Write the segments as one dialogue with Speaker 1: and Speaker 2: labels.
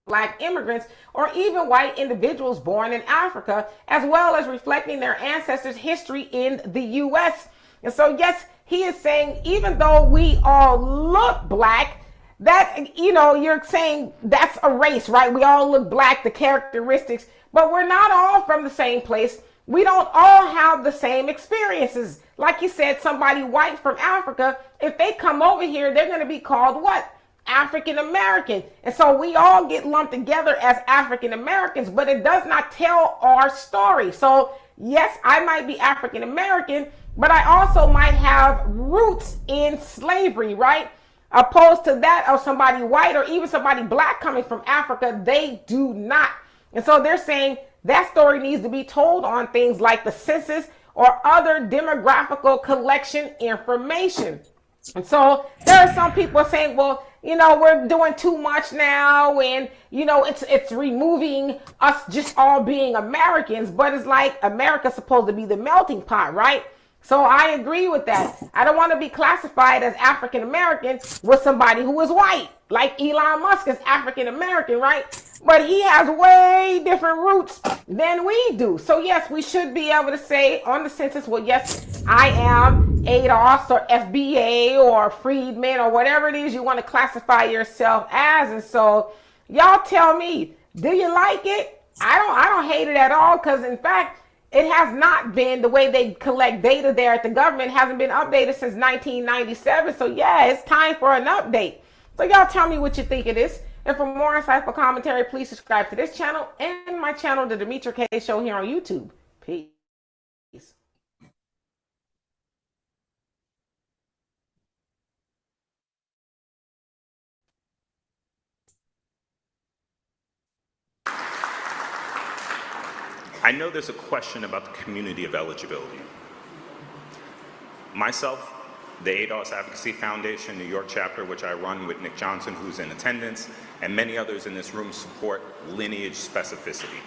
Speaker 1: Black immigrants, or even white individuals born in Africa, as well as reflecting their ancestors' history in the US. And so, yes, he is saying, even though we all look black, that, you're saying that's a race, right? We all look black, the characteristics, but we're not all from the same place. We don't all have the same experiences. Like you said, somebody white from Africa, if they come over here, they're going to be called what? African American. And so we all get lumped together as African Americans, but it does not tell our story. So yes, I might be African American, but I also might have roots in slavery, right? Opposed to that of somebody white or even somebody black coming from Africa, they do not. And so they're saying that story needs to be told on things like the census or other demographical collection information. And so there are some people saying, well, we're doing too much now, and it's removing us just all being Americans, but it's like America's supposed to be the melting pot, right? So I agree with that. I don't want to be classified as African American with somebody who is white, like Elon Musk is African American, right? But he has way different roots than we do. So yes, we should be able to say on the census, well, yes, I am ADOS or FBA or freedman or whatever it is you want to classify yourself as. And so y'all tell me, do you like it? I don't hate it at all, because in fact, it has not been, the way they collect data there at the government hasn't been updated since 1997. So yeah, it's time for an update. So y'all tell me what you think it is. And for more insightful commentary, please subscribe to this channel and my channel, The Demetra K Show, here on YouTube. Peace.
Speaker 2: I know there's a question about the community of eligibility. Myself, the ADOS Advocacy Foundation New York chapter, which I run with Nick Johnson, who's in attendance, and many others in this room support lineage specificity.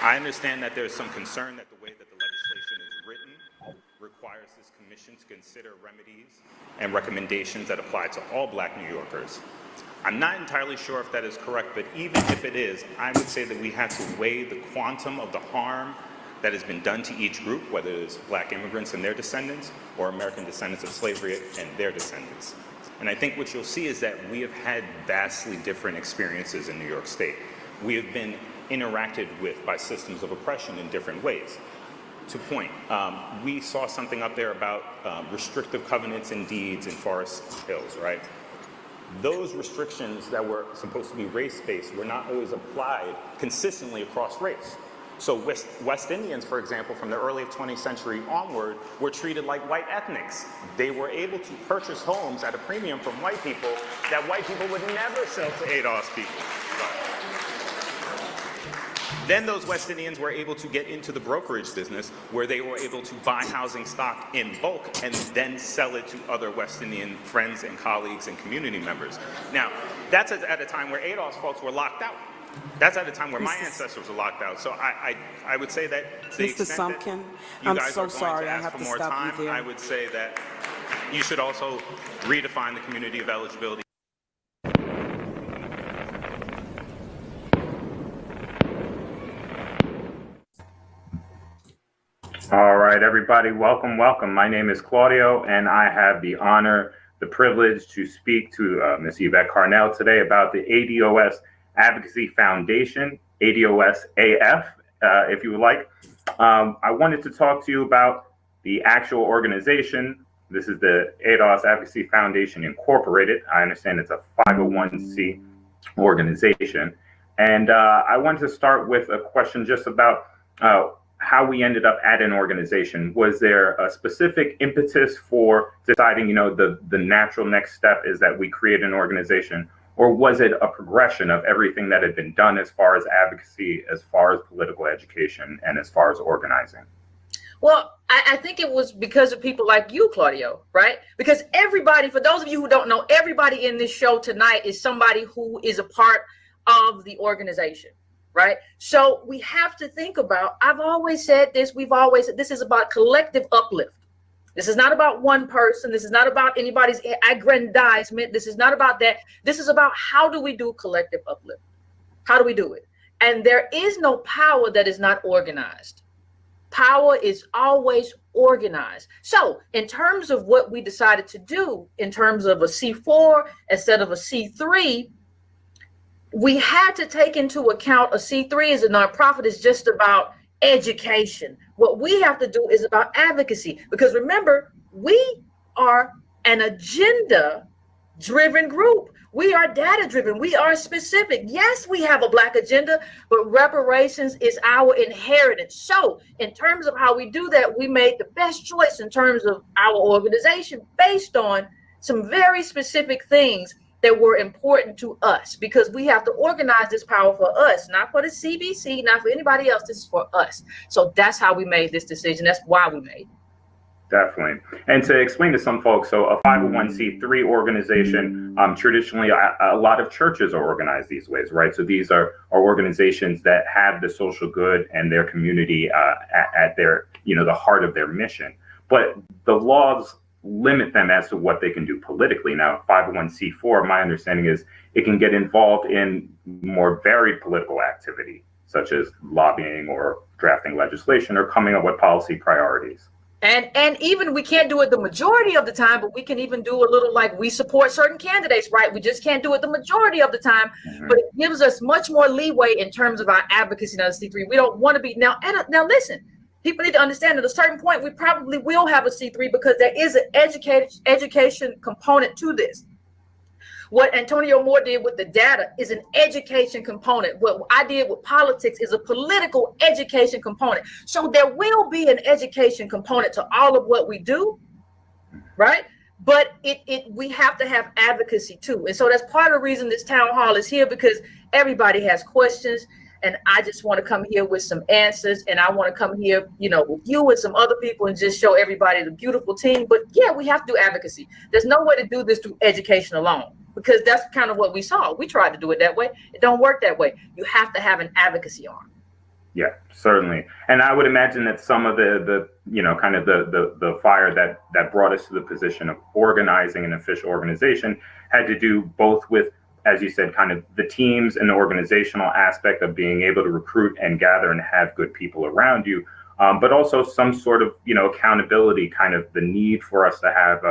Speaker 2: I understand that there's some concern that the way that the legislation is written requires this commission to consider remedies and recommendations that apply to all Black New Yorkers. I'm not entirely sure if that is correct, but even if it is, I would say that we have to weigh the quantum of the harm that has been done to each group, whether it's Black immigrants and their descendants, or American descendants of slavery and their descendants. And I think what you'll see is that we have had vastly different experiences in New York State. We have been interacted with by systems of oppression in different ways. To point, we saw something up there about restrictive covenants and deeds in Forest Hills, right? Those restrictions that were supposed to be race-based were not always applied consistently across race. So West Indians, for example, from the early 20th century onward, were treated like white ethnics. They were able to purchase homes at a premium from white people that white people would never sell to ADOS people. Then those West Indians were able to get into the brokerage business, where they were able to buy housing stock in bulk and then sell it to other West Indian friends and colleagues and community members. Now, that's at a time where ADOS folks were locked out. That's at a time where my ancestors were locked out. So I would say that to the
Speaker 3: Mr.
Speaker 2: extent
Speaker 3: Sumpkin,
Speaker 2: that
Speaker 3: I'm
Speaker 2: you guys
Speaker 3: so
Speaker 2: are going
Speaker 3: sorry.
Speaker 2: to
Speaker 3: I
Speaker 2: ask
Speaker 3: have
Speaker 2: for
Speaker 3: to
Speaker 2: more
Speaker 3: stop
Speaker 2: time,
Speaker 3: you there.
Speaker 2: I would say that you should also redefine the community of eligibility.
Speaker 4: All right, everybody, welcome, welcome. My name is Claudio, and I have the honor, the privilege to speak to Ms. Yvette Carnell today about the ADOS Advocacy Foundation, ADOS AF, if you would like. I wanted to talk to you about the actual organization. This is the ADOS Advocacy Foundation Incorporated. I understand it's a 501c organization. And I wanted to start with a question just about how we ended up at an organization. Was there a specific impetus for deciding, the natural next step is that we create an organization? or was it a progression of everything that had been done as far as advocacy, as far as political education, and as far as organizing?
Speaker 3: Well, I think it was because of people like you, Claudio, right? Because everybody, for those of you who don't know, everybody in this show tonight is somebody who is a part of the organization, right? So we have to think about, I've always said this, we've always said this is about collective uplift. This is not about one person. This is not about anybody's aggrandizement. This is not about that. This is about how do we do collective uplift? How do we do it? And there is no power that is not organized. Power is always organized. So in terms of what we decided to do, in terms of a C4 instead of a C3, we had to take into account a C3 as a nonprofit is just about education. What we have to do is about advocacy, because remember, we are an agenda-driven group. We are data-driven. We are specific. Yes, we have a Black agenda, but reparations is our inheritance. So in terms of how we do that, we made the best choice in terms of our organization based on some very specific things that were important to us, because we have to organize this power for us, not for the CBC, not for anybody else. This is for us. So that's how we made this decision. That's why we made it.
Speaker 4: Definitely. And to explain to some folks, so a 501c3 organization, traditionally, a lot of churches are organized these ways, right? So these are organizations that have the social good and their community at their, the heart of their mission. But the laws limit them as to what they can do politically. Now, 501c4, my understanding is it can get involved in more varied political activity, such as lobbying or drafting legislation or coming up with policy priorities.
Speaker 3: And even we can't do it the majority of the time, but we can even do a little like we support certain candidates, right? We just can't do it the majority of the time, but it gives us much more leeway in terms of our advocacy on C3. We don't want to be now listen, people need to understand at a certain point, we probably will have a C3 because there is an education component to this. What Antonio Moore did with the data is an education component. What I did with politics is a political education component. So there will be an education component to all of what we do, right? But we have to have advocacy too. And so that's part of the reason this town hall is here, because everybody has questions. And I just want to come here with some answers. And I want to come here, with you and some other people and just show everybody the beautiful team. But yeah, we have to do advocacy. There's no way to do this through education alone, because that's kind of what we saw. We tried to do it that way. It don't work that way. You have to have an advocacy arm.
Speaker 4: Yeah, certainly. And I would imagine that some of the fire that brought us to the position of organizing an official organization had to do both with, as you said, kind of the teams and the organizational aspect of being able to recruit and gather and have good people around you, but also some sort of, accountability, kind of the need for us to have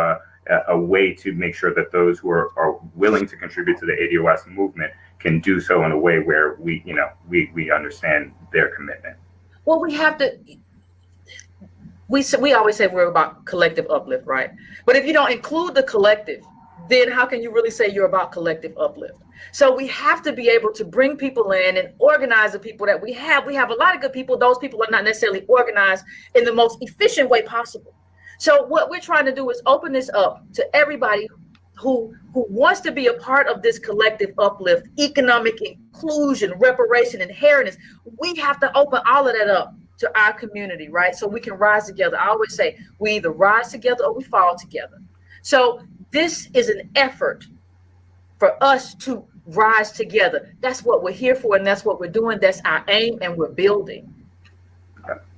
Speaker 4: a way to make sure that those who are willing to contribute to the ADOS movement can do so in a way where we understand their commitment.
Speaker 3: Well, we have to, we always say we're about collective uplift, right? But if you don't include the collective, then how can you really say you're about collective uplift? So we have to be able to bring people in and organize the people that we have. We have a lot of good people. Those people are not necessarily organized in the most efficient way possible. So what we're trying to do is open this up to everybody who wants to be a part of this collective uplift, economic inclusion, reparation, inheritance. We have to open all of that up to our community, right? So we can rise together. I always say we either rise together or we fall together. So this is an effort for us to rise together. That's what we're here for, and that's what we're doing. That's our aim, and we're building.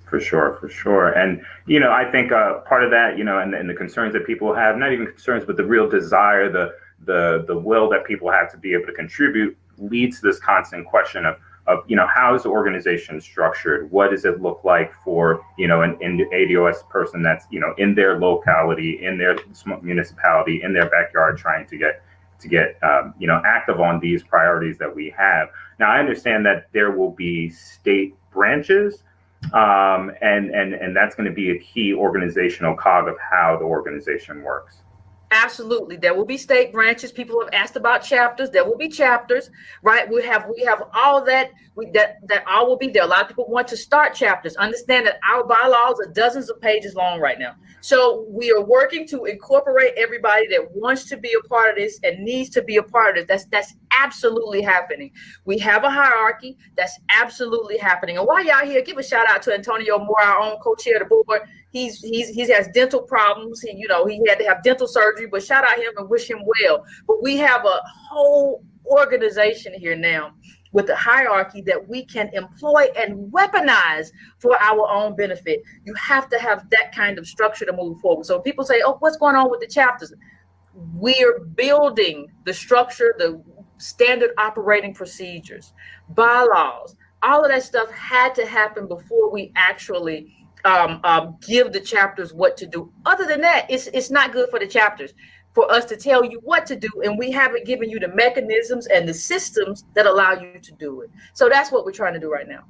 Speaker 4: For sure. And, I think part of that, and the concerns that people have, not even concerns, but the real desire, the will that people have to be able to contribute leads to this constant question of how is the organization structured? What does it look like for, an ADOS person that's, in their locality, in their municipality, in their backyard, trying to get active on these priorities that we have. Now, I understand that there will be state branches, and that's going to be a key organizational cog of how the organization works.
Speaker 3: Absolutely. There will be state branches. People have asked about chapters. There will be chapters, right? We have all that. That all will be there. A lot of people want to start chapters. Understand that our bylaws are dozens of pages long right now. So we are working to incorporate everybody that wants to be a part of this and needs to be a part of it. That's absolutely happening. We have a hierarchy. That's absolutely happening. And while y'all here, give a shout out to Antonio Moore, our own co-chair of the board. He has dental problems. He had to have dental surgery, but shout out him and wish him well. But we have a whole organization here now with a hierarchy that we can employ and weaponize for our own benefit. You have to have that kind of structure to move forward. So people say, oh, what's going on with the chapters? We're building the structure, the standard operating procedures, bylaws, all of that stuff had to happen before we actually give the chapters what to do. Other than that, it's not good for the chapters for us to tell you what to do, and we haven't given you the mechanisms and the systems that allow you to do it. So that's what we're trying to do right now.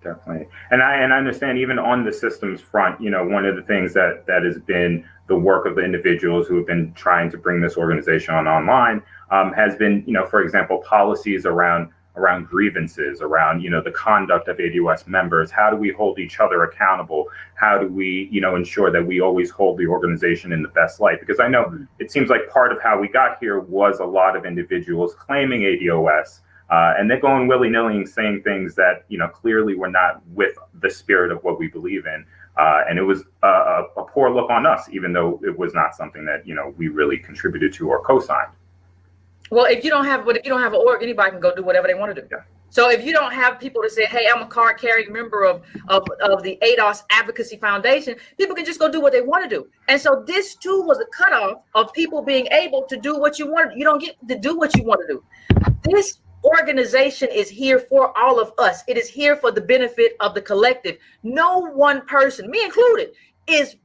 Speaker 4: Definitely. And I understand even on the systems front, one of the things that has been the work of the individuals who have been trying to bring this organization online has been, for example, policies around grievances, around, the conduct of ADOS members. How do we hold each other accountable? How do we, ensure that we always hold the organization in the best light? Because I know it seems like part of how we got here was a lot of individuals claiming ADOS, and they're going willy-nilly and saying things that, clearly were not with the spirit of what we believe in. And it was a poor look on us, even though it was not something that, we really contributed to or co-signed.
Speaker 3: Well, if you don't have an org, anybody can go do whatever they want to do.
Speaker 4: Yeah.
Speaker 3: So if you don't have people to say, hey, I'm a card carrying member of the ADOS Advocacy Foundation, people can just go do what they want to do. And so this too was a cutoff of people being able to do what you want. You don't get to do what you want to do. This organization is here for all of us. It is here for the benefit of the collective. No one person, me included, is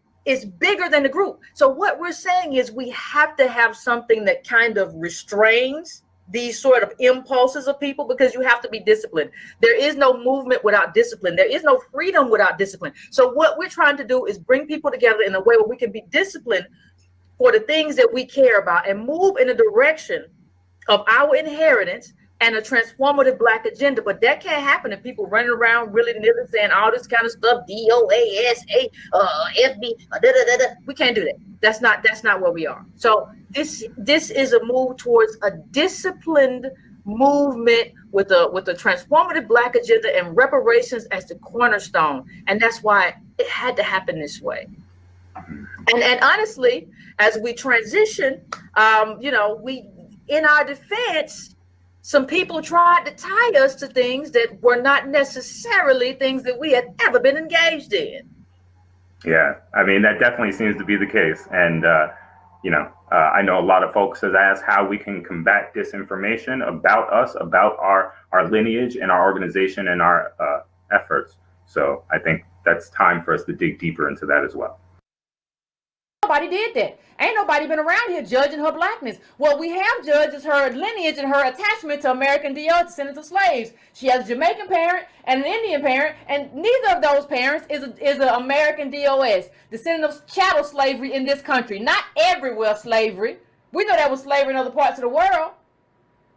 Speaker 3: bigger than the group. So what we're saying is we have to have something that kind of restrains these sort of impulses of people, because you have to be disciplined. There is no movement without discipline. There is no freedom without discipline. So what we're trying to do is bring people together in a way where we can be disciplined for the things that we care about and move in a direction of our inheritance and a transformative Black agenda. But that can't happen if people running around really nilly saying all this kind of stuff, DOASA, FB, we can't do that. That's not where we are. So this is a move towards a disciplined movement with a transformative Black agenda and reparations as the cornerstone. And that's why it had to happen this way. And honestly, as we transition, we, in our defense, some people tried to tie us to things that were not necessarily things that we had ever been engaged in.
Speaker 4: Yeah, I mean, that definitely seems to be the case. And, I know a lot of folks have asked how we can combat disinformation about us, about our lineage and our organization and our efforts. So I think that's time for us to dig deeper into that as well.
Speaker 5: Nobody did that. Ain't nobody been around here judging her Blackness. What we have judged is her lineage and her attachment to American DO, descendants of slaves. She has a Jamaican parent and an Indian parent, and neither of those parents is an American DOS, descendant of chattel slavery in this country. Not everywhere slavery. We know that was slavery in other parts of the world.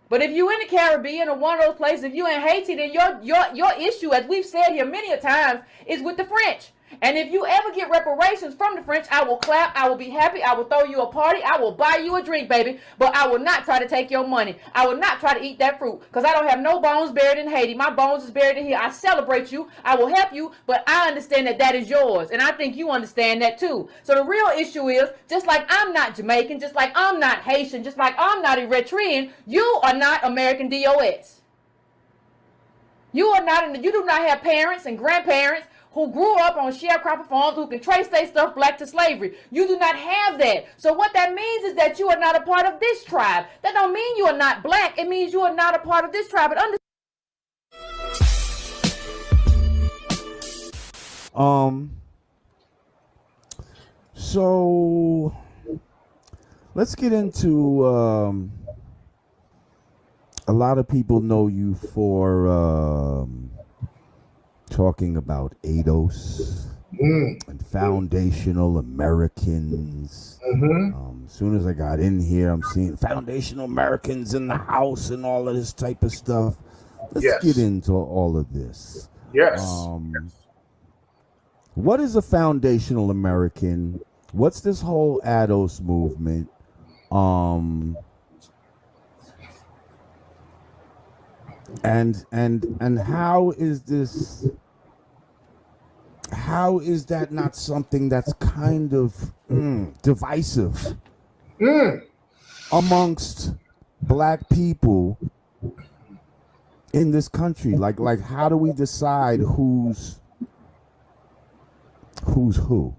Speaker 5: But if you in the Caribbean or one of those places, if you in Haiti, then your issue, as we've said here many a times, is with the French. And if you ever get reparations from the French, I will clap, I will be happy, I will throw you a party, I will buy you a drink, baby, but I will not try to take your money. I will not try to eat that fruit, because I don't have no bones buried in Haiti. My bones is buried in here. I celebrate you, I will help you, but I understand that that is yours, and I think you understand that too. So the real issue is, just like I'm not Jamaican, just like I'm not Haitian, just like I'm not Eritrean, you are not American DOS. You do not have parents and grandparents who grew up on sharecropper farms, who can trace their stuff back to slavery. You do not have that. So what that means is that you are not a part of this tribe. That don't mean you are not Black. It means you are not a part of this tribe. But
Speaker 6: So let's get into a lot of people know you for talking about ADOS and foundational Americans, As soon as I got in here, I'm seeing foundational Americans in the house and all of this type of stuff. Let's get into all of this.
Speaker 7: Yes.
Speaker 6: What is a foundational American? What's this whole ADOS movement? And how is this? How is that not something that's kind of divisive amongst Black people in this country? Like how do we decide who's who?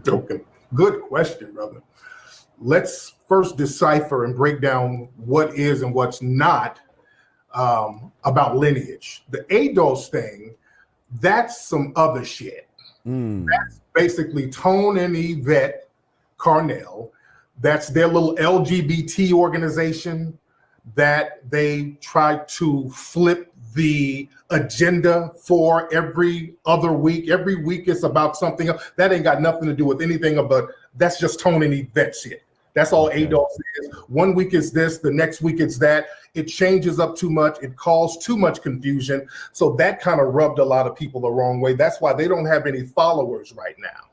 Speaker 7: Okay, good question, brother. Let's first decipher and break down what is and what's not about lineage. The ADOS thing, that's some other shit. That's basically Tone and Yvette Carnell. That's their little LGBT organization that they try to flip the agenda for every other week. Every week it's about something else. That ain't got nothing to do with anything about, that's just Tone and Yvette shit. That's all ADOS is. One week is this, the next week it's that. It changes up too much. It caused too much confusion. So that kind of rubbed a lot of people the wrong way. That's why they don't have any followers right now.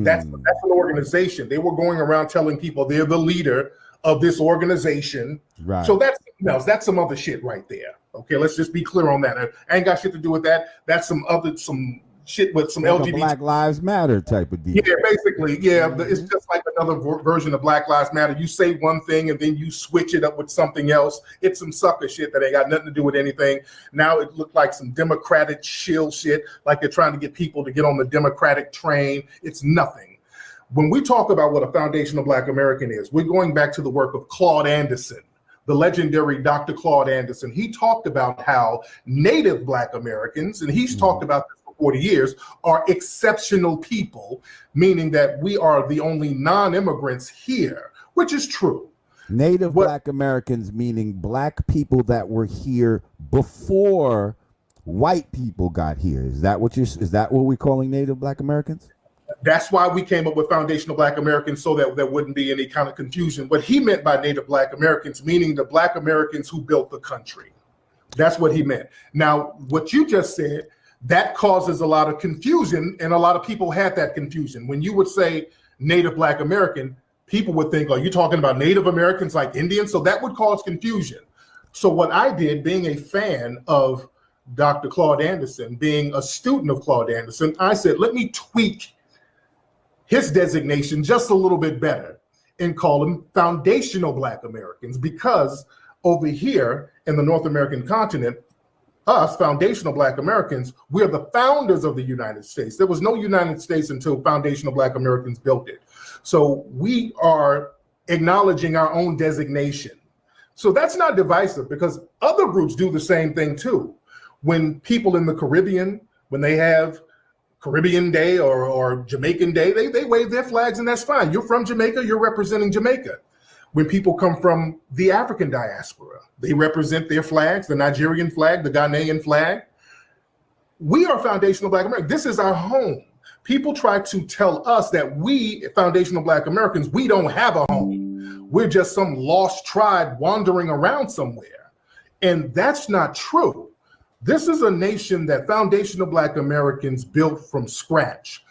Speaker 7: That's an organization. They were going around telling people they're the leader of this organization. Right. So that's something else. That's some other shit right there. Okay, let's just be clear on that. I ain't got shit to do with that. That's some shit with some
Speaker 6: like
Speaker 7: LGBT.
Speaker 6: Black Lives Matter type of deal.
Speaker 7: Yeah, basically, yeah. It's just like another version of Black Lives Matter. You say one thing and then you switch it up with something else. It's some sucker shit that ain't got nothing to do with anything. Now it looked like some Democratic shill shit, like they're trying to get people to get on the Democratic train. It's nothing. When we talk about what a foundational Black American is, we're going back to the work of Claude Anderson, the legendary Dr. Claude Anderson. He talked about how Native Black Americans, and he's talked about this 40 years, are exceptional people, meaning that we are the only non-immigrants here, which is true.
Speaker 6: Native Black Americans meaning Black people that were here before white people got here. Is that what we're calling Native Black Americans?
Speaker 7: That's why we came up with foundational Black Americans, so that there wouldn't be any kind of confusion. What he meant by Native Black Americans, meaning the Black Americans who built the country. That's what he meant. Now, what you just said, that causes a lot of confusion, and a lot of people had that confusion. When you would say Native Black American, people would think, are you talking about Native Americans like Indians? So that would cause confusion. So what I did, being a fan of Dr. Claude Anderson, being a student of Claude Anderson, I said, let me tweak his designation just a little bit better and call them foundational Black Americans, because over here in the North American continent, us foundational Black Americans, we're the founders of the United States. There was no United States until foundational Black Americans built it. So we are acknowledging our own designation. So that's not divisive, because other groups do the same thing too. When people in the Caribbean, when they have Caribbean Day or Jamaican Day, they wave their flags, and that's fine. You're from Jamaica, you're representing Jamaica. When people come from the African diaspora, they represent their flags, the Nigerian flag, the Ghanaian flag. We are foundational Black Americans. This is our home. People try to tell us that we, foundational Black Americans, we don't have a home. We're just some lost tribe wandering around somewhere. And that's not true. This is a nation that foundational Black Americans built from scratch.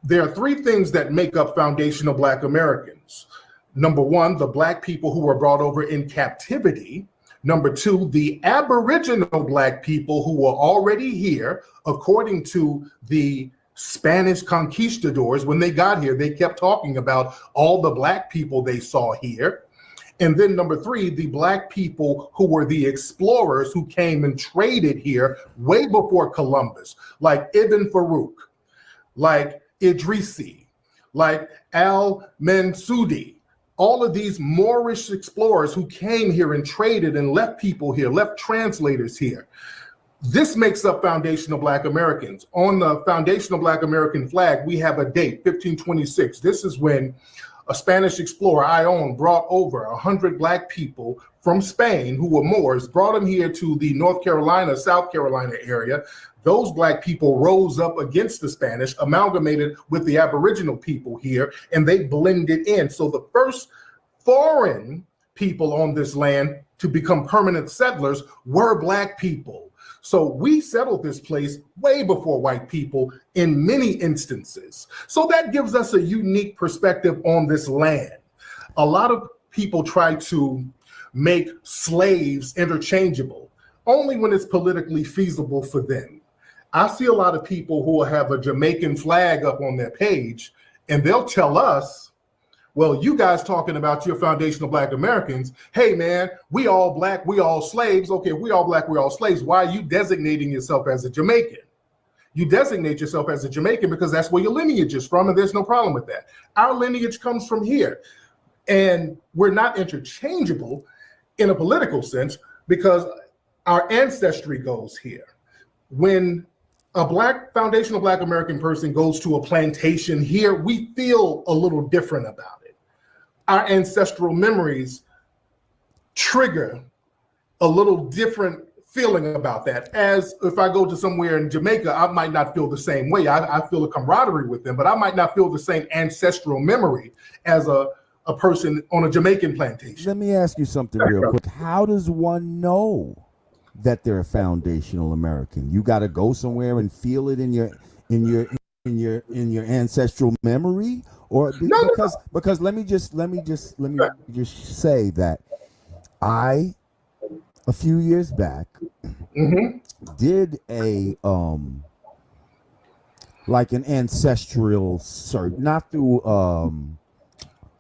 Speaker 7: There are three things that make up foundational Black Americans. Number one, the Black people who were brought over in captivity. Number two, the Aboriginal Black people who were already here. According to the Spanish conquistadors, when they got here, they kept talking about all the Black people they saw here. And then number three, the Black people who were the explorers who came and traded here way before Columbus, like Ibn Farouk, like Idrisi, like Al-Mansudi. All of these Moorish explorers who came here and traded and left people here, left translators here. This makes up foundational Black Americans. On the foundational Black American flag, we have a date, 1526. This is when a Spanish explorer, Ion, brought over 100 Black people from Spain who were Moors, brought them here to the North Carolina, South Carolina area. Those Black people rose up against the Spanish, amalgamated with the Aboriginal people here, and they blended in. So the first foreign people on this land to become permanent settlers were Black people. So we settled this place way before white people in many instances. So that gives us a unique perspective on this land. A lot of people try to make slaves interchangeable only when it's politically feasible for them. I see a lot of people who will have a Jamaican flag up on their page, and they'll tell us, well, you guys talking about your foundational Black Americans, hey man, we all Black, we all slaves. Okay, we all Black, we all slaves. Why are you designating yourself as a Jamaican? You designate yourself as a Jamaican because that's where your lineage is from, and there's no problem with that. Our lineage comes from here, and we're not interchangeable in a political sense because our ancestry goes here. When a Black foundational Black American person goes to a plantation here, we feel a little different about it. Our ancestral memories trigger a little different feeling about that. As if I go to somewhere in Jamaica, I might not feel the same way. I feel a camaraderie with them, but I might not feel the same ancestral memory as a person on a Jamaican plantation.
Speaker 6: Let me ask you something real quick. How does one know that they're a foundational American? You got to go somewhere and feel it in your ancestral memory, or because let me just say that I, a few years back, did a like an ancestral search, not through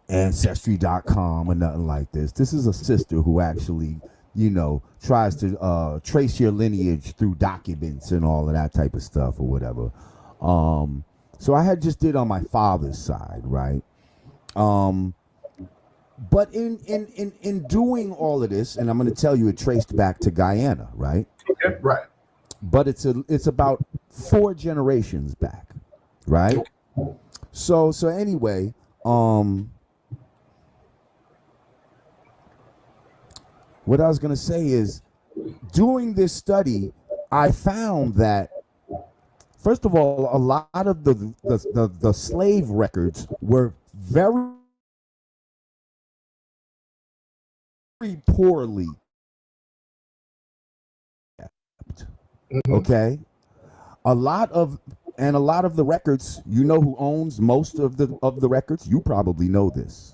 Speaker 6: ancestry.com or nothing like this. This is a sister who actually, you know, tries to trace your lineage through documents and all of that type of stuff or whatever. So I had just did on my father's side, right? But in doing all of this, and I'm going to tell you, it traced back to Guyana, right?
Speaker 7: Okay, right.
Speaker 6: But it's about 4 generations back, right? So anyway, what I was going to say is, doing this study, I found that, first of all, a lot of the slave records were very poorly kept. Okay? A lot of the records, you know who owns most of the records? You probably know this.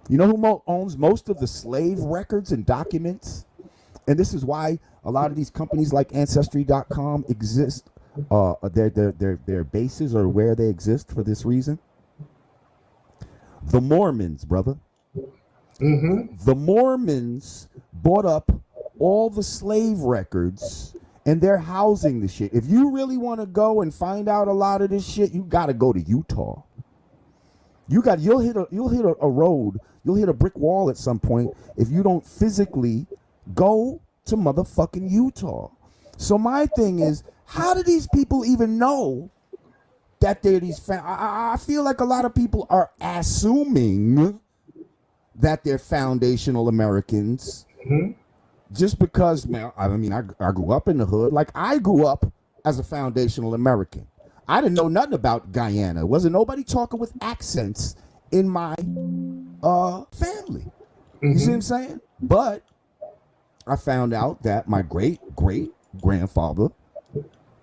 Speaker 6: You know who owns most of the slave records and documents? And this is why a lot of these companies like ancestry.com exist. Their bases are where they exist for this reason. The Mormons, brother. The Mormons bought up all the slave records, and they're housing the shit. If you really want to go and find out a lot of this shit, you got to go to Utah. You'll hit a road, you'll hit a brick wall at some point if you don't physically go to motherfucking Utah. So my thing is, how do these people even know that they're these I feel like a lot of people are assuming that they're foundational Americans just because, man, I mean, I grew up in the hood. Like, I grew up as a foundational American. I didn't know nothing about Guyana. Wasn't nobody talking with accents in my family. You see what I'm saying? But I found out that my great-great-grandfather,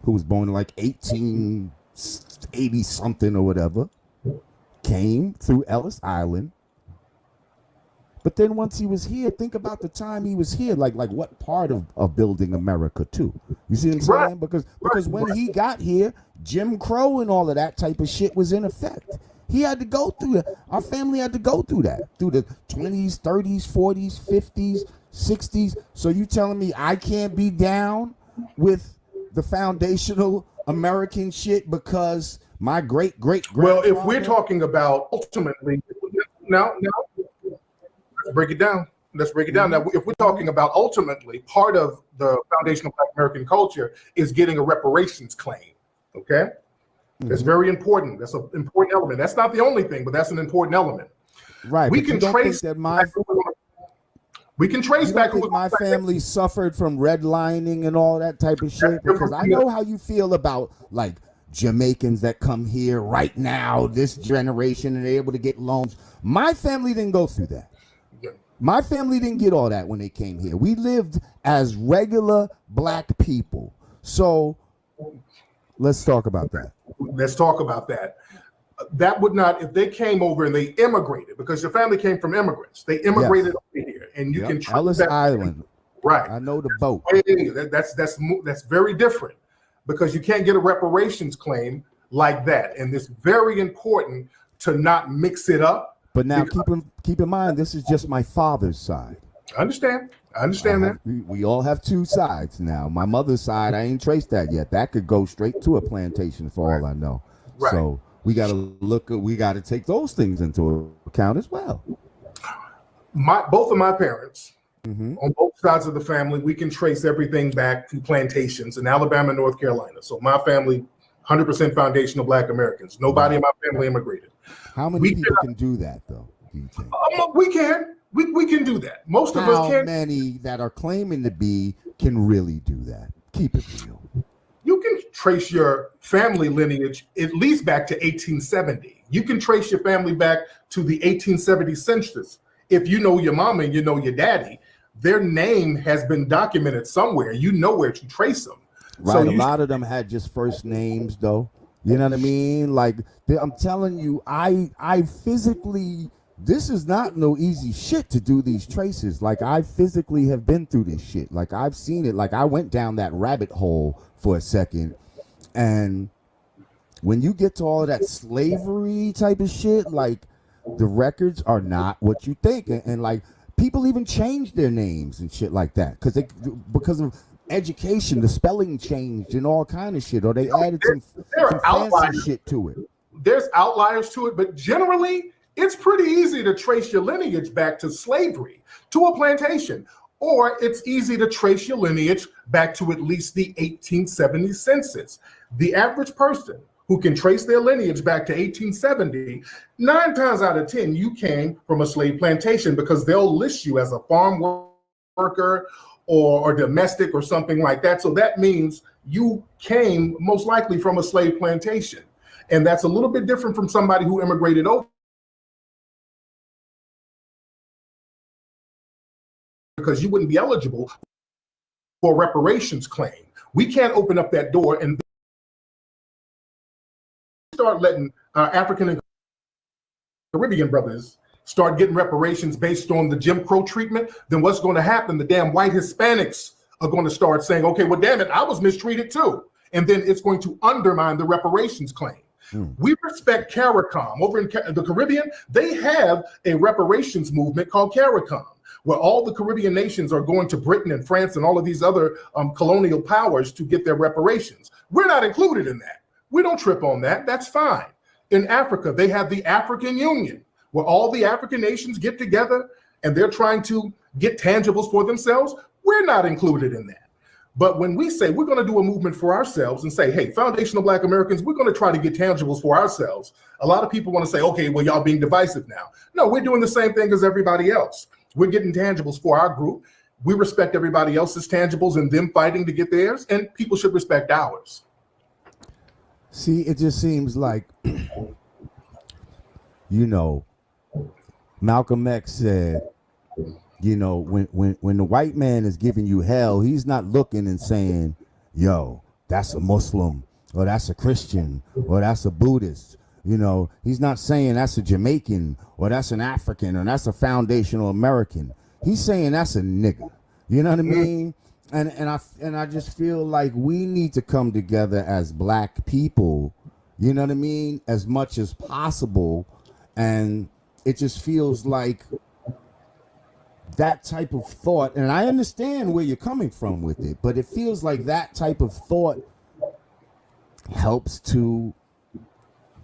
Speaker 6: who was born in like 1880 something or whatever, came through Ellis Island. But then once he was here, think about the time he was here, like what part of building America too. You see what I'm saying? Because when he got here, Jim Crow and all of that type of shit was in effect. He had to go through that. Our family had to go through that, through the 20s, 30s, 40s, 50s, 60s. So you telling me I can't be down with the foundational American shit because my great-great-grandfather?
Speaker 7: Well, if we're talking about ultimately, now let's break it down. Let's break it down. Now, if we're talking about ultimately, part of the foundational Black American culture is getting a reparations claim. Okay, that's very important. That's an important element. That's not the only thing, but that's an important element.
Speaker 6: Right.
Speaker 7: We can trace
Speaker 6: that
Speaker 7: back.
Speaker 6: My family suffered from redlining and all that type of shit, because I know how you feel about like Jamaicans that come here right now, this generation, and they're able to get loans. My family didn't go through that. My family didn't get all that when they came here. We lived as regular black people. So let's talk about that.
Speaker 7: Let's talk about that. That would not, if they came over and they immigrated, because your family came from immigrants. They immigrated over here, and you can
Speaker 6: Ellis Island.
Speaker 7: Right.
Speaker 6: I know the boat.
Speaker 7: That's very different, because you can't get a reparations claim like that, and it's very important to not mix it up.
Speaker 6: But now keep in mind, this is just my father's side.
Speaker 7: I understand that.
Speaker 6: We all have two sides now. My mother's side, I ain't traced that yet. That could go straight to a plantation for all I know.
Speaker 7: Right.
Speaker 6: So we got to take those things into account as well.
Speaker 7: Both of my parents, on both sides of the family, we can trace everything back to plantations in Alabama and North Carolina. So my family, 100% foundational Black Americans. Nobody in my family immigrated.
Speaker 6: How many people can do that, though, do you think?
Speaker 7: We can. We can do that. Most of us can.
Speaker 6: How many that are claiming to be can really do that? Keep it real.
Speaker 7: You can trace your family lineage at least back to 1870. You can trace your family back to the 1870 census. If you know your mama and you know your daddy, their name has been documented somewhere. You know where to trace them.
Speaker 6: Right. So a lot of them had just first names, though. You know what I mean? Like, I'm telling you, I physically, this is not no easy shit to do these traces. Like, I physically have been through this shit. Like, I've seen it. Like, I went down that rabbit hole for a second. And when you get to all of that slavery type of shit, like, the records are not what you think. And like, people even change their names and shit like that because of education, the spelling changed and all kind of shit, or they added some fancy shit to it.
Speaker 7: There's outliers to it, but generally it's pretty easy to trace your lineage back to slavery, to a plantation, or it's easy to trace your lineage back to at least the 1870 census. The average person who can trace their lineage back to 1870, 9 times out of 10, you came from a slave plantation, because they'll list you as a farm worker or domestic or something like that. So that means you came most likely from a slave plantation. And that's a little bit different from somebody who immigrated over, because you wouldn't be eligible for a reparations claim. We can't open up that door and start letting African and Caribbean brothers start getting reparations based on the Jim Crow treatment. Then what's going to happen? The damn white Hispanics are going to start saying, okay, well, damn it, I was mistreated too. And then it's going to undermine the reparations claim. We respect CARICOM. Over in the Caribbean, they have a reparations movement called CARICOM, where all the Caribbean nations are going to Britain and France and all of these other colonial powers to get their reparations. We're not included in that. We don't trip on that. That's fine. In Africa, they have the African Union, where all the African nations get together and they're trying to get tangibles for themselves. We're not included in that. But when we say we're going to do a movement for ourselves and say, hey, foundational Black Americans, we're going to try to get tangibles for ourselves, a lot of people want to say, okay, well, y'all being divisive now. No, we're doing the same thing as everybody else. We're getting tangibles for our group. We respect everybody else's tangibles and them fighting to get theirs, and people should respect ours.
Speaker 6: See, it just seems like, Malcolm X said, when the white man is giving you hell, he's not looking and saying, yo, that's a Muslim, or that's a Christian, or that's a Buddhist. He's not saying that's a Jamaican, or that's an African, or that's a foundational American. He's saying that's a nigga. You know what I mean? And I just feel like we need to come together as Black people, you know what I mean, as much as possible. And it just feels like that type of thought, and I understand where you're coming from with it, but it feels like that type of thought helps to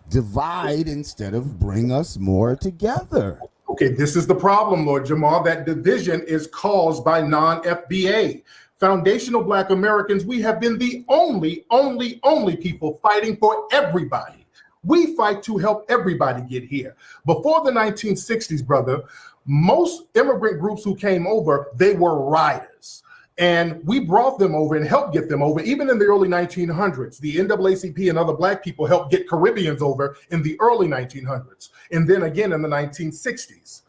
Speaker 6: divide instead of bring us more together.
Speaker 7: Okay, this is the problem, Lord Jamal. That division is caused by non-FBA. Foundational Black Americans, we have been the only people fighting for everybody. We fight to help everybody get here. Before the 1960s, brother, most immigrant groups who came over, they were riders. And we brought them over and helped get them over. Even in the early 1900s, the NAACP and other black people helped get Caribbeans over in the early 1900s. And then again in the 1960s.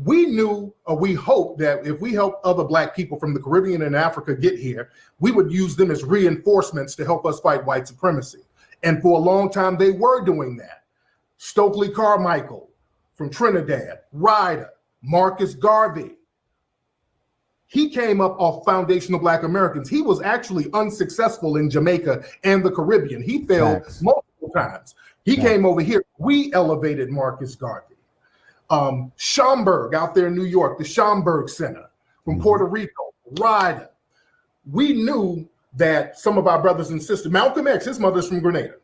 Speaker 7: We knew, or we hoped that if we helped other black people from the Caribbean and Africa get here, we would use them as reinforcements to help us fight white supremacy. And for a long time, they were doing that. Stokely Carmichael from Trinidad, Ryder, Marcus Garvey. He came up off foundational Black Americans. He was actually unsuccessful in Jamaica and the Caribbean. He failed multiple times. He came over here. We elevated Marcus Garvey. Schomburg out there in New York, the Schomburg Center from Puerto Rico, Ryder. We knew that some of our brothers and sisters, Malcolm X, his mother's from Grenada.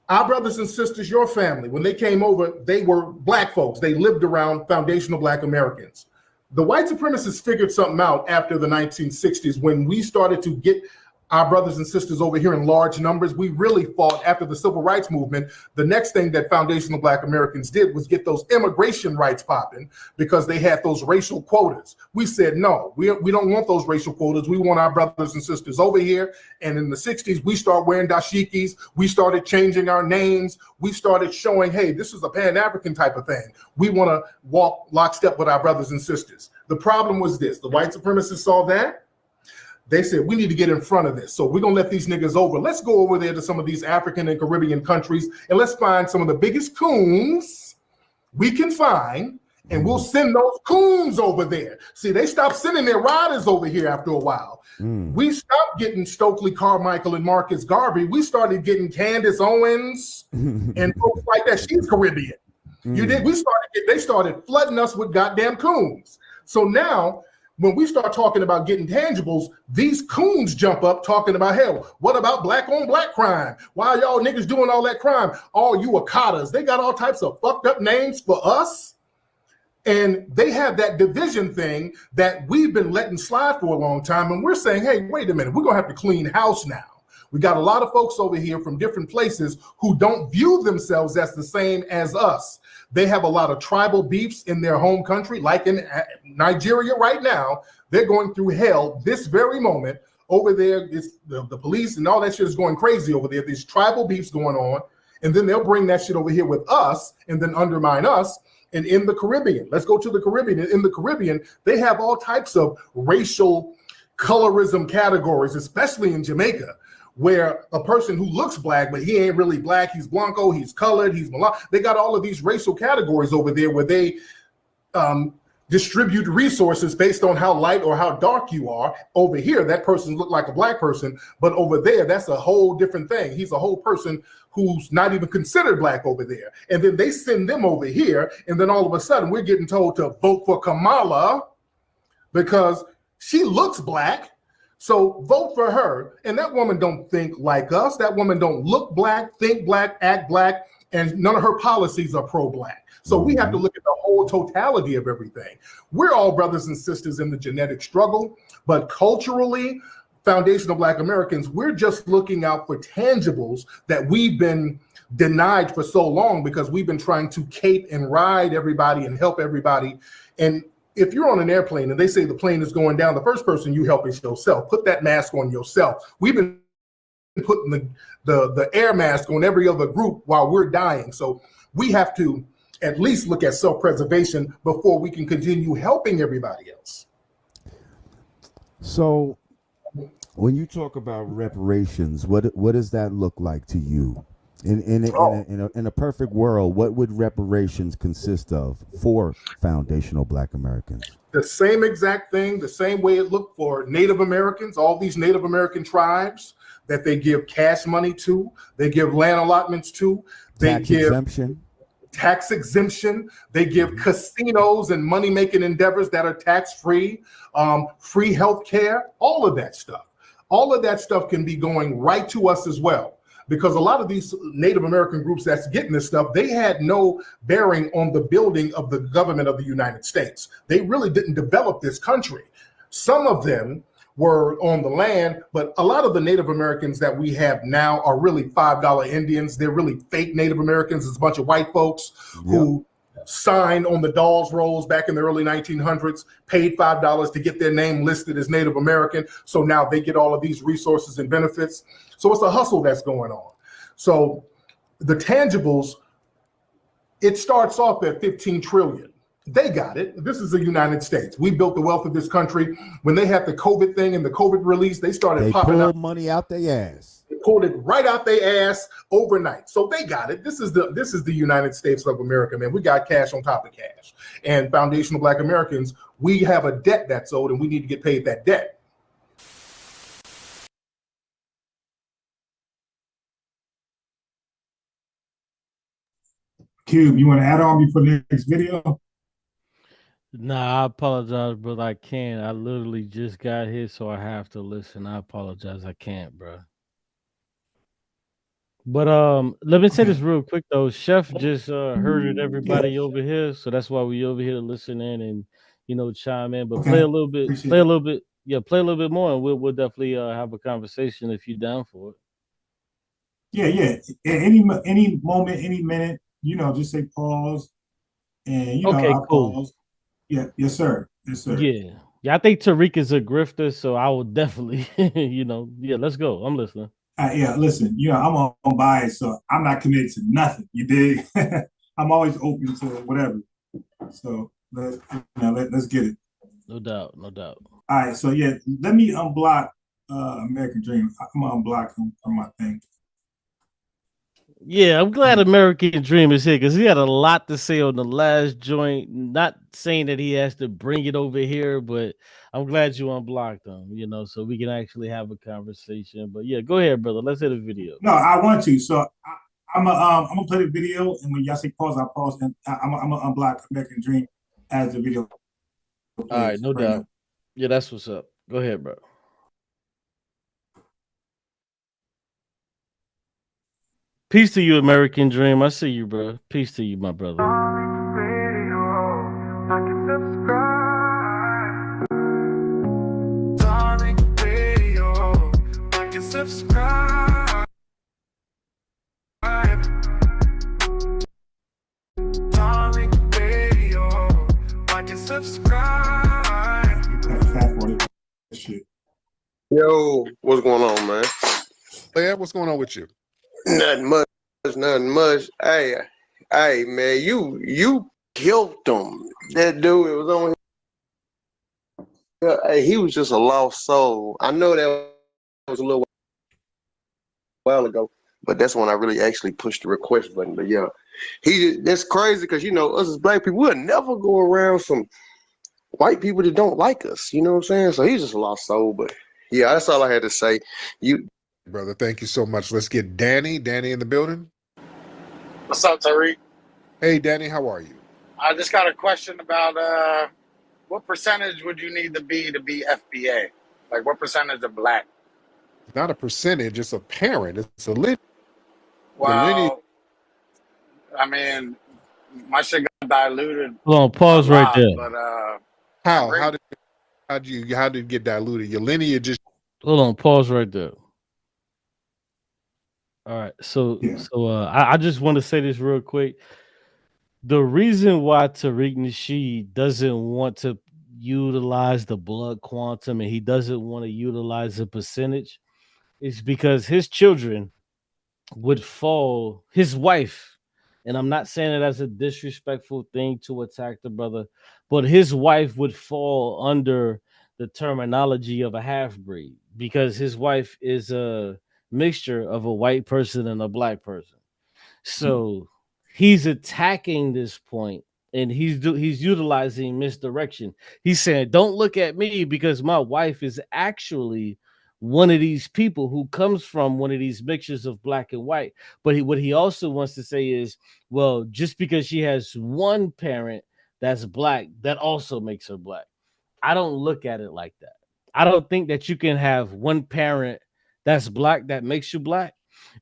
Speaker 7: Our brothers and sisters, your family, when they came over, they were black folks. They lived around foundational Black Americans. The white supremacists figured something out after the 1960s when we started to get our brothers and sisters over here in large numbers. We really fought after the civil rights movement. The next thing that foundational Black Americans did was get those immigration rights popping because they had those racial quotas. We said, no, we don't want those racial quotas. We want our brothers and sisters over here. And in the 60s, we started wearing dashikis. We started changing our names. We started showing, hey, this is a Pan-African type of thing. We want to walk lockstep with our brothers and sisters. The problem was this. The white supremacists saw that. They said, we need to get in front of this. So we're going to let these niggas over. Let's go over there to some of these African and Caribbean countries, and let's find some of the biggest coons we can find, and we'll send those coons over there. See, they stopped sending their riders over here after a while. We stopped getting Stokely Carmichael and Marcus Garvey. We started getting Candace Owens and folks like that. She's Caribbean. You did. They started flooding us with goddamn coons. So now, when we start talking about getting tangibles, these coons jump up talking about, hell, what about black on black crime? Why are y'all niggas doing all that crime? All you Akatas, they got all types of fucked up names for us. And they have that division thing that we've been letting slide for a long time. And we're saying, hey, wait a minute, we're gonna have to clean house now. We got a lot of folks over here from different places who don't view themselves as the same as us. They have a lot of tribal beefs in their home country, like in Nigeria right now. They're going through hell this very moment. Over there, the police and all that shit is going crazy over there. These tribal beefs going on. And then they'll bring that shit over here with us and then undermine us. And in the Caribbean, let's go to the Caribbean. In the Caribbean, they have all types of racial colorism categories, especially in Jamaica, where a person who looks black, but he ain't really black, he's Blanco, he's colored, he's mulatto. They got all of these racial categories over there where they distribute resources based on how light or how dark you are. Over here, that person look like a black person, but over there, that's a whole different thing. He's a whole person who's not even considered black over there. And then they send them over here, and then all of a sudden, we're getting told to vote for Kamala because she looks black. So vote for her. And that woman don't think like us. That woman don't look black, think black, act black, and none of her policies are pro-black. So we have to look at the whole totality of everything. We're all brothers and sisters in the genetic struggle, but culturally, foundational Black Americans, we're just looking out for tangibles that we've been denied for so long because we've been trying to cape and ride everybody and help everybody. And if you're on an airplane and they say the plane is going down, the first person you help is yourself. Put that mask on yourself. We've been putting the air mask on every other group while we're dying. So we have to at least look at self-preservation before we can continue helping everybody else.
Speaker 6: So when you talk about reparations, what does that look like to you? In a perfect world, what would reparations consist of for foundational Black Americans?
Speaker 7: The same exact thing, the same way it looked for Native Americans, all these Native American tribes that they give cash money to, they give land allotments to, they give tax exemption, they give casinos and money-making endeavors that are tax-free, free health care, all of that stuff. All of that stuff can be going right to us as well. Because a lot of these Native American groups that's getting this stuff, they had no bearing on the building of the government of the United States. They really didn't develop this country. Some of them were on the land, but a lot of the Native Americans that we have now are really $5 Indians. They're really fake Native Americans. It's a bunch of white folks who signed on the dolls rolls back in the early 1900s, paid $5 to get their name listed as Native American. So now they get all of these resources and benefits. So it's a hustle that's going on. So the tangibles, it starts off at 15 trillion. They got it. This is the United States. We built the wealth of this country. When they had the COVID thing and the COVID release, they started popping up
Speaker 6: money out their ass.
Speaker 7: They pulled it right out their ass overnight. So they got it. This is the United States of America, man. We got cash on top of cash. And foundational Black Americans, we have a debt that's owed, and we need to get paid that debt.
Speaker 8: Cube, you want to add on before the next video?
Speaker 9: Nah, I apologize, brother. I can't. I literally just got here, so I have to listen. I apologize. I can't, bro. But let me say this real quick though. Chef just herded everybody over here, so that's why we over here to listen in and chime in. But play a little bit, play a little bit more, and we'll definitely have a conversation if you're down for it.
Speaker 8: Yeah. Any moment, any minute, just say pause, and
Speaker 9: okay,
Speaker 8: I'll
Speaker 9: cool.
Speaker 8: pause. Yeah, yes, sir.
Speaker 9: Yeah. I think Tariq is a grifter, so I will definitely, let's go. I'm listening.
Speaker 8: Yeah, listen, I'm unbiased, so I'm not committed to nothing. You dig? I'm always open to whatever. So let's get it.
Speaker 9: No doubt.
Speaker 8: All right, so yeah, let me unblock American Dream. I'm gonna unblock him from my thing.
Speaker 9: Yeah, I'm glad American Dream is here because he had a lot to say on the last joint. Not saying that he has to bring it over here, but I'm glad you unblocked him, so we can actually have a conversation. But yeah, go ahead, brother. Let's hit a video.
Speaker 8: No, I want to. So I'm gonna play the video, and when y'all say pause, I pause, and I'm gonna unblock American Dream as the video.
Speaker 9: All right, no doubt. Yeah, that's what's up. Go ahead, bro. Peace to you, American Dream. I see you, bro. Peace to you, my brother.
Speaker 10: Subscribe. Radio. Like and subscribe.
Speaker 11: Yo, what's going on, man?
Speaker 12: Yeah, what's going on with you?
Speaker 11: Nothing much. Hey, man, you killed him. That dude was on here. Hey, he was just a lost soul. I know that was a little while ago, but that's when I really actually pushed the request button. But yeah, that's crazy because us as black people, we'll never go around some white people that don't like us. You know what I'm saying? So he's just a lost soul. But yeah, that's all I had to say.
Speaker 12: Brother, thank you so much. Let's get Danny in the building.
Speaker 13: What's up, Tariq?
Speaker 12: Hey, Danny, how are you?
Speaker 13: I just got a question about what percentage would you need to be FBA? Like, what percentage of black?
Speaker 12: It's not a percentage, it's a parent. It's a lineage.
Speaker 13: Well, I mean, my shit got diluted.
Speaker 9: Hold on, pause right there.
Speaker 13: But
Speaker 12: how did it get diluted? Your lineage just
Speaker 9: hold on, pause right there. All right, so I just want to say this real quick. The reason why Tariq Nasheed doesn't want to utilize the blood quantum and he doesn't want to utilize a percentage is because his children would fall, his wife, and I'm not saying it as a disrespectful thing to attack the brother, but his wife would fall under the terminology of a half-breed because his wife is a mixture of a white person and a black person. So he's attacking this point and he's utilizing misdirection. He's saying, don't look at me because my wife is actually one of these people who comes from one of these mixtures of black and white. But what he also wants to say is, well, just because she has one parent that's black, that also makes her black. I don't look at it like that. I don't think that you can have one parent that's black that makes you black,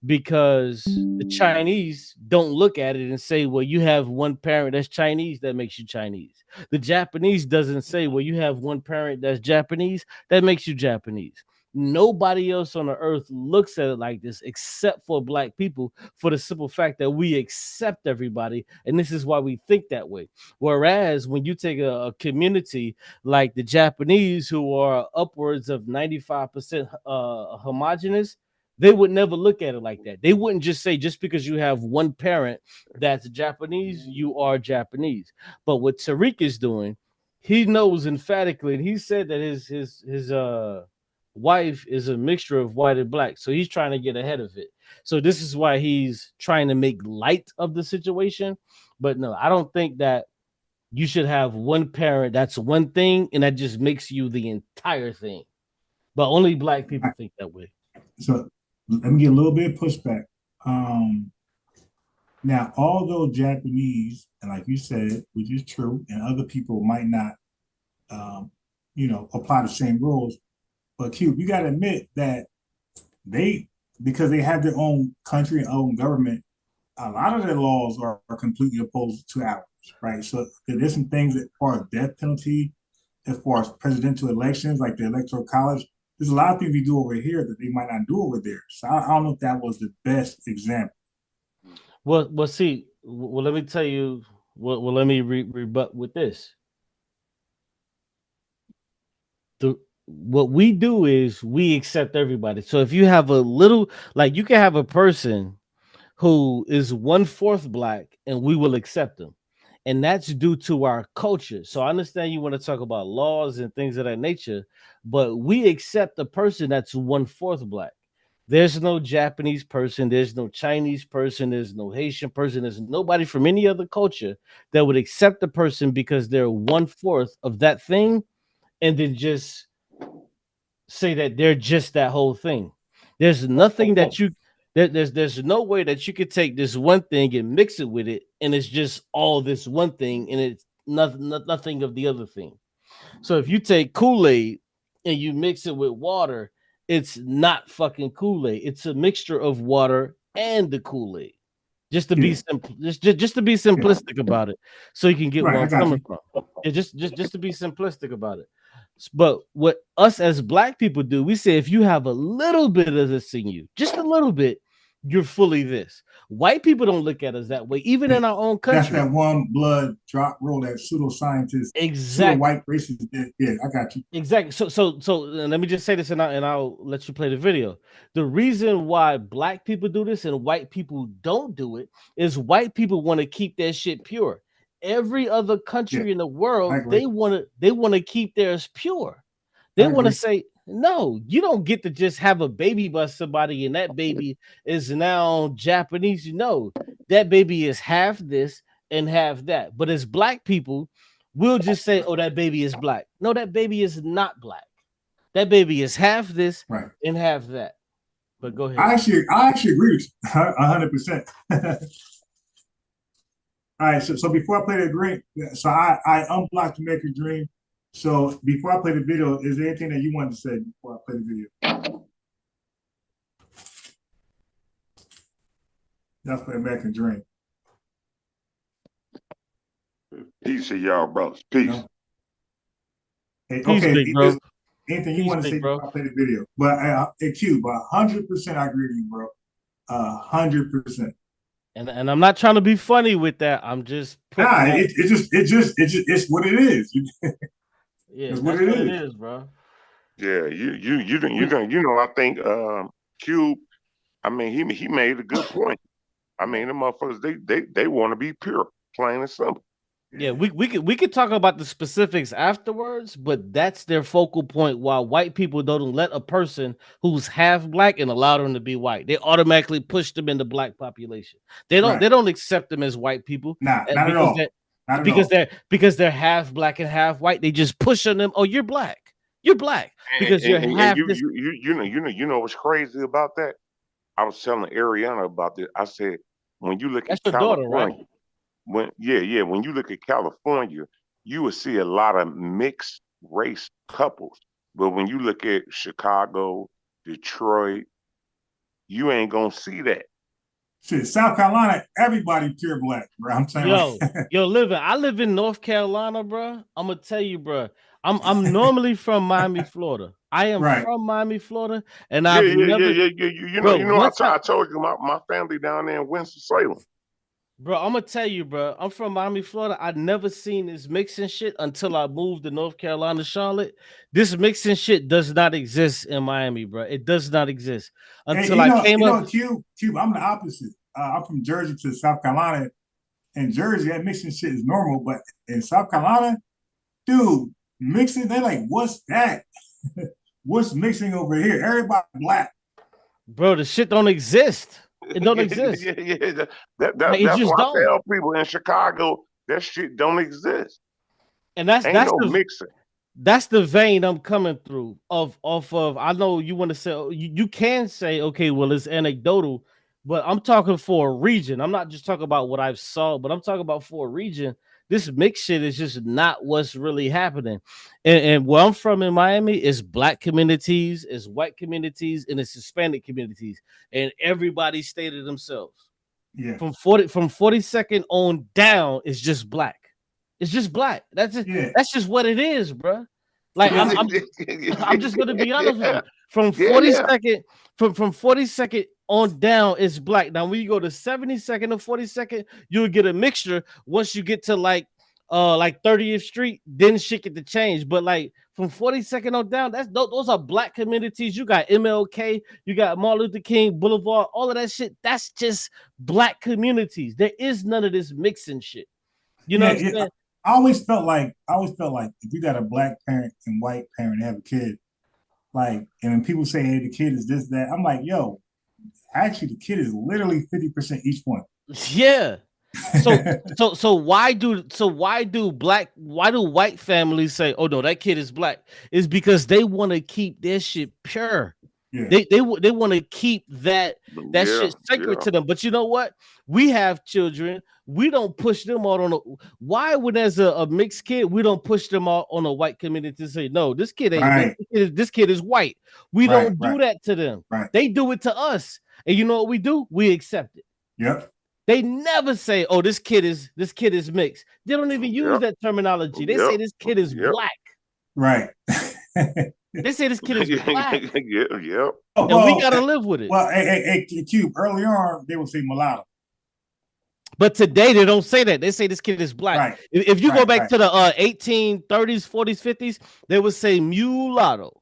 Speaker 9: because the Chinese don't look at it and say, well, you have one parent that's Chinese that makes you Chinese. The Japanese doesn't say, well, you have one parent that's Japanese that makes you Japanese. Nobody else on the earth looks at it like this except for black people, for the simple fact that we accept everybody, and this is why we think that way. Whereas when you take a community like the Japanese, who are upwards of 95% homogenous, they would never look at it like that. They wouldn't just say, just because you have one parent that's Japanese, you are Japanese. But what Tariq is doing, he knows emphatically, and he said that his wife is a mixture of white and black, so he's trying to get ahead of it. So this is why he's trying to make light of the situation. But no, I don't think that you should have one parent that's one thing and that just makes you the entire thing. But only black people think that way.
Speaker 8: So let me get a little bit of pushback. Now, although Japanese, and like you said, which is true, and other people might not, apply the same rules, but Q, you got to admit that because they have their own country and own government, a lot of their laws are completely opposed to ours, right? So there's some things as far as death penalty, as far as presidential elections, like the Electoral College. There's a lot of things we do over here that they might not do over there. So I don't know if that was the best example.
Speaker 9: Well, see, let me tell you. Well, let me rebut with this. What we do is we accept everybody. So if you have a little, like, you can have a person who is 1/4 black, and we will accept them, and that's due to our culture. So I understand you want to talk about laws and things of that nature, but we accept a person that's 1/4 black. There's no Japanese person, there's no Chinese person, there's no Haitian person, there's nobody from any other culture that would accept the person because they're 1/4 of that thing, and then just say that they're just that whole thing. There's nothing that you there's no way that you could take this one thing and mix it with it, and it's just all this one thing, and it's nothing of the other thing. So if you take Kool-Aid and you mix it with water, it's not fucking Kool-Aid. It's a mixture of water and the Kool-Aid. Just to be simple, just to be simplistic about it, so you can get where I'm coming from. Yeah, just to be simplistic about it. But what us as black people do, we say if you have a little bit of this in you, just a little bit, you're fully this. White people don't look at us that way, even in our own country.
Speaker 8: That's that one blood drop rule that pseudoscientists,
Speaker 9: exactly,
Speaker 8: white racists did. Yeah, I got you.
Speaker 9: Exactly. So let me just say this, and I'll let you play the video. The reason why black people do this and white people don't do it is white people want to keep their shit pure. Every other country in the world, they want to keep theirs pure. They want to say, no, you don't get to just have a baby by somebody and that baby is now Japanese. No, that baby is half this and half that. But as black people, we'll just say, oh, that baby is black. No, that baby is not black. That baby is half this and half that. But go ahead.
Speaker 8: I actually agree with you 100%. All right, so before I play the dream, so I unblocked Jamaica Dream. So before I play the video, is there anything that you wanted to say before I play the video? That's for American Dream.
Speaker 14: Peace to y'all, brothers. Peace.
Speaker 8: Hey,
Speaker 9: Peace,
Speaker 8: okay,
Speaker 9: big bro.
Speaker 8: Anything you want to say before I play the video? But Q, but 100% I agree with you, bro. 100%.
Speaker 9: And I'm not trying to be funny with that. I'm just
Speaker 8: it's what it is.
Speaker 9: Yeah, it's what it is, bro.
Speaker 14: Yeah, you know, I think Cube, I mean, he made a good point. I mean, the motherfuckers, they want to be pure, plain and simple.
Speaker 9: Yeah, we could talk about the specifics afterwards, but that's their focal point. While white people don't let a person who's half black and allow them to be white, they automatically push them in the black population. They don't accept them as white people.
Speaker 8: Not at all.
Speaker 9: Because they're half black and half white. They just push on them. Oh, you're black. You're black because you're half.
Speaker 14: You know what's crazy about that? I was telling Ariana about this. I said, when you look at California, daughter, right? When you look at California, you will see a lot of mixed race couples. But when you look at Chicago, Detroit, you ain't gonna see that.
Speaker 8: Shit, South Carolina, everybody pure black, bro. I'm saying,
Speaker 9: I live in North Carolina, bro. I'm gonna tell you, bro. I'm normally from Miami, Florida. I am from Miami, Florida, and I've never.
Speaker 14: You
Speaker 9: Bro,
Speaker 14: know. I told you my family down there in Winston-Salem.
Speaker 9: Bro, I'm gonna tell you, bro. I'm from Miami, Florida. I never seen this mixing shit until I moved to North Carolina, Charlotte. This mixing shit does not exist in Miami, bro. It does not exist until I came up.
Speaker 8: Cube, I'm the opposite. I'm from Jersey to South Carolina. In Jersey, that mixing shit is normal, but in South Carolina, dude, mixing, they're like, what's that? What's mixing over here? Everybody black.
Speaker 9: Bro, the shit don't exist. It don't exist.
Speaker 14: That's why I tell people in Chicago that shit don't exist.
Speaker 9: And that's
Speaker 14: no
Speaker 9: the
Speaker 14: mixing.
Speaker 9: That's the vein I'm coming through off of. I know you want to say you can say, okay, well, it's anecdotal, but I'm talking for a region. I'm not just talking about what I've saw, but I'm talking about for a region. This mix shit is just not what's really happening. And where I'm from in Miami is black communities, is white communities, and it's Hispanic communities. And everybody stay to themselves.
Speaker 8: Yeah.
Speaker 9: From 42nd on down is just black. It's just black. That's just that's just what it is, bro. Like I'm just gonna be honest with you. From 42nd, from 42nd on down is black. Now when you go to 72nd or 42nd, you'll get a mixture. Once you get to like 30th Street, then shit get to change. But like from 42nd on down, those are black communities. You got MLK, you got Martin Luther King Boulevard, all of that shit. That's just black communities. There is none of this mixing shit. You know what I'm saying?
Speaker 8: I always felt like if you got a black parent and white parent and have a kid, like, and when people say, hey, the kid is this, that, I'm like, yo, actually the kid is literally 50% each one.
Speaker 9: Yeah. So why do white families say, oh no, that kid is black? It's because they want to keep their shit pure. Yeah. They want to keep that shit sacred to them. But you know what? We have children. We don't push them out on why when there's a mixed kid, we don't push them out on a white community to say, no, this kid ain't this kid is white. We don't do that to them. They do it to us. And you know what we do? We accept it.
Speaker 8: Yep.
Speaker 9: They never say, oh, this kid is mixed. They don't even use that terminology. They say this kid is black.
Speaker 8: Right.
Speaker 9: They say this kid is black.
Speaker 14: Yeah.
Speaker 9: And we gotta live with it.
Speaker 8: Well, hey, Cube, early on, they would say mulatto.
Speaker 9: But today they don't say that. They say this kid is black.
Speaker 8: Right.
Speaker 9: If you go back to the 1830s, 40s, 50s, they would say mulatto.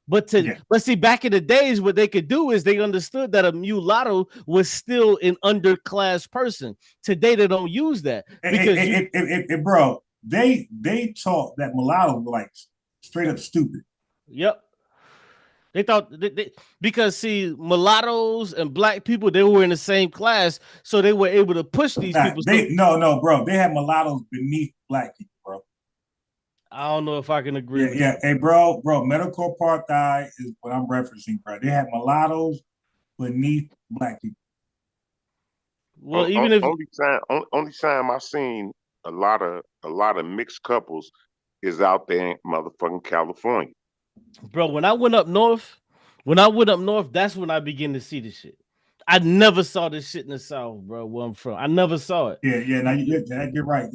Speaker 9: But see, back in the days, what they could do is they understood that a mulatto was still an underclass person. Today they don't use that because
Speaker 8: bro, they taught that mulatto were like straight up stupid.
Speaker 9: Yep. They thought because see, mulattoes and black people, they were in the same class, so they were able to push these people.
Speaker 8: No, bro. They had mulattoes beneath black people, bro.
Speaker 9: I don't know if I can agree with
Speaker 8: that. Hey, bro, medical apartheid is what I'm referencing, bro. They had mulattoes beneath black people.
Speaker 9: Well, even if
Speaker 14: only time I've seen a lot of mixed couples is out there in motherfucking California.
Speaker 9: Bro, when I went up north, that's when I began to see this shit. I never saw this shit in the South, bro, where I'm from. I never saw it.
Speaker 8: Yeah, now you're right.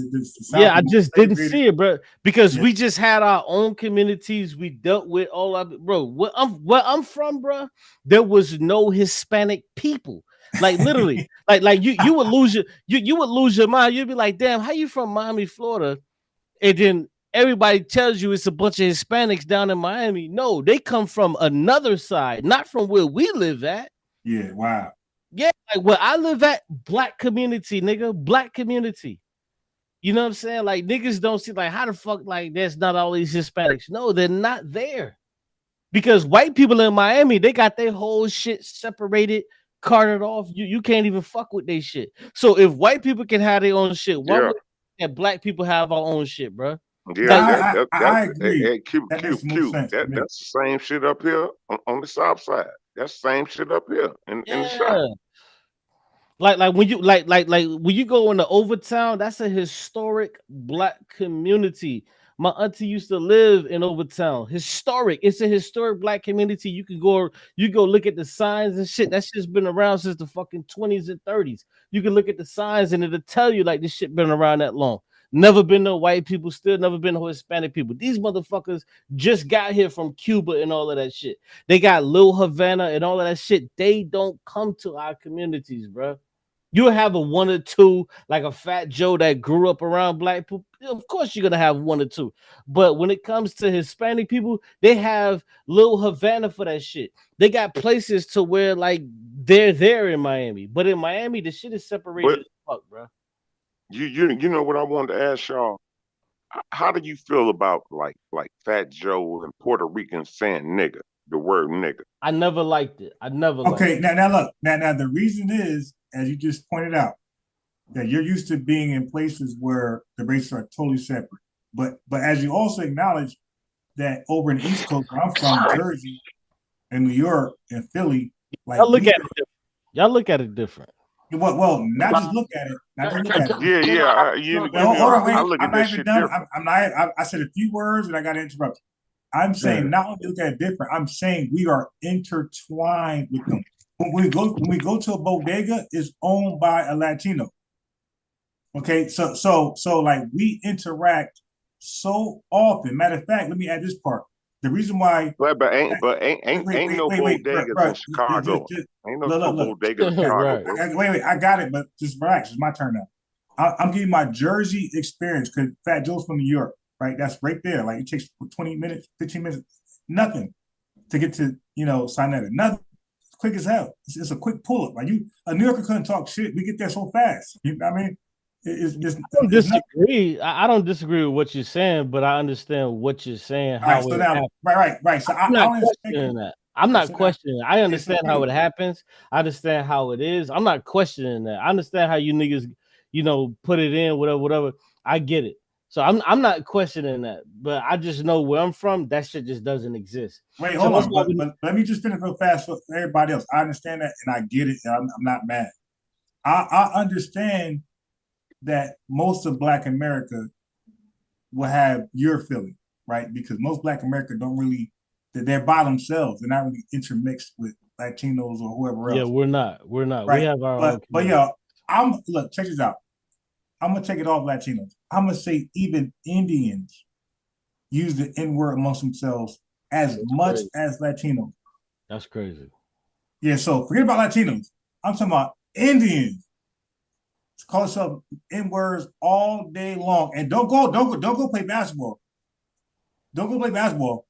Speaker 9: I just didn't see it, bro, because we just had our own communities. We dealt with all of it, bro. Where I'm from, bro, there was no Hispanic people. Like literally, like you would lose your mind. You'd be like, damn, how you from Miami, Florida? And then everybody tells you it's a bunch of Hispanics down in Miami. No, they come from another side, not from where we live at.
Speaker 8: Yeah, wow.
Speaker 9: Yeah, like where I live at, black community, nigga, black community. You know what I'm saying? Like niggas don't see like how the fuck like there's not all these Hispanics. No, they're not there. Because white people in Miami, they got their whole shit separated, carted off. You can't even fuck with their shit. So if white people can have their own shit, why would black people have our own shit, bro?
Speaker 14: Yeah,
Speaker 8: I agree.
Speaker 14: Hey, Q. That's the same shit up here on the South side. That's the same shit up here in the South.
Speaker 9: Like when you like when you go into Overtown, that's a historic black community. My auntie used to live in Overtown. Historic. It's a historic black community. You go look at the signs and shit. That shit's been around since the fucking 20s and 30s. You can look at the signs and it'll tell you like this shit been around that long. Never been no white people, still never been no Hispanic people. These motherfuckers just got here from Cuba and all of that shit. They got Lil Havana and all of that shit. They don't come to our communities, bro. You'll have a one or two, like a Fat Joe that grew up around black people. Of course, you're gonna have one or two. But when it comes to Hispanic people, they have Lil Havana for that shit. They got places to where like they're there in Miami, but in Miami, the shit is separated
Speaker 14: But
Speaker 9: as fuck, bro.
Speaker 14: you know what I wanted to ask y'all? How do you feel about like Fat Joe and Puerto Ricans saying nigga, the word nigga?
Speaker 9: I never liked it. I never liked
Speaker 8: Okay,
Speaker 9: it.
Speaker 8: now look, now the reason is, as you just pointed out, that you're used to being in places where the races are totally separate. But as you also acknowledge that over in the East Coast, where I'm from, Jersey and New York and Philly, like
Speaker 9: Y'all look at it different. Y'all look at it different.
Speaker 8: Well, not just look at it, not just look at it.
Speaker 14: Hold
Speaker 8: on, wait.
Speaker 14: I look
Speaker 8: I'm
Speaker 14: at
Speaker 8: not
Speaker 14: that
Speaker 8: even
Speaker 14: shit
Speaker 8: done.
Speaker 14: different.
Speaker 8: I'm not. I said a few words and I got interrupted. I'm saying not only look at it different. I'm saying we are intertwined with them. When we go to a bodega, it's owned by a Latino. Okay, so like we interact so often. Matter of fact, let me add this part. The reason why,
Speaker 14: But ain't no bodegas in Chicago. Ain't no bodega in Chicago, bro.
Speaker 8: Wait, I got it, but just relax. It's my turn now. I'm giving my Jersey experience because Fat Joe's from New York, right? That's right there. Like it takes 20 minutes, 15 minutes, nothing to get to Sinetta. Nothing. It's quick as hell. It's a quick pull up. Like a New Yorker couldn't talk shit. We get there so fast. You know what I mean?
Speaker 9: I don't disagree. I don't disagree with what you're saying, but I understand what you're saying. How
Speaker 8: right, so now, right. So
Speaker 9: I'm not questioning that. I'm not questioning. I understand how it happens. I understand how it is. I'm not questioning that. I understand how you niggas, put it in, whatever. I get it. So I'm not questioning that. But I just know where I'm from, that shit just doesn't exist.
Speaker 8: Wait, hold on. But let me just finish real fast for everybody else. I understand that and I get it. And I'm not mad. I understand that most of Black America will have your feeling, right? Because most Black America don't really, they're by themselves. They're not really intermixed with Latinos or whoever else.
Speaker 9: Yeah, we're not. Right? We have our own.
Speaker 8: But look, check this out. I'm gonna take it off Latinos. I'm gonna say even Indians use the N-word amongst themselves as much as Latinos.
Speaker 9: That's crazy.
Speaker 8: Yeah, so forget about Latinos. I'm talking about Indians. Call yourself N-words all day long, and don't go play basketball. Don't go play basketball,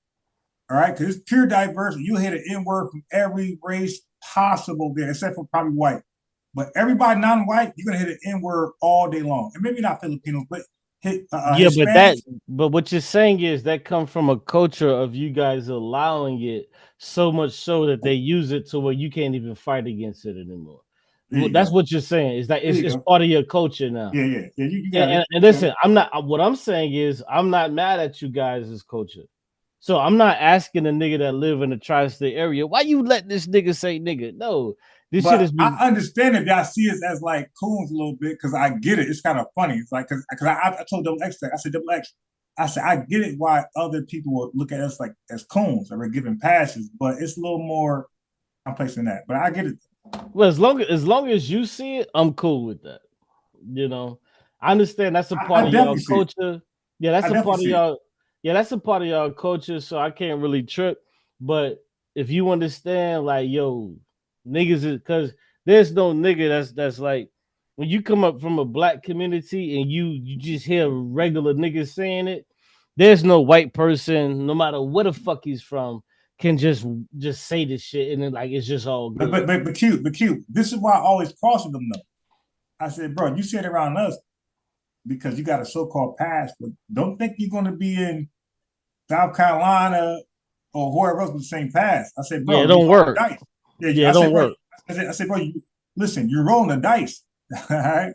Speaker 8: all right? Because it's pure diversity. You hit an N-word from every race possible there, except for probably white. But everybody non-white, you're gonna hit an N-word all day long, and maybe not Filipinos, but hit.
Speaker 9: But what you're saying is that comes from a culture of you guys allowing it so much so that they use it to where you can't even fight against it anymore. Well, that's what you're saying. Is that it's part of your culture now?
Speaker 8: Yeah. You got it.
Speaker 9: And listen, I'm not. What I'm saying is, I'm not mad at you guys' culture. So I'm not asking a nigga that live in the tri-state area, why you let this nigga say nigga? No, this shit is.
Speaker 8: I understand if y'all see us as like coons a little bit because I get it. It's kind of funny. It's like because I told Double X that I said Double X. I said I get it why other people will look at us like as coons or we're giving passes, but it's a little more complex than that. But I get it.
Speaker 9: Well, as long as you see it, I'm cool with that. I understand that's a part of y'all culture. Yeah, that's a part of y'all. Yeah, that's a part of y'all culture. So I can't really trip. But if you understand, like, yo, niggas is because there's no nigga that's like when you come up from a Black community and you just hear regular niggas saying it. There's no white person, no matter where the fuck he's from, can just say this shit and then like it's just all good.
Speaker 8: But Q. This is why I always caution them though. I said, bro, you sit around us because you got a so-called past, but don't think you're gonna be in South Carolina or whoever else with the same past. I said, bro,
Speaker 9: it don't work.
Speaker 8: Yeah, it don't work. I said, bro, listen, you're rolling the dice. All right.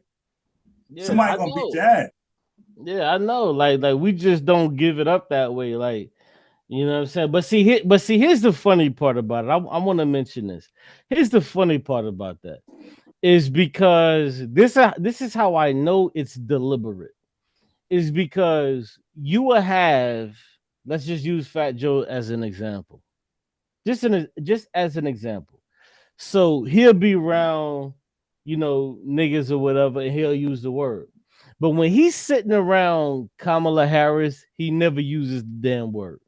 Speaker 8: Yeah, somebody gonna beat your ass.
Speaker 9: Yeah, I know. Like we just don't give it up that way. Like, you know what I'm saying? But see, here's the funny part about it. I want to mention this. Here's the funny part about that. Is because this is how I know it's deliberate. Is because you will have, let's just use Fat Joe as an example. Just as an example. So he'll be around, niggas or whatever, and he'll use the word. But when he's sitting around Kamala Harris, he never uses the damn word.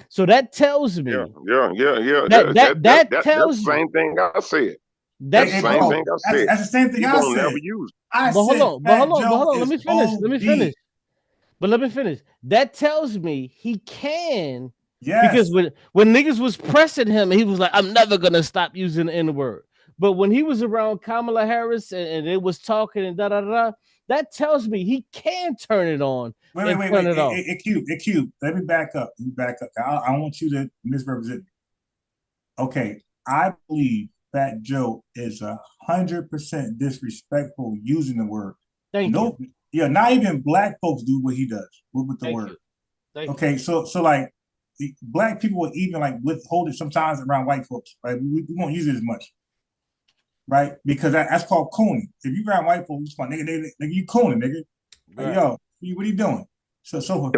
Speaker 9: So that tells me,
Speaker 14: yeah.
Speaker 9: That
Speaker 14: That's
Speaker 9: tells
Speaker 14: the same thing I said.
Speaker 9: That's
Speaker 14: the same thing I said.
Speaker 8: That's the same thing
Speaker 14: He
Speaker 8: I
Speaker 14: won't
Speaker 8: said.
Speaker 14: never use it.
Speaker 8: I
Speaker 9: but
Speaker 8: said Fat Joe
Speaker 9: Let me
Speaker 8: is
Speaker 9: finish.
Speaker 8: OD.
Speaker 9: But let me finish. That tells me he can.
Speaker 8: Yes.
Speaker 9: Because when niggas was pressing him, he was like, I'm never gonna stop using the N-word. But when he was around Kamala Harris and it was talking and da, that tells me he can turn it on.
Speaker 8: Wait.
Speaker 9: Turn it off.
Speaker 8: Cube. Let me back up. I want you to misrepresent me. Okay, I believe Fat Joe is 100% disrespectful using the word.
Speaker 9: Thank you.
Speaker 8: Yeah, not even black folks do what he does with the word. Okay, so like black people will even like withhold it sometimes around white folks, right? We won't use it as much, right? Because that's called cooning. If you around white folks, nigga, you cooning, nigga. Like,
Speaker 9: Right.
Speaker 8: yo, what are you doing?
Speaker 11: Yo,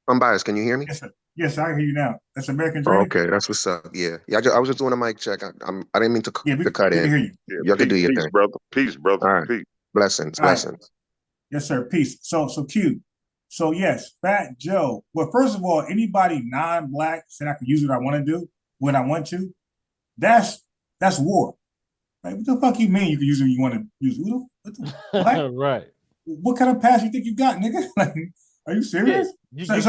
Speaker 11: unbiased. Can you hear me?
Speaker 8: Yes, I hear you now. That's American Dream.
Speaker 11: Okay, that's what's up. Yeah. I was just doing a mic check. I didn't mean to cut in.
Speaker 8: Can hear you.
Speaker 11: Y'all can do your
Speaker 14: peace,
Speaker 11: thing,
Speaker 14: brother. Peace, brother.
Speaker 11: All right.
Speaker 14: Peace.
Speaker 11: Blessings.
Speaker 8: All right. Yes, sir. Peace. So Q. So yes, Fat Joe. Well, first of all, anybody non-black saying I can use what I want to do when I want to, that's war. Like, what the fuck you mean you can use it when you want to use it? What?
Speaker 9: Right.
Speaker 8: What kind of pass you think you got, nigga? Like, are you serious?
Speaker 9: You can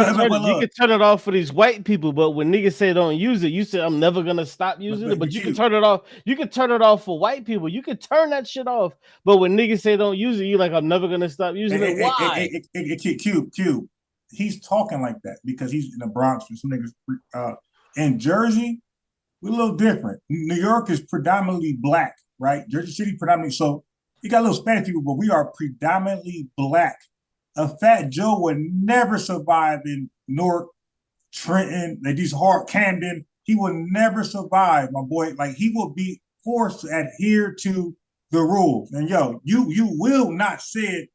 Speaker 9: turn it off for these white people, but when niggas say don't use it, you say I'm never gonna stop using it. But you can turn it off. You can turn it off for white people. You can turn that shit off. But when niggas say don't use it, you like I'm never gonna stop using it. Why?
Speaker 8: Cube. He's talking like that because he's in the Bronx and some niggas in Jersey. We're a little different. New York is predominantly black, right? Jersey City predominantly. So you got little Spanish people, but we are predominantly black. A Fat Joe would never survive in Newark, Trenton, like these hard Camden. He would never survive, my boy. Like he will be forced to adhere to the rules. And yo, you will not say it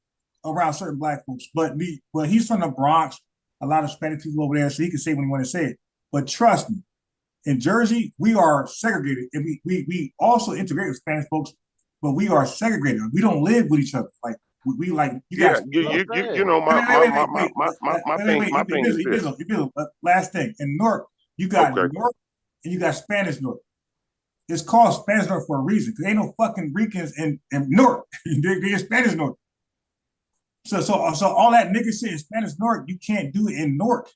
Speaker 8: around certain black folks, but he's from the Bronx, a lot of Spanish people over there, so he can say when he want to say it. But trust me, in Jersey, we are segregated, and we also integrate with Spanish folks, but we are segregated. We don't live with each other. Like we like you guys.
Speaker 14: You know my thing is this.
Speaker 8: Last thing in Newark, you got Newark and you got Spanish Newark. It's called Spanish Newark for a reason because ain't no fucking Ricans in Newark. They're Spanish Newark. So all that nigga shit in Spanish Newark, you can't do it in Newark.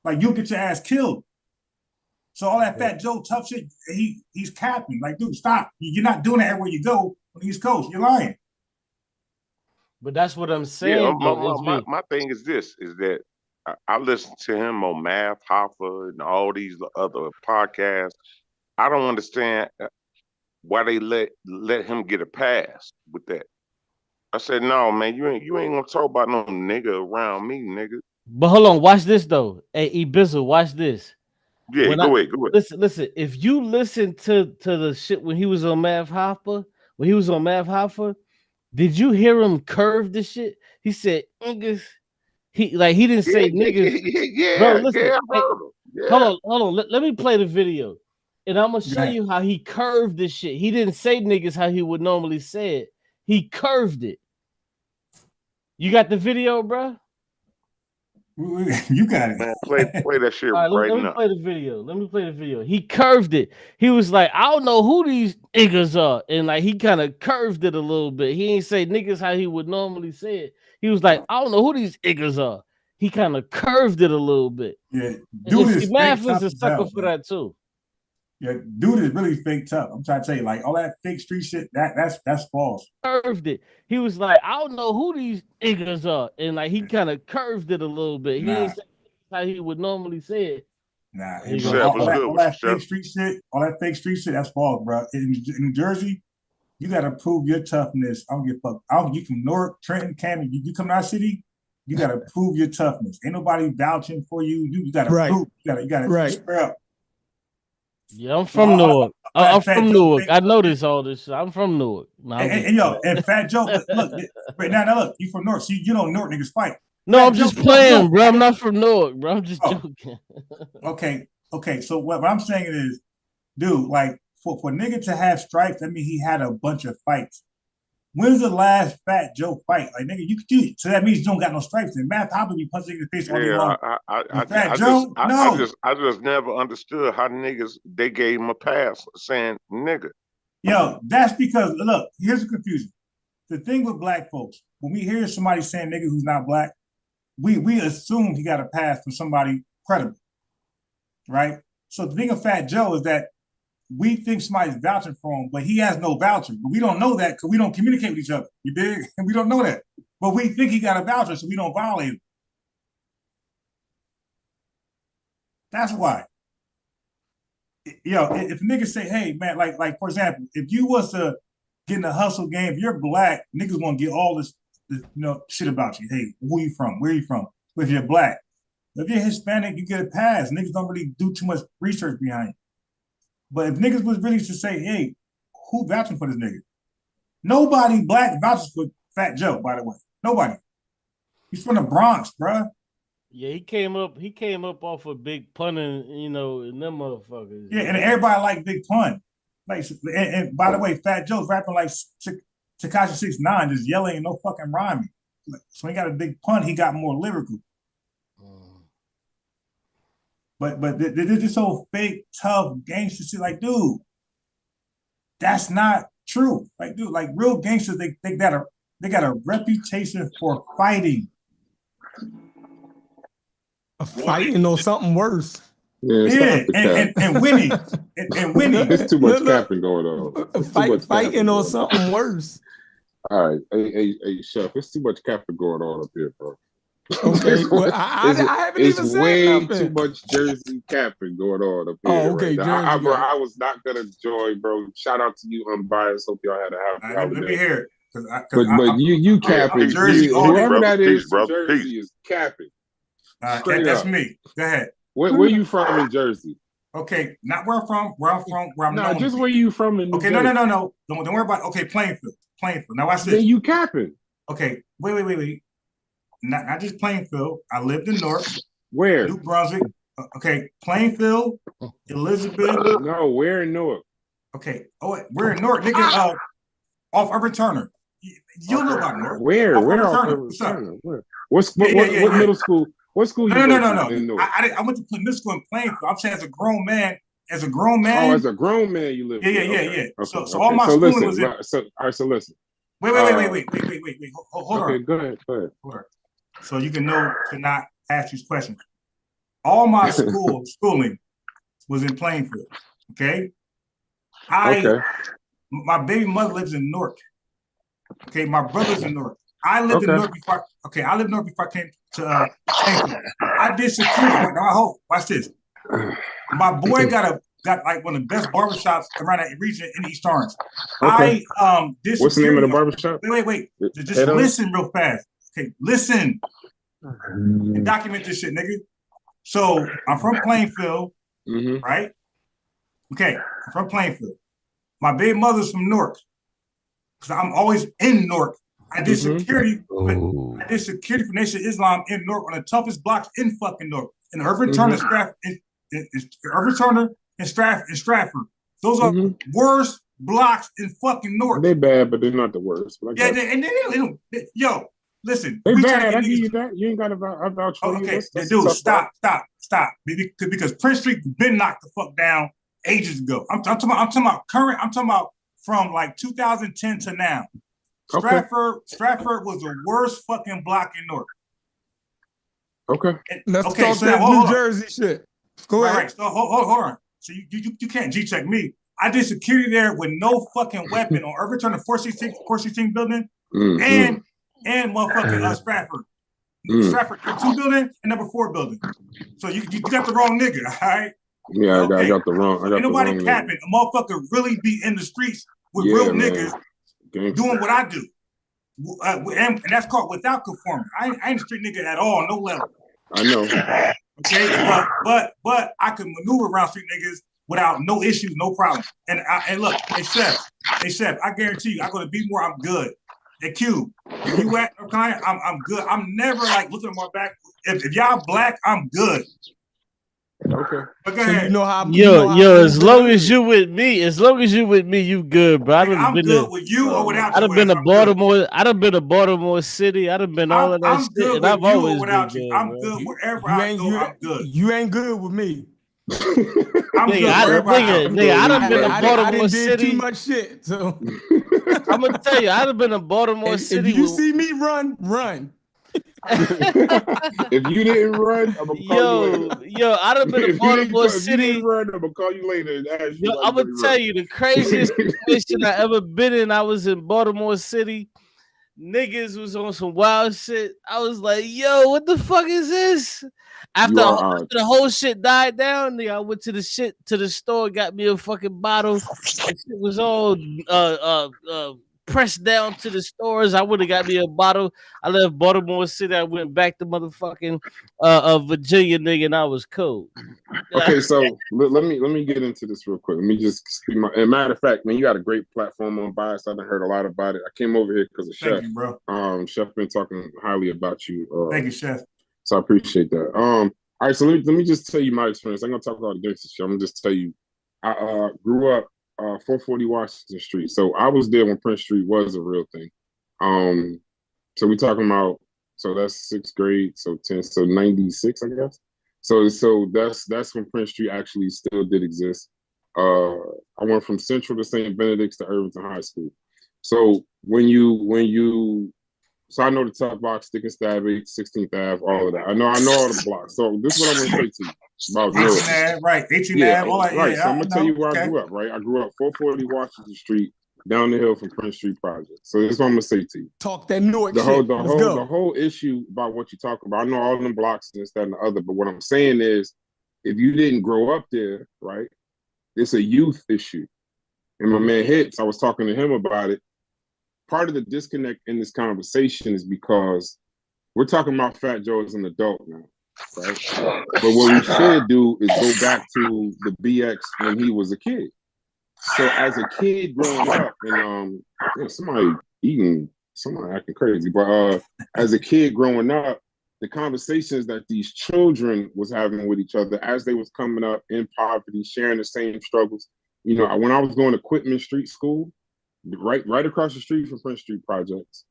Speaker 8: Like you'll get your ass killed. So all that Fat Joe tough shit, he's capping. Like, dude, stop. You're not doing it everywhere you go on the East Coast. You're lying.
Speaker 9: But that's what I'm saying.
Speaker 14: Yeah, my thing is this: is that I listen to him on Math Hoffa and all these other podcasts. I don't understand why they let him get a pass with that. I said, no, man, you ain't gonna talk about no nigga around me, nigga.
Speaker 9: But hold on, watch this though. Hey, Ibiza, watch this.
Speaker 14: Yeah, go ahead.
Speaker 9: Listen. If you listen to the shit when he was on Math Hoffa, did you hear him curve the shit? He said niggas. He didn't say niggas.
Speaker 14: Yeah,
Speaker 9: bro, listen.
Speaker 14: Yeah.
Speaker 9: Hold on. Let me play the video, and I'm gonna show you how he curved this shit. He didn't say niggas how he would normally say it. He curved it. You got the video, bro?
Speaker 8: You got it.
Speaker 14: Man, play that shit right now.
Speaker 9: Let me play the video. He curved it. He was like, I don't know who these niggas are. And like he kind of curved it a little bit. He ain't say niggas how he would normally say it. He was like, I don't know who these niggas are. He kind of curved it a little bit.
Speaker 8: Yeah. Dude,
Speaker 9: Math is a sucker for that too.
Speaker 8: Yeah, dude is really fake tough. I'm trying to tell you, like all that fake street shit, that's false.
Speaker 9: Curved it. He was like, I don't know who these niggas are, and like he kind of curved it a little bit. He didn't say how he would normally say it.
Speaker 8: All that fake street shit, that's false, bro. In New Jersey, you got to prove your toughness. I don't give a fuck. You from Newark, Trenton, Camden. You come to our city, you got to prove your toughness. Ain't nobody vouching for you. You got to prove. You got to square up.
Speaker 9: Yeah, I'm from Newark. I'm from Newark. I noticed all this shit. I'm from Newark.
Speaker 8: And Fat Joe, look, look, you from Newark. See, you know Newark niggas fight.
Speaker 9: No, I'm just playing, bro. I'm not from Newark, bro. I'm just joking.
Speaker 8: Okay. So what I'm saying is, dude, like for nigga to have stripes, that means he had a bunch of fights. When's the last Fat Joe fight? Like, nigga, you could do it. So that means you don't got no stripes. And Matt Hoppe be punching in the face all day long.
Speaker 14: I just never understood how niggas, they gave him a pass saying nigga.
Speaker 8: Yo, that's because, look, here's the confusion. The thing with black folks, when we hear somebody saying nigga who's not black, we assume he got a pass from somebody credible, right? So the thing of Fat Joe is that we think somebody's vouching for him, but he has no voucher. But we don't know that because we don't communicate with each other. You dig? And we don't know that. But we think he got a voucher, so we don't violate him. That's why. Yo, if niggas say, hey, man, like for example, if you was to get in the hustle game, if you're black, niggas want to get all this shit about you. Hey, who you from? Where you from? But if you're black. If you're Hispanic, you get a pass. Niggas don't really do too much research behind it. But if niggas was really to say, hey, who vouching for this nigga? Nobody black vouches for Fat Joe, by the way. Nobody. He's from the Bronx, bruh.
Speaker 9: Yeah, he came up off of Big Pun and them motherfuckers.
Speaker 8: Yeah, and everybody like Big Pun. Like, and by the way, Fat Joe's rapping like Tekashi 6ix9ine, just yelling and no fucking rhyming. So he got a Big Pun, he got more lyrical. But they're just so fake, tough, gangster shit. Like, dude, that's not true. Like, dude, like real gangsters, they got a reputation for fighting.
Speaker 15: Fighting or something worse.
Speaker 8: Yeah, and winning. And winning.
Speaker 16: There's too much capping going on.
Speaker 15: Fighting or something worse.
Speaker 16: All right. Hey, Chef, there's too much capping going on up here, bro.
Speaker 15: Okay, well, I haven't even said
Speaker 16: way
Speaker 15: nothing.
Speaker 16: Too much Jersey capping going on up here.
Speaker 15: Oh, okay,
Speaker 16: right
Speaker 15: Jersey.
Speaker 16: I was not gonna join, bro. Shout out to you, Unbiased. Hope y'all had a happy holiday.
Speaker 8: Let me hear it.
Speaker 16: But you capping.
Speaker 8: Jersey,
Speaker 16: whoever that is,
Speaker 14: brother.
Speaker 16: Jersey is capping.
Speaker 8: That's me. Go ahead.
Speaker 16: Where you from in Jersey?
Speaker 8: Okay, not where I'm from. Where I'm
Speaker 16: No, just where you from in New Jersey.
Speaker 8: No. Don't worry about it. Okay, Plainfield. Now watch this.
Speaker 16: Then you capping.
Speaker 8: Okay, wait. Not just Plainfield. I lived in Newark.
Speaker 16: Where?
Speaker 8: New Brunswick. Okay, Plainfield, Elizabeth.
Speaker 16: No, where in Newark?
Speaker 8: Okay. Oh, we're in Newark, nigga. Off Urban Turner. You know about Newark.
Speaker 16: Where? Where off Urban Turner? Where? What middle school? What school you
Speaker 8: No.
Speaker 16: in Newark?
Speaker 8: I went to middle school in Plainfield. I'm saying as a grown man.
Speaker 16: Oh, as a grown man, you live.
Speaker 8: Yeah.
Speaker 16: Okay.
Speaker 8: So all my schooling was in.
Speaker 16: All right. So listen.
Speaker 8: Wait. Hold on.
Speaker 16: Okay, go ahead.
Speaker 8: Hold on. So you can know to not ask these questions. All my schooling was in Plainfield. Okay. My baby mother lives in Newark. Okay, my brother's in Newark. I lived in Newark before. I lived in Newark before I came to Plainfield. I did security. Now watch this. My boy got like one of the best barbershops around that region in East Orange.
Speaker 16: Okay.
Speaker 8: I did.
Speaker 16: What's the name of the barbershop?
Speaker 8: Wait. Just listen real fast. Okay, listen and document this shit, nigga. So I'm from Plainfield, right? Okay, I'm from Plainfield. My baby mother's from Newark, because I'm always in Newark. I did security. I did security for Nation of Islam in Newark, on the toughest blocks in fucking Newark, in Urban Turner, Urban Turner and Stratford. Those are worst blocks in fucking Newark.
Speaker 16: They bad, but they're not the worst.
Speaker 8: Yeah, yo. Listen,
Speaker 16: they bad. I give you that. You ain't got to vouch for you.
Speaker 8: Dude, stop. Because Prince Street been knocked the fuck down ages ago. I'm talking about current. I'm talking about from like 2010 to now. Stratford was the worst fucking block in Newark.
Speaker 16: Okay.
Speaker 15: Let's talk that New Jersey shit. Go ahead.
Speaker 8: Right. So hold on. So you can't G-check me. I did security there with no fucking weapon on Urban Turner 416 building and motherfucking Stratford. Stratford 2 building and number 4 building. So you got the wrong nigga, all right?
Speaker 16: Yeah, I got the wrong.
Speaker 8: Ain't nobody capping. A motherfucker really be in the streets with real niggas doing what I do. And that's called without conforming. I ain't a street nigga at all, no level.
Speaker 16: I know.
Speaker 8: Okay, but I can maneuver around street niggas without no issues, no problem. And look, hey Chef, I guarantee you, I'm gonna be more. I'm good. Hey Q, if you at a client, I'm good. I'm never like looking at my back. If y'all black, I'm good.
Speaker 16: Okay.
Speaker 15: So you know how
Speaker 9: Yo, as long as you with me, you good, bro.
Speaker 8: I'm good with you or without
Speaker 9: I'd
Speaker 8: your
Speaker 9: have been
Speaker 8: ass.
Speaker 9: to Baltimore. I'd have been to Baltimore City. I'd have been all of that
Speaker 8: I'm
Speaker 9: shit,
Speaker 8: good
Speaker 9: and
Speaker 8: with
Speaker 9: I've
Speaker 8: you or
Speaker 9: always been
Speaker 8: without you.
Speaker 9: good,
Speaker 8: I'm
Speaker 9: bro.
Speaker 8: good wherever I go. I'm good.
Speaker 15: You ain't good with me.
Speaker 8: I'm
Speaker 9: Nigga,
Speaker 8: good wherever I go.
Speaker 9: nigga, I'd have been to
Speaker 15: I
Speaker 9: Baltimore
Speaker 15: didn't did too
Speaker 9: City.
Speaker 15: much shit. So
Speaker 9: I'm gonna tell you, I'd have been to Baltimore
Speaker 15: if
Speaker 9: City.
Speaker 15: you see me run.
Speaker 16: If you didn't run, I'm gonna call you later.
Speaker 9: I'd have been to
Speaker 16: If
Speaker 9: Baltimore
Speaker 16: if you didn't
Speaker 9: City.
Speaker 16: run, I'm gonna call you later and ask you
Speaker 9: Yo,
Speaker 16: why
Speaker 9: I'm
Speaker 16: you
Speaker 9: gonna
Speaker 16: didn't
Speaker 9: tell
Speaker 16: run.
Speaker 9: you the craziest situation I ever been in. I was in Baltimore City. Niggas was on some wild shit. I was like, yo, what the fuck is this? After,
Speaker 16: You are
Speaker 9: after
Speaker 16: odd.
Speaker 9: the whole shit died down, nigga, I went to the store, got me a fucking bottle. The shit was all pressed down to the stores. I would have got me a bottle. I left Baltimore City. I went back to motherfucking Virginia, nigga, and I was cool.
Speaker 16: Okay, so let me get into this real quick. Let me just speak my. And matter of fact, man, you got a great platform on Bias. I've heard a lot about it. I came over here because of Chef.
Speaker 8: Thank you, bro.
Speaker 16: Chef been talking highly about you.
Speaker 8: Thank you, Chef.
Speaker 16: So I appreciate that. All right, so let me just tell you my experience. I'm gonna talk about the gangster shit. I'm gonna just tell you, I grew up 440 Washington Street. So I was there when Prince Street was a real thing. So we talking about, so that's 6th grade, so 10, so 96, I guess. So that's when Prince Street actually still did exist. I went from Central to St. Benedict's to Irvington High School. So so I know the top box, Stick and Stab, 16th Ave, all of that. I know all the blocks. So this is what I'm gonna say to you about Newark.
Speaker 8: 18th Ave, right? 18th
Speaker 16: Yeah,
Speaker 8: Ave, all that.
Speaker 16: right.
Speaker 8: Yeah,
Speaker 16: So I'm gonna tell you where
Speaker 8: okay.
Speaker 16: I grew up. Right, I grew up 440 Washington Street, down the hill from Prince Street Project. So this is what I'm gonna say to you.
Speaker 15: Talk that Newark
Speaker 16: The
Speaker 15: shit.
Speaker 16: whole issue about what you talk about. I know all them blocks and this, that, and the other. But what I'm saying is, if you didn't grow up there, right, it's a youth issue. And my man Hits, I was talking to him about it. Part of the disconnect in this conversation is because we're talking about Fat Joe as an adult now, right? But what we should do is go back to the BX when he was a kid. So as a kid growing up, and somebody acting crazy, but as a kid growing up, the conversations that these children was having with each other as they was coming up in poverty, sharing the same struggles. You know, when I was going to Quitman Street School, right across the street from Prince Street Projects,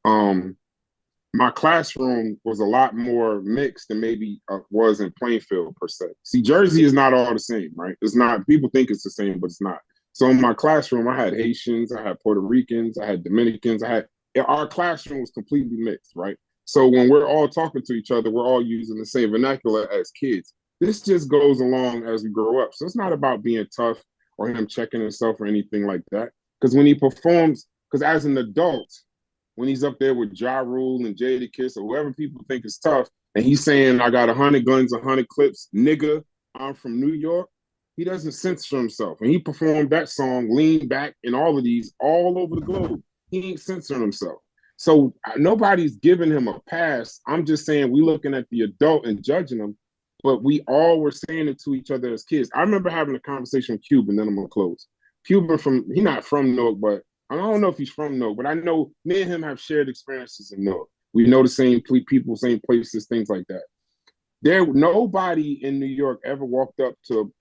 Speaker 16: my classroom was a lot more mixed than maybe was in Plainfield per se. See, Jersey is not all the same, right? It's not. People think it's the same, but it's not. So in my classroom, I had Haitians, I had Puerto Ricans, I had Dominicans, our classroom was completely mixed, right? So when we're all talking to each other, we're all using the same vernacular as kids. This just goes along as we grow up. So it's not about being tough or him checking himself or anything like that. Because when he performs, because as an adult, when he's up there with Ja Rule and Jadakiss or whoever people think is tough, and he's saying, I got 100 guns, 100 clips, nigga, I'm from New York, he doesn't censor himself. And he performed that song, Lean Back, and all of these all over the globe. He ain't censoring himself. So nobody's giving him a pass. I'm just saying we looking at the adult and judging him, but we all were saying it to each other as kids. I remember having a conversation with Cuban, then I'm gonna close. Cuban he's not from Newark, but I don't know if he's from Newark, but I know me and him have shared experiences in Newark. We know the same people, same places, things like that. Nobody in New York ever walked up to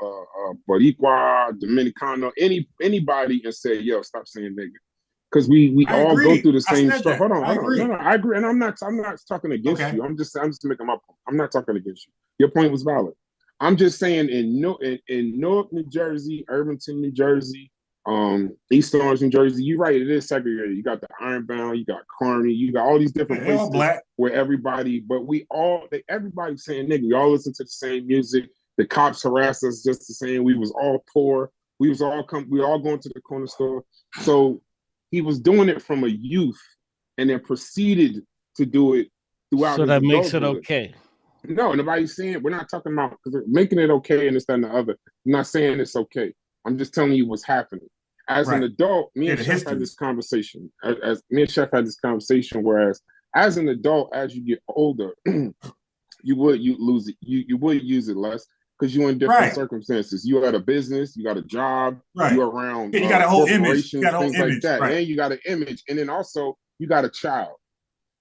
Speaker 16: Boricua, Dominicano, anybody and said, "Yo, stop saying nigga," because we all go through the same stuff. Hold on. No, I agree, and I'm not talking against you. I'm just making my point. I'm not talking against you. Your point was valid. I'm just saying in Newark, New Jersey, Irvington, New Jersey, East Orange, New Jersey, you're right, it is segregated. You got the Ironbound, you got Kearney, you got all these different places where everybody's saying nigga, we all listen to the same music. The cops harass us just the same. We was all poor. We all going to the corner store. So he was doing it from a youth and then proceeded to do it throughout.
Speaker 9: So that makes it okay.
Speaker 16: No, nobody's saying, we're not talking about making it okay and this, that, and the other. I'm not saying it's okay. I'm just telling you what's happening. As an adult, me and Chef had this conversation. Whereas as an adult, as you get older, you would use it less because you're in different circumstances. You got a business, you got a job, you're around
Speaker 8: you got a whole image,
Speaker 16: things like that. And you got an image, and then also you got a child.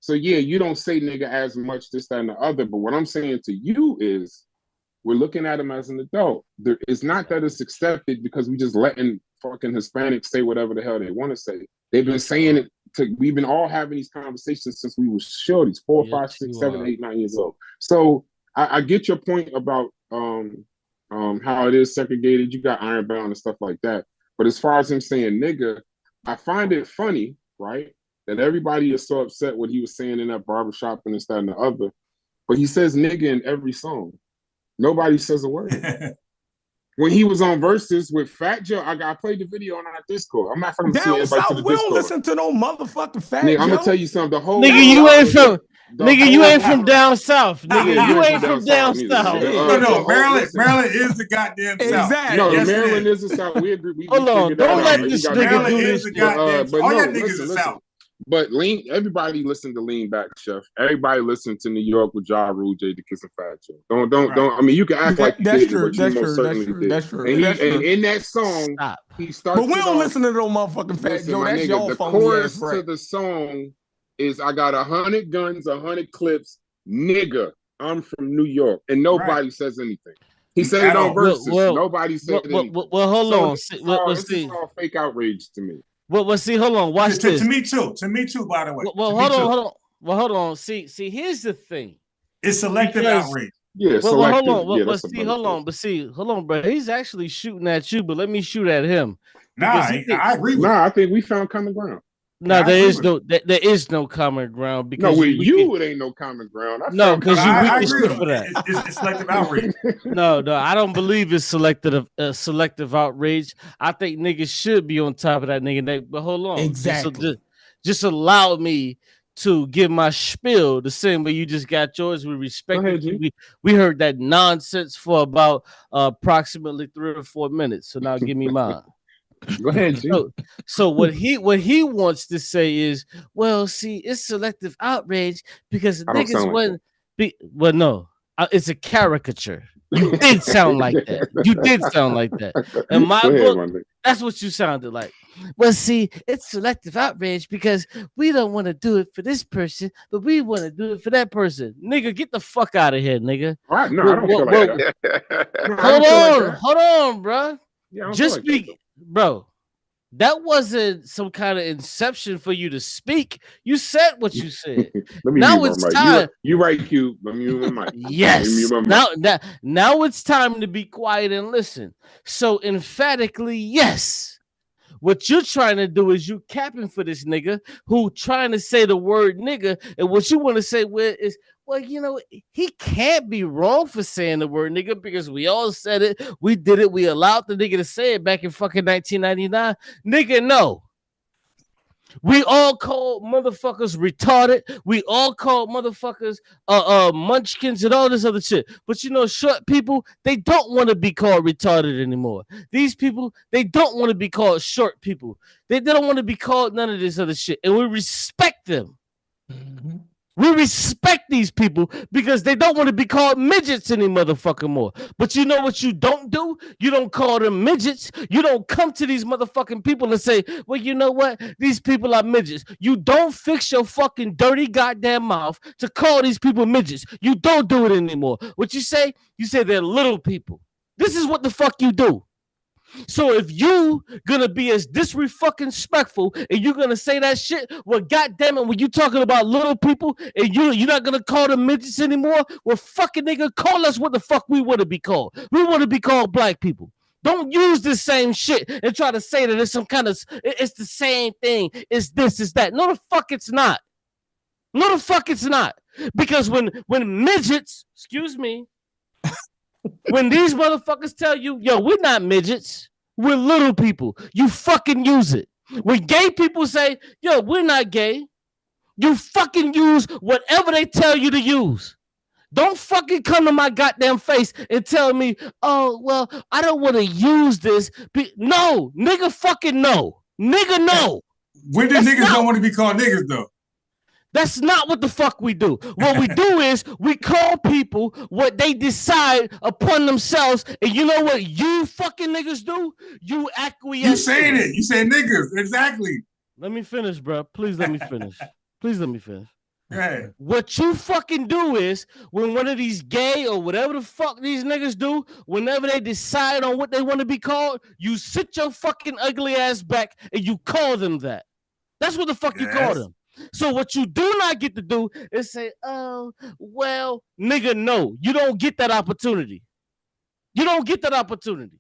Speaker 16: So yeah, you don't say nigga as much, this, that, and the other. But what I'm saying to you is, we're looking at him as an adult. It's not that it's accepted because we just letting fucking Hispanics say whatever the hell they want to say. They've been saying it. We've been all having these conversations since we were shorties, 4, 5, 6, 7, 8, 9 years old. So I get your point about how it is segregated. You got ironbound and stuff like that. But as far as him saying nigga, I find it funny, right, that everybody is so upset what he was saying in that barbershop and this, that, and the other. But he says nigga in every song. Nobody says a word. When he was on Versus with Fat Joe, I played the video on our Discord. I'm not fucking see
Speaker 15: Down
Speaker 16: everybody to
Speaker 15: south,
Speaker 16: the
Speaker 15: we don't
Speaker 16: Discord.
Speaker 15: listen to no motherfucking Fat
Speaker 16: Nigga,
Speaker 15: Joe.
Speaker 16: I'm gonna tell you something. The whole
Speaker 9: Nigga, you ain't from you ain't from down south. Nigga, you ain't from down south.
Speaker 8: No, Maryland is the goddamn south.
Speaker 15: Exactly.
Speaker 16: No,
Speaker 8: Yes,
Speaker 16: Maryland is the south. We agree. We
Speaker 9: Hold on,
Speaker 16: figured that
Speaker 9: don't
Speaker 16: out.
Speaker 9: let
Speaker 16: You
Speaker 9: this
Speaker 16: got
Speaker 9: nigga
Speaker 16: Maryland
Speaker 9: do
Speaker 16: is
Speaker 9: this
Speaker 16: the
Speaker 9: shit.
Speaker 16: goddamn. But
Speaker 8: all
Speaker 16: no,
Speaker 8: y'all niggas
Speaker 16: listen,
Speaker 8: is
Speaker 16: listen.
Speaker 8: south.
Speaker 16: But everybody listen to Lean Back, Chef. Everybody listen to New York with Ja Rule, Jada Kiss, and Fat Joe. Don't. I mean, you can act like you
Speaker 15: That's
Speaker 16: didn't,
Speaker 15: true.
Speaker 16: but you
Speaker 15: That's
Speaker 16: most
Speaker 15: true.
Speaker 16: certainly
Speaker 15: That's true.
Speaker 16: did.
Speaker 15: That's true.
Speaker 16: And
Speaker 15: That's true.
Speaker 16: and in that song,
Speaker 9: Stop.
Speaker 16: he starts.
Speaker 15: But we
Speaker 16: it
Speaker 15: don't
Speaker 16: off,
Speaker 15: listen to no motherfucking Fat
Speaker 16: listen,
Speaker 15: Joe.
Speaker 16: my
Speaker 15: That's
Speaker 16: nigga,
Speaker 15: y'all
Speaker 16: the
Speaker 15: phony
Speaker 16: chorus
Speaker 15: ass
Speaker 16: to
Speaker 15: rap.
Speaker 16: the song is I got 100 guns, 100 clips, nigga. I'm from New York, and nobody says anything. He said it on Versus. Nobody said anything.
Speaker 9: Well, hold on.
Speaker 16: This is all fake outrage to me.
Speaker 9: Well, see, hold on. Watch this.
Speaker 8: To me too. To me too. By the way.
Speaker 9: Well, hold on. Well, hold on. See, here's the thing.
Speaker 8: It's selective outrage.
Speaker 16: Yeah,
Speaker 9: well,
Speaker 16: selective.
Speaker 9: Hold on.
Speaker 16: Yeah,
Speaker 9: Well, see, hold on, bro. He's actually shooting at you, but let me shoot at him.
Speaker 8: Nah, I agree with.
Speaker 16: Nah, I think we found common ground.
Speaker 9: No, there is no common ground because
Speaker 16: it ain't no common ground.
Speaker 9: No, because
Speaker 8: I
Speaker 9: agree
Speaker 8: agree
Speaker 9: for that.
Speaker 8: It's selective outrage.
Speaker 9: No, I don't believe it's selective outrage. I think niggas should be on top of that nigga. But hold on,
Speaker 15: exactly.
Speaker 9: Just allow me to give my spiel the same way you just got yours. We respect it. We heard that nonsense for about approximately 3 or 4 minutes. So now give me mine.
Speaker 16: Go ahead, G.
Speaker 9: So what he wants to say is, well, see, it's selective outrage because niggas wasn't. Well, no, it's a caricature. You did sound like that. You did sound like that. In my book, that's what you sounded like. Well, see, it's selective outrage because we don't want to do it for this person, but we want to do it for that person. Nigga, get the fuck out of here, nigga.
Speaker 16: I don't feel like that.
Speaker 9: Hold on, bro.
Speaker 16: Yeah,
Speaker 9: just be, bro. That wasn't some kind of inception for you to speak. You said what you said. Now it's time.
Speaker 16: You right, Q. Let me mute my mic.
Speaker 9: Yes. Now it's time to be quiet and listen. So emphatically, yes. What you're trying to do is you capping for this nigga who trying to say the word nigga, and what you want to say is, well, you know, he can't be wrong for saying the word nigga because we all said it. We did it. We allowed the nigga to say it back in fucking 1999. Nigga, no. We all called motherfuckers retarded. We all called motherfuckers munchkins and all this other shit. But you know, short people, they don't want to be called retarded anymore. These people, they don't want to be called short people. They don't want to be called none of this other shit. And we respect them. Mm-hmm. We respect these people because they don't want to be called midgets any motherfucking more. But you know what you don't do? You don't call them midgets. You don't come to these motherfucking people and say, well, you know what? These people are midgets. You don't fix your fucking dirty goddamn mouth to call these people midgets. You don't do it anymore. What you say? You say they're little people. This is what the fuck you do. So if you gonna be as disrespectful and you're gonna say that shit, well, goddamn it, when you talking about little people and you're not gonna call them midgets anymore, well, fucking nigga, call us what the fuck we want to be called. We want to be called black people. Don't use the same shit and try to say that it's some kind of, it's the same thing. It's this, it's that. No, the fuck it's not. No, the fuck it's not. Because when midgets, excuse me, when these motherfuckers tell you, yo, we're not midgets, we're little people, you fucking use it. When gay people say, yo, we're not gay, you fucking use whatever they tell you to use. Don't fucking come to my goddamn face and tell me, oh, well, I don't want to use this. No, nigga fucking no. Nigga no.
Speaker 8: When do niggas don't want to be called niggas, though?
Speaker 9: That's not what the fuck we do. What we do is we call people what they decide upon themselves. And you know what you fucking niggas do? You acquiesce.
Speaker 8: You saying it. You say niggas. Exactly.
Speaker 9: Let me finish, bro. Please let me finish. Please let me finish.
Speaker 8: Right.
Speaker 9: What you fucking do is when one of these gay or whatever the fuck these niggas do, whenever they decide on what they want to be called, you sit your fucking ugly ass back and you call them that. That's what the fuck you call them. So what you do not get to do is say, oh, well, nigga, no. You don't get that opportunity. You don't get that opportunity.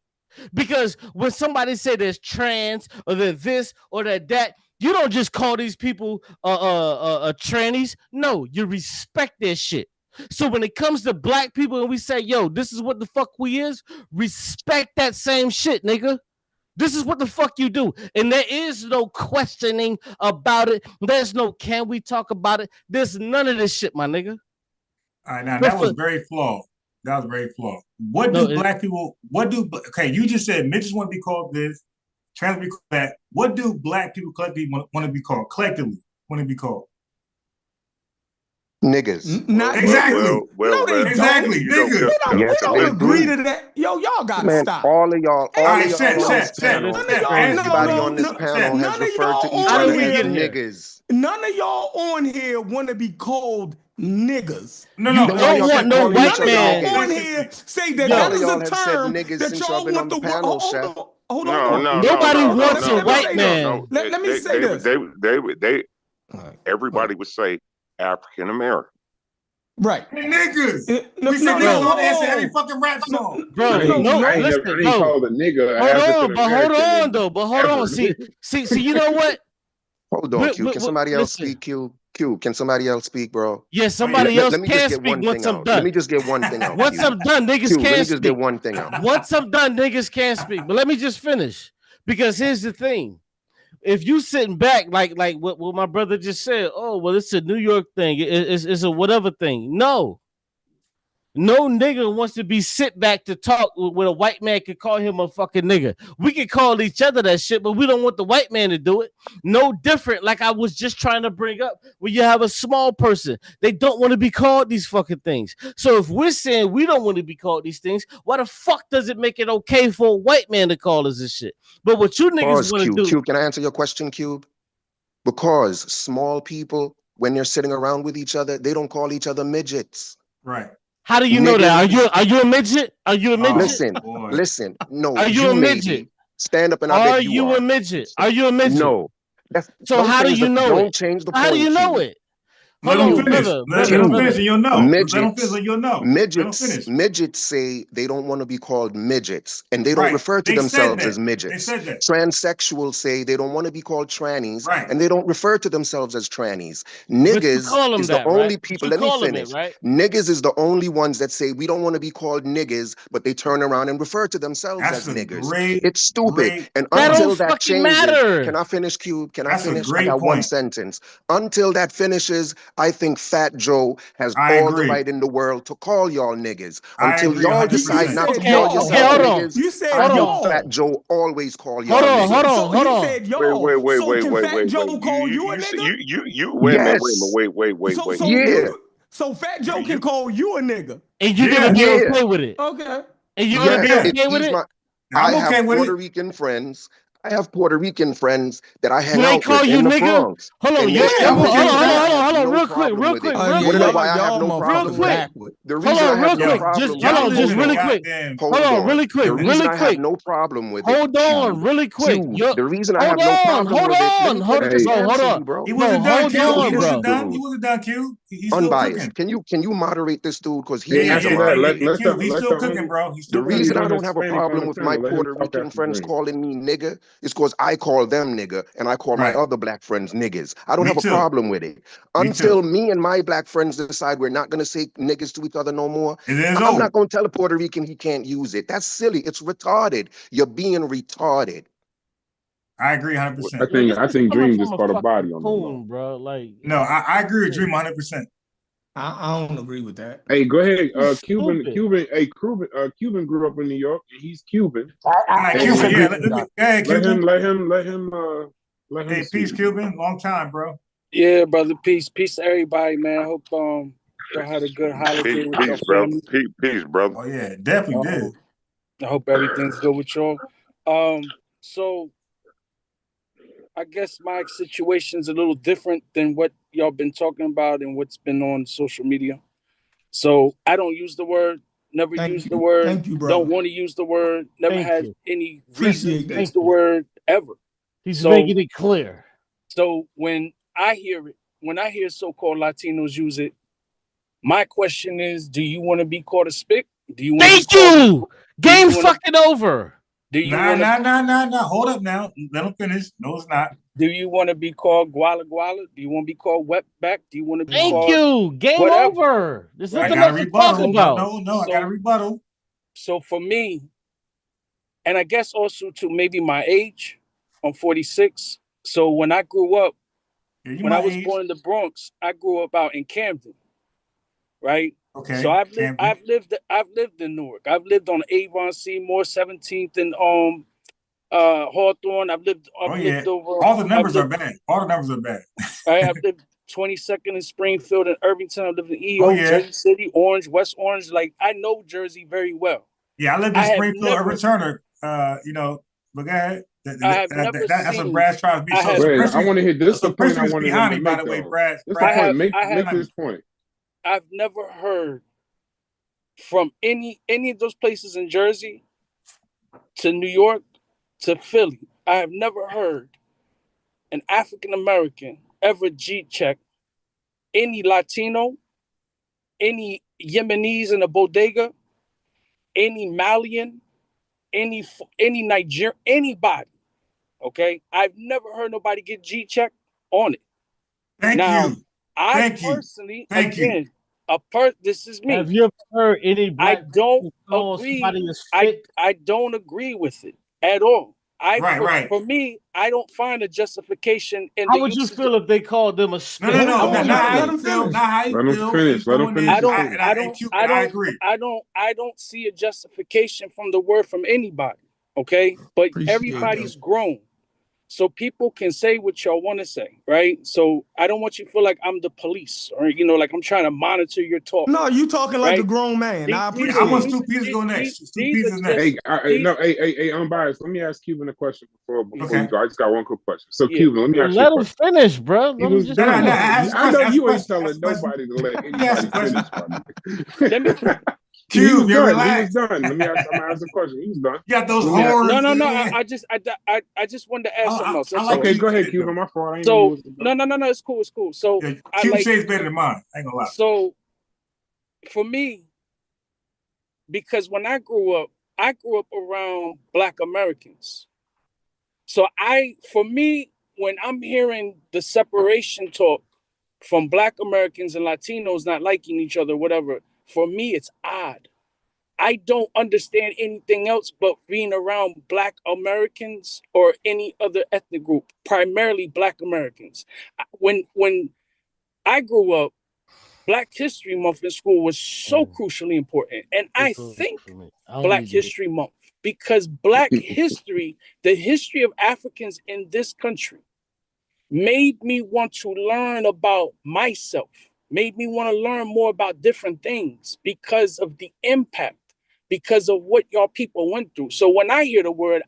Speaker 9: Because when somebody say there's trans or they're this or they're that, you don't just call these people trannies. No, you respect their shit. So when it comes to black people and we say, yo, this is what the fuck we is, respect that same shit, nigga. This is what the fuck you do. And there is no questioning about it. There's no can we talk about it. There's none of this shit, my nigga.
Speaker 8: All right, now that was very flawed. That was very flawed. Okay, you just said midgets want to be called this, trans be called that. What do black people collectively want to be called? Collectively want to be called?
Speaker 11: Niggas.
Speaker 7: Not
Speaker 8: exactly.
Speaker 7: No, they
Speaker 8: exactly.
Speaker 7: don't.
Speaker 8: Niggas.
Speaker 7: We don't agree to that. Yo, y'all gotta stop.
Speaker 11: All of y'all on this panel, everybody
Speaker 7: no,
Speaker 11: on this panel has referred to each
Speaker 7: on
Speaker 11: other
Speaker 7: here-
Speaker 11: as niggas.
Speaker 7: None of y'all on here want to be called niggas.
Speaker 8: No,
Speaker 11: don't want no white man.
Speaker 7: None of y'all on here say that
Speaker 11: All
Speaker 7: that
Speaker 11: of
Speaker 7: is
Speaker 11: y'all
Speaker 7: a
Speaker 11: have said
Speaker 7: term
Speaker 11: niggas
Speaker 7: that
Speaker 11: since
Speaker 7: y'all
Speaker 11: y'all been
Speaker 7: want
Speaker 11: on
Speaker 7: to
Speaker 11: the panel, Chef.
Speaker 7: Hold
Speaker 14: No,
Speaker 7: on.
Speaker 9: Nobody wants a white man.
Speaker 14: No.
Speaker 7: Let me say this.
Speaker 14: They everybody would say African American.
Speaker 7: Right.
Speaker 8: Hey, niggas.
Speaker 7: No,
Speaker 8: We said
Speaker 7: no,
Speaker 8: niggas
Speaker 7: no.
Speaker 8: on answer every fucking rap song.
Speaker 9: Bro,
Speaker 16: I ain't called a nigga.
Speaker 9: Hold on. See, you know what?
Speaker 11: Hold on, Q. Can somebody else speak, Q? Q, can somebody else speak, bro?
Speaker 9: Yeah, somebody else
Speaker 11: let me
Speaker 9: can
Speaker 11: just get
Speaker 9: speak
Speaker 11: one
Speaker 9: once
Speaker 11: thing
Speaker 9: I'm
Speaker 11: out.
Speaker 9: done.
Speaker 11: Let me just get one thing out.
Speaker 9: Once
Speaker 11: Q.
Speaker 9: I'm done, niggas
Speaker 11: Q,
Speaker 9: can't
Speaker 11: let me just
Speaker 9: speak.
Speaker 11: get one thing out.
Speaker 9: Once I'm done, niggas can't speak. But let me just finish. Because here's the thing. If you sitting back like what my brother just said, oh, well, it's a New York thing. It's a whatever thing. No nigga wants to be sit back to talk when a white man could call him a fucking nigga. We can call each other that shit, but we don't want the white man to do it. No different, like I was just trying to bring up, when you have a small person, they don't want to be called these fucking things. So if we're saying we don't want to be called these things, why the fuck does it make it okay for a white man to call us this shit? But what you niggas want to do...
Speaker 11: Q, can I answer your question, Cube? Because small people, when they're sitting around with each other, they don't call each other midgets.
Speaker 8: Right.
Speaker 9: How do you know that? Are you a midget? Are you a midget?
Speaker 11: Listen. No.
Speaker 9: Are you a midget?
Speaker 11: Stand up and I bet you are.
Speaker 9: Are you a midget? Are you a midget?
Speaker 11: No.
Speaker 9: So how do you know it?
Speaker 11: Don't change the point.
Speaker 9: How do you know it?
Speaker 8: Let them finish. Let them finish and you'll know. Let them finish and you'll know.
Speaker 11: Midgets say they don't want to be called midgets, and they don't refer to themselves as midgets.
Speaker 8: They said that.
Speaker 11: Transsexuals say they don't want to be called trannies, and they don't refer to themselves as trannies. Niggas is the only people. Let me finish. Niggas is the only ones that say we don't want to be called niggas, but they turn around and refer to themselves as niggers.
Speaker 8: It's
Speaker 11: stupid. And until that changes, can I finish, Cube? Can I finish? I got one sentence. Until that finishes, I think Fat Joe has all the right in the world to call y'all niggas. Until y'all decide not to call yourself niggas,
Speaker 7: you said
Speaker 11: I
Speaker 7: y'all.
Speaker 11: think Fat Joe always call y'all
Speaker 9: niggas.
Speaker 11: Hold
Speaker 7: on. You said y'all.
Speaker 14: Wait.
Speaker 7: Can Fat Joe call you a nigga?
Speaker 14: Wait.
Speaker 7: So Fat Joe can call you a nigga.
Speaker 9: And you're gonna be okay with it.
Speaker 7: Okay.
Speaker 9: And you're gonna be okay with it?
Speaker 11: I have Puerto Rican friends. I have Puerto Rican friends that I hang out with in the Bronx.
Speaker 9: Hold on, hold on, real quick.
Speaker 11: You know why I have no problem with it? The reason I have no problem with it. I have no problem with it.
Speaker 9: Hold on, really quick.
Speaker 11: The reason I have no problem with it.
Speaker 9: Hold on.
Speaker 8: He wasn't done, Q. He wasn't done, Q. He's
Speaker 11: unbiased. Can you moderate this dude? Because
Speaker 8: he's still cooking, bro.
Speaker 11: The reason I don't have a problem with my Puerto Rican friends calling me nigga is because I call them nigga and I call my other black friends niggas. I don't have a problem with it. Until me and my black friends decide we're not going to say niggas to each other no more, I'm not going to tell a Puerto Rican he can't use it. That's silly. It's retarded. You're being retarded.
Speaker 8: I agree 100%.
Speaker 16: I think Dream just caught a body on the
Speaker 9: bro. Like,
Speaker 8: no, I agree with Dream 100%.
Speaker 7: I don't agree with that.
Speaker 16: Hey, go ahead. Cuban grew up in New York, and he's Cuban.
Speaker 8: Let
Speaker 16: him.
Speaker 8: Hey, peace, Cuban. Long time, bro.
Speaker 17: Yeah, brother. Peace to everybody, man. Hope y'all had a good holiday with your family.
Speaker 14: Peace, brother.
Speaker 8: Oh yeah, definitely did.
Speaker 17: I hope everything's good with y'all. So I guess my situation's a little different than what y'all been talking about and what's been on social media. So I don't use the word, never use the word,
Speaker 15: Thank you, brother.
Speaker 17: don't want to use the word, never
Speaker 9: Thank
Speaker 17: had
Speaker 9: you.
Speaker 17: any
Speaker 15: Appreciate
Speaker 17: reason to
Speaker 15: that.
Speaker 17: use the word ever.
Speaker 9: He's making it clear.
Speaker 17: So when I hear it, when I hear so-called Latinos use it, my question is, do you want to be called a spick? Do you want to be called?
Speaker 9: Game's fucking over.
Speaker 17: Do you
Speaker 8: Nah.
Speaker 17: want to?
Speaker 8: Hold up now. Let him finish. No, it's not.
Speaker 17: Do you want to be called guala guala? Do you want to be called wetback? Do you want to be
Speaker 9: Thank
Speaker 17: called
Speaker 9: you. Game
Speaker 17: whatever?
Speaker 9: over. There's
Speaker 17: Right?
Speaker 9: nothing else to talk about.
Speaker 8: No, I got a rebuttal.
Speaker 17: So for me, and I guess also to maybe my age, I'm 46. So when I grew up, when I was born in the Bronx, I grew up out in Camden, right?
Speaker 8: Okay.
Speaker 17: So I've lived in Newark. I've lived on Avon, Seymour, 17th, and Hawthorne. I've lived over.
Speaker 8: All the numbers are bad.
Speaker 17: Right, I've lived 22nd in Springfield and Irvington. I've lived in EO, Jersey City, Orange, West Orange. Like I know Jersey very well.
Speaker 8: Yeah, I lived in Springfield, Irving Turner. But go ahead. That's what Brad's trying to be.
Speaker 16: I want to hear this. The point I wanted
Speaker 8: behind
Speaker 16: to
Speaker 8: me,
Speaker 16: make.
Speaker 8: By the way,
Speaker 16: Though.
Speaker 8: Brad.
Speaker 16: This the point. Make this point.
Speaker 17: I've never heard from any of those places in Jersey to New York to Philly. I have never heard an African American ever G-check any Latino, any Yemenis in a bodega, any Malian, any Nigerian, anybody. Okay, I've never heard nobody get G-check on it. This is me.
Speaker 9: Have you ever heard any black
Speaker 17: I don't agree. I don't agree with it at all. For me, I don't find a justification in
Speaker 9: How
Speaker 17: the
Speaker 9: would you
Speaker 17: usage
Speaker 9: feel if they called them a spick?
Speaker 8: No. Not how you feel. Not how you feel.
Speaker 16: Let him finish.
Speaker 17: I don't see a justification from the word from anybody. Okay, but everybody's grown. So people can say what y'all want to say, right? So I don't want you to feel like I'm the police or, like I'm trying to monitor your talk.
Speaker 15: No, you talking like a grown man. I
Speaker 8: want Stu Peters to go next. Stu Peters next.
Speaker 16: Hey, unbiased. Let me ask Cuban a question before you go. I just got one quick question. So Cuban, let me ask you
Speaker 9: let him finish, bro.
Speaker 16: I know you ain't telling nobody to let anybody finish.
Speaker 8: Cube,
Speaker 16: he was done. I'm gonna ask the question. He was done.
Speaker 8: You got those horns.
Speaker 17: No. I just wanted to ask something else.
Speaker 16: Okay, go ahead, Cube. My fault.
Speaker 17: No. It's cool. So
Speaker 8: Cube shades better than mine. I ain't gonna lie.
Speaker 17: So for me, because when I grew up around Black Americans. So for me, when I'm hearing the separation talk from Black Americans and Latinos not liking each other, whatever. For me, it's odd. I don't understand anything else but being around Black Americans or any other ethnic group, primarily Black Americans. When I grew up, Black History Month in school was so crucially important. And I think Black History Month, because Black history, the history of Africans in this country, made me want to learn about myself. Made me want to learn more about different things because of the impact, because of what y'all people went through. So when I hear the word,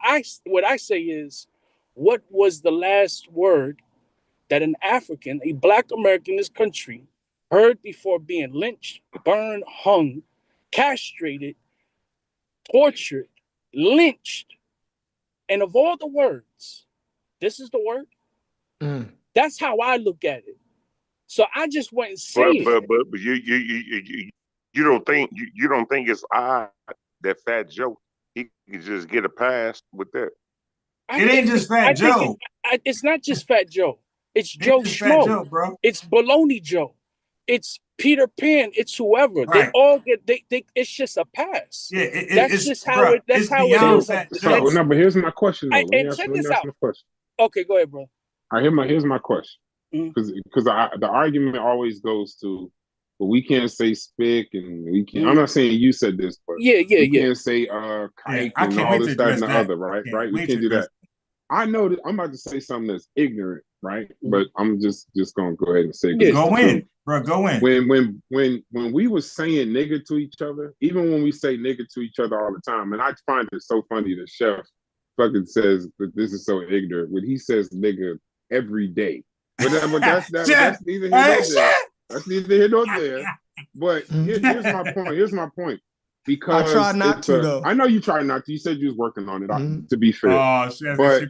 Speaker 17: what I say is, what was the last word that an African, a Black American in this country, heard before being lynched, burned, hung, castrated, tortured, lynched? And of all the words, this is the word. That's how I look at it. So I just went and say it.
Speaker 14: But you don't think it's odd that Fat Joe he could just get a pass with that?
Speaker 8: It ain't just Fat Joe.
Speaker 17: It's not just Fat Joe. It's Joe Schmo, bro. It's Baloney Joe. It's Peter Pan. It's whoever. Right. They all get. It's just a pass.
Speaker 8: Yeah,
Speaker 17: that's just how it. That's how it is.
Speaker 16: No, but here's my question though.
Speaker 17: Check this out. Okay, go ahead, bro.
Speaker 16: All right, here's my question. Because the argument always goes to, well, we can't say spick and we can't. I'm not saying you said this, but we can't say kike and all this, that, and the other, right? We can't do that. I know that I'm about to say something that's ignorant, right? But I'm just gonna go ahead and say,
Speaker 8: go in, bro, go in.
Speaker 16: When we was saying nigga to each other, even when we say nigga to each other all the time, and I find it so funny that Chef fucking says that this is so ignorant when he says nigga every day. But that's neither here nor there. That's neither here nor there. But here's my point. Here's my point. Because
Speaker 15: I try not to though.
Speaker 16: I know you try not to. You said you was working on it. To be fair,
Speaker 8: but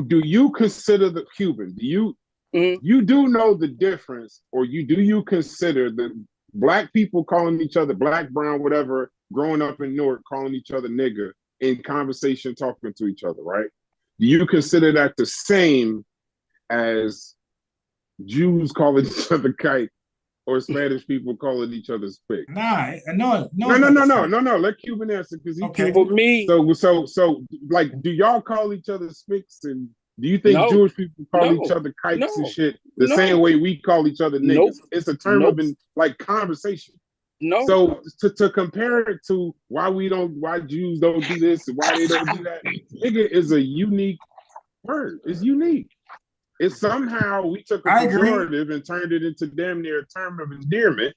Speaker 16: do you consider the Cuban? Do you you do know the difference, or do you consider that black people calling each other black, brown, whatever, growing up in Newark, calling each other nigger in conversation, talking to each other, right? Do you consider that the same as Jews calling each other kike or Spanish people calling each other spick?
Speaker 8: No.
Speaker 16: Let Cuban answer because he
Speaker 17: can't. For me,
Speaker 16: so like, do y'all call each other spicks, and do you think Jewish people call each other kikes and shit the same way we call each other niggas? It's a term of like conversation. So to compare it to why Jews don't do this and why they don't do that, nigga is a unique word. It's unique. It's somehow we took a pejorative and turned it into damn near a term of endearment,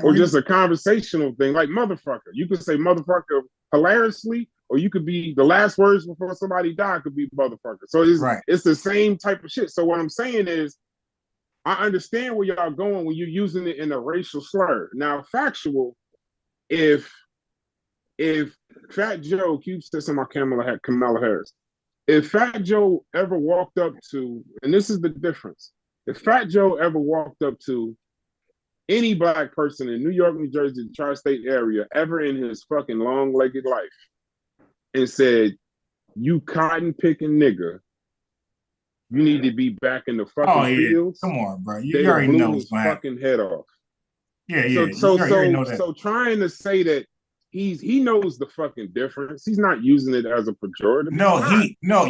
Speaker 16: or just a conversational thing, like motherfucker. You could say motherfucker hilariously, or you could be the last words before somebody died could be motherfucker. So it's the same type of shit. So what I'm saying is, I understand where y'all going when you're using it in a racial slur. Now, factual, if Fat Joe, Cube said something about Kamala Harris. If Fat Joe ever walked up to, and this is the difference, if Fat Joe ever walked up to any black person in New York, New Jersey, the tri-state area, ever in his fucking long-legged life, and said, "You cotton-picking nigga, you need to be back in the fucking fields."
Speaker 8: Come on, bro.
Speaker 16: You already know his fucking head off.
Speaker 8: Yeah.
Speaker 16: So trying to say that he knows the fucking difference. He's not using it as a pejorative.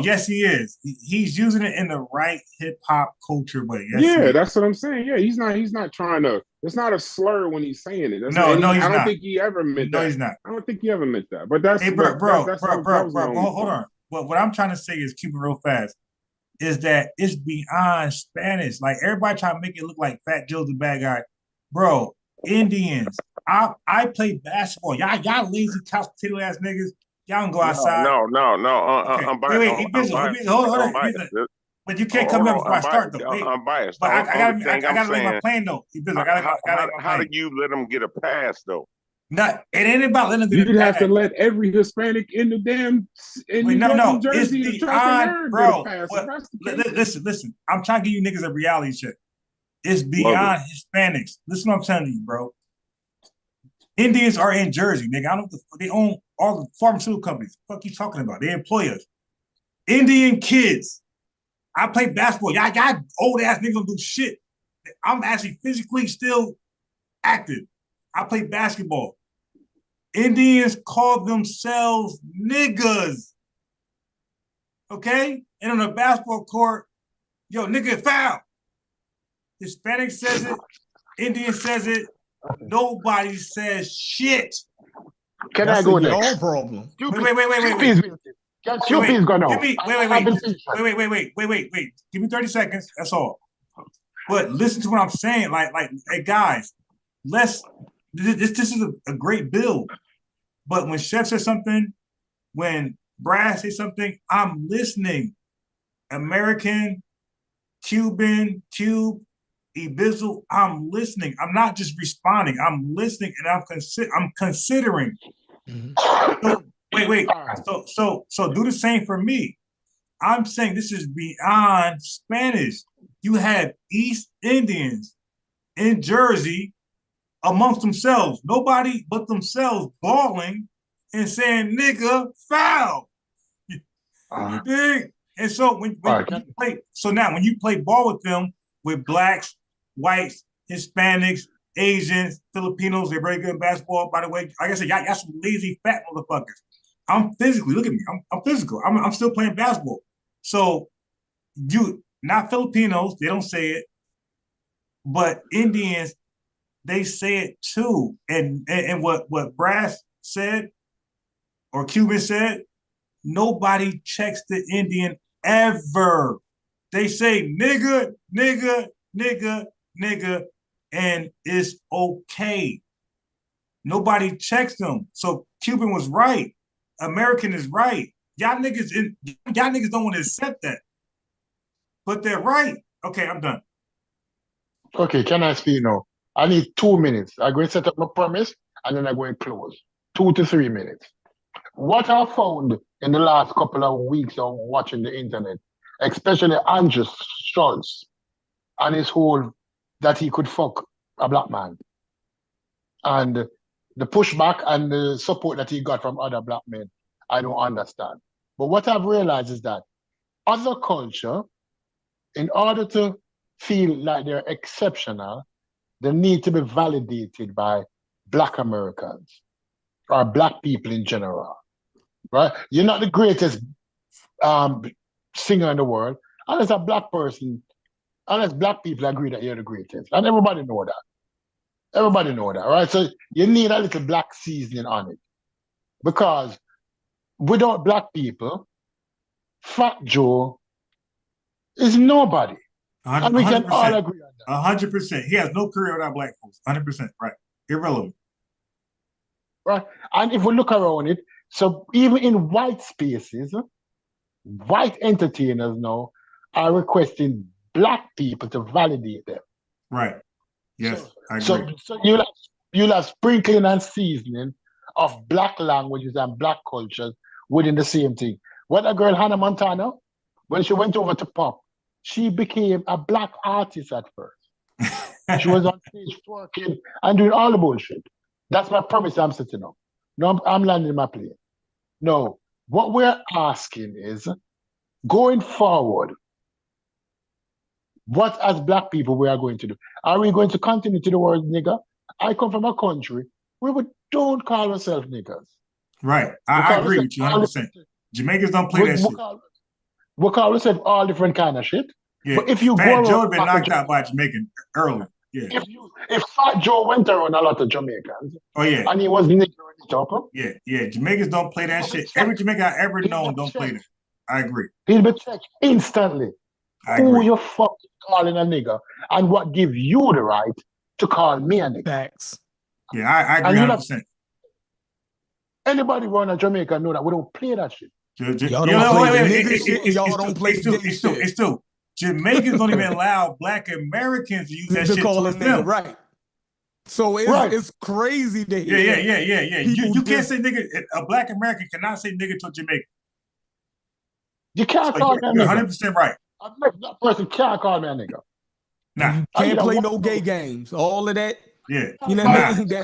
Speaker 8: Yes, he is. He's using it in the right hip hop culture way.
Speaker 16: Yes, that's what I'm saying. Yeah, he's not trying to. It's not a slur when he's saying it.
Speaker 8: He's
Speaker 16: I
Speaker 8: not.
Speaker 16: don't think he ever meant that.
Speaker 8: No, he's not.
Speaker 16: I don't think he ever meant that. But that's
Speaker 8: bro. Hold on. What I'm trying to say is, keep it real fast, is that it's beyond Spanish. Like, everybody trying to make it look like Fat Joe's the bad guy. Bro, Indians. I play basketball. Y'all lazy couch potato ass niggas. Y'all don't go outside.
Speaker 14: No.
Speaker 8: Okay.
Speaker 14: I'm biased.
Speaker 8: Wait, busy. Hold on. But you can't come up before I start, though. Wait.
Speaker 14: I'm biased.
Speaker 8: But I gotta lay my plan, though.
Speaker 14: How do you let them get a pass, though?
Speaker 8: It ain't about letting them get a pass.
Speaker 16: You'd have to let every Hispanic in the damn New Jersey
Speaker 8: it's beyond, bro. Listen. I'm trying to give you niggas a reality check. It's beyond Hispanics. Listen what I'm telling you, bro. Indians are in Jersey, nigga. They own all the pharmaceutical companies. What the fuck you talking about? They employ us. Indian kids. I play basketball. Y'all old ass niggas don't do shit. I'm actually physically still active. I play basketball. Indians call themselves niggas. Okay? And on the basketball court, yo, nigga, foul. Hispanic says it. Indian says it. Nobody says shit.
Speaker 18: Can I go next?
Speaker 15: No problem.
Speaker 18: Wait. Cupid's gone out.
Speaker 8: Wait. Give me 30 seconds. That's all. But listen to what I'm saying. Like, hey guys, this is a great build. But when Chef says something, when Brad says something, I'm listening. American, Cuban, Cube, Ibizzle, I'm listening. I'm not just responding. I'm listening, and I'm considering. So, wait. So do the same for me. I'm saying this is beyond Spanish. You have East Indians in Jersey amongst themselves, nobody but themselves, balling and saying "nigga, foul." You dig? And so when you play ball with them, with blacks, whites, Hispanics, Asians, Filipinos, they're very good at basketball. By the way, like I said, y'all some lazy fat motherfuckers. I'm physically, look at me. I'm physical. I'm still playing basketball. So not Filipinos, they don't say it, but Indians, they say it too. And what Brass said or Cuban said, nobody checks the Indian ever. They say nigga, and it's okay. Nobody checks them. So Cuban was right. American is right. Y'all niggas don't want to accept that. But they're right. Okay, I'm done.
Speaker 18: Okay, can I speak now? I need 2 minutes. I'm going to set up my premise and then I'm going to close. 2 to 3 minutes. What I found in the last couple of weeks of watching the internet, especially Andrew Schultz and his whole that he could fuck a black man. And the pushback and the support that he got from other black men, I don't understand. But what I've realized is that other culture, in order to feel like they're exceptional, they need to be validated by black Americans or black people in general, right? You're not the greatest singer in the world unless a black person, unless black people agree that you're the greatest. And everybody know that. Everybody know that, right? So you need a little black seasoning on it. Because without black people, Fat Joe is nobody. And we can all agree on that.
Speaker 8: 100%. He has no career without black folks. 100%, right. Irrelevant.
Speaker 18: Right. And if we look around it, so even in white spaces, white entertainers now are requesting black people to validate them.
Speaker 8: Right. Yes, I agree.
Speaker 18: So you'll have sprinkling and seasoning of black languages and black cultures within the same thing. What a girl, Hannah Montana, when she went over to pop, she became a black artist at first. She was on stage twerking and doing all the bullshit. That's my premise I'm setting up. No, I'm landing my plane. No, what we're asking is, going forward, what as black people we are going to do? Are we going to continue to the word nigger? I come from a country where we don't call ourselves niggers.
Speaker 8: Right. I agree with you 100%. Jamaicans don't play that shit.
Speaker 18: We call ourselves all different kind of shit.
Speaker 8: Yeah.
Speaker 18: But if you
Speaker 8: Fat
Speaker 18: go
Speaker 8: Joe had been knocked out by a Jamaican early. Yeah.
Speaker 18: If Fat Joe went around a lot of Jamaicans,
Speaker 8: and
Speaker 18: he was niggering it up.
Speaker 8: Yeah. Jamaicans don't play that shit. Every Jamaican I ever known don't play that. I agree.
Speaker 18: He'll be checked instantly. Who you fucking calling a nigger, and what give you the right to call me a nigger?
Speaker 15: Facts.
Speaker 8: Yeah, I agree 100%.
Speaker 18: Anybody born in Jamaica know that we don't play that shit.
Speaker 15: Y'all don't play
Speaker 8: It's true. Jamaicans don't even allow black Americans to use that shit
Speaker 15: call
Speaker 8: towards
Speaker 15: them.
Speaker 8: them.
Speaker 15: Right. So it's crazy to hear.
Speaker 8: Yeah. You can't say nigga. A black American cannot say nigga to a Jamaican.
Speaker 18: You can't call me a nigga.
Speaker 8: 100% right.
Speaker 18: That person can't call me a nigga.
Speaker 8: Nah.
Speaker 15: You can't play no gay games. All of that.
Speaker 8: Yeah.
Speaker 15: You know what I mean?
Speaker 18: You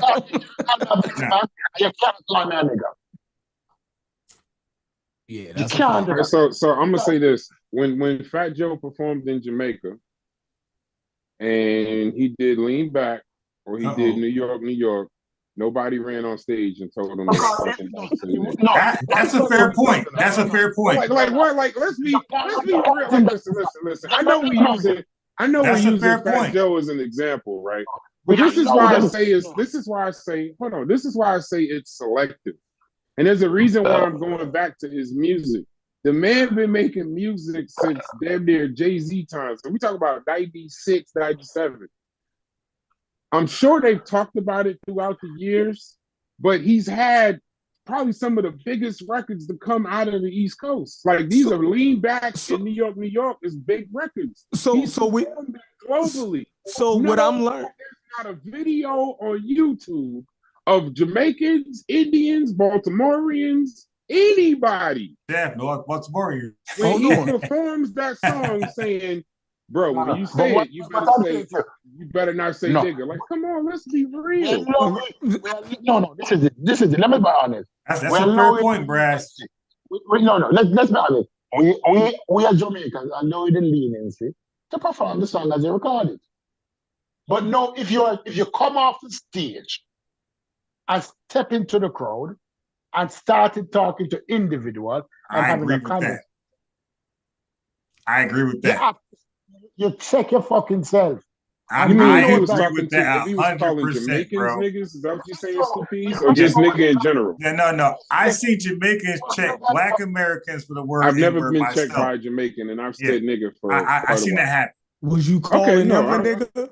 Speaker 18: can't call me a nigga.
Speaker 15: Yeah,
Speaker 18: that's so
Speaker 16: I'm gonna say this. When Fat Joe performed in Jamaica and he did Lean Back or he did New York, nobody ran on stage and told him
Speaker 8: that's a fair point. That's a fair point.
Speaker 16: Like what? Like let's be real. Like, listen. I know we use it. We use Fat Joe as an example, right? But this is why I say it's selective. And there's a reason why I'm going back to his music. The man been making music since damn near Jay-Z times. So we talk about 96, 97. I'm sure they've talked about it throughout the years, but he's had probably some of the biggest records to come out of the East Coast. Like these are Lean Back in New York is big records. Globally.
Speaker 15: What I'm learning.
Speaker 16: There's not a video on YouTube of Jamaicans, Indians, Baltimoreans, anybody.
Speaker 8: Yeah, no, Baltimoreans.
Speaker 16: When he performs that song saying, bro, when you say it, you better not say nigga. Like, come on, let's be real.
Speaker 18: No, this is it. Let me be honest.
Speaker 8: That's a fair point, Brass.
Speaker 18: Let's be honest. We are Jamaicans and know the leniency to perform the song as they record it. But no, if you come off the stage and step into the crowd and started talking to individuals and having a conversation.
Speaker 8: I agree with that.
Speaker 18: You check your fucking self.
Speaker 16: I agree with that. If he was calling Jamaicans niggas, is that what you're saying, Stupid? Or just nigga in general?
Speaker 8: Yeah, no. I see Jamaicans check black Americans for the word.
Speaker 16: I've never been checked by a Jamaican, and I've said nigga for.
Speaker 8: I seen that happen.
Speaker 15: Was you calling them a nigga?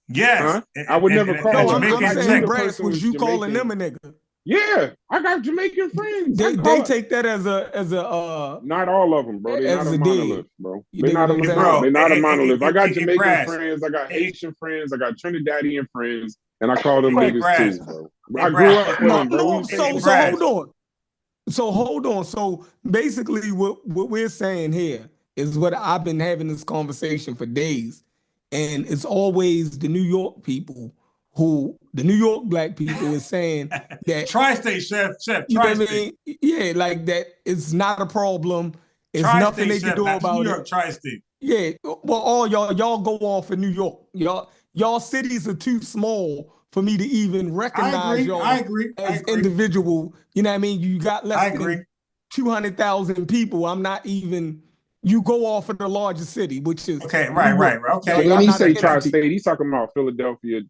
Speaker 8: Yes.
Speaker 16: I would never call
Speaker 15: them. I'm saying, Brass, was you calling them a nigga?
Speaker 16: Yeah, I got Jamaican friends.
Speaker 15: They take that as a
Speaker 16: not all of them, bro. They're not
Speaker 15: as
Speaker 16: a
Speaker 15: a
Speaker 16: monolith,
Speaker 15: dig.
Speaker 16: bro.
Speaker 15: You
Speaker 16: They're
Speaker 15: dig
Speaker 16: not
Speaker 15: what
Speaker 16: a
Speaker 15: I'm saying?
Speaker 16: monolith. They're not a monolith. I got Jamaican
Speaker 7: Brass.
Speaker 16: friends, I got Haitian friends, I got Trinidadian friends, and I call them
Speaker 7: Hey,
Speaker 16: niggas
Speaker 7: Brass.
Speaker 16: too, bro.
Speaker 7: Hey,
Speaker 16: I grew
Speaker 7: Brass.
Speaker 16: up with them, bro.
Speaker 15: No,
Speaker 16: We
Speaker 15: so
Speaker 7: Brass.
Speaker 15: hold on. So basically what we're saying here is what I've been having this conversation for days. And it's always the New York people the New York black people is saying that
Speaker 7: Tri-state, chef,
Speaker 15: you know what I
Speaker 7: tri-state.
Speaker 15: mean? Yeah, like that it's not a problem. It's
Speaker 7: Tri-state,
Speaker 15: nothing they can
Speaker 7: chef,
Speaker 15: do
Speaker 7: not
Speaker 15: about
Speaker 7: New York,
Speaker 15: it.
Speaker 7: tri-state.
Speaker 15: Yeah, well, all y'all go off in New York. Y'all cities are too small for me to even recognize y'all as individual. You know what I mean? You got less than 200,000 people. I'm not even. You go off of the largest city, which is
Speaker 7: okay. Right. Okay.
Speaker 16: But when he say tri-state, he's talking about Philadelphia,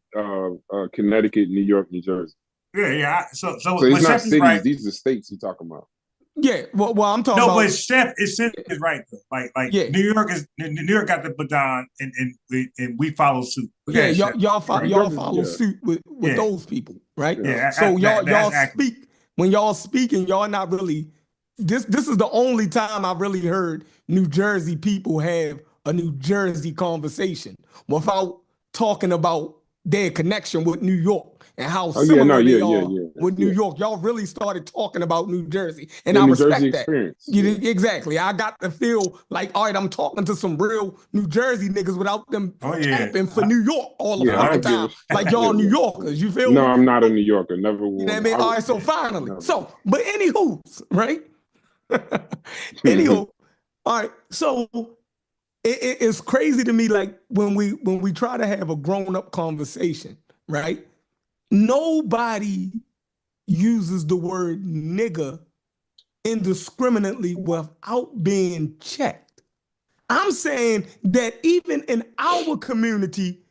Speaker 16: Connecticut, New York, New Jersey.
Speaker 7: Yeah. So
Speaker 16: it's not cities; right. These are states he's talking about.
Speaker 15: Yeah, well, I'm talking about.
Speaker 7: No, but Chef is right though. Like
Speaker 15: yeah.
Speaker 7: New York got the baton, and we follow suit.
Speaker 15: Yeah, y'all follow suit with those people, right?
Speaker 7: Yeah.
Speaker 15: So y'all speak when y'all speaking, y'all not really. This is the only time I've really heard New Jersey people have a New Jersey conversation without talking about their connection with New York and how similar they are with New York. Y'all really started talking about New Jersey, and I respect
Speaker 16: Jersey
Speaker 15: that.
Speaker 16: Experience.
Speaker 15: Exactly. I got to feel like, all right, I'm talking to some real New Jersey niggas without them capping for New York all the fucking time. Like y'all New Yorkers, you feel me?
Speaker 16: No, I'm not a New Yorker. Never will.
Speaker 15: You know what I mean? All right, so finally. But anywho, right? Anywho, all right, so it's crazy to me, like when we try to have a grown-up conversation, right? Nobody uses the word nigga indiscriminately without being checked. I'm saying that even in our community,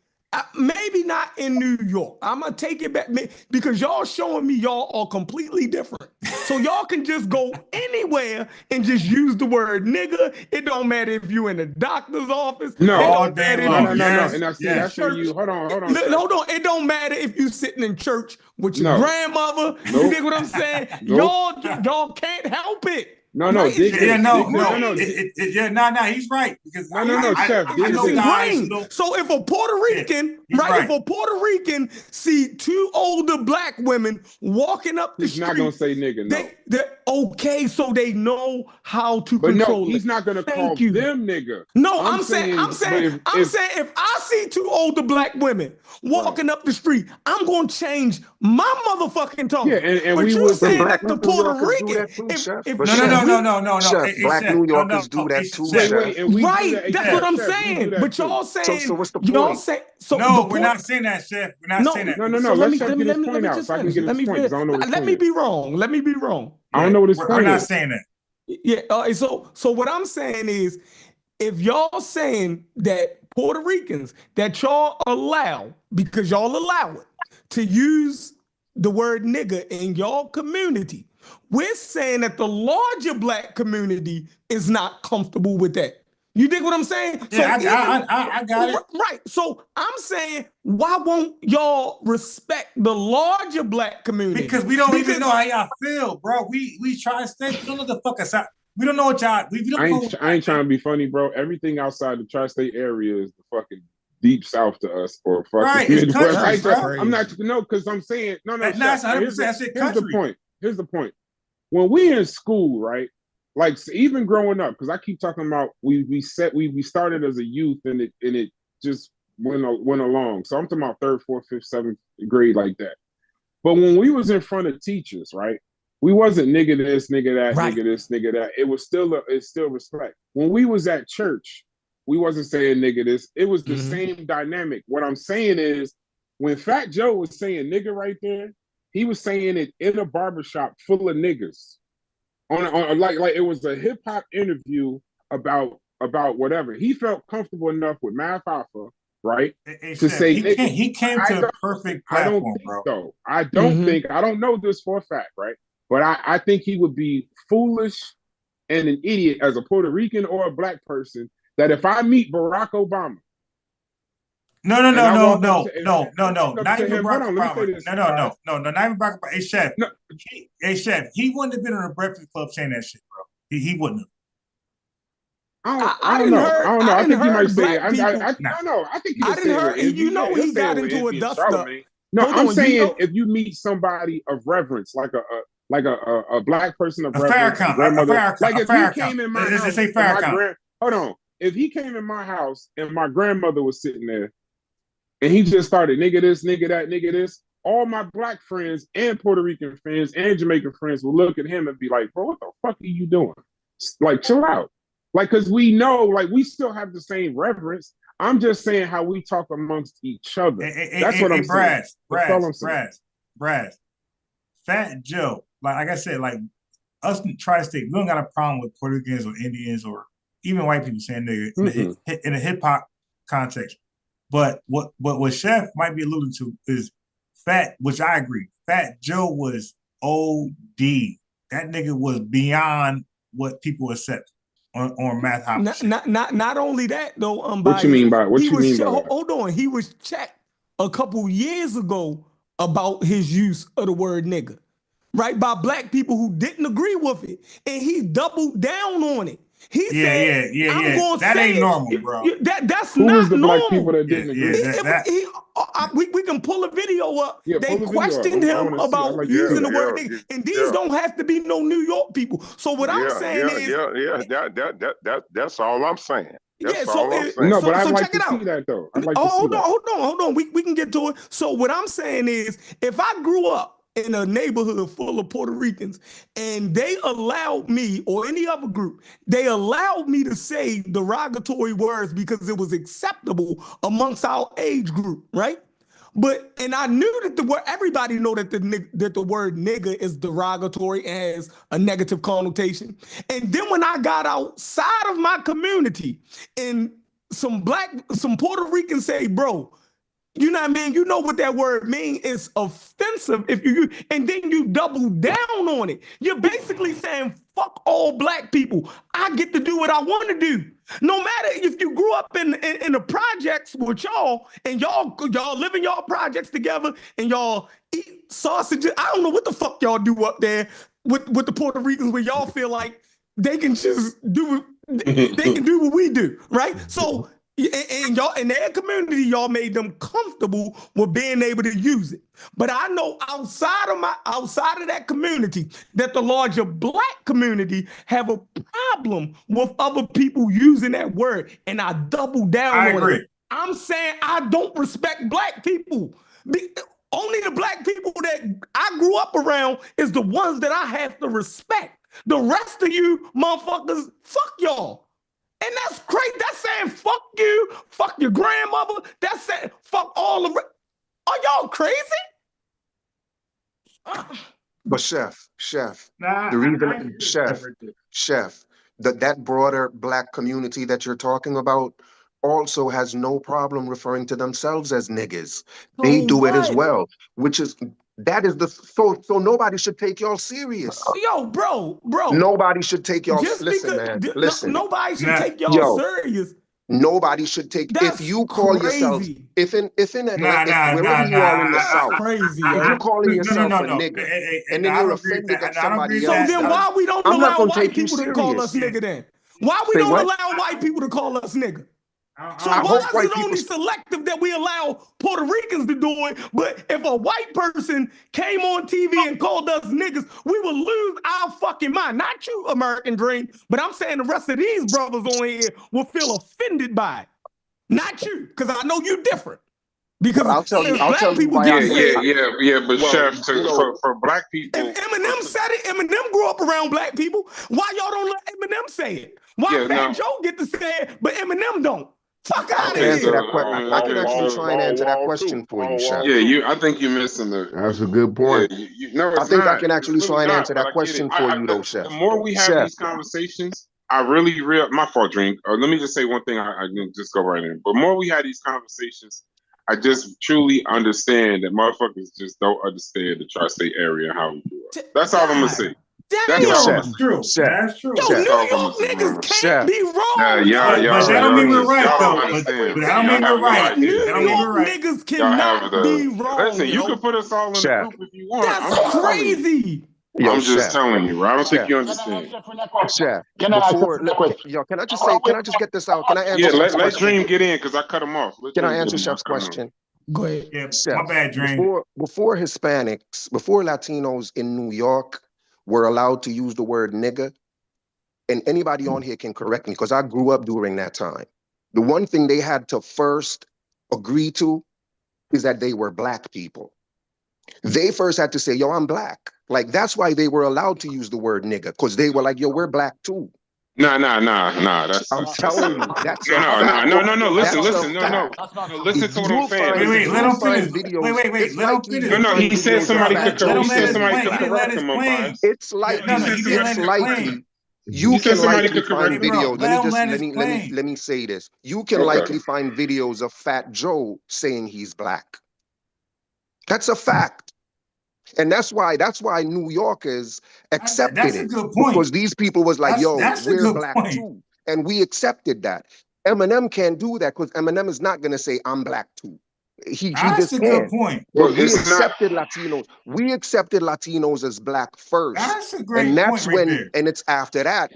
Speaker 15: maybe not in New York. I'm gonna take it back because y'all showing me y'all are completely different. So y'all can just go anywhere and just use the word nigga. It don't matter if you in the doctor's office.
Speaker 16: No,
Speaker 7: all day long.
Speaker 16: No. And I see that's where you. Hold on.
Speaker 15: Hold on. It don't matter if you sitting in church with your grandmother. You dig what I'm saying? Y'all can't help it.
Speaker 16: No.
Speaker 7: No. He's right because
Speaker 16: Chef.
Speaker 15: So if a Puerto Rican, if a Puerto Rican see two older black women walking up the street,
Speaker 16: he's not gonna say nigga. No.
Speaker 15: They're okay, so they know how to
Speaker 16: but
Speaker 15: control it.
Speaker 16: No, he's not gonna call them nigga.
Speaker 15: No, I'm saying if I see two older black women walking up the street, I'm gonna change my motherfucking tone.
Speaker 16: Yeah, and
Speaker 15: but
Speaker 16: we
Speaker 15: you
Speaker 16: would
Speaker 15: saying that the Puerto Rican.
Speaker 11: No. Chef, black New Yorkers do that too.
Speaker 15: Right, that's what I'm saying. But y'all saying,
Speaker 11: so what's the
Speaker 15: y'all
Speaker 11: point?
Speaker 15: say,
Speaker 7: we're not saying that, Chef. We're not saying that.
Speaker 16: No. Let me get his point out so I can get his point.
Speaker 15: Let me be wrong.
Speaker 16: I don't know what his point is.
Speaker 7: We're not saying that.
Speaker 15: Yeah. So what I'm saying is, if y'all saying that Puerto Ricans that y'all allow, because y'all allow it, to use the word nigga in y'all community, we're saying that the larger black community is not comfortable with that. You dig what I'm saying?
Speaker 7: Yeah, I got it.
Speaker 15: Right. So I'm saying, why won't y'all respect the larger black community?
Speaker 7: Because we don't even know how y'all feel, bro. We try to stay. We don't know the fuck us out. We don't know what y'all.
Speaker 16: I ain't trying to be funny, bro. Everything outside the tri-state area is the fucking deep south to us, or fucking
Speaker 7: right. It's country,
Speaker 16: I'm not because I'm saying no.
Speaker 7: That's 100%.
Speaker 16: Here's the point. When we in school, right? Like even growing up, because I keep talking about we started as a youth and it just went along. So I'm talking about 3rd, 4th, 5th, 7th grade like that. But when we was in front of teachers, right? We wasn't nigga this, nigga that, nigga this, nigga that. It was it's still respect. When we was at church, we wasn't saying nigga this. It was the same dynamic. What I'm saying is, when Fat Joe was saying nigga right there, he was saying it in a barbershop full of niggas. On like it was a hip hop interview about whatever. He felt comfortable enough with Math Alpha, right? To say
Speaker 7: he came to the perfect platform, bro.
Speaker 16: I don't think I don't know this for a fact, right? But I think he would be foolish and an idiot as a Puerto Rican or a black person that if I meet Barack Obama
Speaker 8: No.
Speaker 16: And I
Speaker 8: Not
Speaker 16: walk up to
Speaker 8: even
Speaker 16: him. Hold on, let me say this.
Speaker 8: No. Not even Barack Obama. Hey, Chef. No. Chef. He wouldn't have been on a Breakfast Club saying that shit, bro. He wouldn't have.
Speaker 16: I don't know. I think he might say it. I think he
Speaker 15: I
Speaker 16: would say it with envy.
Speaker 15: You know, he got into a dust up.
Speaker 16: No, I'm saying if you meet somebody of reverence, like a black person of reverence, grandmother, like if he came in my house, hold on, if he came in my house and my grandmother was sitting there, and he just started nigga this, nigga that, nigga this, all my black friends and Puerto Rican friends and Jamaican friends will look at him and be like, bro, what the fuck are you doing? Like, chill out. Like, because we know, like, we still have the same reverence. I'm just saying how we talk amongst each other. That's what I'm saying.
Speaker 8: Brad, Fat Joe, like I said, like us tri-state, we don't got a problem with Puerto Ricans or Indians or even white people saying nigga in a hip hop context. But what Chef might be alluding to is Fat, which I agree. Fat Joe was OD. That nigga was beyond what people accept on math hops.
Speaker 15: Not only that though.
Speaker 16: What you mean by that?
Speaker 15: Hold on. He was checked a couple years ago about his use of the word nigga, right? By black people who didn't agree with it, and he doubled down on it. He said, "I'm going to
Speaker 8: that
Speaker 15: say
Speaker 8: ain't
Speaker 15: it.
Speaker 8: normal, bro."
Speaker 15: That's
Speaker 16: Who
Speaker 15: not
Speaker 16: was the
Speaker 15: normal.
Speaker 16: black people that didn't agree?
Speaker 15: We can pull a video up.
Speaker 16: Yeah,
Speaker 15: they questioned him about using the word nigga, and these don't have to be no New York people. So what I'm saying is,
Speaker 14: that's all I'm saying. That's
Speaker 15: all
Speaker 14: I'm saying.
Speaker 16: No, but I'd like
Speaker 15: check
Speaker 16: to
Speaker 15: it out.
Speaker 16: see that though.
Speaker 15: Hold on. We can get to it. So what I'm saying is, if I grew up in a neighborhood full of Puerto Ricans, and they allowed me, or any other group, they allowed me to say derogatory words because it was acceptable amongst our age group, right? And I knew that the word, everybody know that the word nigga is derogatory and has a negative connotation. And then when I got outside of my community, and some Puerto Ricans say, bro, you know what I mean? You know what that word means? It's offensive if you, and then you double down on it. You're basically saying, fuck all black people. I get to do what I want to do. No matter if you grew up in the projects with y'all, and y'all live in y'all projects together, and y'all eat sausages. I don't know what the fuck y'all do up there with the Puerto Ricans, where y'all feel like they can just do what we do, right? So, and y'all in their community, y'all made them comfortable with being able to use it. But I know outside of that community, that the larger black community have a problem with other people using that word, and I double down on
Speaker 8: agree.
Speaker 15: it. I'm saying I don't respect black people. Only the black people that I grew up around is the ones that I have to respect. The rest of you motherfuckers, fuck y'all. And that's crazy. That's saying fuck you, fuck your grandmother. That's saying fuck all of it. Are y'all crazy?
Speaker 11: But chef, the reason, chef, that broader black community that you're talking about also has no problem referring to themselves as niggas. They do it as well, so nobody should take y'all serious.
Speaker 15: Yo, bro.
Speaker 11: Nobody should take y'all. Listen, man.
Speaker 15: Nobody should take y'all serious.
Speaker 11: Nobody should take. If you call yourself, if in Atlanta, wherever you are in the South,
Speaker 15: crazy,
Speaker 11: if you're calling yourself a nigga, and then you're offended that somebody else.
Speaker 15: So then why we don't allow white people to call us
Speaker 11: serious.
Speaker 15: nigga then? Why we don't allow white people to call us nigga? So why is it only selective that we allow Puerto Ricans to do it, but if a white person came on TV and called us niggas, we would lose our fucking mind. Not you, American Dream, but I'm saying the rest of these brothers on here will feel offended by it. Not you, because I know you different. Because
Speaker 11: I'll tell you why.
Speaker 16: But chef, for black people,
Speaker 15: if Eminem said it, Eminem grew up around black people. Why y'all don't let Eminem say it? Why Fat Joe get to say it, but Eminem don't? Fuck out of here.
Speaker 11: I can actually try and answer that question for you, Chef.
Speaker 16: Yeah, I think you're missing the.
Speaker 11: That's a good point. I think I can actually try and answer that question for you, though, Chef.
Speaker 16: The more we have these conversations, I really my fault, Drink. Let me just say one thing. I can just go right in. But more we have these conversations, I just truly understand that motherfuckers just don't understand the tri-state area and how we do it. That's all I'm gonna say.
Speaker 8: That's
Speaker 6: Yo,
Speaker 8: almost
Speaker 6: Chef,
Speaker 8: true.
Speaker 6: Chef,
Speaker 8: That's true.
Speaker 6: Yo,
Speaker 8: That's
Speaker 6: New York
Speaker 8: almost a
Speaker 6: niggas
Speaker 8: rumor.
Speaker 6: can't be wrong.
Speaker 8: But that don't mean we're right
Speaker 12: y'all
Speaker 8: though.
Speaker 12: don't understand.
Speaker 8: But that don't mean we're right.
Speaker 6: New
Speaker 8: That don't mean
Speaker 6: York
Speaker 8: we're right.
Speaker 6: niggas
Speaker 12: Y'all have
Speaker 6: cannot
Speaker 12: the
Speaker 6: be wrong.
Speaker 12: listen. You
Speaker 6: Yo,
Speaker 12: can put us all in the
Speaker 4: Chef.
Speaker 12: group if you want. I'm
Speaker 6: that's
Speaker 12: just telling you.
Speaker 6: crazy.
Speaker 4: Yo,
Speaker 12: I'm just
Speaker 4: Chef.
Speaker 12: telling you, bro. I don't think
Speaker 4: Chef.
Speaker 12: you
Speaker 18: Can I ask
Speaker 12: understand.
Speaker 18: Chef a question?
Speaker 4: Chef,
Speaker 18: Can I ask
Speaker 4: before
Speaker 18: Chef a question?
Speaker 4: yo, can I just say, can I just get this out? Can I answer
Speaker 12: Yeah,
Speaker 4: Chef's
Speaker 12: let
Speaker 4: question?
Speaker 12: Dream get in because I cut him off. Let
Speaker 4: Can I
Speaker 12: Dream
Speaker 4: answer
Speaker 12: get in. I
Speaker 4: Chef's
Speaker 12: cut him off.
Speaker 4: question?
Speaker 15: Go ahead.
Speaker 8: Yeah,
Speaker 4: Chef,
Speaker 8: my bad, Dream.
Speaker 4: before Hispanics, before Latinos in New York were allowed to use the word nigga, and anybody on here can correct me because I grew up during that time. The one thing they had to first agree to is that they were black people. They first had to say, yo, I'm black. Like, that's why they were allowed to use the word nigga, because they were like, yo, we're black too.
Speaker 12: Nah. That's
Speaker 4: I'm telling you, that's a
Speaker 12: no.
Speaker 4: fact.
Speaker 12: Listen.
Speaker 4: That's a
Speaker 12: No.
Speaker 4: fact.
Speaker 12: No, listen to what I'm
Speaker 4: You'll
Speaker 12: saying.
Speaker 4: find,
Speaker 8: Wait, let him finish.
Speaker 4: videos.
Speaker 8: Wait.
Speaker 4: It's
Speaker 8: Let him
Speaker 4: likely
Speaker 8: finish.
Speaker 4: you'll
Speaker 12: No.
Speaker 4: find
Speaker 12: He said
Speaker 4: videos
Speaker 12: somebody
Speaker 4: of
Speaker 12: could.
Speaker 4: Fat Joe
Speaker 12: He said
Speaker 4: saying
Speaker 12: somebody
Speaker 4: he's
Speaker 12: could
Speaker 8: He
Speaker 4: black.
Speaker 8: didn't let
Speaker 12: correct
Speaker 8: us
Speaker 12: him on
Speaker 8: explain.
Speaker 12: bias.
Speaker 4: It's
Speaker 8: Yeah,
Speaker 4: likely.
Speaker 8: no, he didn't let
Speaker 4: It's
Speaker 8: us
Speaker 4: likely.
Speaker 8: explain.
Speaker 4: You
Speaker 12: He said
Speaker 4: can
Speaker 12: somebody
Speaker 4: likely
Speaker 12: could
Speaker 4: find
Speaker 12: correct him.
Speaker 8: Bro,
Speaker 4: videos.
Speaker 8: let him
Speaker 4: Let me say this. You can
Speaker 12: Okay.
Speaker 4: likely find videos of Fat Joe saying he's black. That's a fact. And that's why New Yorkers accepted
Speaker 8: That's a
Speaker 4: it,
Speaker 8: good point.
Speaker 4: because these people was like, yo,
Speaker 8: That's a
Speaker 4: we're
Speaker 8: good
Speaker 4: black
Speaker 8: point.
Speaker 4: too. And we accepted that. Eminem can't do that because Eminem is not going to say, I'm black too. He
Speaker 8: That's
Speaker 4: just
Speaker 8: a good
Speaker 4: can't.
Speaker 8: point.
Speaker 4: But
Speaker 12: Well,
Speaker 4: we
Speaker 12: it's not.
Speaker 4: accepted Latinos. We accepted Latinos as black first.
Speaker 8: That's a
Speaker 4: And
Speaker 8: great
Speaker 4: that's
Speaker 8: point right
Speaker 4: when,
Speaker 8: there.
Speaker 4: and it's after that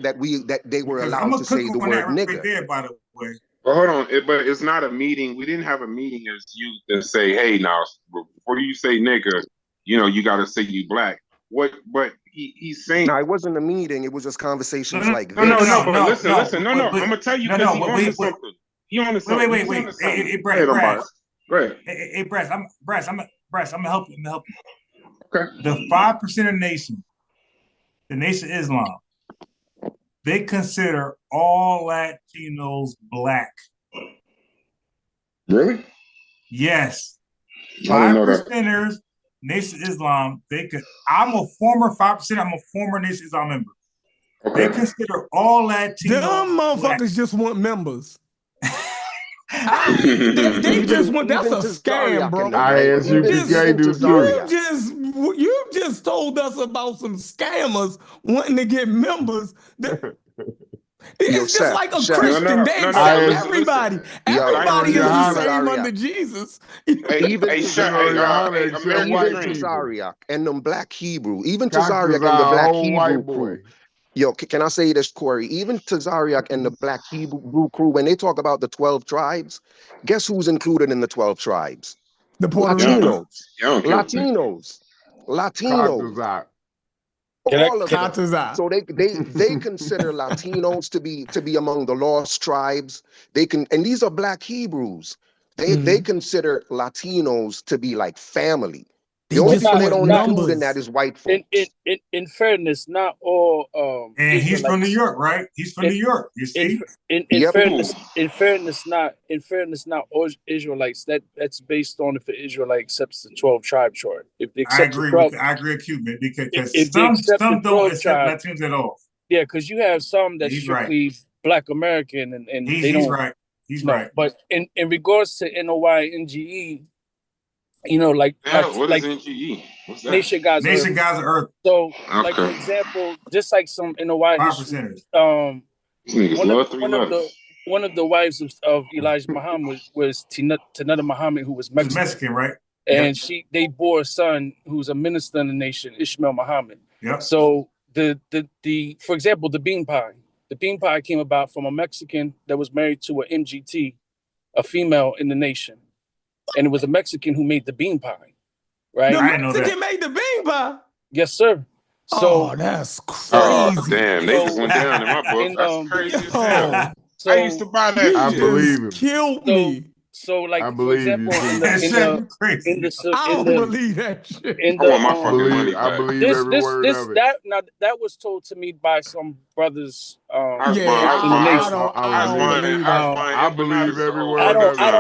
Speaker 4: they were
Speaker 8: Because I'm
Speaker 4: allowed
Speaker 8: gonna
Speaker 4: to
Speaker 8: cook
Speaker 4: say the
Speaker 8: on
Speaker 4: word
Speaker 8: that right
Speaker 4: nigga.
Speaker 8: there, by the way.
Speaker 12: But hold on. But it's not a meeting. We didn't have a meeting as you to say, hey, now before you say nigga, you got to say you black. What? But he's saying.
Speaker 4: Now, it wasn't a meeting. It was just conversations like this.
Speaker 12: No. But listen. No. I'm gonna tell you because he
Speaker 8: but
Speaker 12: onto something. He onto something.
Speaker 8: Wait.
Speaker 12: He's onto something.
Speaker 8: Hey,
Speaker 12: Go ahead,
Speaker 8: Brass.
Speaker 12: Go ahead.
Speaker 8: Hey, Brass. I'm gonna help you.
Speaker 12: Okay.
Speaker 8: The 5% of nation, the Nation of Islam, they consider all Latinos black.
Speaker 12: Really?
Speaker 8: Yes.
Speaker 12: I didn't know
Speaker 8: 5%ers, Nation of Islam, I'm a former 5%, I'm a former Nation of Islam member.
Speaker 12: Okay.
Speaker 8: They consider all Latinos
Speaker 15: Them motherfuckers
Speaker 8: black.
Speaker 15: just want members. They just want. That's a scam, bro. You just told us about some scammers wanting to get members. It's just like a Christian. They accept everybody. Everybody is the same under Jesus.
Speaker 4: Even
Speaker 12: American
Speaker 4: Tazariak and them black Hebrew, even Tazariak and the black Hebrew crew. Yo, can I say this, Corey? Even Tazariak and the black Hebrew crew, when they talk about the 12 tribes, guess who's included in the 12 tribes?
Speaker 15: The Puerto
Speaker 4: Latinos. All of them. So they consider Latinos to be among the lost tribes. And these are black Hebrews. They consider Latinos to be like family. The only people they don't include in that is white folks.
Speaker 17: In fairness, not all
Speaker 8: and he's from New York, right? He's from New York. You see?
Speaker 17: In fairness, not all Israelites. That's based on if the Israelite accepts the 12 tribe chart. If they accept
Speaker 8: I agree with you, man, because some don't accept Latinos at all.
Speaker 17: Yeah, because you have some that strictly Black American and they don't.
Speaker 8: He's right. He's right.
Speaker 17: But in regards to NOI, NGE, like
Speaker 12: what is NGE? What's that?
Speaker 17: Nation God's
Speaker 8: Earth.
Speaker 17: So, like for example, just like some NOI history, one of the wives of Elijah Muhammad was Tanetta Muhammad, who was Mexican,
Speaker 8: right?
Speaker 17: And they bore a son who's a minister in the nation, Ishmael Muhammad.
Speaker 8: Yep.
Speaker 17: So the for example, the bean pie. The bean pie came about from a Mexican that was married to an MGT, a female in the nation. And it was a Mexican who made the bean pie, right?
Speaker 15: The Mexican made the bean pie?
Speaker 17: Yes, sir. So
Speaker 15: that's crazy.
Speaker 12: Oh, damn. They just went down in my book. That's crazy as hell.
Speaker 17: So,
Speaker 12: I used to buy that.
Speaker 15: I believe him. Killed me.
Speaker 17: So, like, for example, I
Speaker 15: don't believe that shit.
Speaker 12: I want my fucking money back.
Speaker 10: I believe every word of it.
Speaker 17: That was told to me by some brothers.
Speaker 10: I believe every word of it.
Speaker 17: I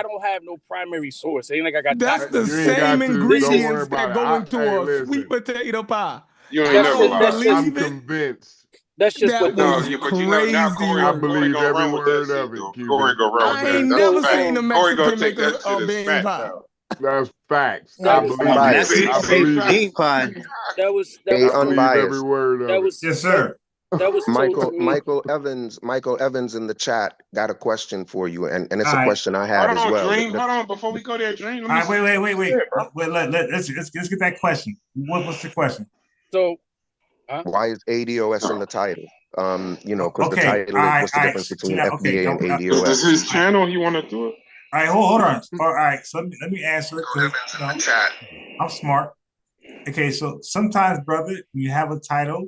Speaker 17: don't have no primary source. It ain't like I got.
Speaker 15: That's the same ingredients that go into a sweet potato pie.
Speaker 12: You ain't never lie.
Speaker 10: I'm convinced.
Speaker 17: That's just
Speaker 15: that was crazy.
Speaker 12: Now Corey,
Speaker 10: I believe every word of it.
Speaker 12: Corey go run with that.
Speaker 15: I ain't never seen a Mexican make a bean pie.
Speaker 10: That's facts.
Speaker 17: That
Speaker 10: I
Speaker 17: was
Speaker 10: believe
Speaker 11: Unbiased.
Speaker 10: it. I believe it.
Speaker 17: that was
Speaker 11: A
Speaker 10: I believe every
Speaker 11: unbiased.
Speaker 10: word of
Speaker 17: that
Speaker 10: it.
Speaker 17: was
Speaker 15: Yes, sir.
Speaker 17: that was told to me.
Speaker 11: Michael Evans in the chat got a question for you, and it's
Speaker 15: All
Speaker 11: a
Speaker 15: right.
Speaker 11: question I
Speaker 12: Hold
Speaker 11: had as
Speaker 12: on,
Speaker 11: well.
Speaker 12: Dream. Hold on, before we go there, Dream.
Speaker 15: All right, wait. Let's get that question. What's the question?
Speaker 17: So,
Speaker 11: Why is ADOS in the title? Because the
Speaker 15: Okay.
Speaker 11: title is what's the difference between FBA and ADOS?
Speaker 12: This is his channel. He want to do it.
Speaker 15: All right, hold on. All right, so let me answer it because I'm smart. Okay, so sometimes, brother, when you have a title,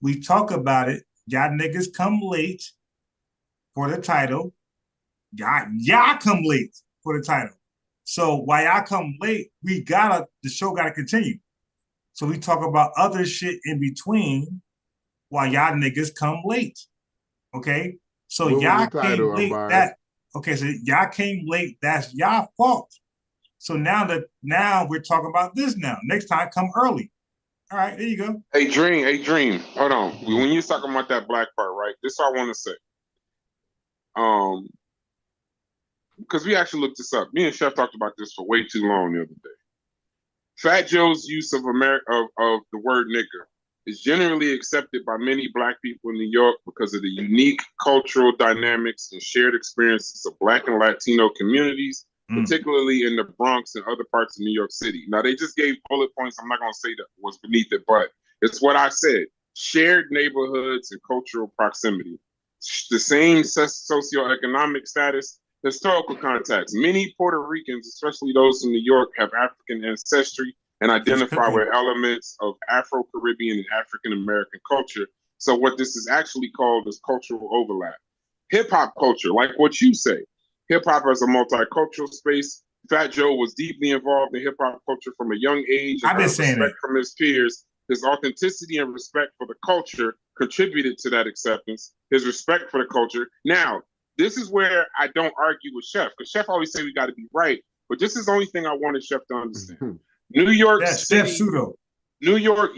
Speaker 15: we talk about it. Y'all niggas come late for the title. Y'all come late for the title. So while y'all come late, the show gotta continue. So we talk about other shit in between while y'all niggas come late. Okay? So
Speaker 10: What was
Speaker 15: y'all
Speaker 10: the title,
Speaker 15: came late.
Speaker 10: Unbiased?
Speaker 15: So y'all came late, that's y'all fault. So now we're talking about this now. Next time, come early. All right, there you go.
Speaker 12: Hey, Dream. Hold on. When you're talking about that black part, right? This is what I want to say. Because we actually looked this up. Me and Chef talked about this for way too long the other day. Fat Joe's use of of the word nigger is generally accepted by many black people in New York because of the unique cultural dynamics and shared experiences of black and Latino communities, particularly in the Bronx and other parts of New York City. Now, they just gave bullet points. I'm not going to say that was beneath it, but it's what I said. Shared neighborhoods and cultural proximity. The same socioeconomic status, historical context. Many Puerto Ricans, especially those in New York, have African ancestry and identify with elements of Afro-Caribbean and African-American culture. So what this is actually called is cultural overlap. Hip-hop culture, like what you say. Hip-hop as a multicultural space. Fat Joe was deeply involved in hip-hop culture from a young age.
Speaker 15: I've been saying
Speaker 12: respect from his peers. His authenticity and respect for the culture contributed to that acceptance. His respect for the culture. Now, this is where I don't argue with Chef, because Chef always say we got to be right. But this is the only thing I wanted Chef to understand. New York City, New York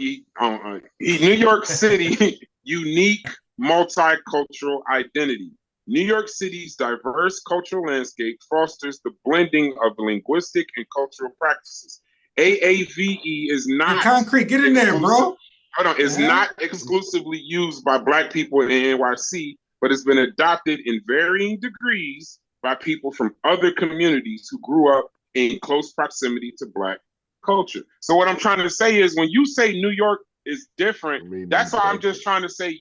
Speaker 12: City, unique multicultural identity. New York City's diverse cultural landscape fosters the blending of linguistic and cultural practices. AAVE is not
Speaker 15: concrete. Get in there, bro.
Speaker 12: Hold on, is not exclusively used by Black people in NYC, but it's been adopted in varying degrees by people from other communities who grew up in close proximity to Black culture. So what I'm trying to say is, when you say New York is different, that's why I'm just trying to say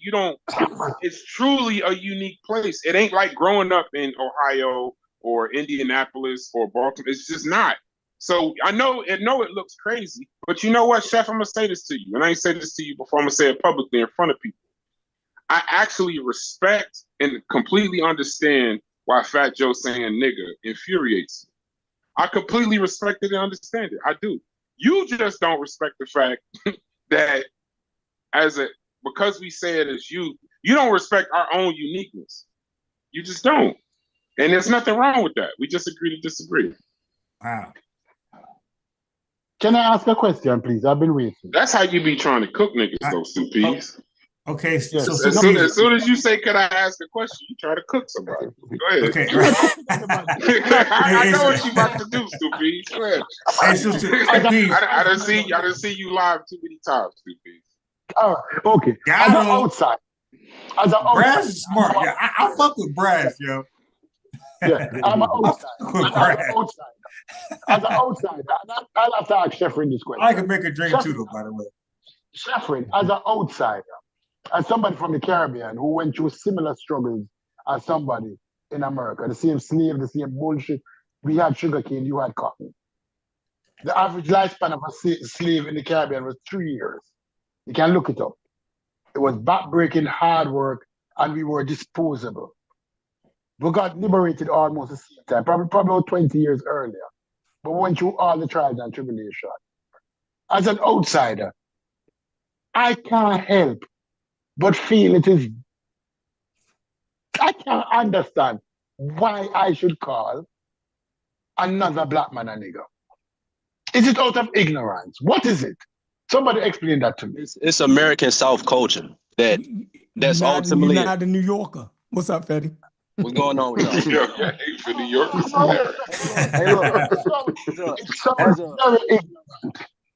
Speaker 12: it's truly a unique place. It ain't like growing up in Ohio or Indianapolis or Baltimore. It's just not. So I know it looks crazy, but you know what, Chef? I'm gonna say this to you, and I ain't say this to you before. I'm gonna say it publicly in front of people. I actually respect and completely understand why Fat Joe saying nigga infuriates me. I completely respect it and understand it. I do. You just don't respect the fact that because we say it as you don't respect our own uniqueness. You just don't. And there's nothing wrong with that. We just agree to disagree.
Speaker 15: Wow.
Speaker 18: Can I ask a question, please? I've been waiting.
Speaker 12: That's how you be trying to cook niggas, though, Stupies.
Speaker 15: Okay,
Speaker 18: yes.
Speaker 15: so
Speaker 12: as soon as you say, "Could I ask a question?" you try to cook somebody. Go ahead.
Speaker 15: Okay.
Speaker 12: I know what you about to do, Stupies. Go ahead. I done see you live too many times, Stupies.
Speaker 18: All right, okay. As an outside.
Speaker 15: Brass is smart. Yeah, I fuck with Brass, yo.
Speaker 18: Yeah, I'm an outsider. As an outsider, I'll have to ask Sheffrin this question.
Speaker 15: I can make a drink too, though, by the way.
Speaker 18: Sheffrin, as an outsider, as somebody from the Caribbean who went through similar struggles as somebody in America, the same slave, the same bullshit. We had sugarcane, you had cotton. The average lifespan of a slave in the Caribbean was 3 years. You can look it up. It was backbreaking hard work, and we were disposable. We got liberated almost the same time, probably about 20 years earlier. But we went through all the trials and tribulations. As an outsider, I can't help but feel I can't understand why I should call another Black man a nigger. Is it out of ignorance? What is it? Somebody explain that to me.
Speaker 19: It's American South culture that's ultimately.
Speaker 15: You're not a New Yorker. What's up, Fetty?
Speaker 19: What's going on with y'all?
Speaker 12: Yo, yeah, for New York is hilarious.
Speaker 19: Hey, look.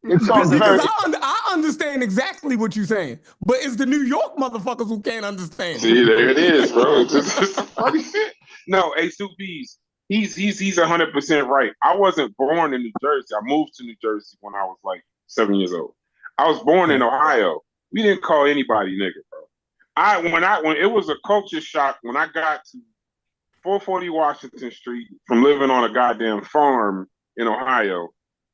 Speaker 18: It sounds
Speaker 15: Because
Speaker 18: very.
Speaker 15: I understand exactly what you're saying, but it's the New York motherfuckers who can't understand.
Speaker 12: See, there it is, bro. It's just some funny shit. No, hey, Soupies, he's 100% right. I wasn't born in New Jersey. I moved to New Jersey when I was like 7 years old. I was born in Ohio. We didn't call anybody nigga, bro. When it was a culture shock when I got to 440 Washington Street from living on a goddamn farm in Ohio.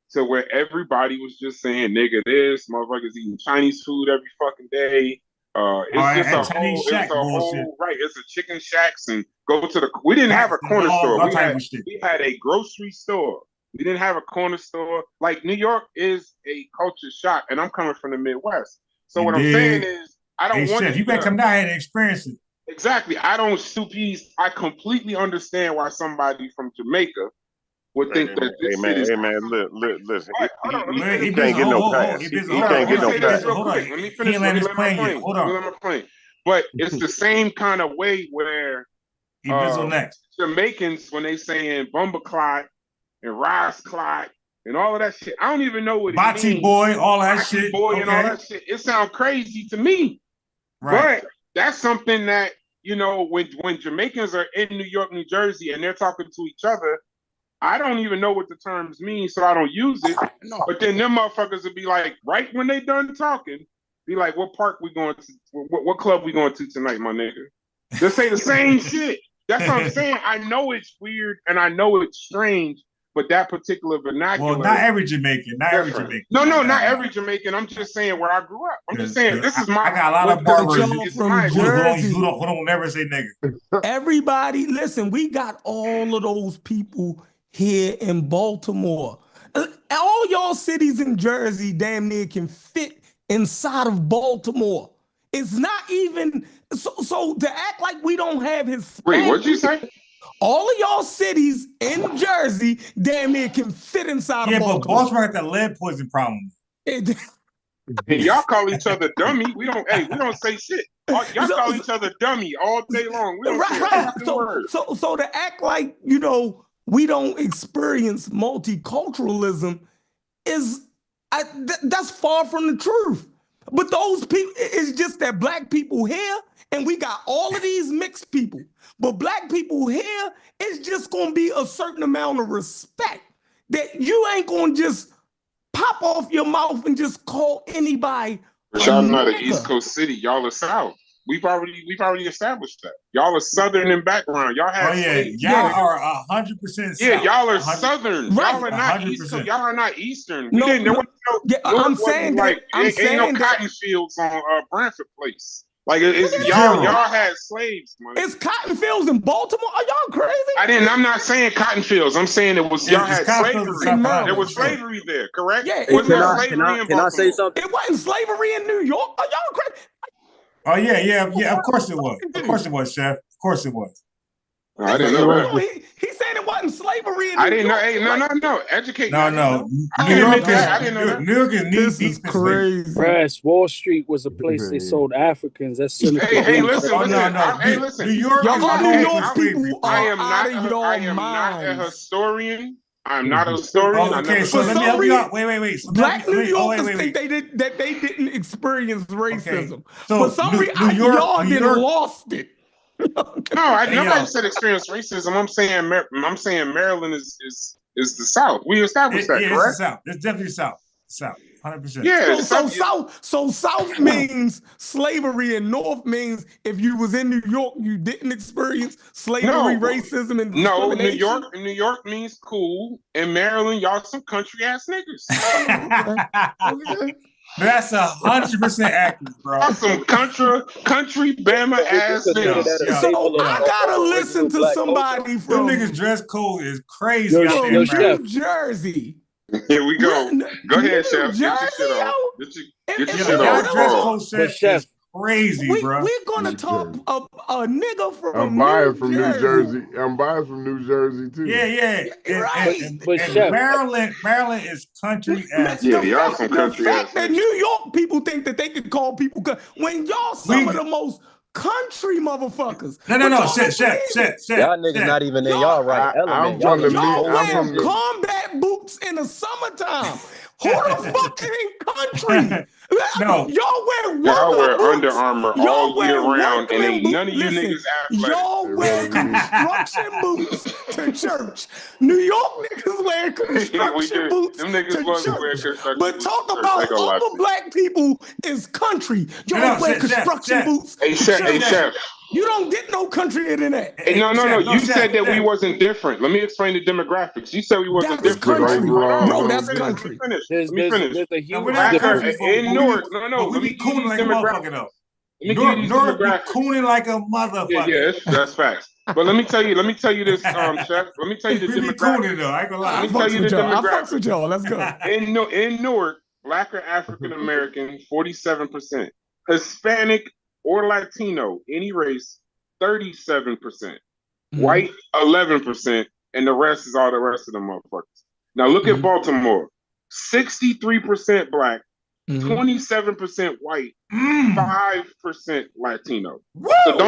Speaker 12: So where everybody was just saying nigga this, motherfuckers eating Chinese food every fucking day. It's just a whole right. It's a chicken shacks and go to the. We didn't have a corner store. We had a grocery store. We didn't have a corner store. Like New York is a culture shock, and I'm coming from the Midwest. So what I'm saying is, I don't want.
Speaker 20: Chef, you better come down here and experience it.
Speaker 12: Exactly. I don't Soupies. I completely understand why somebody from Jamaica would think that this shit is.
Speaker 14: Hey man, listen.
Speaker 12: He
Speaker 14: can't get no pass. He can't get no pass.
Speaker 12: Let me finish. Let me land my plane. But it's the same kind of way where Jamaicans, when they saying Bumbaclot and Rise Clot and all of that shit, I don't even know what it means.
Speaker 20: Bati boy, all that shit.
Speaker 12: Boy and all that shit. It sounds crazy to me. Right. But that's something that, you know, when Jamaicans are in New York, New Jersey, and they're talking to each other, I don't even know what the terms mean, so I don't use it. But then them motherfuckers would be like, right when they done talking, be like, what park we going to? What club we going to tonight, my nigga? They say the same shit. That's what I'm saying. I know it's weird and I know it's strange, but that particular vernacular.
Speaker 20: Well, not every Jamaican. Not every Jamaican.
Speaker 12: No, not every Jamaican. I'm just saying where I grew up. I'm just saying this is my.
Speaker 20: I got a lot of barbers from Jersey who don't never say nigga.
Speaker 15: Everybody, listen, we got all of those people here in Baltimore. All y'all cities in Jersey damn near can fit inside of Baltimore. It's not even so to act like we don't have his.
Speaker 12: Wait, what'd you say?
Speaker 15: All of y'all cities in Jersey damn near can fit inside of Baltimore.
Speaker 20: Yeah, but Baltimore got the lead poison problem.
Speaker 12: And y'all call each other dummy. We don't say shit. Y'all call each other dummy all day long. We don't say a word.
Speaker 15: So to act like, you know, we don't experience multiculturalism that's far from the truth. But those people, it's just that black people here, and we got all of these mixed people. But black people here, it's just gonna be a certain amount of respect that you ain't gonna just pop off your mouth and just call anybody.
Speaker 12: But y'all not an East Coast city. Y'all are South. We've already established that. Y'all are Southern in background. Y'all have.
Speaker 20: Oh yeah, y'all are 100%.
Speaker 12: Yeah, y'all are 100%. Southern.
Speaker 15: Right.
Speaker 12: Y'all are not Eastern. Y'all are not Eastern.
Speaker 15: I'm saying that.
Speaker 12: Ain't no cotton fields on Branford Place. Like y'all had slaves, man.
Speaker 15: It's cotton fields in Baltimore. Are y'all crazy?
Speaker 12: I'm not saying cotton fields. I'm saying it was y'all had slavery. There was slavery there, correct?
Speaker 15: Yeah.
Speaker 19: Can I say something?
Speaker 15: It wasn't slavery in New York. Are y'all crazy?
Speaker 20: Oh yeah. Of course it was. Of course it was, Chef. Of course it was.
Speaker 12: I didn't know that.
Speaker 15: He said it wasn't slavery in New York.
Speaker 12: I didn't know. Hey, no. Educate.
Speaker 20: No.
Speaker 12: New York is
Speaker 20: This is crazy.
Speaker 17: Brass Wall Street was a place they sold Africans. That's
Speaker 12: hey, listen. Hey, listen.
Speaker 20: New York
Speaker 15: people
Speaker 12: I am not a historian. I'm not a historian.
Speaker 20: Okay, so let me help you out. Wait. So
Speaker 15: Black New Yorkers think they didn't experience racism.
Speaker 20: Okay. So
Speaker 15: for some reason, y'all didn't lost it.
Speaker 12: Nobody said experience racism. I'm saying Maryland is the South. We established that, correct?
Speaker 20: It's the South. It's definitely South. 100%.
Speaker 12: Yeah.
Speaker 15: So South means slavery, and North means if you was in New York, you didn't experience slavery, racism, and discrimination.
Speaker 12: New York means cool. In Maryland, y'all some country ass niggas.
Speaker 20: That's 100% accurate, bro.
Speaker 12: Some country Bama ass niggas.
Speaker 15: So I gotta listen to somebody from
Speaker 20: them niggas dress code is crazy.
Speaker 15: New Jersey.
Speaker 12: Here we go. Go ahead, Chef. Get your shit off.
Speaker 20: Dress code is crazy, bro.
Speaker 15: We're gonna talk a nigga from
Speaker 16: I'm biased from New Jersey. I'm biased from New Jersey too.
Speaker 20: Yeah.
Speaker 15: Right.
Speaker 20: And Maryland is country ass.
Speaker 12: Yeah, y'all some country ass.
Speaker 15: The fact that New York people think that they can call people when y'all some of the most country, motherfuckers.
Speaker 20: No. Chef.
Speaker 19: Y'all niggas not even in y'all right element.
Speaker 15: Y'all
Speaker 19: Y'all
Speaker 15: wear combat boots in the summertime. Who the fuck in country?
Speaker 20: No.
Speaker 15: Y'all wear
Speaker 12: Y'all
Speaker 15: worker
Speaker 12: wear
Speaker 15: boots.
Speaker 12: Under Armour all year round, and ain't none of you niggas athletic.
Speaker 15: Y'all wear construction boots to church. New York niggas wear construction boots
Speaker 12: Them niggas
Speaker 15: to
Speaker 12: was wear
Speaker 15: church.
Speaker 12: construction
Speaker 15: But
Speaker 12: boots
Speaker 15: talk
Speaker 12: to church. I
Speaker 15: about
Speaker 12: ain't gonna lie to
Speaker 15: other
Speaker 12: you.
Speaker 15: black people is country. Y'all wear construction boots
Speaker 12: Hey,
Speaker 15: to
Speaker 12: chef.
Speaker 15: church.
Speaker 12: Hey, chef.
Speaker 15: You don't get no country than that.
Speaker 12: Hey, no. You said that we wasn't different. Let me explain the demographics. You said we wasn't
Speaker 15: That's
Speaker 12: different.
Speaker 15: country.
Speaker 12: Right?
Speaker 15: Bro, that's country.
Speaker 12: Let me finish.
Speaker 17: There's a huge
Speaker 20: we're not country,
Speaker 12: In Newark,
Speaker 20: but we be cooning like a motherfucker though.
Speaker 12: Let me give you these
Speaker 20: Newark be
Speaker 12: demographics.
Speaker 20: cooning like a motherfucker.
Speaker 12: Yeah, that's facts. But let me tell you this, chef. Let me tell you the
Speaker 20: we be
Speaker 12: demographics.
Speaker 20: cooning though. I ain't gonna lie.
Speaker 12: Let me tell you the demographics.
Speaker 15: I fucks with y'all. Let's go.
Speaker 12: In Newark, Black or African American, 47%. Hispanic or Latino, any race, 37%. White, 11%. And the rest is all the rest of the motherfuckers. Now look at Baltimore. 63% Black, 27% white, 5% Latino.
Speaker 20: Woo!
Speaker 12: So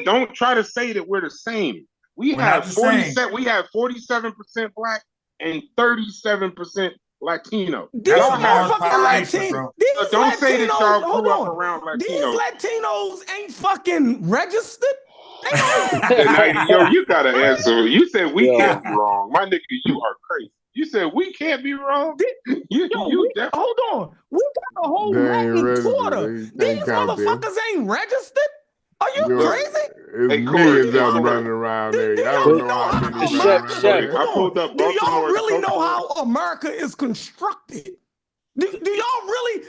Speaker 12: don't try to say that we're the same. We have 47% Black and 37% Latino.
Speaker 15: These motherfucking Latinos.
Speaker 12: Don't say that y'all grew up around Latinos.
Speaker 15: These Latinos ain't fucking registered.
Speaker 12: Yo, you gotta answer. You said we can't be wrong. My nigga, you are crazy. You said we can't be wrong.
Speaker 15: Hold on. We got a whole Latin quarter. These motherfuckers ain't registered. Are you crazy?
Speaker 10: It's millions of them running around there. I don't know how many running around there.
Speaker 12: I pulled up
Speaker 15: Do y'all
Speaker 12: Baltimore.
Speaker 15: really know how America is constructed? Do y'all really,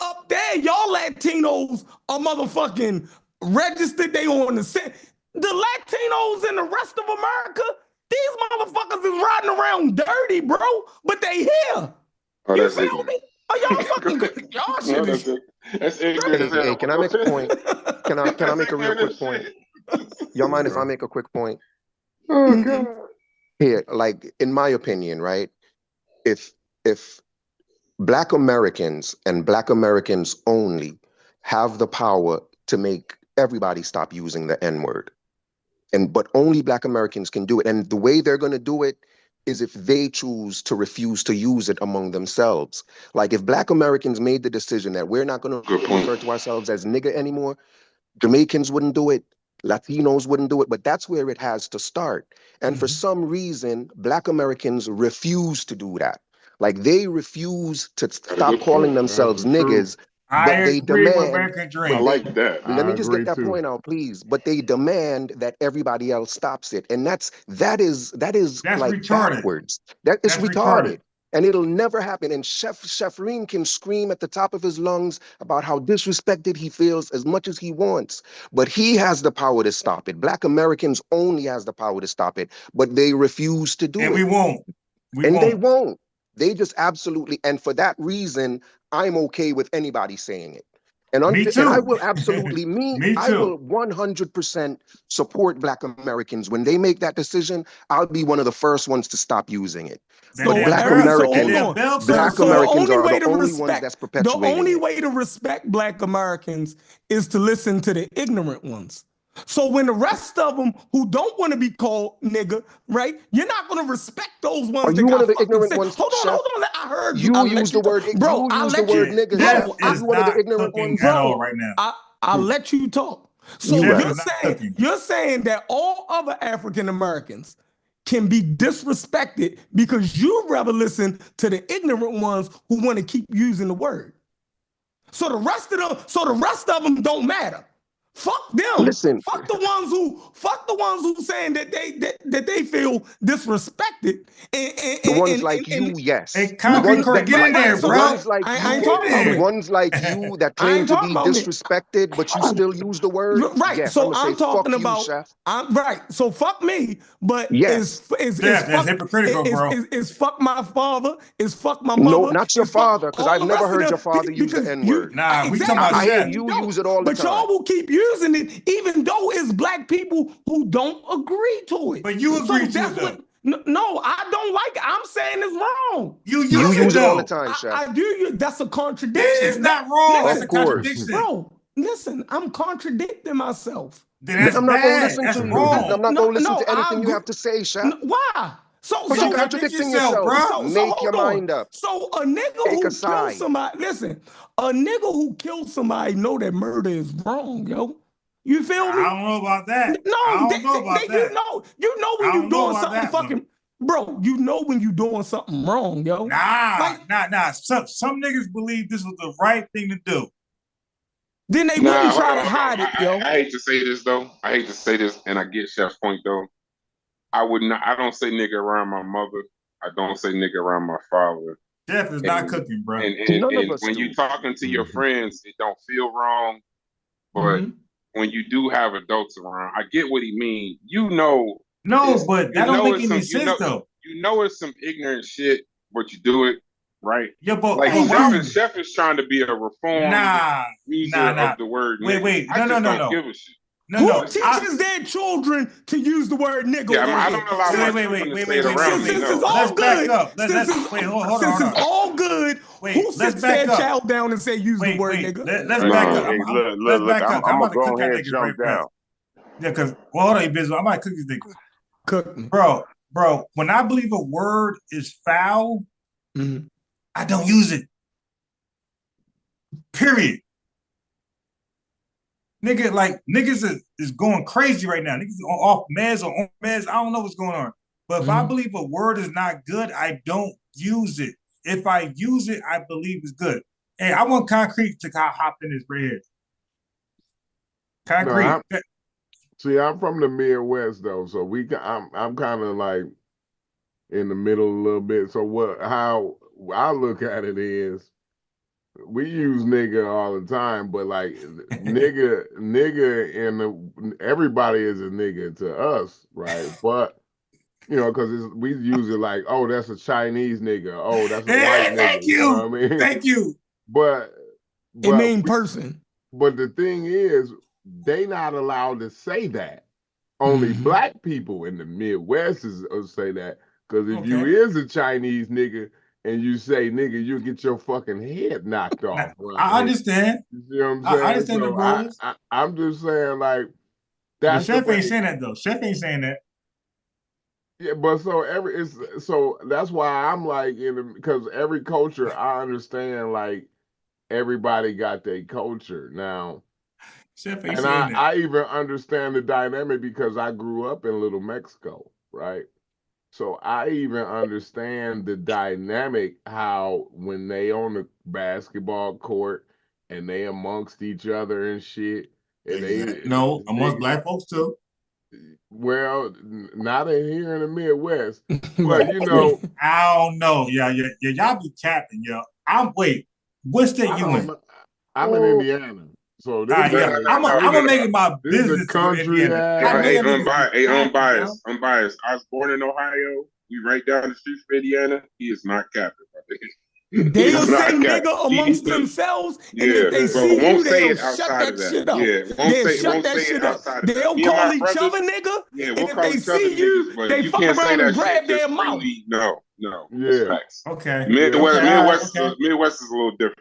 Speaker 15: up there, y'all Latinos are motherfucking registered. They on the set. The Latinos and the rest of America, these motherfuckers is riding around dirty, bro, but they here.
Speaker 12: Oh,
Speaker 15: you feel me? Are y'all fucking y'all shit is
Speaker 12: that's ignorant.
Speaker 21: Hey, can I make a point? Can I make a real quick point? Y'all mind if I make a quick point?
Speaker 12: Oh God.
Speaker 21: Here, like in my opinion, right? If Black Americans and Black Americans only have the power to make everybody stop using the N-word, but only Black Americans can do it, and the way they're going to do it is if they choose to refuse to use it among themselves. Like if Black Americans made the decision that we're not going to refer to ourselves as nigga anymore, Jamaicans wouldn't do it, Latinos wouldn't do it, but that's where it has to start. And for some reason, Black Americans refuse to do that. Like they refuse to stop calling themselves niggas, but they demand.
Speaker 12: I like that.
Speaker 21: Let me just get that point out, please. But they demand that everybody else stops it, and that is like
Speaker 20: retarded.
Speaker 21: backwards. That's retarded. And it'll never happen. And Chef Reen can scream at the top of his lungs about how disrespected he feels as much as he wants, but he has the power to stop it. Black Americans only has the power to stop it, but they refuse to do it.
Speaker 20: And we won't.
Speaker 21: They won't. They just absolutely, and for that reason, I'm okay with anybody saying it. And
Speaker 20: Me too.
Speaker 21: And I will absolutely,
Speaker 20: Me
Speaker 21: I will 100% support Black Americans. When they make that decision, I'll be one of the first ones to stop using it. But Black Americans are the only ones that's perpetuating
Speaker 15: The only
Speaker 21: it.
Speaker 15: way to respect Black Americans is to listen to the ignorant ones. So when the rest of them who don't want to be called nigga, right? You're not going to respect those ones.
Speaker 21: Are you one of the ignorant ones?
Speaker 15: Hold on. I heard you.
Speaker 21: You use the word,
Speaker 15: bro.
Speaker 21: You use the word nigga. Are you one of the ignorant ones?
Speaker 20: At all right now.
Speaker 15: I'll let you talk. So you're saying that all other African Americans can be disrespected because you'd rather listen to the ignorant ones who want to keep using the word. So the rest of them don't matter. Fuck them.
Speaker 21: Listen.
Speaker 15: Fuck the ones who saying that they feel disrespected.
Speaker 21: The ones like you, yes.
Speaker 20: Hey, concrete court, get in there, bro.
Speaker 21: The ones like
Speaker 15: I ain't talking about
Speaker 21: the
Speaker 15: me.
Speaker 21: ones like you that claim to be disrespected, but you still use the word.
Speaker 15: Right.
Speaker 21: Yes,
Speaker 15: So
Speaker 21: I'm
Speaker 15: talking
Speaker 21: fuck
Speaker 15: about.
Speaker 21: you, Chef.
Speaker 15: Right. So fuck me, but
Speaker 21: yes,
Speaker 15: is
Speaker 20: that's hypocritical, bro.
Speaker 15: Is fuck my father? Is fuck my
Speaker 21: No,
Speaker 15: mother?
Speaker 21: not your father, because I've never heard your father use the N-word.
Speaker 20: Nah, we talking about
Speaker 21: I hear you use it all the time.
Speaker 15: But y'all will keep using it, even though it's Black people who don't agree to it.
Speaker 20: But you agree to it, though.
Speaker 15: No, I don't like it. I'm saying it's wrong.
Speaker 21: You use it all the time, Chef.
Speaker 15: I do. That's a contradiction.
Speaker 20: It's not wrong. That's a contradiction.
Speaker 15: Bro, listen, I'm contradicting myself.
Speaker 7: Then that's
Speaker 21: I'm not going to
Speaker 7: bad.
Speaker 21: listen
Speaker 7: That's
Speaker 21: to you.
Speaker 7: wrong.
Speaker 21: I'm not going to listen to
Speaker 15: I
Speaker 21: anything you
Speaker 15: agree.
Speaker 21: have to say, Shaq.
Speaker 15: Why?
Speaker 21: But you're contradicting yourself. Make your mind up.
Speaker 15: So a nigga
Speaker 21: Take
Speaker 15: who
Speaker 21: a side.
Speaker 15: kills somebody, listen, a nigga who kills somebody know that murder is wrong, yo. You feel me?
Speaker 7: I don't know about that.
Speaker 15: No,
Speaker 7: I don't know about that.
Speaker 15: You know when you're doing something fucking, bro. You know when you're doing something wrong, yo.
Speaker 7: Nah. Some niggas believe this was the right thing to do.
Speaker 15: Then they wouldn't try to hide it, yo.
Speaker 12: I hate to say this though. I hate to say this, and I get Chef's point though. I don't say nigga around my mother. I don't say nigga around my father.
Speaker 7: Chef is not cooking, bro.
Speaker 12: And when you talking to your friends, it don't feel wrong. But when you do have adults around, I get what he means.
Speaker 7: No, but that don't make any sense though.
Speaker 12: You know it's some ignorant shit, but you do it, right?
Speaker 7: Yeah, but
Speaker 12: like Chef is trying to be a reformed user of the word nigga.
Speaker 7: Wait.
Speaker 12: I just don't give a shit.
Speaker 15: Who teaches their children to use the word nigga?
Speaker 12: Yeah, I don't allow my children to say it around me.
Speaker 15: Since it's all good, since it's all good, who sits their child down and say use the word nigga?
Speaker 7: Let's back up.
Speaker 14: Look,
Speaker 7: back up.
Speaker 14: I'm
Speaker 7: about to
Speaker 14: gonna
Speaker 7: cook
Speaker 14: go ahead
Speaker 7: that
Speaker 14: and
Speaker 7: nigga
Speaker 14: jump down.
Speaker 7: Yeah, because hold on, business. I might cook this nigga.
Speaker 15: Cook me,
Speaker 7: bro. When I believe a word is foul, I don't use it. Period. Nigga, like niggas is going crazy right now. Niggas off meds or on meds. I don't know what's going on. But if I believe a word is not good, I don't use it. If I use it, I believe it's good. Hey, I want Concrete to hop in this right here. Concrete.
Speaker 10: No, see, I'm from the Midwest though, so I'm kind of like in the middle a little bit. So how I look at it is, we use nigga all the time, but like nigga, and everybody is a nigga to us, right? But you know, because we use it like, oh, that's a Chinese nigga, oh, that's a white nigga.
Speaker 7: Thank you.
Speaker 10: You know what I mean?
Speaker 7: Thank you.
Speaker 10: But
Speaker 15: it mean person.
Speaker 10: But the thing is, they not allowed to say that. Only black people in the Midwest say that. Because if you is a Chinese nigga and you say nigga, you get your fucking head knocked off. Right?
Speaker 7: I understand.
Speaker 10: You see what I'm saying?
Speaker 7: I understand the rules.
Speaker 10: I'm just saying, like, that's
Speaker 7: Chef ain't saying that though. Chef ain't saying that.
Speaker 10: Yeah, but so that's why I'm like, because every culture, I understand, like, everybody got their culture now. And I even understand the dynamic because I grew up in Little Mexico, right? So I even understand the dynamic, how when they on the basketball court and they amongst each other and shit. And
Speaker 7: amongst black folks too.
Speaker 10: Well, not in here in the Midwest, but you know,
Speaker 7: I don't know. Yeah, y'all be capping, yo. What state you in?
Speaker 10: I'm in Indiana. So this
Speaker 7: I'm gonna make it my business.
Speaker 10: Country.
Speaker 12: Hey, unbiased. I was born in Ohio. We right down the street from Indiana. He is not capping.
Speaker 15: They'll say nigga amongst themselves, and if they see you, they'll shut that shit up. They'll shut that shit up. They'll call each other nigga, and if they see you, they fuck around and grab their mouth.
Speaker 12: No.
Speaker 10: Yeah.
Speaker 7: Okay.
Speaker 12: Midwest is a little different.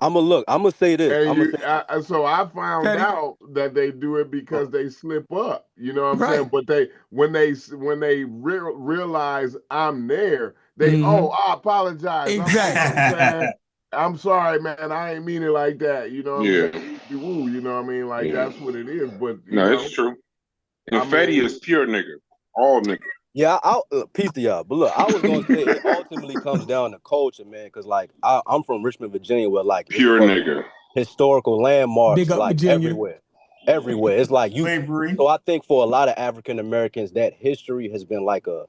Speaker 19: I'm gonna say this.
Speaker 10: So I found out that they do it because they slip up. You know what I'm saying? But when they realize I'm there, they I apologize.
Speaker 15: Exactly.
Speaker 10: I'm sorry, man. I ain't mean it like that. You know what I'm saying? You know what I mean? Like that's what it is. But
Speaker 12: it's true. And Fetty is pure nigga. All nigga.
Speaker 19: Yeah, I'll peace to y'all. But look, I was gonna say it ultimately comes down to culture, man. Because like I'm from Richmond, Virginia, where like
Speaker 12: pure nigga
Speaker 19: historical landmarks
Speaker 15: Big up
Speaker 19: like
Speaker 15: Virginia.
Speaker 19: everywhere. It's like you.
Speaker 7: Slavery.
Speaker 19: So I think for a lot of African Americans, that history has been like a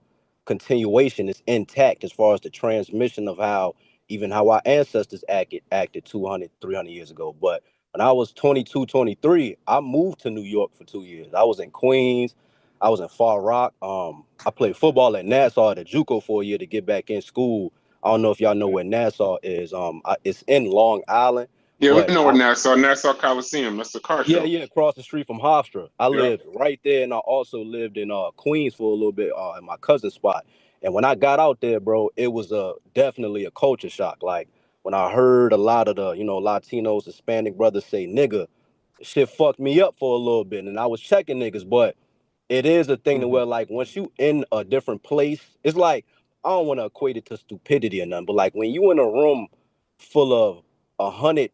Speaker 19: continuation. It's intact as far as the transmission of how our ancestors acted 200, 300 years ago. But when I was 22, 23, I moved to New York for 2 years. I was in Queens. I was in Far Rock. I played football at Nassau at JUCO for a year to get back in school. I don't know if y'all know where Nassau is. It's in Long Island.
Speaker 12: Yeah, we know where Nassau Coliseum. That's the car show.
Speaker 19: Yeah, across the street from Hofstra. I lived right there, and I also lived in Queens for a little bit in my cousin's spot. And when I got out there, bro, it was definitely a culture shock. Like when I heard a lot of the Latinos, Hispanic brothers say nigga, shit fucked me up for a little bit, and I was checking niggas, but it is a thing to where like once you in a different place, it's like I don't want to equate it to stupidity or nothing, but like when you in a room full of 100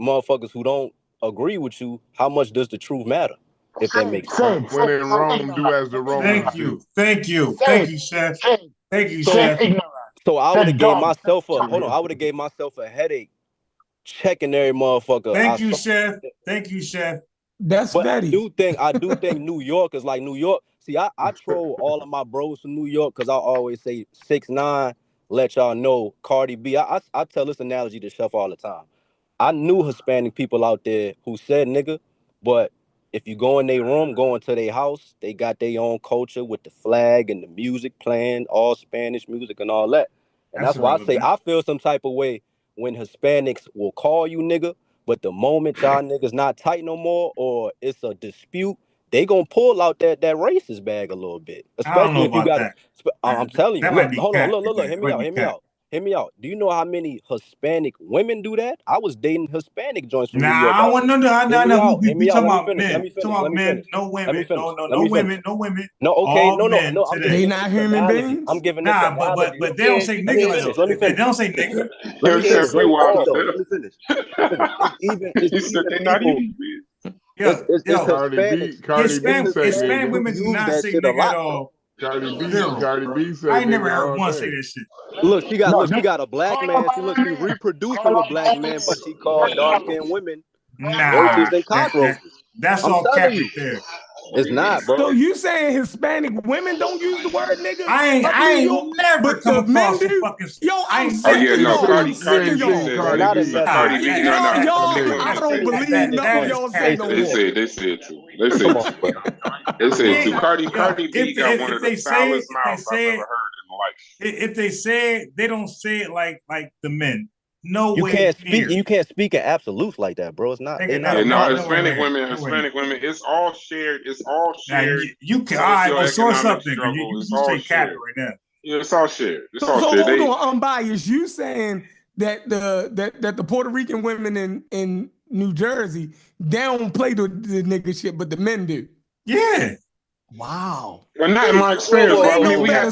Speaker 19: motherfuckers who don't agree with you, how much does the truth matter? If that makes sense.
Speaker 10: When in Rome, do as the Romans do.
Speaker 20: Thank you, Chef. Thank you, Chef.
Speaker 19: So I would have gave myself a I would have gave myself a headache checking every motherfucker.
Speaker 20: Thank you, Chef. Thank you, Chef.
Speaker 15: That's
Speaker 19: But
Speaker 15: Betty.
Speaker 19: I do think New York is like New York. See, I troll all of my bros from New York because I always say 6ix9ine, let y'all know Cardi B. I tell this analogy to Chef all the time. I knew Hispanic people out there who said nigga, but if you go in their room, go into their house, they got their own culture with the flag and the music playing, all Spanish music and all that. And that's why I say I feel some type of way when Hispanics will call you nigga, but the moment y'all niggas not tight no more or it's a dispute, they gonna pull out that racist bag a little bit. Especially if you got I'm telling you, look, hold on, look, hear me out. Do you know how many Hispanic women do that? I was dating Hispanic joints from New York.
Speaker 20: I want to know. We talking about men.
Speaker 19: Let me finish.
Speaker 20: Talking about men, no women. No women.
Speaker 19: No, okay, no.
Speaker 15: They not human beings.
Speaker 19: I'm giving this analogy.
Speaker 20: But they don't say nigga like that.
Speaker 19: Let me finish.
Speaker 20: They don't say nigga.
Speaker 19: Let me finish.
Speaker 12: Let
Speaker 19: me finish.
Speaker 20: Hispanic women do not say nigga at all.
Speaker 10: Cardi B said
Speaker 20: I ain't never heard one say that shit.
Speaker 19: Look, she got a black man. She reproducing with black men, but she called dark-skinned women roaches and cockroaches.
Speaker 20: That's all cap there.
Speaker 19: It's not, bro.
Speaker 15: So you saying Hispanic women don't use the word nigga?
Speaker 20: I ain't never come across a fucking.
Speaker 15: Yo, I'm
Speaker 12: Oh yeah, no, Cardi B said
Speaker 15: I don't believe nothing y'all say no more.
Speaker 12: They said too. They said too. Cardi B got one of the foulest mouths I've ever heard in life.
Speaker 20: If they say it, they don't say it like the men. No way.
Speaker 19: You can't speak in absolutes like that, bro. It's not.
Speaker 12: Hispanic women. It's all shared. It's all shared.
Speaker 20: You can. All right, well, source something. You say cap right now.
Speaker 12: Yeah, it's all shared.
Speaker 15: So hold on, unbiased. You saying that the Puerto Rican women in New Jersey, they don't play the nigga shit, but the men do.
Speaker 20: Yeah.
Speaker 15: Wow.
Speaker 12: Well, not in my experience. I mean, we had a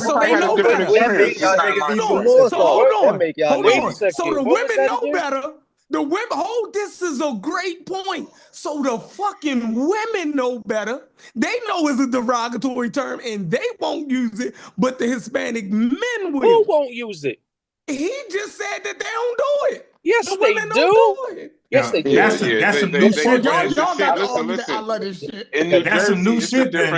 Speaker 12: different experience.
Speaker 15: Hold on. So the women know better. The women, this is a great point. So the fucking women know better. They know it's a derogatory term and they won't use it, but the Hispanic men will.
Speaker 17: Who won't use it?
Speaker 15: He just said that they don't do it.
Speaker 17: Yes,
Speaker 15: the
Speaker 17: they
Speaker 15: women
Speaker 17: do.
Speaker 15: Don't do it.
Speaker 17: Yes, they do.
Speaker 20: That's some new shit.
Speaker 15: Y'all got to argue that I love this shit.
Speaker 20: That's some new shit.
Speaker 12: That's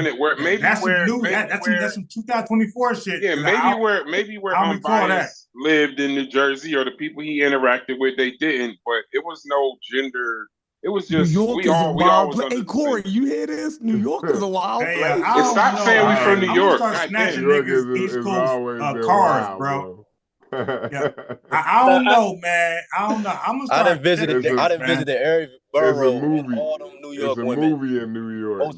Speaker 20: some 2024 shit.
Speaker 12: Yeah, maybe where Unbiased lived in New Jersey or the people he interacted with, they didn't. But it was no gender. It was just
Speaker 15: New York
Speaker 12: we all was
Speaker 15: Hey Corey, you hear this? New York is a wild place.
Speaker 12: Stop saying we from New York.
Speaker 20: Start snatching niggas East Coast cars, bro. Yeah. I don't know, man. I don't know. I'm gonna start.
Speaker 19: I done visited every borough and all them New York women.
Speaker 10: It's a movie in New York.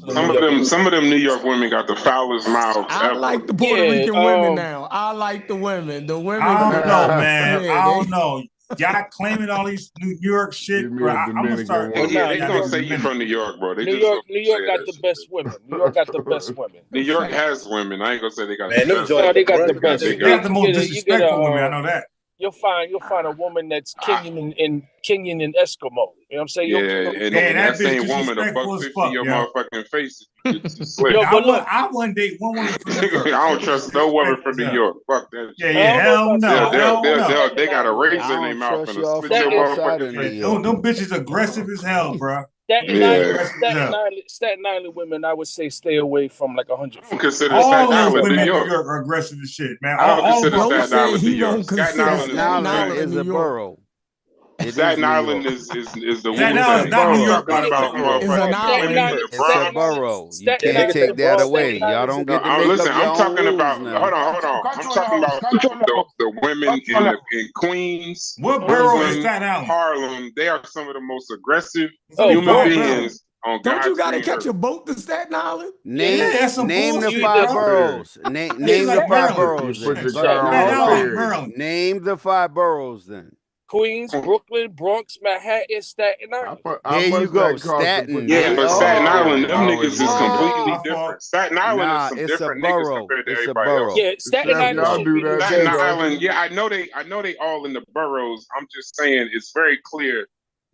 Speaker 12: Some of them New York women got the foulest mouths
Speaker 15: I
Speaker 12: ever.
Speaker 15: like the Puerto Rican women now. I like the women. The women.
Speaker 20: I don't know, man. I don't know. Y'all claiming all these New York shit, bro. I'm gonna start.
Speaker 12: Yeah, they gonna say you from New York, bro.
Speaker 17: New York got the best women. New York got the best women.
Speaker 12: New York has women. I ain't gonna say they got
Speaker 17: the best. No, they got the best.
Speaker 20: They got the most disrespectful women. I know that.
Speaker 17: You'll find a woman that's Kenyan and Eskimo. You know what I'm saying?
Speaker 12: And that same woman $1.50 your motherfucking face.
Speaker 20: I wouldn't date one woman from New York.
Speaker 12: I don't trust no woman from New York. Fuck that.
Speaker 20: Yeah, hell no.
Speaker 12: They got a razor in their mouth and a spit your motherfucking face.
Speaker 20: Them bitches aggressive as hell, bro.
Speaker 17: Staten Island women, I would say stay away from like 100 feet.
Speaker 12: Consider
Speaker 20: all
Speaker 12: Staten
Speaker 20: those
Speaker 12: Island,
Speaker 20: women
Speaker 12: New
Speaker 20: in
Speaker 12: York.
Speaker 20: New York are aggressive as shit, man.
Speaker 12: I don't consider
Speaker 15: Staten
Speaker 12: Island, New York.
Speaker 15: Staten Island
Speaker 1: is a borough.
Speaker 12: Staten Island is the
Speaker 20: Staten Island, not New York.
Speaker 1: It's a borough. You can't take that away. Y'all don't get to make up your
Speaker 12: I'm
Speaker 1: own
Speaker 12: talking
Speaker 1: rules
Speaker 12: about.
Speaker 1: now.
Speaker 12: Hold on. I'm talking about the women in Queens.
Speaker 20: What borough is Staten Island?
Speaker 12: Harlem. They are some of the most aggressive human beings on God's
Speaker 15: Don't you got to
Speaker 12: green
Speaker 15: catch
Speaker 12: earth.
Speaker 15: a boat to Staten Island?
Speaker 1: Name the 5 boroughs. Name the 5 boroughs. Name the 5 boroughs then.
Speaker 17: Queens, Brooklyn, Bronx, Manhattan, Staten Island.
Speaker 1: There you go, Staten.
Speaker 12: Yeah, but Staten Island, them
Speaker 14: Oh,
Speaker 12: niggas is completely different. Staten Island is
Speaker 1: Nah,
Speaker 12: some
Speaker 1: it's a
Speaker 12: different niggas
Speaker 1: borough.
Speaker 12: compared to
Speaker 1: It's a
Speaker 12: everybody
Speaker 1: borough.
Speaker 12: else.
Speaker 17: Yeah, Staten Island
Speaker 10: y'all
Speaker 17: should
Speaker 10: do
Speaker 17: be
Speaker 10: that
Speaker 12: Staten
Speaker 10: too, don't
Speaker 12: Island, yeah, I know they all in the boroughs. I'm just saying it's very clear.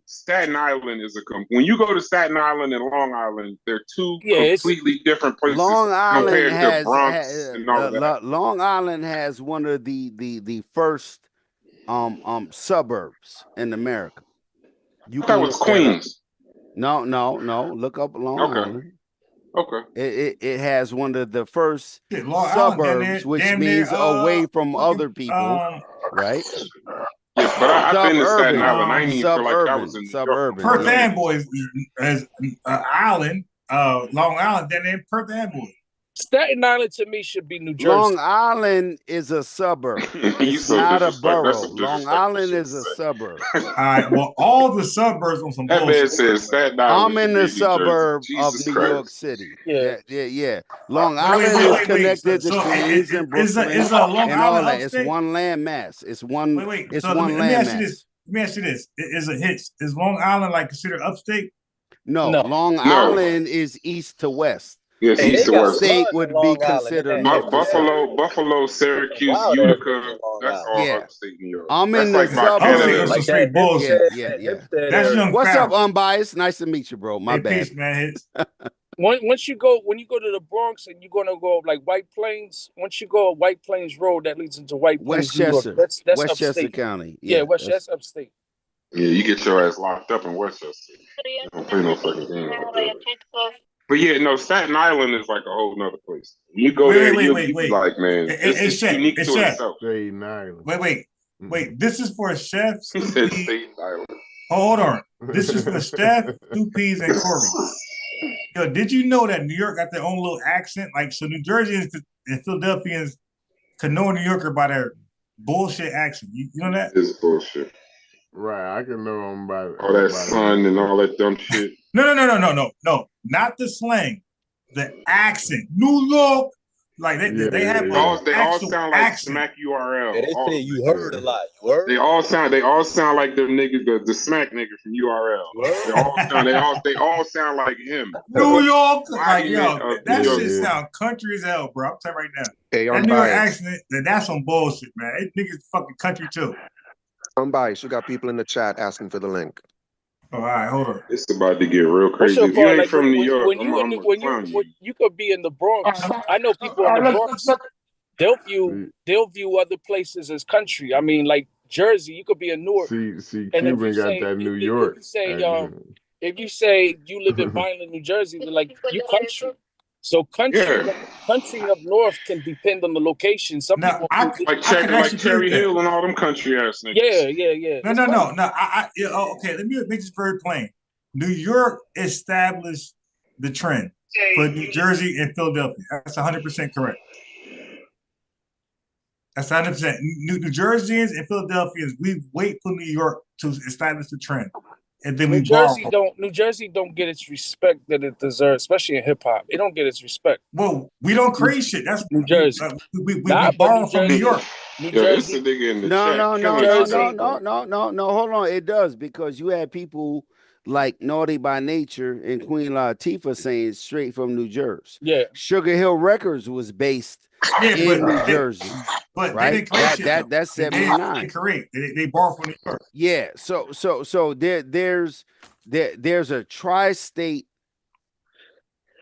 Speaker 12: Staten Island is when you go to Staten Island and Long Island, they're two completely different places
Speaker 1: Long Island
Speaker 12: compared to
Speaker 1: has,
Speaker 12: Bronx and all of that.
Speaker 1: Long Island has one of the first suburbs in America. You
Speaker 12: That
Speaker 1: can
Speaker 12: was
Speaker 1: look that up.
Speaker 12: Queens.
Speaker 1: No. Look up Long Island.
Speaker 12: Okay.
Speaker 1: It has one of the first
Speaker 20: Long
Speaker 1: suburbs,
Speaker 20: Island,
Speaker 1: which
Speaker 20: damn
Speaker 1: means
Speaker 20: near,
Speaker 1: away from other people, right?
Speaker 12: Yeah, but I've been to Staten Island. I ain't even feel like I was in New York.
Speaker 20: Perth Amboy is island. Long Island, then in Perth Amboy.
Speaker 17: Staten Island to me should be New Jersey.
Speaker 1: Long Island is a suburb. It's not a borough. Long Island is a suburb.
Speaker 20: All right. Well, all the suburbs on some bullshit.
Speaker 12: That man says Staten Island.
Speaker 1: I'm in the suburb of New York City. Yeah. Long Island is connected to Queens and Brooklyn
Speaker 20: is Long
Speaker 1: and all
Speaker 20: Island
Speaker 1: that. It's
Speaker 20: upstate?
Speaker 1: one landmass. It's one. It's
Speaker 20: So
Speaker 1: one
Speaker 20: let me ask you
Speaker 1: landmass.
Speaker 20: this. Let me ask you this: Is Long Island like considered upstate?
Speaker 1: No, Long Island is east to west.
Speaker 12: Yes, east to west.
Speaker 1: State would be considered north to south.
Speaker 12: Buffalo, Syracuse, Utica. That's all upstate New York.
Speaker 1: I'm in
Speaker 12: That's
Speaker 1: the
Speaker 12: like
Speaker 1: suburbs.
Speaker 12: Like
Speaker 20: straight bullshit.
Speaker 1: Yeah.
Speaker 20: That's young.
Speaker 1: What's
Speaker 20: Farrell.
Speaker 1: up, unbiased? Nice to meet you, bro. My bad.
Speaker 20: Peace, man.
Speaker 17: When you go to the Bronx and you're gonna go like White Plains, once you go White Plains Road that leads into White Plains,
Speaker 1: Westchester.
Speaker 17: New York, that's
Speaker 1: Westchester
Speaker 17: upstate.
Speaker 1: County.
Speaker 17: Yeah,
Speaker 1: Yeah,
Speaker 17: that's upstate.
Speaker 12: Yeah, you get your ass locked up in Westchester. You don't play no fucking game out there. But yeah, no, Staten Island is like a whole nother place. You go there, you be like, man, it's unique to itself.
Speaker 10: Staten Island.
Speaker 20: Wait. This is for Chef.
Speaker 12: He said Staten Island.
Speaker 20: Hold on. This is for Chef, Two Peas, and Corey. Yo, did you know that New York got their own little accent? Like, so New Jerseyans and Philadelphians can know a New Yorker by their bullshit accent. You know that?
Speaker 12: It's bullshit.
Speaker 10: Right, I can know them by
Speaker 12: all that sun and all that dumb shit.
Speaker 20: No. Not the slang, the accent. New York, like they have.
Speaker 12: They all sound like
Speaker 20: accent.
Speaker 12: Smack URL.
Speaker 19: Yeah, they say you heard a lot. You heard?
Speaker 12: They all sound like them niggas, the Smack nigga from URL. They all sound like him.
Speaker 20: New York, like yo, that shit sound country as hell, bro. I'm telling you right now.
Speaker 21: Hey,
Speaker 20: that New York accent, that's some bullshit, man. It niggas fucking country too.
Speaker 21: Unbiased. You got people in the chat asking for the link.
Speaker 20: All right, hold on.
Speaker 12: It's about to get real crazy. If you ain't from New York,
Speaker 17: when you could be in the Bronx, I know people in the Bronx. They'll view other places as country. I mean, like Jersey, you could be in Newark.
Speaker 10: See, Cuban got that New York.
Speaker 17: If you say you live in Vineland, New Jersey, they're like you country. So country up north can depend on the location. Some people
Speaker 12: like Cherry Hill and all them country ass niggas.
Speaker 17: Yeah.
Speaker 20: No. Okay, let me make this very plain. New York established the trend for New Jersey and Philadelphia. That's 100% correct. That's 100%. New Jerseyans and Philadelphians, we wait for New York to establish the trend. And then New
Speaker 17: Jersey don't get its respect that it deserves, especially in hip hop. It don't get its respect.
Speaker 20: Well, we don't create shit. That's
Speaker 17: New Jersey.
Speaker 20: We borrow from New York.
Speaker 12: New Jersey.
Speaker 1: No. Hold on. It does, because you had people like Naughty by Nature and Queen Latifah saying straight from New Jersey.
Speaker 17: Yeah.
Speaker 1: Sugar Hill Records was based in New Jersey.
Speaker 20: But
Speaker 1: right? That's 79.
Speaker 20: They borrow from New York.
Speaker 1: Yeah. So there's a tri-state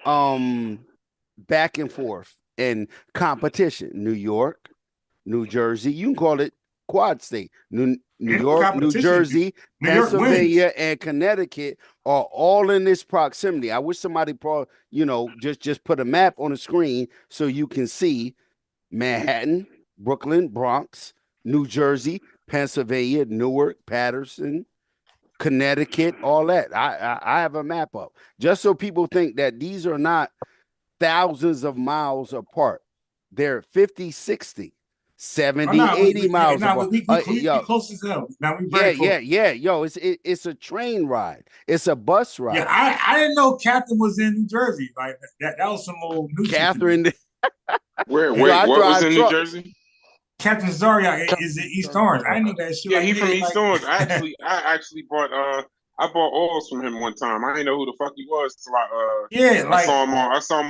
Speaker 1: back and forth and competition. New York, New Jersey. You can call it quad state. New York, New Jersey, Pennsylvania, and Connecticut are all in this proximity. I wish somebody just put a map on the screen so you can see Manhattan, Brooklyn, Bronx, New Jersey, Pennsylvania, Newark, Patterson, Connecticut, all that. I have a map up just so people think that these are not thousands of miles apart. They're 50, 60. 70, 80 miles.
Speaker 20: We close as hell. Now we very close.
Speaker 1: Yo, it's a train ride. It's a bus ride.
Speaker 20: Yeah, I didn't know Catherine was in New Jersey. Like that was some old new
Speaker 1: Catherine.
Speaker 12: What was in New Jersey?
Speaker 20: Captain Zaryak is in East Orange. I knew that shit.
Speaker 12: Yeah,
Speaker 20: like,
Speaker 12: he from East
Speaker 20: like...
Speaker 12: Orange. I actually bought I bought oils from him one time. I didn't know who the fuck he was till I saw him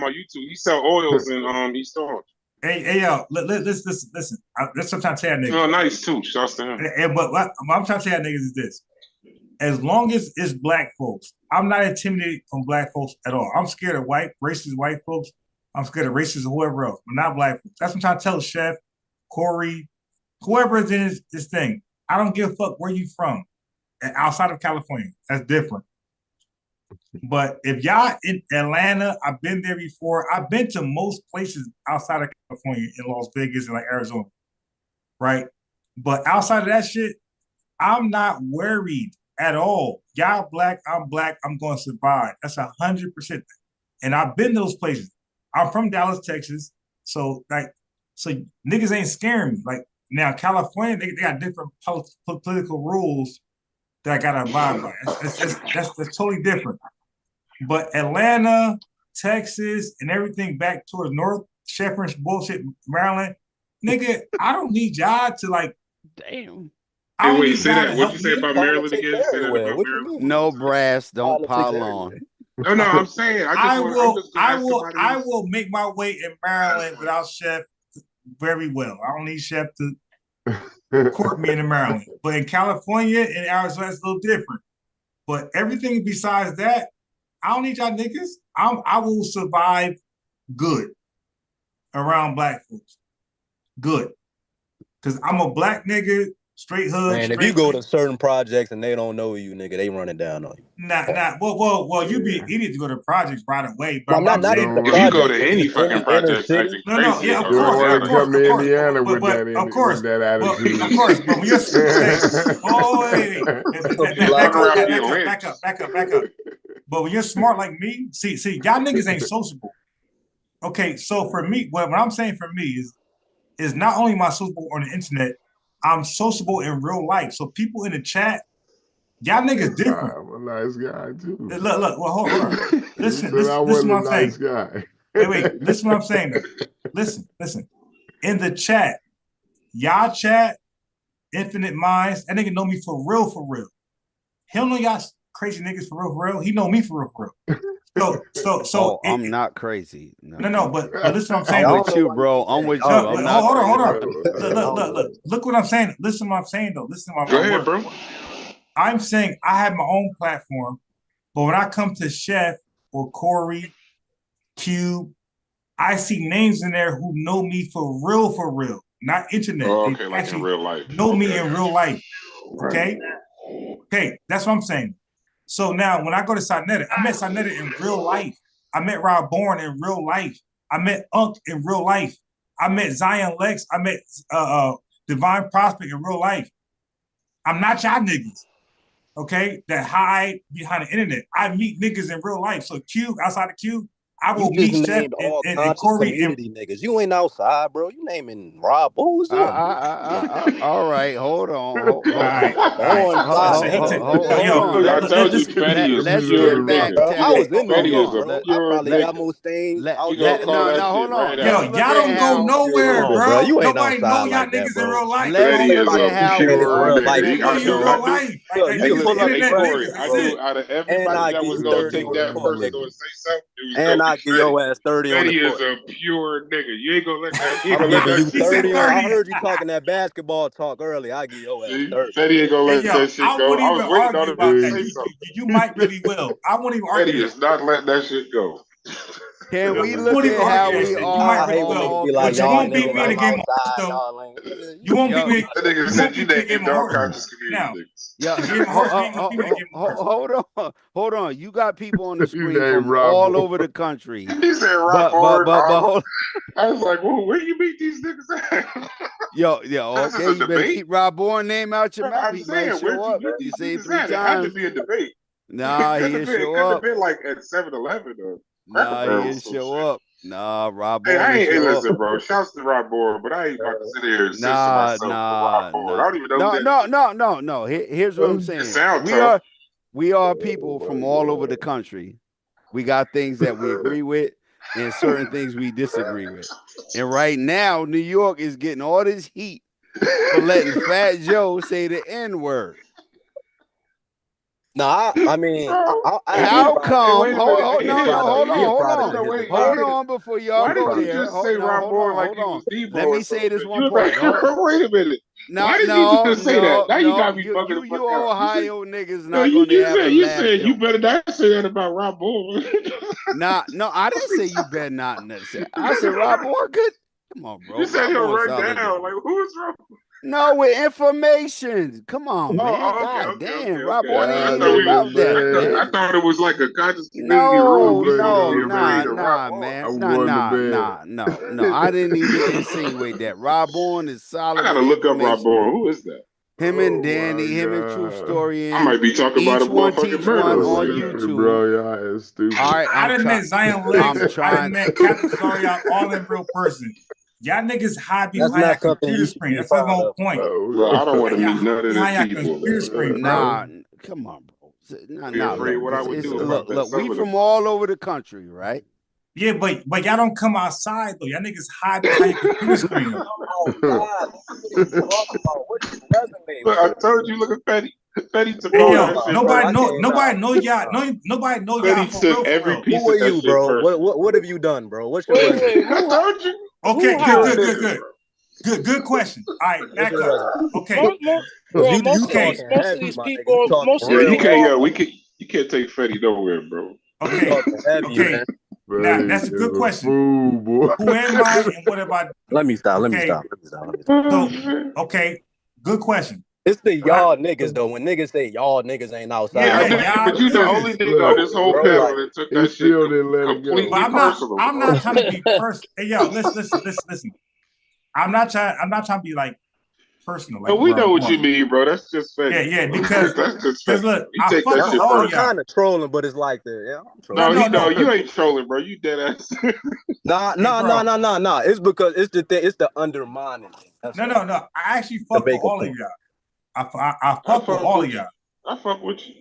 Speaker 12: on YouTube. He sell oils in East Orange.
Speaker 20: Hey, yo, listen. That's what I'm trying to tell niggas.
Speaker 12: Oh, nice too. Shouts to him.
Speaker 20: But what I'm trying to tell niggas is this: as long as it's black folks, I'm not intimidated from black folks at all. I'm scared of racist white folks. I'm scared of racists or whoever else, but not black folks. That's what I'm trying to tell Chef, Corey, whoever is in this thing. I don't give a fuck where you from. Outside of California, that's different. But if y'all in Atlanta, I've been there before. I've been to most places outside of California, in Las Vegas and like Arizona, right? But outside of that shit, I'm not worried at all. Y'all black, I'm going to survive. That's 100%. And I've been to those places. I'm from Dallas, Texas, so niggas ain't scaring me. Like now, California, they got different political rules that I gotta abide by. That's totally different. But Atlanta, Texas, and everything back towards North Shepherds, bullshit, Maryland, nigga, I don't need y'all to like.
Speaker 9: Damn.
Speaker 12: Hey, wait, say that. What you say about Maryland again? Say that about Maryland.
Speaker 1: No brass, don't pile on.
Speaker 12: No, I'm saying
Speaker 20: I will make my way in Maryland without Chef very well. I don't need Chef to court me in Maryland. But in California and Arizona, it's a little different. But everything besides that, I don't need y'all niggas. I will survive good around black folks. Good. Because I'm a black nigga, straight hood.
Speaker 19: Man, if you go to certain projects and they don't know you, nigga, they running down on you.
Speaker 20: Well, you be an idiot to go to projects right away.
Speaker 19: But
Speaker 20: well,
Speaker 19: not even the
Speaker 12: if you go to any fucking project,
Speaker 20: of course,
Speaker 10: that attitude.
Speaker 20: Of course, but when you're back up. But when you're smart like me, see, y'all niggas ain't sociable. Okay, so for me, what I'm saying for me is not only am I sociable on the internet, I'm sociable in real life. So people in the chat, y'all niggas different.
Speaker 10: I'm a nice guy too.
Speaker 20: Look. Well, hold on. Listen what I'm saying.
Speaker 10: Guy.
Speaker 20: Wait. Listen what I'm saying. Though. Listen. In the chat, y'all chat, Infinite Minds. That nigga know me for real. He don't know y'all crazy niggas for real. He know me for real. So
Speaker 1: I'm not crazy.
Speaker 20: No, but listen what I'm saying.
Speaker 1: I'm with you, bro. I'm with you.
Speaker 20: Hold on. Look what I'm saying. Listen what I'm saying, though. Listen what I'm saying.
Speaker 12: Go ahead, bro.
Speaker 20: I'm saying I have my own platform, but when I come to Chef or Corey, Cube, I see names in there who know me for real, not internet.
Speaker 12: Oh, okay, like in real life.
Speaker 20: Know me in real life. Okay? Okay, that's what I'm saying. So now when I go to Sonetta, I met Sonetta in real life. I met Rob Bourne in real life. I met Unk in real life. I met Zion Lex. I met Divine Prospect in real life. I'm not y'all niggas, okay, that hide behind the internet. I meet niggas in real life. So Cube, outside of Cube, I will meet Chef and Corey
Speaker 19: community niggas. You ain't outside, bro. You naming Rob. Who's that?
Speaker 1: All right, hold on.
Speaker 20: All right.
Speaker 12: I told you, Fetty is
Speaker 1: let's
Speaker 12: pure
Speaker 1: get back.
Speaker 12: nigga.
Speaker 19: I was in
Speaker 12: Fetty
Speaker 19: New
Speaker 12: is
Speaker 19: York,
Speaker 12: a
Speaker 19: bro.
Speaker 12: pure
Speaker 19: I probably got more stains.
Speaker 12: You gonna call that
Speaker 1: hold
Speaker 12: shit
Speaker 1: on.
Speaker 12: right
Speaker 20: Yo,
Speaker 12: out.
Speaker 20: y'all don't go nowhere, bro.
Speaker 19: You ain't
Speaker 20: Nobody know
Speaker 19: outside
Speaker 20: y'all
Speaker 19: like that,
Speaker 20: niggas
Speaker 19: bro.
Speaker 20: in real life.
Speaker 1: Let's
Speaker 12: Fetty
Speaker 1: look
Speaker 12: is
Speaker 1: at
Speaker 12: a
Speaker 1: how we
Speaker 12: pure
Speaker 1: are.
Speaker 12: nigga.
Speaker 20: Know you in real life.
Speaker 12: I knew out of everybody that was gonna take that first door and say something, it was
Speaker 19: and
Speaker 12: gonna
Speaker 19: I
Speaker 12: be
Speaker 19: give your
Speaker 12: Fetty.
Speaker 19: ass 30 on the
Speaker 12: Fetty
Speaker 19: court.
Speaker 12: is a pure nigga. You ain't gonna let that.
Speaker 19: I'm giving you
Speaker 20: He said
Speaker 19: 30 on. I
Speaker 20: 30.
Speaker 19: heard you talking that basketball talk earlier. I give your ass 30.
Speaker 12: Fetty ain't gonna let
Speaker 20: Hey, yo,
Speaker 12: that shit
Speaker 20: I
Speaker 12: go.
Speaker 20: won't
Speaker 12: I
Speaker 20: even
Speaker 12: was waiting on
Speaker 20: argue
Speaker 12: him
Speaker 20: about
Speaker 12: to
Speaker 20: that.
Speaker 12: say something.
Speaker 20: You might really will. I won't even
Speaker 12: Fetty
Speaker 20: argue
Speaker 12: is not letting that shit go.
Speaker 1: Can we
Speaker 20: You
Speaker 1: look
Speaker 20: won't even
Speaker 1: at how
Speaker 20: argue that
Speaker 1: we
Speaker 20: shit. You
Speaker 1: are?
Speaker 20: might
Speaker 19: I hate when
Speaker 20: really
Speaker 19: niggas
Speaker 20: will.
Speaker 19: be like,
Speaker 20: But you
Speaker 19: y'all
Speaker 20: won't beat
Speaker 19: niggas
Speaker 20: me in the
Speaker 19: ain't
Speaker 20: game of horse,
Speaker 19: outside.
Speaker 20: though.
Speaker 19: Y'all ain't.
Speaker 20: You won't beat me.
Speaker 12: That nigga
Speaker 20: You
Speaker 12: said
Speaker 20: won't
Speaker 12: you
Speaker 20: beat me in the game
Speaker 12: named
Speaker 20: of
Speaker 12: all
Speaker 20: horse.
Speaker 12: conscious community niggas.
Speaker 1: Yeah,
Speaker 20: The game of horse, you ain't gonna beat me in the game of horse.
Speaker 1: hold on. You got people on the screen
Speaker 10: named
Speaker 1: from
Speaker 10: Rob
Speaker 1: all
Speaker 10: Moore.
Speaker 1: over the country.
Speaker 12: He said Rob
Speaker 1: But
Speaker 12: Ford.
Speaker 1: hold.
Speaker 12: I was like, well, where you meet these niggas at?
Speaker 1: Yo,
Speaker 12: This is
Speaker 1: okay.
Speaker 12: a
Speaker 1: You better
Speaker 12: debate.
Speaker 1: keep Rob Bourne name out your mouth.
Speaker 12: I'm
Speaker 1: He might
Speaker 12: saying, where'd
Speaker 1: show
Speaker 12: you
Speaker 1: up.
Speaker 12: meet
Speaker 1: You
Speaker 12: these
Speaker 1: say
Speaker 12: niggas
Speaker 1: 3
Speaker 12: at? It had to
Speaker 1: times.
Speaker 12: be a debate.
Speaker 1: Nah,
Speaker 12: It
Speaker 1: he'll
Speaker 12: couldn't
Speaker 1: show
Speaker 12: have
Speaker 1: up.
Speaker 12: been like at 7-Eleven or Cracker
Speaker 1: Nah,
Speaker 12: Barrel or
Speaker 1: he'll
Speaker 12: some
Speaker 1: show
Speaker 12: shit.
Speaker 1: up. Nah, Rob
Speaker 12: Hey,
Speaker 1: Bourne
Speaker 12: I
Speaker 1: will
Speaker 12: ain't. Hey,
Speaker 1: show up.
Speaker 12: listen, bro. Shouts to Rob Bourne, but I ain't about to sit here and censor myself for Rob Bourne. I don't even know who that is.
Speaker 1: No. Here's what I'm saying.
Speaker 12: It sound tough.
Speaker 1: We are people from all over the country. We got things that we agree with. and certain things we disagree with. And right now, New York is getting all this heat for letting Fat Joe say the N-word.
Speaker 19: No, I mean,
Speaker 1: how come? Hold
Speaker 10: on.
Speaker 1: on before y'all
Speaker 10: Why
Speaker 1: go
Speaker 10: did you
Speaker 1: there.
Speaker 10: just say Rob Boy like he was Debo?
Speaker 1: Let me say this one point.
Speaker 10: Wait a minute. Why did you just say that? Now you got me fucking the fuck out.
Speaker 1: Ohio niggas not going to have a
Speaker 10: you
Speaker 1: laugh
Speaker 10: said
Speaker 1: joke.
Speaker 10: you better not say that about Rob Boy.
Speaker 1: No, I didn't say you better not. I said Rob Boy good. Come on, bro.
Speaker 10: You said he'll
Speaker 1: Boy
Speaker 10: run down. Like who is Rob?
Speaker 1: No, with information. Come on, man. God damn, Rob Boy ain't even about that, man.
Speaker 10: I thought it was like a conscious community rule.
Speaker 1: Nah, man. No. I didn't even insinuate that. Rob Bourne is solid.
Speaker 10: I gotta look up Rob Bourne. Who is that?
Speaker 1: Him and Danny, him and True Story.
Speaker 10: I might be talking about a
Speaker 1: motherfucking murder
Speaker 10: on
Speaker 1: YouTube.
Speaker 10: Bro, y'all is stupid.
Speaker 1: All right,
Speaker 20: I done met Zion Legs. I done met Captain Sorry all in real person. Y'all niggas hide behind that computer screen. That's the whole point.
Speaker 10: Bro, I don't want to meet none of the people.
Speaker 1: Nah, come on, bro. Look, we from all over the country, right?
Speaker 20: Yeah, but y'all don't come outside though. Y'all niggas hide behind your computer screen.
Speaker 10: I told you, look at Petty. Petty took
Speaker 20: nobody know y'all. Nobody know y'all for real.
Speaker 10: Every piece
Speaker 19: Who are you, bro? What have you done, bro? What's your resume?
Speaker 10: I told you.
Speaker 20: Okay, good question. All right, back up. Okay.
Speaker 17: Most of these people,
Speaker 10: you can't take Fetty nowhere, bro.
Speaker 20: Okay. Now that's a good question. Who am I and what about?
Speaker 19: Let me stop.
Speaker 20: So, okay, good question.
Speaker 19: It's the y'all niggas though. When niggas say y'all niggas ain't outside.
Speaker 10: But you the only nigga on this whole panel that took that shit completely personal.
Speaker 20: I'm not trying to be personal. Hey, yo, listen. I'm not trying to be like personal. Like,
Speaker 10: we know what you mean, bro. That's just fake.
Speaker 20: Yeah, because look,
Speaker 10: I fuck with all
Speaker 19: I'm kind of trolling, but it's like that. Yeah, I'm
Speaker 10: trolling. No, you ain't trolling, bro. You dead ass.
Speaker 19: Nah. It's because it's the thing. It's the undermining thing.
Speaker 20: No. I actually fuck with all of y'all. I fuck with all of y'all.
Speaker 10: I fuck with you.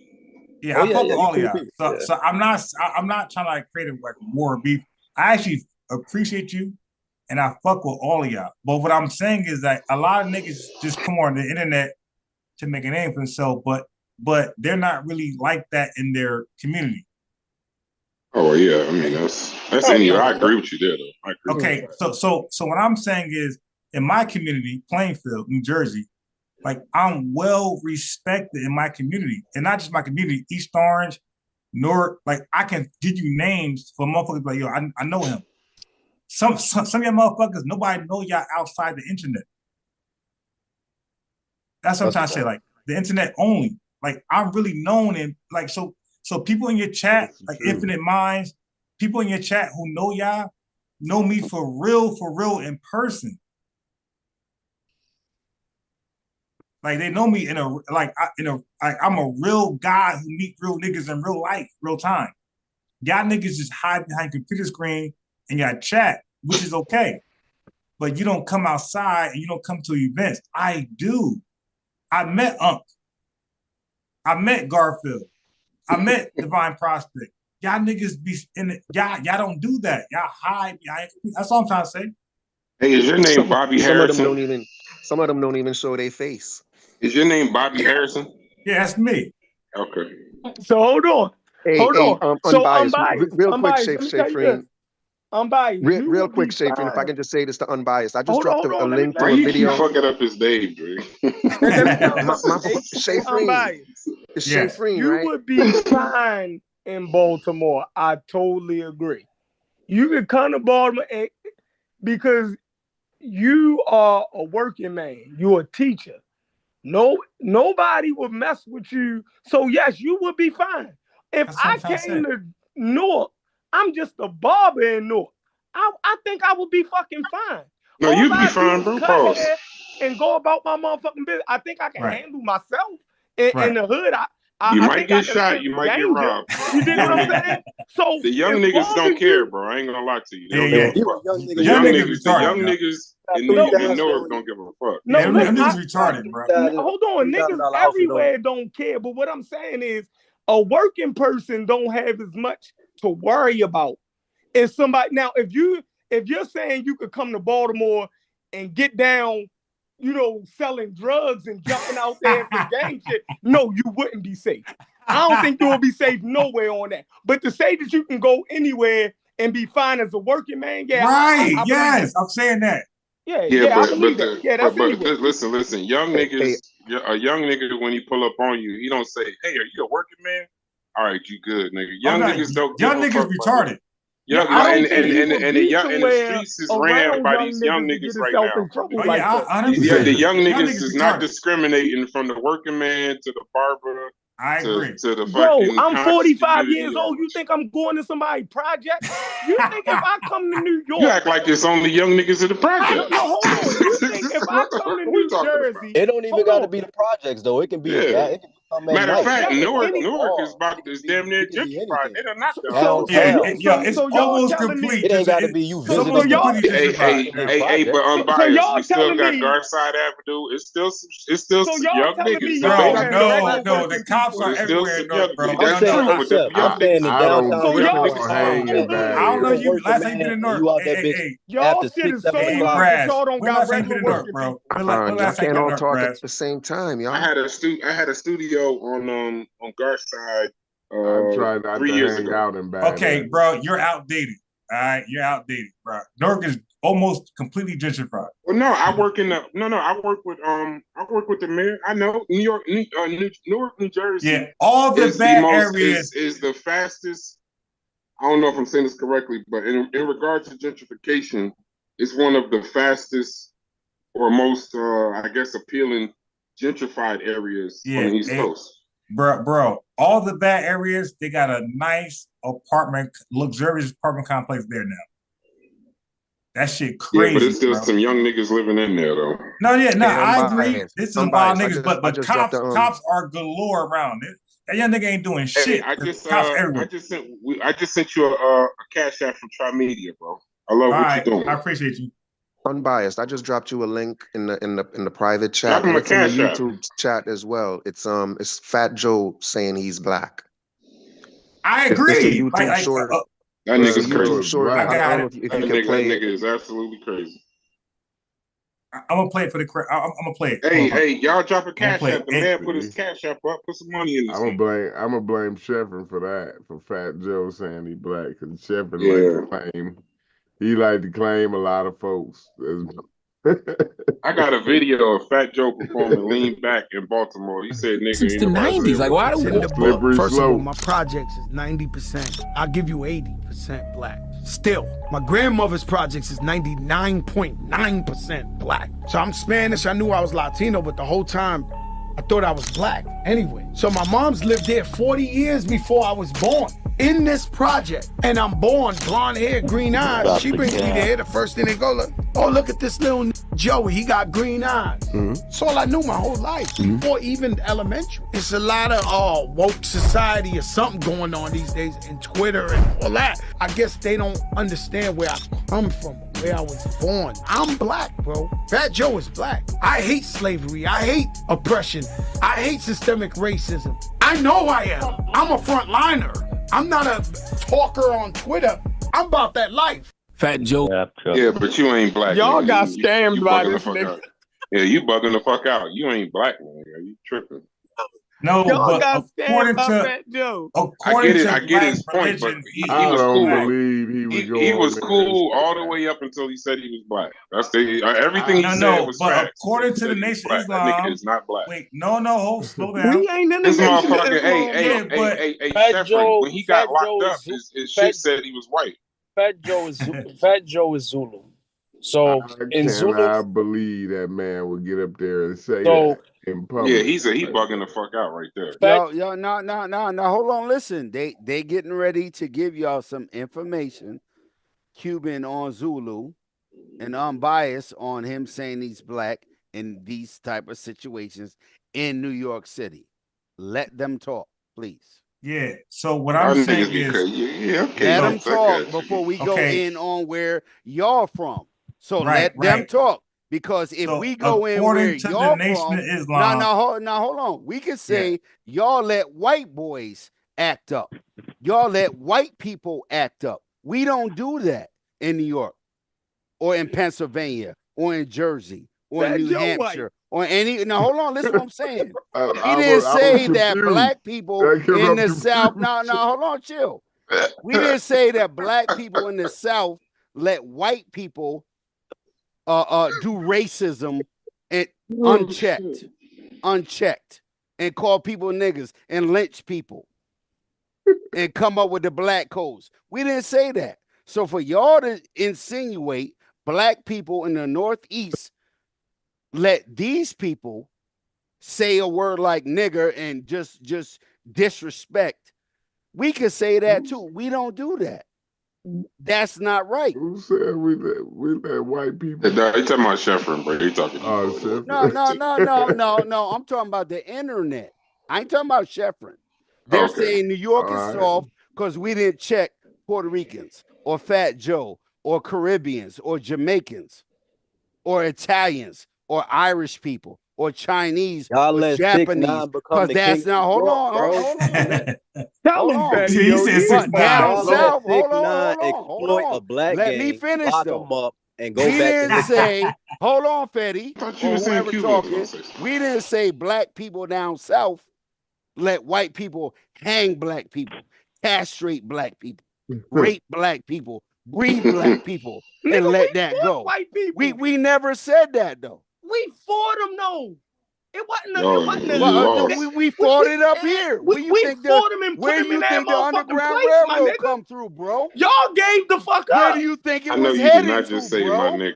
Speaker 20: Yeah, I fuck with all of y'all. So I'm not trying to like create like war beef. I actually appreciate you. And I fuck with all of y'all. But what I'm saying is that a lot of niggas just come on the internet to make a name for themselves, but they're not really like that in their community.
Speaker 10: Oh yeah, I mean that's I agree with you there though.
Speaker 20: Okay, so what I'm saying is in my community, Plainfield, New Jersey, like I'm well respected in my community. And not just my community, East Orange, North, like I can give you names for motherfuckers like yo, I know him. Some of y'all motherfuckers, nobody know y'all outside the internet. That's what I'm trying to say. Like the internet only. Like I'm really known in like so people in your chat, like Infinite Minds, people in your chat who know y'all know me for real in person. Like they know me I'm a real guy who meet real niggas in real life, real time. Y'all niggas just hide behind computer screen and y'all chat, which is okay. But you don't come outside and you don't come to events. I do. I met Unc. I met Garfield. I met Divine Prospect. Y'all niggas be in it. Y'all don't do that. Y'all hide behind. That's all I'm trying to say.
Speaker 10: Hey, is your name Bobby Harrison?
Speaker 21: Some of them don't even show their face.
Speaker 10: Is your name Bobby Harrison?
Speaker 20: Yeah, that's me.
Speaker 10: Okay.
Speaker 2: So hold on. So unbiased.
Speaker 21: Real quick, Shafreen.
Speaker 2: Unbiased.
Speaker 21: Real quick, Shafreen, if I can just say this to Unbiased. I just dropped a link to a
Speaker 10: Why
Speaker 21: video.
Speaker 10: you fucking up his name, dude?
Speaker 21: Shafreen. It's Shafreen,
Speaker 2: you
Speaker 21: right?
Speaker 2: would be fine in Baltimore. I totally agree. You can come to Baltimore because you are a working man. You're a teacher. Nobody would mess with you. So yes, you would be fine. If I came to Newark, I'm just a barber in Newark. I think I would be fucking fine.
Speaker 10: No, you'd be fine, bro. Pause.
Speaker 2: And go about my motherfucking business. I think I can handle myself in the hood.
Speaker 10: You might get shot. You might get robbed.
Speaker 2: You dig what I'm saying? So
Speaker 10: the young niggas don't care, bro. I ain't gonna lie to you. They don't give a fuck. The young niggas in Newark don't give a fuck.
Speaker 20: No, niggas retarded, bro.
Speaker 2: Hold on, niggas everywhere don't care. But what I'm saying is, a working person don't have as much to worry about is somebody now if you're saying you could come to Baltimore and get down, selling drugs and jumping out there and some gang shit, no, you wouldn't be safe. I don't think you will be safe nowhere on that. But to say that you can go anywhere and be fine as a working man, yeah,
Speaker 20: right?
Speaker 2: I
Speaker 20: yes, I'm saying that.
Speaker 2: Yeah,
Speaker 12: but
Speaker 2: I believe that. Yeah, that's anywhere.
Speaker 12: listen, young niggas, a young nigga when he pull up on you, he don't say, "Hey, are you a working man?" All right, you good, nigga. Young niggas don't.
Speaker 20: Young niggas retarded.
Speaker 12: Yeah, and the streets is ran by these young niggas right now. The young niggas is not discriminating from the working man to the barber.
Speaker 20: I agree.
Speaker 12: To the
Speaker 2: Bro,
Speaker 12: fucking
Speaker 2: I'm 45 years old. You think I'm going to somebody's project? You think if I come to New York,
Speaker 12: you act like it's only young niggas in the project.
Speaker 2: No, hold on. You think if I come to New Jersey,
Speaker 19: it don't even got to be the projects though. It can be a
Speaker 12: matter of fact, Newark is damn near gentrified. They're not
Speaker 20: it's almost complete.
Speaker 19: It ain't got to be you visiting.
Speaker 12: But unbiased, we still got Garside Avenue. It's still young niggas.
Speaker 20: No, the cops are everywhere, bro.
Speaker 12: That's true.
Speaker 19: I'm saying in downtown.
Speaker 20: I don't know you last time you been in North.
Speaker 2: Y'all shit is so loud. Y'all don't got regular work,
Speaker 20: bro.
Speaker 21: Y'all can't all talk at the same time, y'all.
Speaker 12: I had a studio on Garside.
Speaker 10: I tried not
Speaker 12: 3
Speaker 10: to
Speaker 12: years
Speaker 10: hang
Speaker 12: ago.
Speaker 10: out in bad.
Speaker 20: Okay, bro, you're outdated. All right, you're outdated, bro. Newark is almost completely gentrified.
Speaker 12: Well, no, I work with the mayor. I know Newark, New Jersey.
Speaker 20: Yeah, all the bad areas
Speaker 12: is the fastest. I don't know if I'm saying this correctly, but in regards to gentrification, it's one of the fastest or most, I guess, appealing gentrified areas on the East Coast.
Speaker 20: Bro, all the bad areas, they got a nice luxurious apartment complex there now. That shit crazy.
Speaker 12: Yeah, but there's still some young niggas living in there though.
Speaker 20: I agree. This is some wild niggas, but cops are galore around it. That young nigga ain't doing shit.
Speaker 12: I just sent you a cash app from Trimedia, bro. I love what you're doing.
Speaker 20: I appreciate you.
Speaker 21: Unbiased. I just dropped you a link in the private chat.
Speaker 12: And
Speaker 21: it's in the YouTube chat as well. It's Fat Joe saying he's black.
Speaker 20: I agree.
Speaker 12: That nigga's crazy.
Speaker 21: Short. I don't know if you can play
Speaker 12: it. That nigga is absolutely crazy.
Speaker 20: I'm gonna play it for the. I'm gonna play it.
Speaker 12: Hey, y'all drop a cash app. The man put his cash app up. Put some money in.
Speaker 10: I'm gonna blame Sheffrin for that. For Fat Joe saying he black, because Sheffrin like to claim a lot of folks.
Speaker 12: I got a video of Fat Joe performing Lean Back in Baltimore. He said, nigga,
Speaker 2: since the 90s. Like, why do we First
Speaker 10: slope.
Speaker 2: of all, my projects is 90%. I'll give you 80% black. Still, my grandmother's projects is 99.9% black. So I'm Spanish. I knew I was Latino, but the whole time I thought I was black anyway. So my mom's lived there 40 years before I was born. In this project, and I'm born, blonde hair, green eyes. She brings me there. The first thing they go, look at this little Joey. He got green eyes. That's all I knew my whole life, before even elementary. It's a lot of woke society or something going on these days, and Twitter and all that. I guess they don't understand where I come from, where I was born. I'm black, bro. Fat Joe is black. I hate slavery. I hate oppression. I hate systemic racism. I know I am. I'm a frontliner. I'm not a talker on Twitter. I'm about that life. Fat Joe.
Speaker 12: Yeah, but you ain't black.
Speaker 2: Y'all got scammed by this nigga.
Speaker 12: Yeah, you bugging the fuck out. You ain't black, man. You tripping.
Speaker 20: No,
Speaker 2: y'all
Speaker 20: but
Speaker 2: got
Speaker 20: according
Speaker 2: by
Speaker 20: to
Speaker 2: Fat Joe.
Speaker 12: I get his point, but he was cool. He was cool all the way up until he said he was black. That's everything he said was
Speaker 20: but
Speaker 12: facts.
Speaker 20: according to the Nation of Islam,
Speaker 12: that nigga is not black.
Speaker 20: Wait, no, slow down.
Speaker 2: We ain't in the
Speaker 12: This
Speaker 2: Nation of
Speaker 12: motherfucker,
Speaker 2: Islam.
Speaker 12: hey, Sheffrin, when he got locked up, his shit said he was white.
Speaker 17: Fat Joe is Zulu. So in Zulu,
Speaker 10: I believe that man would get up there and say that in public.
Speaker 12: Yeah, he bugging the fuck out right there.
Speaker 1: Yo, no, hold on, listen. They getting ready to give y'all some information. Cuban on Zulu and Unbiased on him saying he's black in these type of situations in New York City. Let them talk, please.
Speaker 20: Yeah. So what I'm saying is,
Speaker 1: let them talk before we go in on where y'all from. So let them talk, because if we go in where y'all from, now hold on. We can say y'all let white boys act up. Y'all let white people act up. We don't do that in New York or in Pennsylvania or in Jersey or in New Hampshire or any. Now, hold on. Listen to what I'm saying. He didn't say that black people in the South. No, hold on, chill. We didn't say that black people in the South let white people do racism and unchecked, and call people niggas and lynch people and come up with the black codes. We didn't say that. So for y'all to insinuate black people in the Northeast let these people say a word like nigger and just disrespect, we could say that too. We don't do that. That's not right.
Speaker 10: Who said we let white people? You talking about Sheffrin, bro? You talking?
Speaker 1: No. I'm talking about the internet. I ain't talking about Sheffrin. They're saying New York is soft because we didn't check Puerto Ricans or Fat Joe or Caribbeans or Jamaicans or Italians or Irish people or Chinese
Speaker 19: Y'all
Speaker 1: or
Speaker 19: let
Speaker 1: Japanese. Because that's not. Hold on.
Speaker 2: Tell him, Fatty.
Speaker 1: But down south, hold
Speaker 19: on. A black
Speaker 1: Let
Speaker 19: gang,
Speaker 1: me finish
Speaker 19: lock
Speaker 1: though.
Speaker 19: them up and go
Speaker 1: We
Speaker 19: back
Speaker 1: didn't
Speaker 19: to
Speaker 1: say, hold on, Fetty, or whoever
Speaker 12: Cuba
Speaker 1: talking. We didn't say black people down south let white people hang black people, castrate black people, rape black people, breed black people, and let that go.
Speaker 2: White people.
Speaker 1: We never said that though.
Speaker 2: We fought them though. It wasn't.
Speaker 1: We fought it up here.
Speaker 2: We fought them and put them in that motherfucking
Speaker 1: Underground
Speaker 2: place, my
Speaker 1: Railroad
Speaker 2: nigga.
Speaker 1: come through, bro?
Speaker 2: Y'all gave the fuck up.
Speaker 1: Where do you think it
Speaker 12: I know
Speaker 1: was
Speaker 12: you did
Speaker 1: headed
Speaker 12: not just
Speaker 1: to,
Speaker 12: say
Speaker 1: bro?
Speaker 12: my nigga.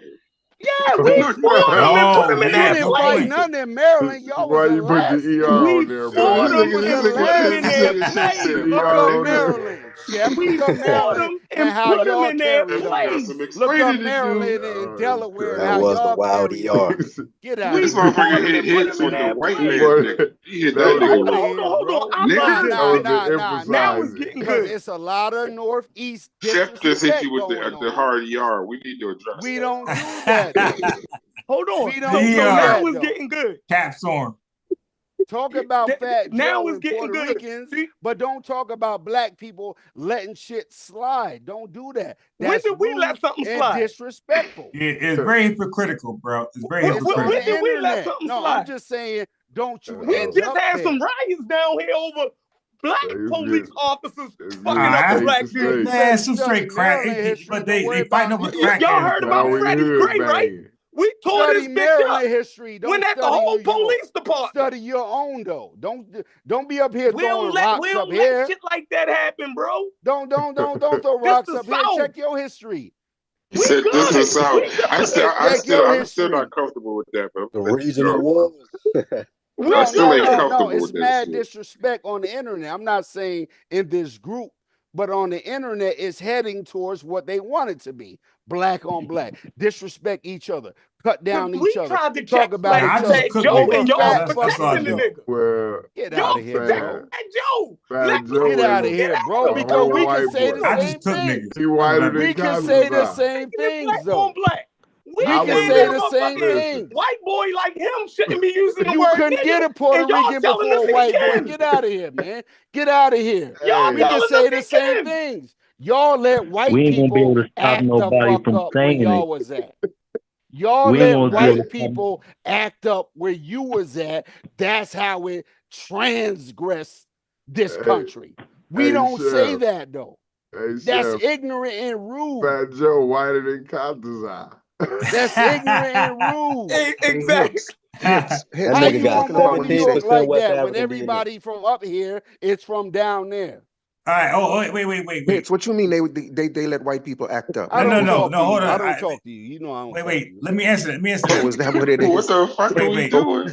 Speaker 2: Yeah, we fought them and put them in
Speaker 1: You
Speaker 2: that
Speaker 1: didn't
Speaker 2: place.
Speaker 1: fight none in Maryland. Y'all was
Speaker 10: Why
Speaker 1: in
Speaker 10: you put the ER
Speaker 1: Alaska.
Speaker 10: on there, bro?
Speaker 2: fought them
Speaker 1: was
Speaker 2: and
Speaker 1: in
Speaker 2: put them in their
Speaker 1: Alaska.
Speaker 2: place.
Speaker 1: Look up Maryland, Chef.
Speaker 2: We
Speaker 1: Look up
Speaker 2: fought
Speaker 1: Maryland
Speaker 2: them
Speaker 1: and
Speaker 2: and
Speaker 1: how
Speaker 2: put them
Speaker 1: y'all
Speaker 2: in their
Speaker 1: carried
Speaker 2: place.
Speaker 1: on. Look up Maryland and Delaware and
Speaker 19: That
Speaker 1: how
Speaker 19: was the
Speaker 1: y'all
Speaker 19: wild
Speaker 1: carried
Speaker 19: ER.
Speaker 1: on. Get out
Speaker 12: This
Speaker 1: of here.
Speaker 12: motherfucker hit hits with the white man's nigga. He hit that nigga.
Speaker 2: Hold on. Now it's getting
Speaker 1: Because
Speaker 2: good.
Speaker 1: it's a lot of Northeast
Speaker 12: Chef just hit
Speaker 1: disrespect
Speaker 12: you with
Speaker 1: going
Speaker 12: the
Speaker 1: on.
Speaker 12: hard ER. We need to address
Speaker 1: We
Speaker 12: that.
Speaker 1: don't do that.
Speaker 2: Hold on.
Speaker 1: We don't do
Speaker 2: So now
Speaker 1: that,
Speaker 2: it's
Speaker 1: though.
Speaker 2: getting good.
Speaker 20: Caps on.
Speaker 1: Talk about Fat
Speaker 2: now
Speaker 1: Joe
Speaker 2: it's
Speaker 1: and
Speaker 2: getting
Speaker 1: Puerto
Speaker 2: good.
Speaker 1: Ricans, but don't talk about black people letting shit slide. Don't do that.
Speaker 2: When did we let something slide?
Speaker 1: Disrespectful.
Speaker 20: It's very hypocritical, bro. It's very hypocritical.
Speaker 2: When did we let something slide?
Speaker 1: I'm just saying, don't you
Speaker 2: We
Speaker 1: end
Speaker 2: just
Speaker 1: up
Speaker 2: had
Speaker 1: there.
Speaker 2: some riots down here over black police officers fucking up the black dude.
Speaker 20: Man, some straight crack. But they fighting over crack.
Speaker 2: Y'all heard about Freddie Gray, right? We tore
Speaker 1: Study
Speaker 2: this bitch
Speaker 1: Maryland
Speaker 2: up.
Speaker 1: history. Don't
Speaker 2: When at the
Speaker 1: study
Speaker 2: whole
Speaker 1: New York.
Speaker 2: police department.
Speaker 1: Study your own though. Don't be up here
Speaker 2: We
Speaker 1: throwing
Speaker 2: don't let
Speaker 1: rocks up here.
Speaker 2: shit like that happen, bro.
Speaker 1: Don't throw rocks up here. Check your history.
Speaker 12: He said this is South. I'm still not comfortable with that, but
Speaker 19: the reason it was.
Speaker 12: I still ain't comfortable
Speaker 1: It's
Speaker 12: with this
Speaker 1: mad
Speaker 12: shit.
Speaker 1: disrespect on the internet. I'm not saying in this group, but on the internet, it's heading towards what they want it to be. Black on black. Disrespect each other. Cut down each other.
Speaker 2: Tried to
Speaker 1: Talk about each other.
Speaker 2: Joe and y'all protecting the nigga.
Speaker 10: Well,
Speaker 1: get out of here, bro.
Speaker 2: Joe.
Speaker 1: Get out of here, bro. Because we can say the same things.
Speaker 10: He whiter than
Speaker 1: We can say the same things, though.
Speaker 2: We
Speaker 1: can say the same things.
Speaker 2: White boy like him shouldn't be using the
Speaker 1: You
Speaker 2: word
Speaker 1: couldn't
Speaker 2: nigga,
Speaker 1: get a Puerto
Speaker 2: and y'all
Speaker 1: Rican
Speaker 2: telling
Speaker 1: before
Speaker 2: us
Speaker 1: a white
Speaker 2: he
Speaker 1: boy.
Speaker 2: can.
Speaker 1: Get out of here, man. Get out of here.
Speaker 2: Y'all
Speaker 1: We can
Speaker 2: telling
Speaker 1: say
Speaker 2: us
Speaker 1: the
Speaker 2: he
Speaker 1: same
Speaker 2: can.
Speaker 1: things. Y'all let white
Speaker 3: We ain't gonna be able
Speaker 1: people
Speaker 3: to stop
Speaker 1: act the
Speaker 3: nobody
Speaker 1: fuck
Speaker 3: from
Speaker 1: up where
Speaker 3: saying
Speaker 1: y'all
Speaker 3: it.
Speaker 1: was at. Y'all
Speaker 3: We ain't
Speaker 1: let
Speaker 3: gonna be able
Speaker 1: white
Speaker 3: to
Speaker 1: people act up where you was at. That's how it transgressed this country. We don't say that though. That's ignorant and rude.
Speaker 10: Fat Joe whiter than Contazar.
Speaker 1: That's ignorant and rude.
Speaker 2: Exactly.
Speaker 1: How you gonna know New York like
Speaker 19: West
Speaker 1: that when
Speaker 19: African
Speaker 1: everybody from up here is from down there?
Speaker 20: All right. Oh, wait.
Speaker 21: Hits, what you mean they let white people act up?
Speaker 1: I don't
Speaker 20: No,
Speaker 1: talk to you.
Speaker 20: hold on.
Speaker 1: I don't talk to you. You know I don't.
Speaker 20: Wait. Let me answer that.
Speaker 21: Oh, is that what it is?
Speaker 12: What the fuck are we doing?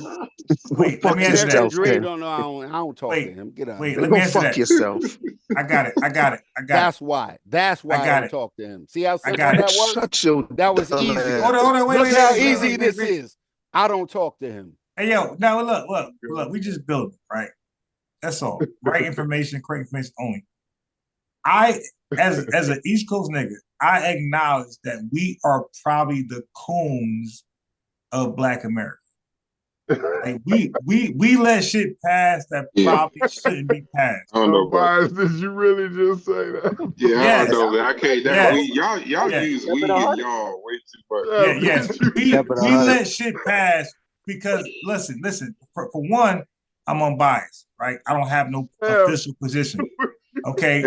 Speaker 20: Wait, let me answer
Speaker 21: yourself,
Speaker 20: that.
Speaker 21: then.
Speaker 1: Don't know. I don't talk to him. Get out.
Speaker 20: Wait,
Speaker 1: of
Speaker 20: let
Speaker 1: here.
Speaker 20: me answer that.
Speaker 21: yourself.
Speaker 20: I got it.
Speaker 1: That's why. I don't talk to him. See how simple that was?
Speaker 21: Shut your
Speaker 1: That was
Speaker 21: dumb
Speaker 1: easy.
Speaker 21: ass.
Speaker 20: Hold on.
Speaker 1: Look how easy this is. I don't talk to him.
Speaker 20: Hey, yo, now look. We just build it, right? That's all. Right information, correct information only. I, as an East Coast nigga, I acknowledge that we are probably the coons of Black America. Like we let shit pass that probably shouldn't be passed.
Speaker 10: I don't know,
Speaker 12: Bias, did you really just say that?
Speaker 10: Yeah,
Speaker 20: Yes.
Speaker 10: I don't know. I can't. That
Speaker 20: Yes.
Speaker 10: y'all
Speaker 20: Yes.
Speaker 10: use we and y'all way too much.
Speaker 20: Yeah, yes. We let shit pass because listen. For one, I'm unbiased, right? I don't have no official position. Okay.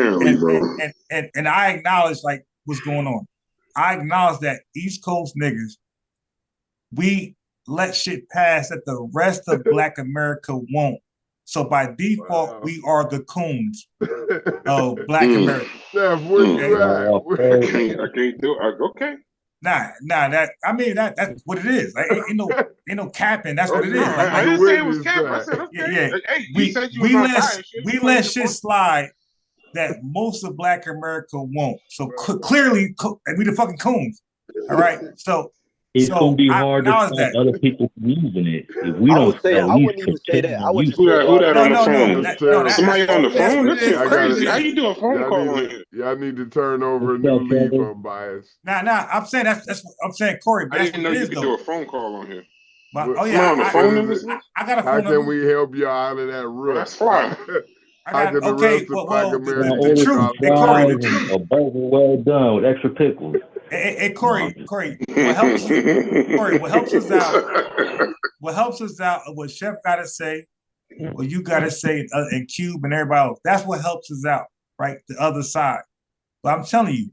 Speaker 20: And I acknowledge like what's going on. I acknowledge that East Coast niggas, we let shit pass that the rest of Black America won't. So by default, we are the coons of Black America.
Speaker 12: Steph, where you at?
Speaker 10: I can't do it. Okay.
Speaker 20: Nah, that's what it is. Like, ain't no capping. That's what it is. Like,
Speaker 10: I didn't say it was cap. I said okay.
Speaker 20: Yeah.
Speaker 10: Hey, you said you was unbiased.
Speaker 20: We let shit slide that most of Black America won't. So clearly, we the fucking coons. All right. So
Speaker 3: it's gonna be hard to stop other people from using it if we don't at least pretend to use it.
Speaker 10: Who that on the phone?
Speaker 12: No,
Speaker 10: somebody on the phone? That's crazy. How you do a phone
Speaker 12: y'all
Speaker 10: call on
Speaker 12: need
Speaker 10: here?
Speaker 12: Y'all need to turn over a new leaf on bias.
Speaker 20: Nah. I'm saying that's what I'm saying, Corey.
Speaker 10: I didn't know you could do a phone call on here.
Speaker 20: Oh yeah,
Speaker 10: on the phone in this?
Speaker 20: I got a phone
Speaker 12: How
Speaker 20: number.
Speaker 12: can we help you out of that rut?
Speaker 10: That's fine.
Speaker 12: How can the rest of Black America
Speaker 20: the truth. Hey, Corey, the truth.
Speaker 3: A burger well done with extra pickles.
Speaker 20: Hey, Corey, what helps us out? What helps us out? What Chef got to say, what you got to say, and Cube and everybody else. That's what helps us out, right? The other side. But I'm telling you,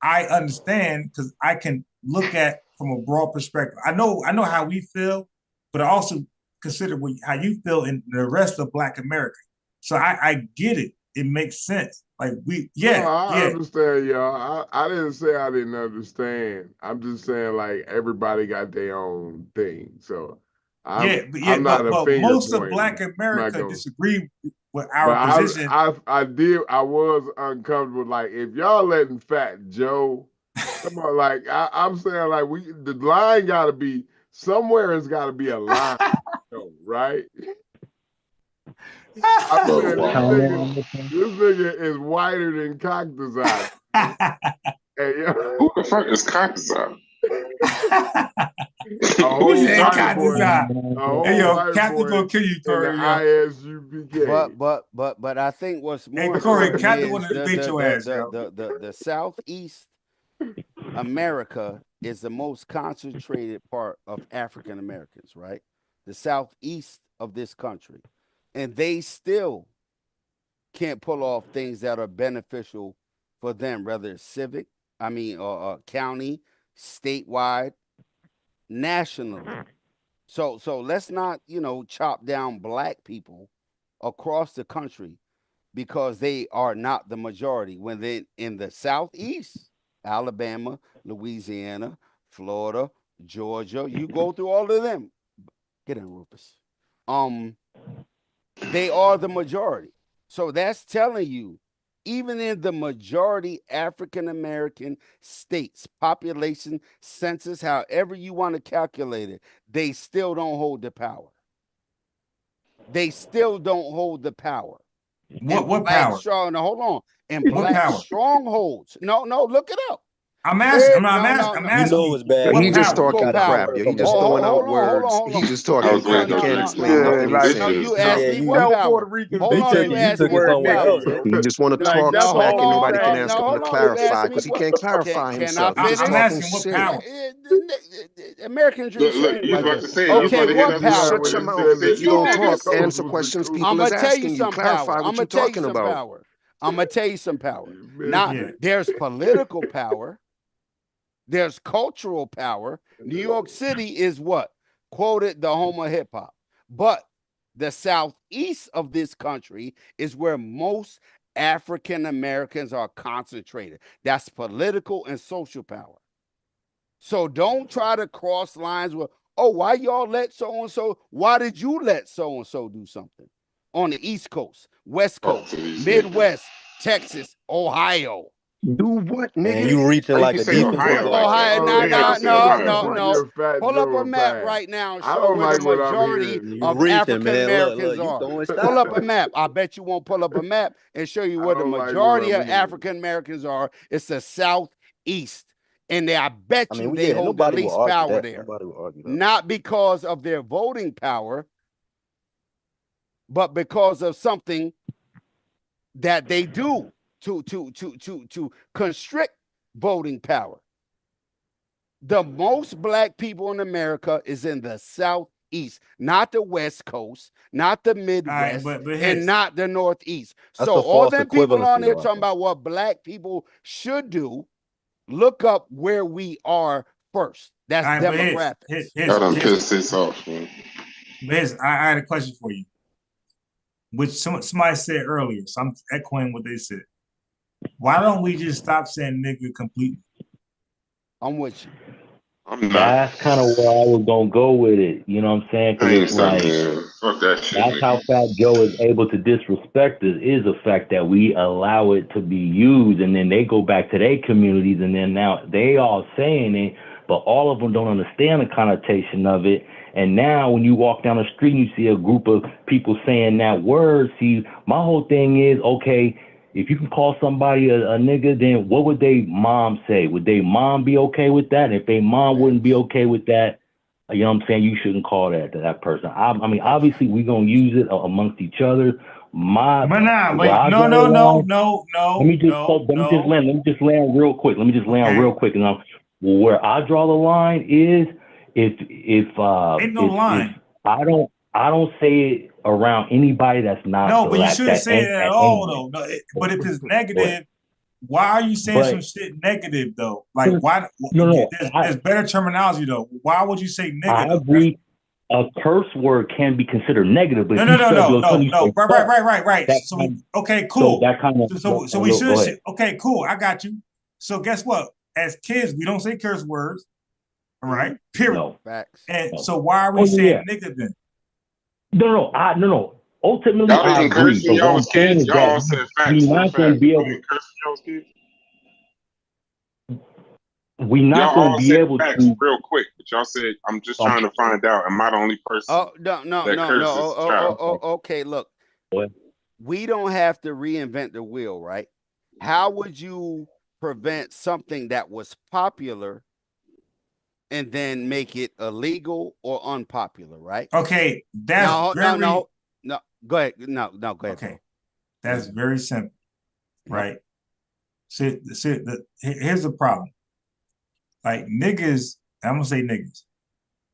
Speaker 20: I understand because I can look at from a broad perspective. I know how we feel, but I also consider how you feel in the rest of Black America. So I get it. It makes sense. Like
Speaker 12: I understand, y'all. I didn't say I didn't understand. I'm just saying like everybody got their own thing. So I'm not a finger
Speaker 20: most
Speaker 12: pointer.
Speaker 20: of Black America disagree with our position.
Speaker 12: I was uncomfortable. Like if y'all letting Fat Joe, come on, like I'm saying, like the line got to be somewhere. It's got to be a line, right? I'm saying this nigga is whiter than Cactus Eye. Hey,
Speaker 10: who the fuck is Cactus Eye?
Speaker 20: Who said Cactus Eye? Hey, yo, Cactus gonna kill you, Corey.
Speaker 1: But I think what's more
Speaker 20: Corey, Cactus
Speaker 1: is
Speaker 20: want to beat your ass,
Speaker 1: the Southeast America is the most concentrated part of African Americans, right? The Southeast of this country. And they still can't pull off things that are beneficial for them, whether it's civic, county, statewide, nationally. So let's not, chop down Black people across the country because they are not the majority. When they in the Southeast, Alabama, Louisiana, Florida, Georgia, you go through all of them. Get in, Rufus. They are the majority. So that's telling you, even in the majority African American states, population, census, however you want to calculate it, they still don't hold the power. They still don't hold the power.
Speaker 20: What power?
Speaker 1: Hold on. And Black strongholds. No, look it up.
Speaker 20: I'm asking. I'm asking.
Speaker 19: You know it's bad.
Speaker 21: He just talking crap, yo. He just throwing out words. He just talking crap. He can't explain nothing he's saying.
Speaker 1: You asked me what power. Hold on, you asked me what power.
Speaker 21: You just want to talk smack and nobody can ask him to clarify because he can't clarify himself.
Speaker 1: I'm
Speaker 20: asking what power.
Speaker 1: American dream.
Speaker 10: You about to say
Speaker 1: okay, what power?
Speaker 21: Shut your mouth. If you don't talk, answer questions people is asking you. Clarify what you're talking about.
Speaker 1: I'm gonna tell you some power. There's political power. There's cultural power. New York City is what? Quoted the home of hip hop. But the Southeast of this country is where most African Americans are concentrated. That's political and social power. So don't try to cross lines with, why y'all let so-and-so? Why did you let so-and-so do something? On the East Coast, West Coast, Midwest, Texas, Ohio.
Speaker 21: Do what, nigga?
Speaker 19: And you reaching like a deep
Speaker 1: Ohio, no. Pull up a map right now and show where the majority of African Americans are. Pull up a map. I bet you won't pull up a map and show you where the majority of African Americans are. It's the Southeast. And I bet you they hold the least power there.
Speaker 19: Nobody will argue that.
Speaker 1: Not because of their voting power, but because of something that they do to constrict voting power. The most black people in America is in the Southeast, not the West Coast, not the Midwest, and not the Northeast. So all them people on there talking about what black people should do, look up where we are first. That's demographics.
Speaker 12: I done pissed this off, man.
Speaker 20: I had a question for you, which somebody said earlier, so I'm echoing what they said. Why don't we just stop saying nigga completely?
Speaker 1: I'm with you.
Speaker 3: That's kind of where I was gonna go with it. You know what I'm saying? Because it's like
Speaker 12: fuck that shit,
Speaker 3: that's how Fat Joe is able to disrespect us, is the fact that we allow it to be used, and then they go back to their communities, and then now they all saying it, but all of them don't understand the connotation of it. And now when you walk down the street and you see a group of people saying that word, see, my whole thing is, okay, if you can call somebody a nigga, then what would they mom say? Would they mom be okay with that? And if they mom wouldn't be okay with that, you know what I'm saying, you shouldn't call that to that person. I mean, obviously we're gonna use it amongst each other. No. Let me just land real quick. And where I draw the line is if I don't say it around anybody that's not.
Speaker 20: No, but you shouldn't say it at all, though. No, but if it's negative, why are you saying some shit negative, though? Like, why? There's better terminology, though. Why would you say negative?
Speaker 3: I agree. A curse word can be considered negative, but
Speaker 20: no. Right. So okay, cool.
Speaker 3: So that kind of
Speaker 20: so we should say, okay, cool. I got you. So guess what? As kids, we don't say curse words, all right? Period.
Speaker 1: No. Facts.
Speaker 20: And so why are we saying nigga then?
Speaker 3: No. Ultimately, I agree. But what I'm saying is that we're not going to be able to. We're not going to be able to.
Speaker 12: Real quick, but y'all said, I'm just trying to find out, am I the only person?
Speaker 1: Oh, no. Okay, look. We don't have to reinvent the wheel, right? How would you prevent something that was popular and then make it illegal or unpopular, right?
Speaker 20: Okay, that's
Speaker 1: no. Go ahead. No, go ahead.
Speaker 20: Okay, that's very simple, right? See, here's the problem. Like niggas, I'm gonna say niggas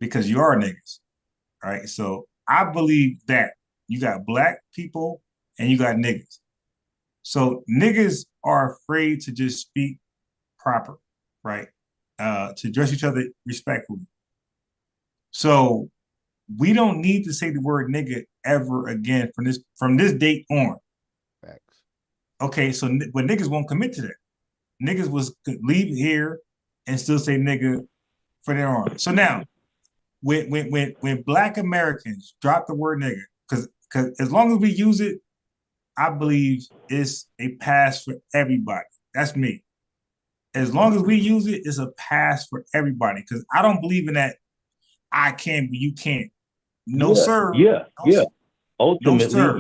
Speaker 20: because you are niggas, right? So I believe that you got black people and you got niggas. So niggas are afraid to just speak proper, right? To address each other respectfully. So we don't need to say the word nigga ever again from this date on.
Speaker 1: Facts.
Speaker 20: Okay, so but niggas won't commit to that. Niggas was leave here and still say nigga for their arm. So now, when black Americans drop the word nigga, because as long as we use it, I believe it's a pass for everybody. That's me. As long as we use it, it's a pass for everybody. Because I don't believe in that I can, but you can't. No, sir.
Speaker 3: Yeah. Ultimately,
Speaker 20: no, sir.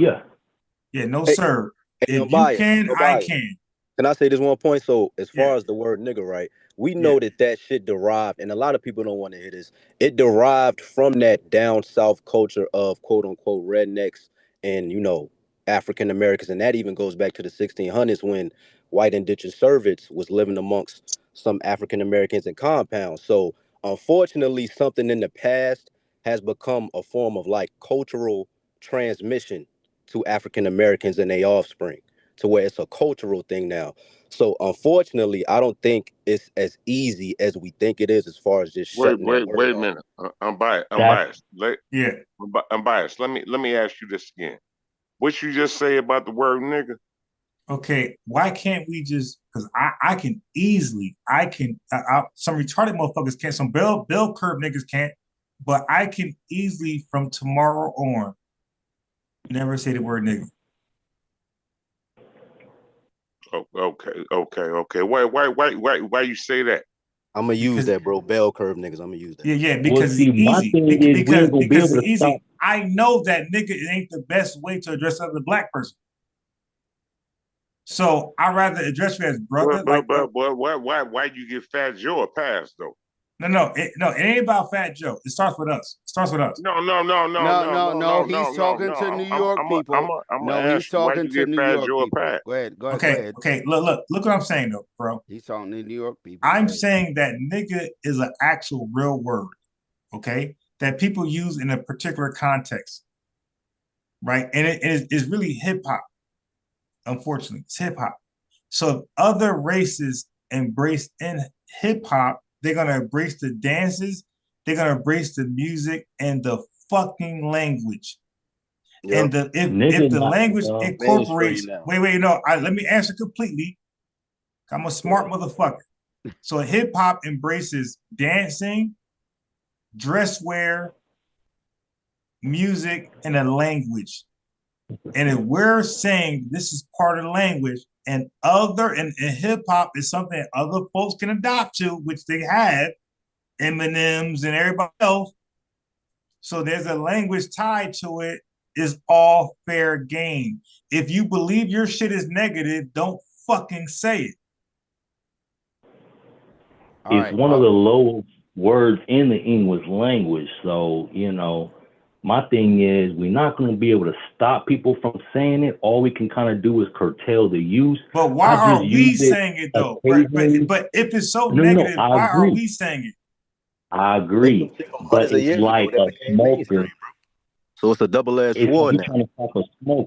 Speaker 3: Yeah,
Speaker 20: no, sir. If you can, I can.
Speaker 19: Can I say this one point? So as far as the word nigga, right? We know that shit derived, and a lot of people don't want to hear this. It derived from that down south culture of quote unquote rednecks and African Americans, and that even goes back to the 1600s when white indentured servants was living amongst some African Americans in compounds. So unfortunately, something in the past has become a form of like cultural transmission to African Americans and their offspring, to where it's a cultural thing now. So unfortunately, I don't think it's as easy as we think it is as far as just shutting
Speaker 14: Wait a minute. I'm biased. I'm biased. Let me ask you this again. What you just say about the word nigga?
Speaker 20: Okay, why can't we just? Because I can easily, some retarded motherfuckers can't. Some bell curve niggas can't, but I can easily from tomorrow on never say the word nigga.
Speaker 14: Okay. Why you say that?
Speaker 19: I'm gonna use that, bro. Bell curve niggas. I'm gonna use that.
Speaker 20: Yeah, because it's easy. Because it's easy. I know that nigga ain't the best way to address another black person. So I'd rather address you as brother.
Speaker 14: But why you give Fat Joe a pass though?
Speaker 20: No, it ain't about Fat Joe. It starts with us.
Speaker 14: No.
Speaker 1: He's talking to New York people. No, he's talking to New York people. Go ahead.
Speaker 20: Okay. Look what I'm saying though, bro.
Speaker 1: He's talking to New York people.
Speaker 20: I'm saying that nigga is an actual real word, okay, that people use in a particular context, right? And it is really hip hop. Unfortunately, it's hip hop. So if other races embrace in hip hop, they're gonna embrace the dances, they're gonna embrace the music and the fucking language. Yep. And if the language incorporates, let me answer completely. I'm a smart motherfucker. So hip hop embraces dancing, dress wear, music, and a language. And if we're saying this is part of the language, and hip hop is something other folks can adopt to, which they have, Eminem's and everybody else. So there's a language tied to it. Is all fair game. If you believe your shit is negative, don't fucking say it.
Speaker 3: It's one of the lowest words in the English language. So, my thing is we're not going to be able to stop people from saying it. All we can kind of do is curtail the use.
Speaker 20: But why are we saying it though? But if it's so negative, why are we saying it?
Speaker 3: I agree. But it's like a smoker.
Speaker 19: So it's a double-edged sword now.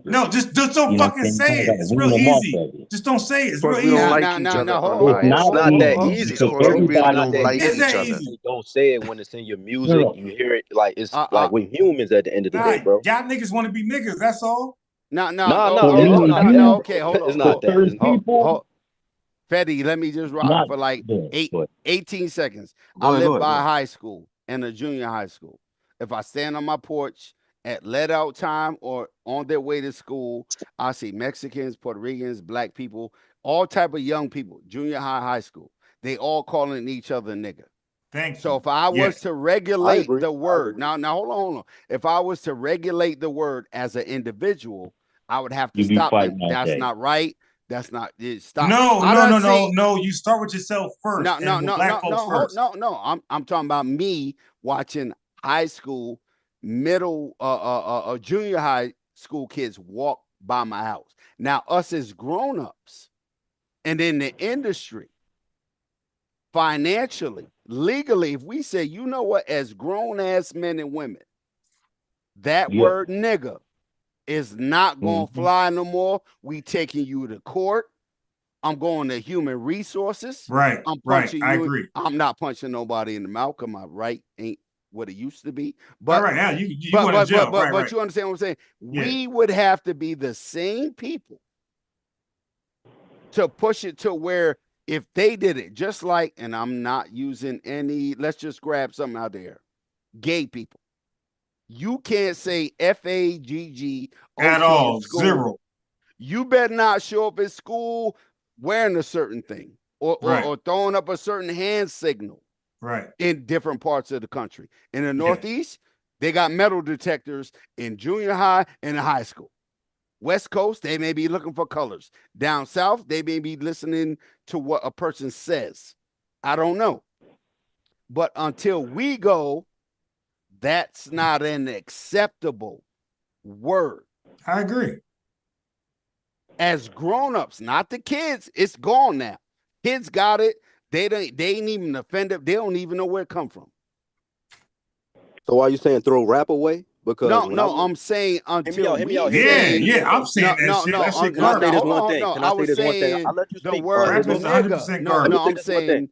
Speaker 20: No, just don't fucking say it. It's real easy. Just don't say it. It's real easy.
Speaker 19: We don't like each other. It's not that easy. We don't like each other. Don't say it when it's in your music. You hear it like it's like we're humans at the end of the day, bro.
Speaker 20: Y'all niggas want to be niggas. That's all.
Speaker 1: No. Okay, hold on.
Speaker 19: It's not that.
Speaker 1: Fetty, let me just rock for like 18 seconds. I live by a high school and a junior high school. If I stand on my porch at let out time or on their way to school, I see Mexicans, Puerto Ricans, black people, all type of young people, junior high school. They all calling each other nigga. So if I was to regulate the word, now hold on. If I was to regulate the word as an individual, I would have to stop them. That's not right. That's not stop.
Speaker 20: No. You start with yourself first.
Speaker 1: No. I'm talking about me watching high school, middle, junior high school kids walk by my house. Now, us as grown-ups and in the industry, financially, legally, if we say, you know what, as grown-ass men and women, that word nigga is not going to fly no more. We taking you to court. I'm going to human resources.
Speaker 20: Right.
Speaker 1: I'm punching you.
Speaker 20: I agree.
Speaker 1: I'm not punching nobody in the mouth because my right ain't what it used to be. But
Speaker 20: you go to jail.
Speaker 1: But you understand what I'm saying? Yeah. We would have to be the same people to push it to where if they did it, just like, and I'm not using any, let's just grab something out there. Gay people. You can't say FAGG
Speaker 20: at all. Zero.
Speaker 1: You better not show up at school wearing a certain thing or throwing up a certain hand signal.
Speaker 20: Right.
Speaker 1: In different parts of the country. In the Northeast, they got metal detectors in junior high and high school. West Coast, they may be looking for colors. Down South, they may be listening to what a person says. I don't know. But until we go, that's not an acceptable word.
Speaker 20: I agree.
Speaker 1: As grown-ups, not the kids, it's gone now. Kids got it. They ain't even offended. They don't even know where it come from.
Speaker 19: So why are you saying throw rap away? Because
Speaker 1: I'm saying until
Speaker 20: I'm saying that shit. That shit
Speaker 19: Can I say this one thing? Can I say this one thing? I'll let you speak.
Speaker 1: The word
Speaker 20: nigga.
Speaker 1: No, I'm saying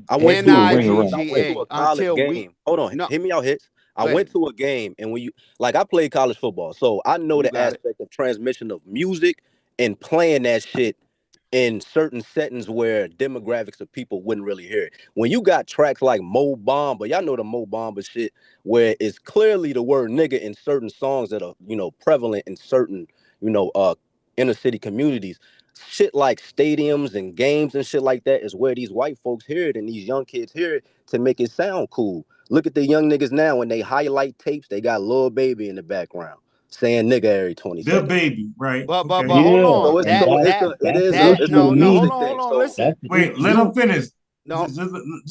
Speaker 19: I went to a college game. Hold on, hear me out, Hits. I went to a game, and when I played college football, so I know the aspect of transmission of music and playing that shit in certain settings where demographics of people wouldn't really hear it. When you got tracks like Mo Bamba, y'all know the Mo Bamba shit, where it's clearly the word nigga in certain songs that are, prevalent in certain, inner city communities. Shit like stadiums and games and shit like that is where these white folks hear it and these young kids hear it to make it sound cool. Look at the young niggas now when they highlight tapes, they got Lil Baby in the background. saying nigga every 20
Speaker 20: The
Speaker 19: seconds.
Speaker 20: baby, right?
Speaker 1: But
Speaker 20: Okay.
Speaker 1: hold on.
Speaker 19: So it's a
Speaker 1: No,
Speaker 19: music
Speaker 1: hold on,
Speaker 19: thing.
Speaker 1: hold on.
Speaker 19: So
Speaker 1: Listen.
Speaker 20: Wait, let him finish.
Speaker 1: No,
Speaker 20: just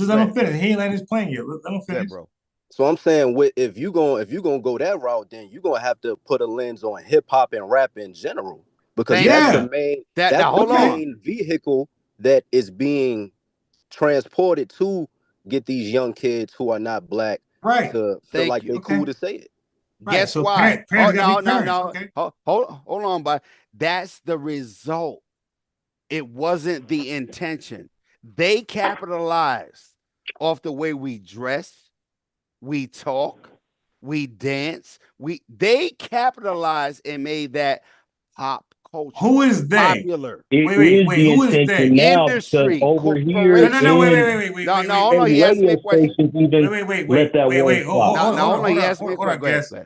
Speaker 20: let him finish. He ain't letting his plane yet. Let him finish.
Speaker 1: bro.
Speaker 19: So I'm saying, if you gonna go that route, then you're gonna have to put a lens on hip hop and rap in general, because that's the main main vehicle that is being transported to get these young kids who are not black to feel like they cool to say it.
Speaker 1: Guess why? No. Hold on, but that's the result. It wasn't the intention. They capitalized off the way we dress, we talk, we dance. They capitalized and made that pop culture.
Speaker 20: Who is they?
Speaker 1: Popular.
Speaker 3: Wait, who is they? Now,
Speaker 1: Industry,
Speaker 3: over here,
Speaker 20: no, wait.
Speaker 1: Hold on. He asked me a question.
Speaker 20: Wait. Hold on, guess.
Speaker 1: Go.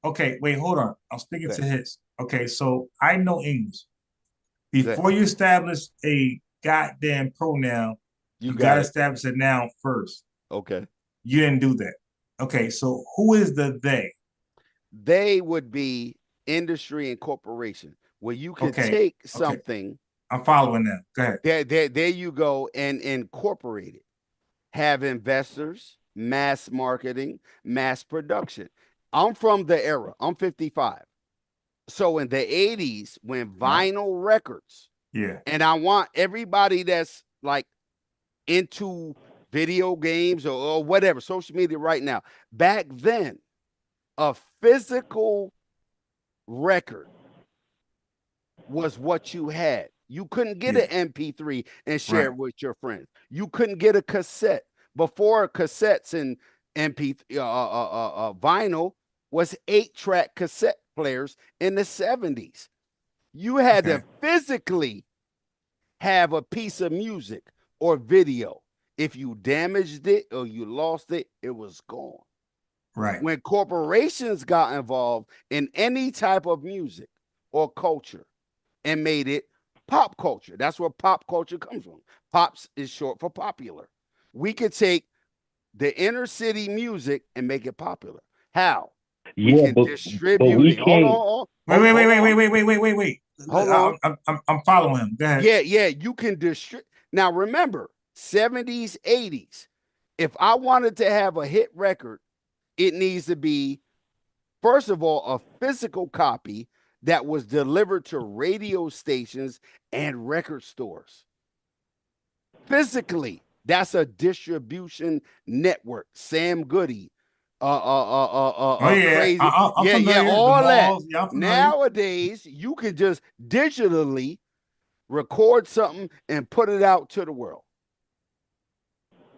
Speaker 20: Okay, wait, hold on. I'm speaking to his. Okay, so I know English. Before you establish a goddamn pronoun, you gotta establish a noun first.
Speaker 1: Okay.
Speaker 20: You didn't do that. Okay, so who is the they?
Speaker 1: They would be industry and corporation, where you can take something.
Speaker 20: I'm following them. Go ahead.
Speaker 1: There you go, and incorporate it. Have investors, mass marketing, mass production. I'm from the era. I'm 55. So in the 80s, when vinyl records, and I want everybody that's like into video games or whatever, social media right now, back then, a physical record was what you had. You couldn't get an MP3 and share it with your friends. You couldn't get a cassette. Before cassettes and vinyl was 8-track cassette players in the 70s. You had to physically have a piece of music or video. If you damaged it or you lost it, it was gone.
Speaker 20: Right.
Speaker 1: When corporations got involved in any type of music or culture and made it pop culture. That's where pop culture comes from. Pops is short for popular. We could take the inner city music and make it popular. How? We can distribute it. Hold on.
Speaker 20: Wait. Hold on. I'm following him. Go ahead.
Speaker 1: Yeah. You can distribute. Now remember, 70s, 80s. If I wanted to have a hit record, it needs to be, first of all, a physical copy that was delivered to radio stations and record stores. Physically, that's a distribution network. Sam Goody, crazy. All that. Nowadays, you can just digitally record something and put it out to the world.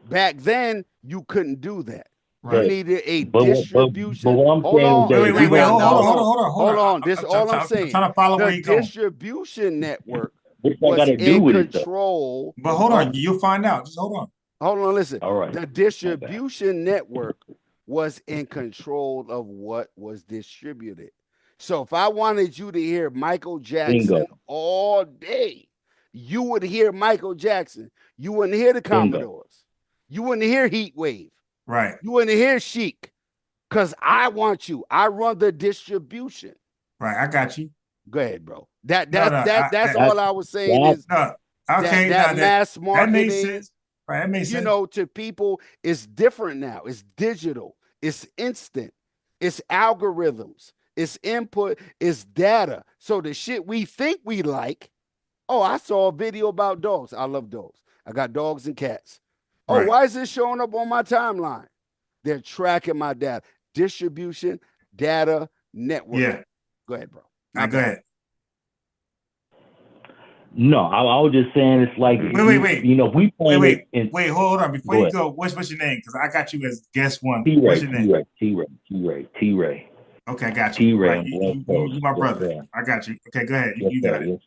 Speaker 1: Back then, you couldn't do that. You needed a distribution.
Speaker 20: Hold on.
Speaker 1: This is all I'm saying.
Speaker 20: I'm trying to follow where
Speaker 1: the
Speaker 20: you're going.
Speaker 1: distribution network was in control.
Speaker 20: But hold on, you'll find out. Just hold on.
Speaker 1: Hold on, listen.
Speaker 3: All right.
Speaker 1: The distribution network was in control of what was distributed. So if I wanted you to hear Michael Jackson all day, you would hear Michael Jackson. You wouldn't hear the Commodores. You wouldn't hear Heat Wave.
Speaker 20: Right.
Speaker 1: You wouldn't hear Chic. Because I want you. I run the distribution.
Speaker 20: Right. I got you.
Speaker 1: Go ahead, bro. That's all I was saying is that mass marketing.
Speaker 20: That makes sense. Right, that makes sense.
Speaker 1: You know, to people, it's different now. It's digital. It's instant. It's algorithms. It's input. It's data. So the shit we think we like. Oh, I saw a video about dogs. I love dogs. I got dogs and cats. Oh, why is this showing up on my timeline? They're tracking my data. Distribution, data, network.
Speaker 20: Yeah.
Speaker 1: Go ahead, bro.
Speaker 20: Go ahead.
Speaker 3: No, I was just saying it's like
Speaker 20: wait.
Speaker 3: You know, we
Speaker 20: wait. Hold on. Before you go, what's your name? Because I got you as guest one. What's your name?
Speaker 3: T-Ray.
Speaker 20: Okay, I got you.
Speaker 3: T-Ray.
Speaker 20: Right. You my brother.
Speaker 3: Yeah.
Speaker 20: I got you. Okay, go ahead. You got it.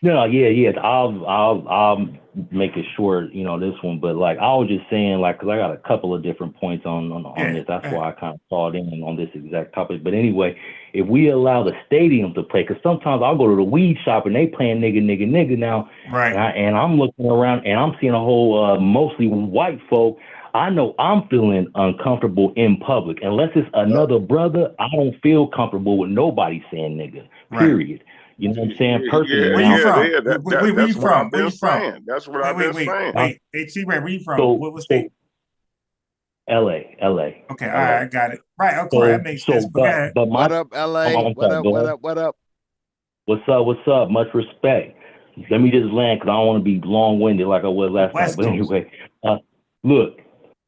Speaker 3: No, yeah. I'll make it short, you know, this one. But like I was just saying, like, because I got a couple of different points on this. That's why I kind of thought in on this exact topic. But anyway, if we allow the stadium to play, because sometimes I'll go to the weed shop and they playing nigga now,
Speaker 20: right?
Speaker 3: And I'm looking around and I'm seeing a whole mostly white folk. I know I'm feeling uncomfortable in public. Unless it's another brother, I don't feel comfortable with nobody saying nigga. Period. You know what I'm saying? Personally,
Speaker 14: Yeah,
Speaker 3: where
Speaker 14: you
Speaker 3: from?
Speaker 14: Where you from? Where you from? That's what I've been saying.
Speaker 20: Wait. Hey, T-Ray, where you from?
Speaker 3: So,
Speaker 20: what state?
Speaker 3: LA.
Speaker 20: Okay, all right, I got it. Right, of course, that makes sense.
Speaker 3: But my,
Speaker 1: what up, LA? What up?
Speaker 3: What's up? Much respect. Let me just land because I don't want to be long-winded like I was last night. But anyway, look,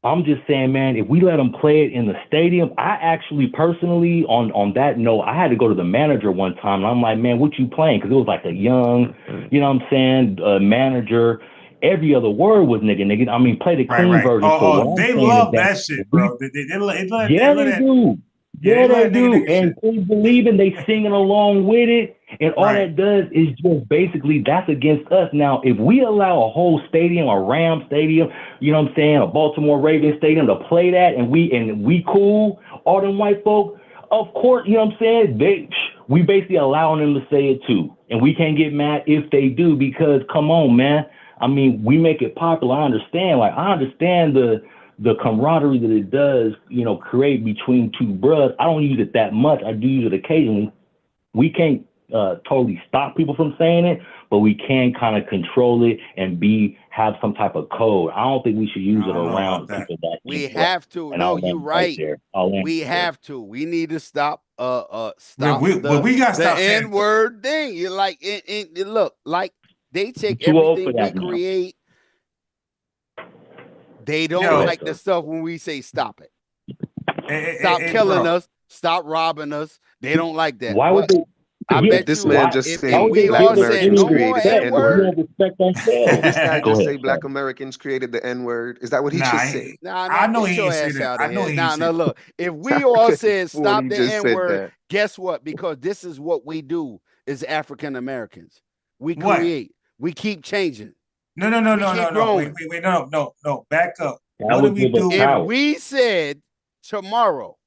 Speaker 3: I'm just saying, man, if we let them play it in the stadium, I actually personally, on that note, I had to go to the manager one time, and I'm like, man, what you playing? Because it was like a young, you know what I'm saying, manager. Every other word was nigga. I mean, play the clean version.
Speaker 20: They love that shit, bro. They
Speaker 3: do. Yeah, they do. And please believe it, they singing along with it. And all that does is just basically that's against us. Now, if we allow a whole stadium, a Ram stadium, you know what I'm saying, a Baltimore Ravens stadium to play that and we cool, all them white folk, of course, you know what I'm saying? We basically allowing them to say it too. And we can't get mad if they do because come on, man. I mean, we make it popular. I understand the camaraderie that it does, you know, create between two brothers. I don't use it that much. I do use it occasionally. We can't totally stop people from saying it, but we can kind of control it and have some type of code. I don't think we should use it around people that
Speaker 1: we have to. No, you're right. We have to. We need to stop the N-word thing. You're like look, like they take everything we create. They don't like the stuff when we say stop it. Stop killing us. Stop robbing us. They don't like that.
Speaker 3: Why would they?
Speaker 1: I bet
Speaker 21: this
Speaker 1: you
Speaker 21: man just
Speaker 1: if
Speaker 21: say
Speaker 1: we
Speaker 21: Black
Speaker 1: all said
Speaker 21: Americans
Speaker 1: no more
Speaker 21: created the N-word.
Speaker 3: Did
Speaker 21: this guy just say Black Americans created the N-word? Is that what he just said?
Speaker 1: I know he ain't say that. No, look. If we all said stop the N-word, guess what? Because this is what we do as African Americans. We create. We keep changing.
Speaker 20: No. Wait, no. Back up. What do we do?
Speaker 1: If we said tomorrow,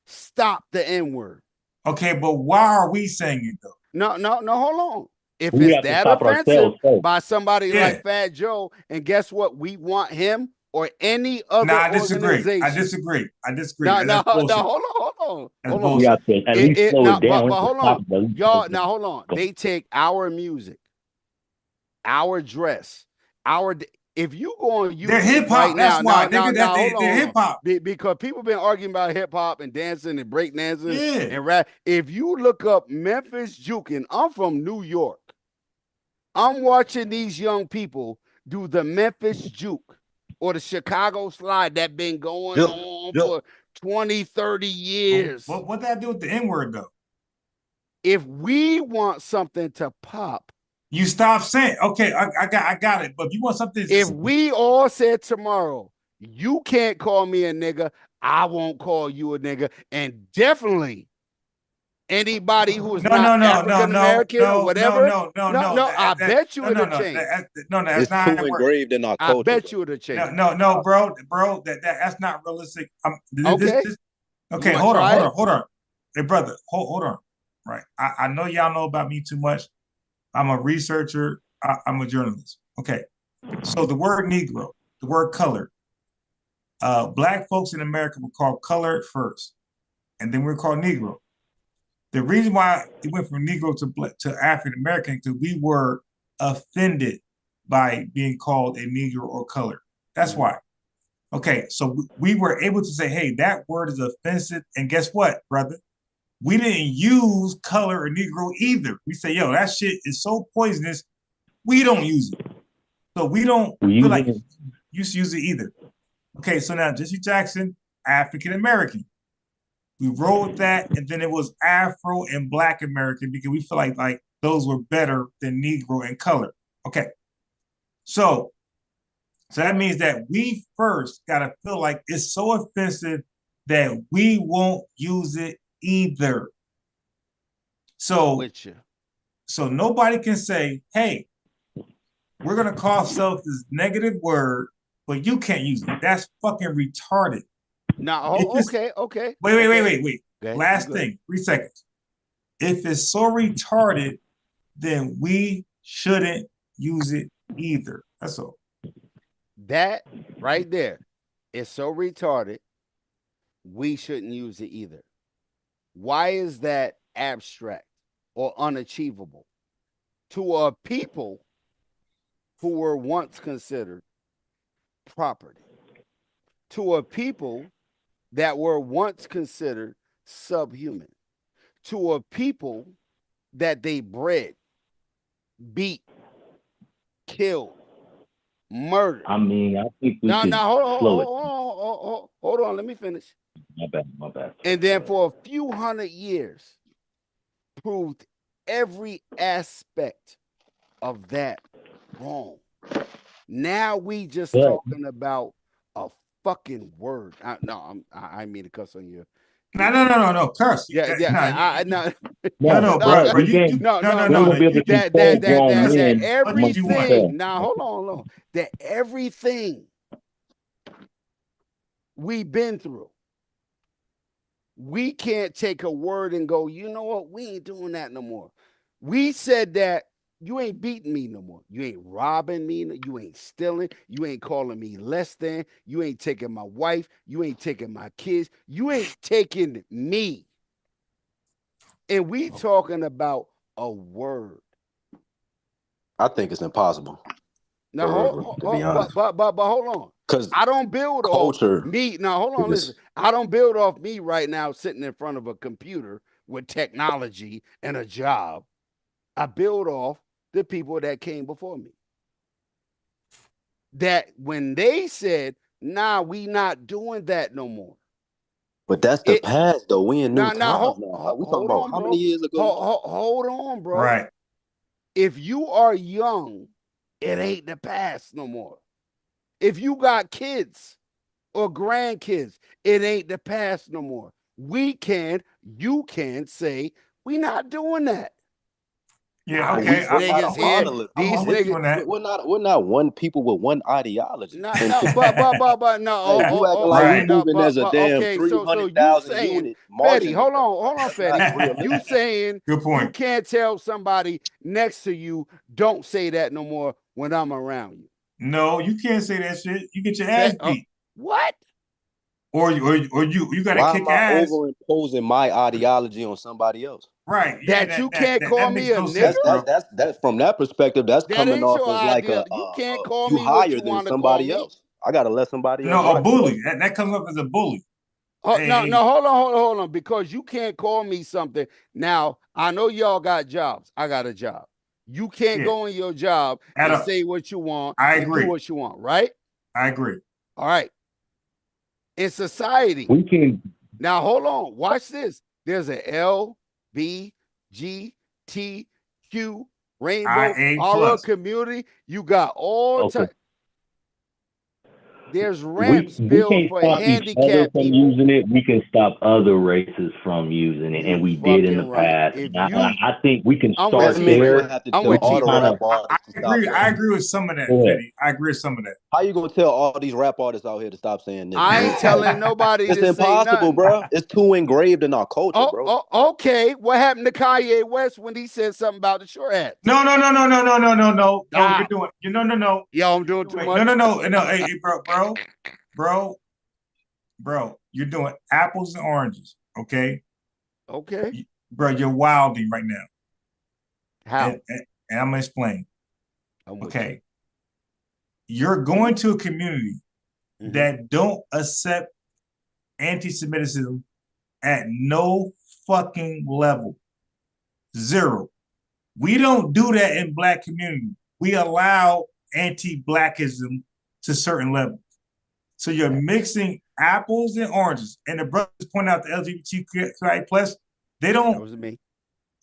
Speaker 1: stop the N-word.
Speaker 20: Okay, but why are we saying it though?
Speaker 1: No, hold on. If it's that offensive by somebody like Fat Joe, and guess what? We want him or any other organization.
Speaker 20: I disagree.
Speaker 1: No, hold on.
Speaker 3: We have to at least slow it down.
Speaker 1: But hold on. Y'all, now hold on. They take our music, our dress, if you go on YouTube
Speaker 20: they're hip hop.
Speaker 1: Right
Speaker 20: that's
Speaker 1: now,
Speaker 20: why.
Speaker 1: They're
Speaker 20: hip hop.
Speaker 1: Because people been arguing about hip hop and dancing and break dancing and rap. If you look up Memphis juking, I'm from New York. I'm watching these young people do the Memphis juke or the Chicago slide that been going on for 20, 30 years.
Speaker 20: What that do with the N-word though?
Speaker 1: If we want something to pop,
Speaker 20: you stop saying, okay, I got it. But if you want something,
Speaker 1: if we all said tomorrow, you can't call me a nigga, I won't call you a nigga, and definitely anybody who is not African American or whatever. No. I bet you it'll change.
Speaker 19: It's too engraved in our culture.
Speaker 1: I bet you it'll change.
Speaker 20: No, bro. That's not realistic.
Speaker 1: Okay,
Speaker 20: hold on. Hey, brother, hold on. Right, I know y'all know about me too much. I'm a researcher. I'm a journalist. Okay. So the word Negro, the word colored, Black folks in America were called colored first, and then we're called Negro. The reason why it went from Negro to African American because we were offended by being called a Negro or colored. That's why. Okay. So we were able to say, hey, that word is offensive. And guess what, brother? We didn't use color or Negro either. We say, yo, that shit is so poisonous. We don't use it. So we don't feel like you use it either. Okay, so now Jesse Jackson, African American. We rolled with that, and then it was Afro and Black American because we feel like those were better than Negro and color. Okay. So that means that we first gotta feel like it's so offensive that we won't use it either. So nobody can say, hey, we're gonna call ourselves this negative word, but you can't use it. That's fucking retarded.
Speaker 1: No, okay.
Speaker 20: Wait. Last thing, 3 seconds. If it's so retarded, then we shouldn't use it either. That's all.
Speaker 1: That right there. is so retarded, we shouldn't use it either. Why is that abstract or unachievable to a people who were once considered property, to a people that were once considered subhuman, to a people that they bred, beat, killed, murdered?
Speaker 3: I mean, I think we should
Speaker 1: hold on, let me finish.
Speaker 3: My bad.
Speaker 1: And then for a few hundred years, proved every aspect of that wrong. Now we just talking about a fucking word. I mean to cuss on you.
Speaker 20: No, curse.
Speaker 1: Yeah,
Speaker 20: no,
Speaker 1: bro.
Speaker 20: That
Speaker 1: everything. Now, hold on. That everything we've been through, we can't take a word and go, you know what? We ain't doing that no more. We said that you ain't beating me no more. You ain't robbing me. You ain't stealing. You ain't calling me less than. You ain't taking my wife. You ain't taking my kids. You ain't taking me. And we talking about a word.
Speaker 19: I think it's impossible.
Speaker 1: Now,
Speaker 19: to be honest.
Speaker 1: but hold on.
Speaker 19: Because
Speaker 1: I don't build
Speaker 19: culture
Speaker 1: off me. Now, hold on, listen. I don't build off me right now sitting in front of a computer with technology and a job. I build off the people that came before me. That when they said, nah, we not doing that no more.
Speaker 19: But that's the past, though. We in new times now. We talking about how many years ago?
Speaker 1: Hold on, bro.
Speaker 20: Right.
Speaker 1: If you are young, it ain't the past no more. If you got kids or grandkids, it ain't the past no more. You can say, we not doing that.
Speaker 20: Yeah, okay.
Speaker 19: We're not one people with one ideology.
Speaker 1: But no.
Speaker 19: You acting like we moving as a damn 300,000 unit.
Speaker 1: Fetty, hold on, Fetty. You saying
Speaker 20: good point.
Speaker 1: You can't tell somebody next to you, don't say that no more when I'm around you.
Speaker 20: No, you can't say that shit. You get your ass beat.
Speaker 1: What?
Speaker 20: Or you gotta kick ass.
Speaker 19: Why am I overimposing my ideology on somebody else?
Speaker 20: Right.
Speaker 1: That you can't call me a nigga?
Speaker 19: That's from that perspective, that's coming off as like
Speaker 1: you can't call
Speaker 19: you
Speaker 1: me
Speaker 19: higher than somebody else. I gotta let somebody else.
Speaker 20: No, a bully. That comes up as a bully.
Speaker 1: No, hold on. Because you can't call me something. Now, I know y'all got jobs. I got a job. You can't go in your job and say what you want and do what you want, right?
Speaker 20: I agree.
Speaker 1: All right. In society,
Speaker 3: we can.
Speaker 1: Now, hold on. Watch this. There's a L, B, G, T, Q, rainbow, our community. You got all time. There's ramps built for handicapped
Speaker 3: from using it. We can stop other races from using it, and we did in the past. I think we can start there.
Speaker 20: I agree with some of that, Fetty. I agree with some of that.
Speaker 19: How you gonna tell all these rap artists out here to stop saying nigga?
Speaker 1: I ain't telling nobody.
Speaker 19: It's
Speaker 1: to
Speaker 19: impossible,
Speaker 1: say
Speaker 19: bro. It's too engraved in our culture, bro.
Speaker 1: Okay, what happened to Kanye West when he said something about the short hats?
Speaker 20: No. You're doing. No.
Speaker 1: Yo, I'm doing too much.
Speaker 20: No. Hey, bro. You're doing apples and oranges. Okay. Bro, you're wilding right now.
Speaker 1: How?
Speaker 20: And I'm gonna explain. Okay. You're going to a community that don't accept anti-Semitism at no fucking level. Zero. We don't do that in Black community. We allow anti-Blackism to certain levels. So you're mixing apples and oranges. And the brothers point out the LGBTQI plus, they don't.
Speaker 1: That wasn't me.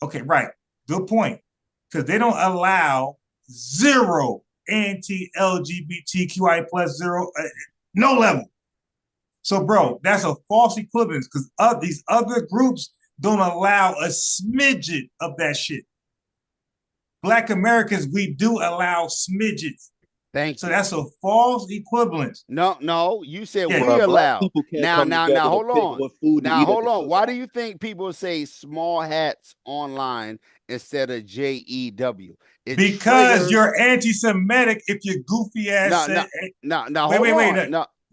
Speaker 20: Okay, right. Good point. Because they don't allow zero anti-LGBTQI plus zero, no level. So, bro, that's a false equivalence because these other groups don't allow a smidget of that shit. Black Americans, we do allow smidgets. So that's a false equivalence.
Speaker 1: No, you said we allow. Now, hold on. Hold on. Why do you think people say small hats online instead of JEW?
Speaker 20: Because you're anti-Semitic if you're goofy ass.
Speaker 1: Wait.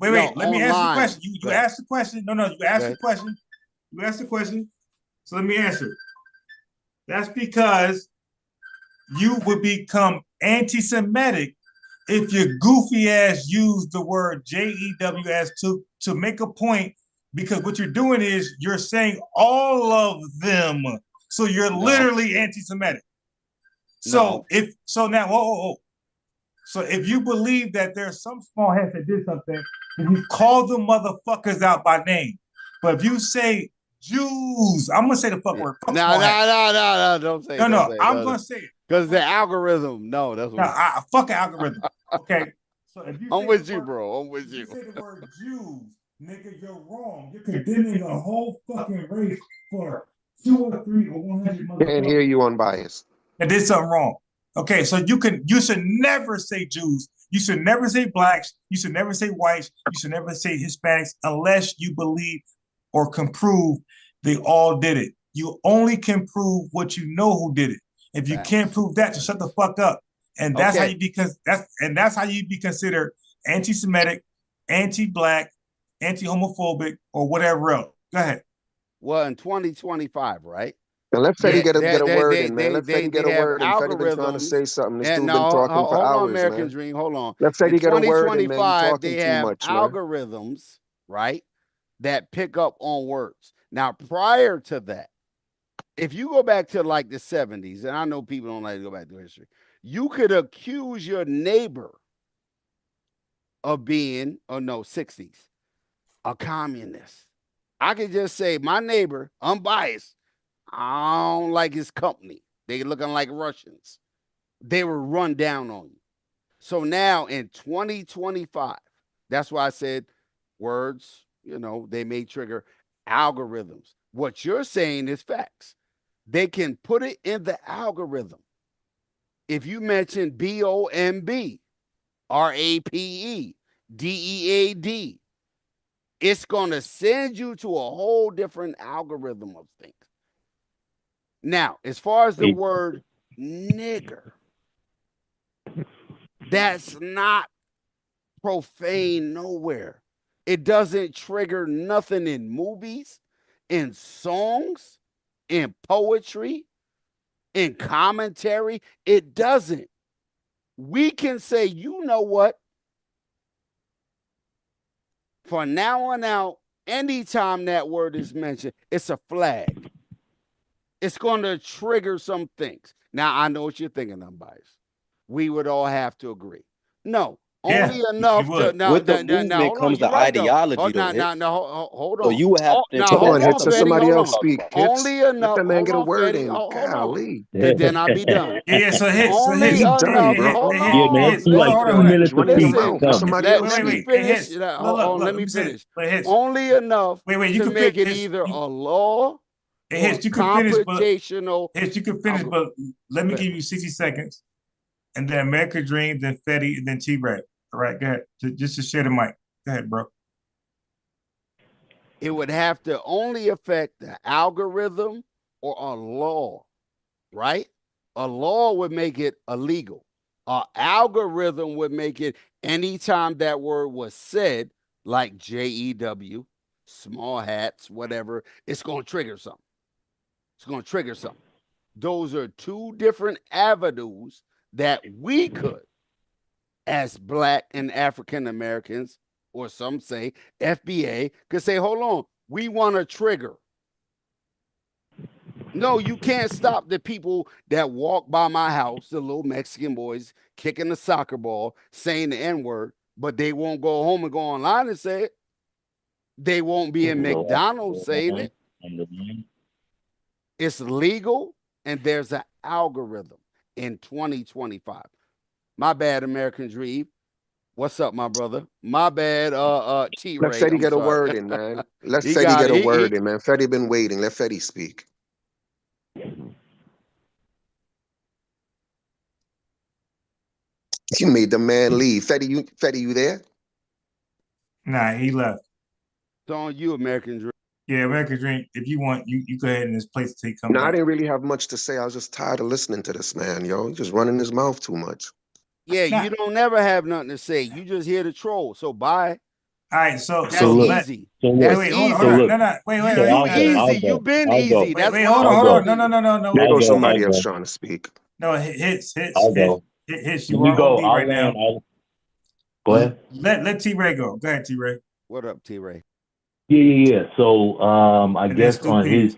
Speaker 20: Wait. Let me answer the question. You
Speaker 1: ahead.
Speaker 20: asked the question. No, you asked the question. You asked the question. So let me answer. That's because you would become anti-Semitic if your goofy ass used the word JEWS to make a point, because what you're doing is you're saying all of them. So you're literally anti-Semitic. So So if you believe that there's some small heads that did something, then you call the motherfuckers out by name. But if you say Jews, I'm gonna say the fuck word. Fuck
Speaker 1: No, don't say it.
Speaker 20: No, I'm gonna say it.
Speaker 1: Because the algorithm. No, that's what
Speaker 20: fuck algorithm. Okay. So if you
Speaker 1: I'm with you, bro. I'm with you.
Speaker 20: If you say the word Jews, nigga, you're wrong. You're condemning a whole fucking race for 2 or 3 or 100 motherfuckers.
Speaker 21: Can't hear you unbiased.
Speaker 20: And did something wrong. Okay, so you should never say Jews. You should never say blacks. You should never say whites. You should never say Hispanics unless you believe or can prove they all did it. You only can prove what you know who did it. If you can't prove that, just shut the fuck up. And that's how you that's how you be considered anti-Semitic, anti-black, anti-homophobic, or whatever else. Go ahead.
Speaker 1: Well, in 2025, right?
Speaker 21: Now let Fetty get a word in, man. Let Fetty get a word in. Fetty been trying to say something. This dude been talking for hours,
Speaker 1: American
Speaker 21: man.
Speaker 1: Dream, hold on.
Speaker 21: Let Fetty get a word in, man. You
Speaker 1: 2025,
Speaker 21: talking
Speaker 1: they
Speaker 21: too
Speaker 1: have
Speaker 21: much, man.
Speaker 1: algorithms, right, that pick up on words. Now, prior to that, if you go back to like the 70s, and I know people don't like to go back to history, you could accuse your neighbor of being, 60s, a communist. I could just say, my neighbor, unbiased, I don't like his company. They looking like Russians. They were run down on you. So now in 2025, that's why I said words, they may trigger algorithms. What you're saying is facts. They can put it in the algorithm. If you mention BOMB, RAPE, DEAD, it's going to send you to a whole different algorithm of things. Now, as far as the word nigger, that's not profane nowhere. It doesn't trigger nothing in movies, in songs, in poetry, in commentary. It doesn't. We can say, you know what? For now on out, anytime that word is mentioned, it's a flag. It's going to trigger some things. Now, I know what you're thinking, unbiased. We would all have to agree. No, only enough to...
Speaker 19: With the movement comes the ideology,
Speaker 1: hold on.
Speaker 19: So you would have to...
Speaker 21: Come on, Hits, let somebody else speak.
Speaker 1: Only enough...
Speaker 21: Let that man get a word
Speaker 1: Fetty,
Speaker 21: in.
Speaker 1: Golly. Then I'll be done.
Speaker 20: So Hits.
Speaker 1: Only enough... Hold on. Let me finish. Let me finish. Only enough to make it either a law...
Speaker 20: Hits, you can finish, but let me give you 60 seconds. And then American Dream, then Fetty, and then T-Ray. All right, go ahead. Just to share the mic. Go ahead, bro.
Speaker 1: It would have to only affect the algorithm or a law, right? A law would make it illegal. An algorithm would make it anytime that word was said, like JEW, small hats, whatever, it's going to trigger something. It's going to trigger something. Those are two different avenues that we could, as Black and African Americans, or some say FBA, could say, hold on, we want to trigger. No, you can't stop the people that walk by my house, the little Mexican boys kicking the soccer ball, saying the N-word, but they won't go home and go online and say it. They won't be in McDonald's saying it. It's legal, and there's an algorithm in 2025. My bad, American Dream. What's up, my brother? My bad, T-Ray.
Speaker 21: Let Fetty get a word in, man. Let Fetty get a word in, man. Fetty been waiting. Let Fetty speak. You made the man leave. Fetty, you there?
Speaker 20: Nah, he left.
Speaker 1: It's on you, American Dream.
Speaker 20: Yeah, American Dream. If you want, you go ahead in this place to come
Speaker 21: back.
Speaker 20: I
Speaker 21: didn't really have much to say. I was just tired of listening to this man, yo. He's just running his mouth too much.
Speaker 1: Yeah, you don't never have nothing to say. You just hear the troll. So bye.
Speaker 20: All right, so
Speaker 1: that's easy. That's
Speaker 20: wait,
Speaker 1: easy.
Speaker 20: hold on. No, wait.
Speaker 1: You easy. You been easy. That's
Speaker 20: wait,
Speaker 1: why
Speaker 20: hold on. No.
Speaker 21: There goes somebody else trying to speak.
Speaker 20: No, hits.
Speaker 3: I'll go.
Speaker 20: Hits.
Speaker 3: Let
Speaker 20: You
Speaker 3: me
Speaker 20: are
Speaker 3: go.
Speaker 20: OD right now.
Speaker 3: Go ahead.
Speaker 20: Let T-Ray go. Go ahead, T-Ray.
Speaker 1: What up, T-Ray?
Speaker 3: Yeah. So I
Speaker 20: And
Speaker 3: guess
Speaker 20: then
Speaker 3: on his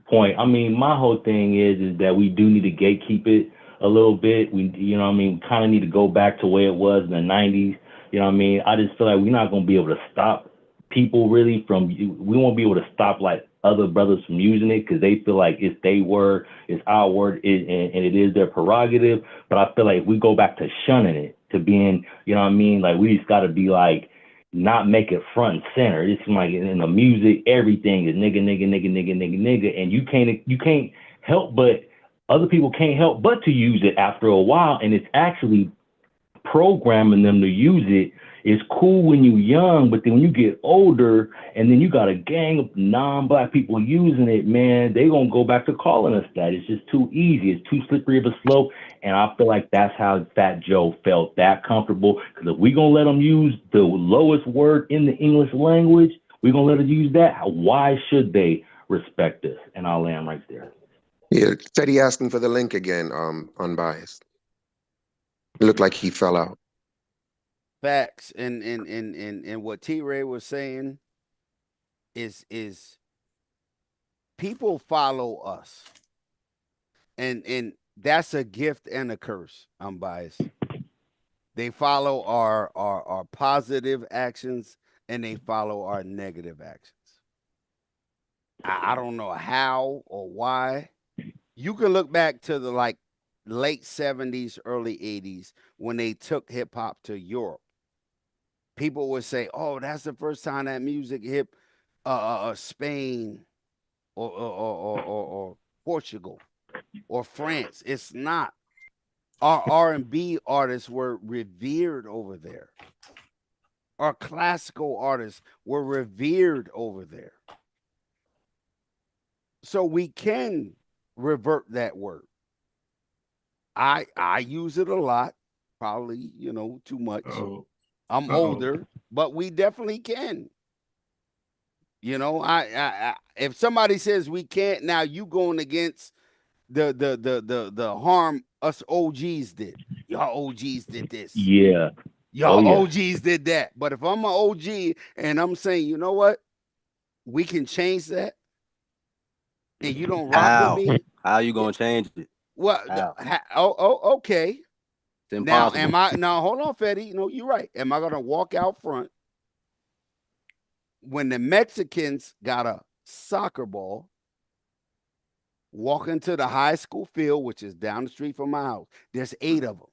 Speaker 3: point, I mean, my whole thing is that we do need to gatekeep it a little bit. We, you know what I mean, kind of need to go back to where it was in the 90s. You know what I mean? I just feel like we're not going to be able to stop people really from, we won't be able to stop like other brothers from using it because they feel like it's their word, it's our word, and it is their prerogative. But I feel like if we go back to shunning it, to being, you know what I mean? Like we just got to be like, not make it front and center. It's like in the music, everything is nigga, and you can't help but other people can't help but to use it after a while, and it's actually programming them to use it. It's cool when you're young, but then when you get older and then you got a gang of non-black people using it, man, they gonna go back to calling us that. It's just too easy. It's too slippery of a slope. And I feel like that's how Fat Joe felt that comfortable. Because if we gonna let them use the lowest word in the English language, we gonna let them use that. Why should they respect us? And I'll land right there.
Speaker 21: Yeah, said he asking for the link again, unbiased. It looked like he fell out.
Speaker 1: Facts. And what T-Ray was saying is people follow us. And that's a gift and a curse. I'm biased. They follow our positive actions and they follow our negative actions. I don't know how or why. You can look back to the like late 70s, early 80s when they took hip hop to Europe. People would say, "Oh, that's the first time that music hit Spain or Portugal or France." It's not. Our R&B artists were revered over there. Our classical artists were revered over there. So we can revert that word. I use it a lot, probably, too much. I'm older, but we definitely can. I if somebody says we can't, now you going against the harm us OGs did. Y'all OGs did this.
Speaker 3: Yeah.
Speaker 1: Y'all OGs did that. But if I'm an OG and I'm saying, you know what? We can change that. And you don't rock with me.
Speaker 19: How you gonna change it?
Speaker 1: Well, okay.
Speaker 19: It's impossible.
Speaker 1: Now hold on, Fetty. You're right. Am I gonna walk out front when the Mexicans got a soccer ball, walk into the high school field, which is down the street from my house? There's 8 of them.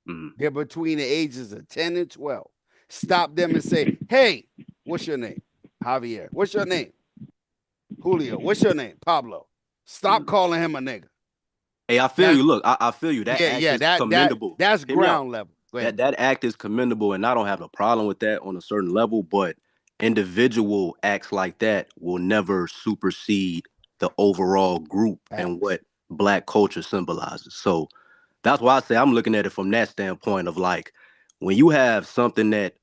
Speaker 19: Mm-hmm.
Speaker 1: They're between the ages of 10 and 12. Stop them and say, "Hey, what's your name? Javier. What's your name? Julio. What's your name? Pablo." Stop calling him a nigga.
Speaker 19: Hey, I feel you. Look, I feel you. That act is commendable.
Speaker 1: That's ground level.
Speaker 19: That act is commendable, and I don't have a problem with that on a certain level, but individual acts like that will never supersede the overall group and what Black culture symbolizes. So that's why I say I'm looking at it from that standpoint of like, when you have something that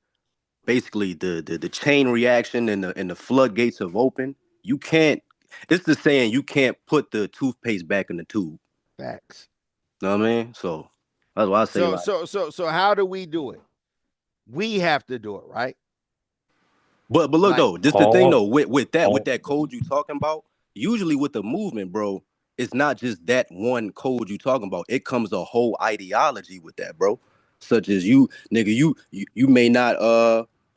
Speaker 19: basically the chain reaction and the floodgates have opened, you can't, it's the saying, you can't put the toothpaste back in the tube.
Speaker 1: Facts.
Speaker 19: Know what I mean? So that's why I say
Speaker 1: so how do we do it? We have to do it, right?
Speaker 19: But look though, this the thing though, with that code you talking about, usually with the movement, bro, it's not just that one code you talking about. It comes a whole ideology with that, bro. Such as you may not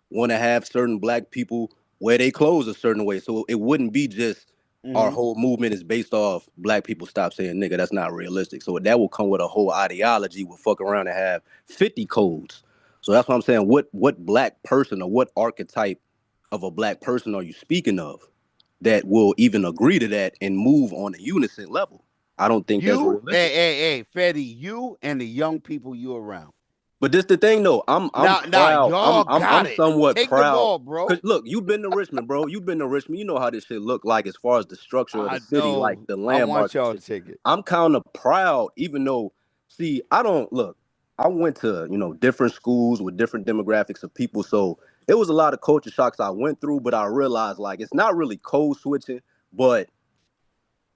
Speaker 19: want to have certain Black people wear their clothes a certain way. So it wouldn't be just our whole movement is based off Black people stop saying nigga. That's not realistic. So that will come with a whole ideology. We'll fuck around and have 50 codes. So that's what I'm saying. What Black person or what archetype of a Black person are you speaking of that will even agree to that and move on a unison level? I don't think that's realistic.
Speaker 1: Hey, Fetty, you and the young people you around.
Speaker 19: But this the thing though, I'm proud. I'm somewhat
Speaker 1: Take
Speaker 19: proud.
Speaker 1: The ball, bro.
Speaker 19: Cause look, you've been to Richmond, bro. You've been to Richmond. You know how this shit look like as far as the structure of the city, like the landmarks.
Speaker 1: I want y'all to take it.
Speaker 19: I'm kind of proud, even though, see, I went to different schools with different demographics of people. So it was a lot of culture shocks I went through, but I realized like it's not really code switching, but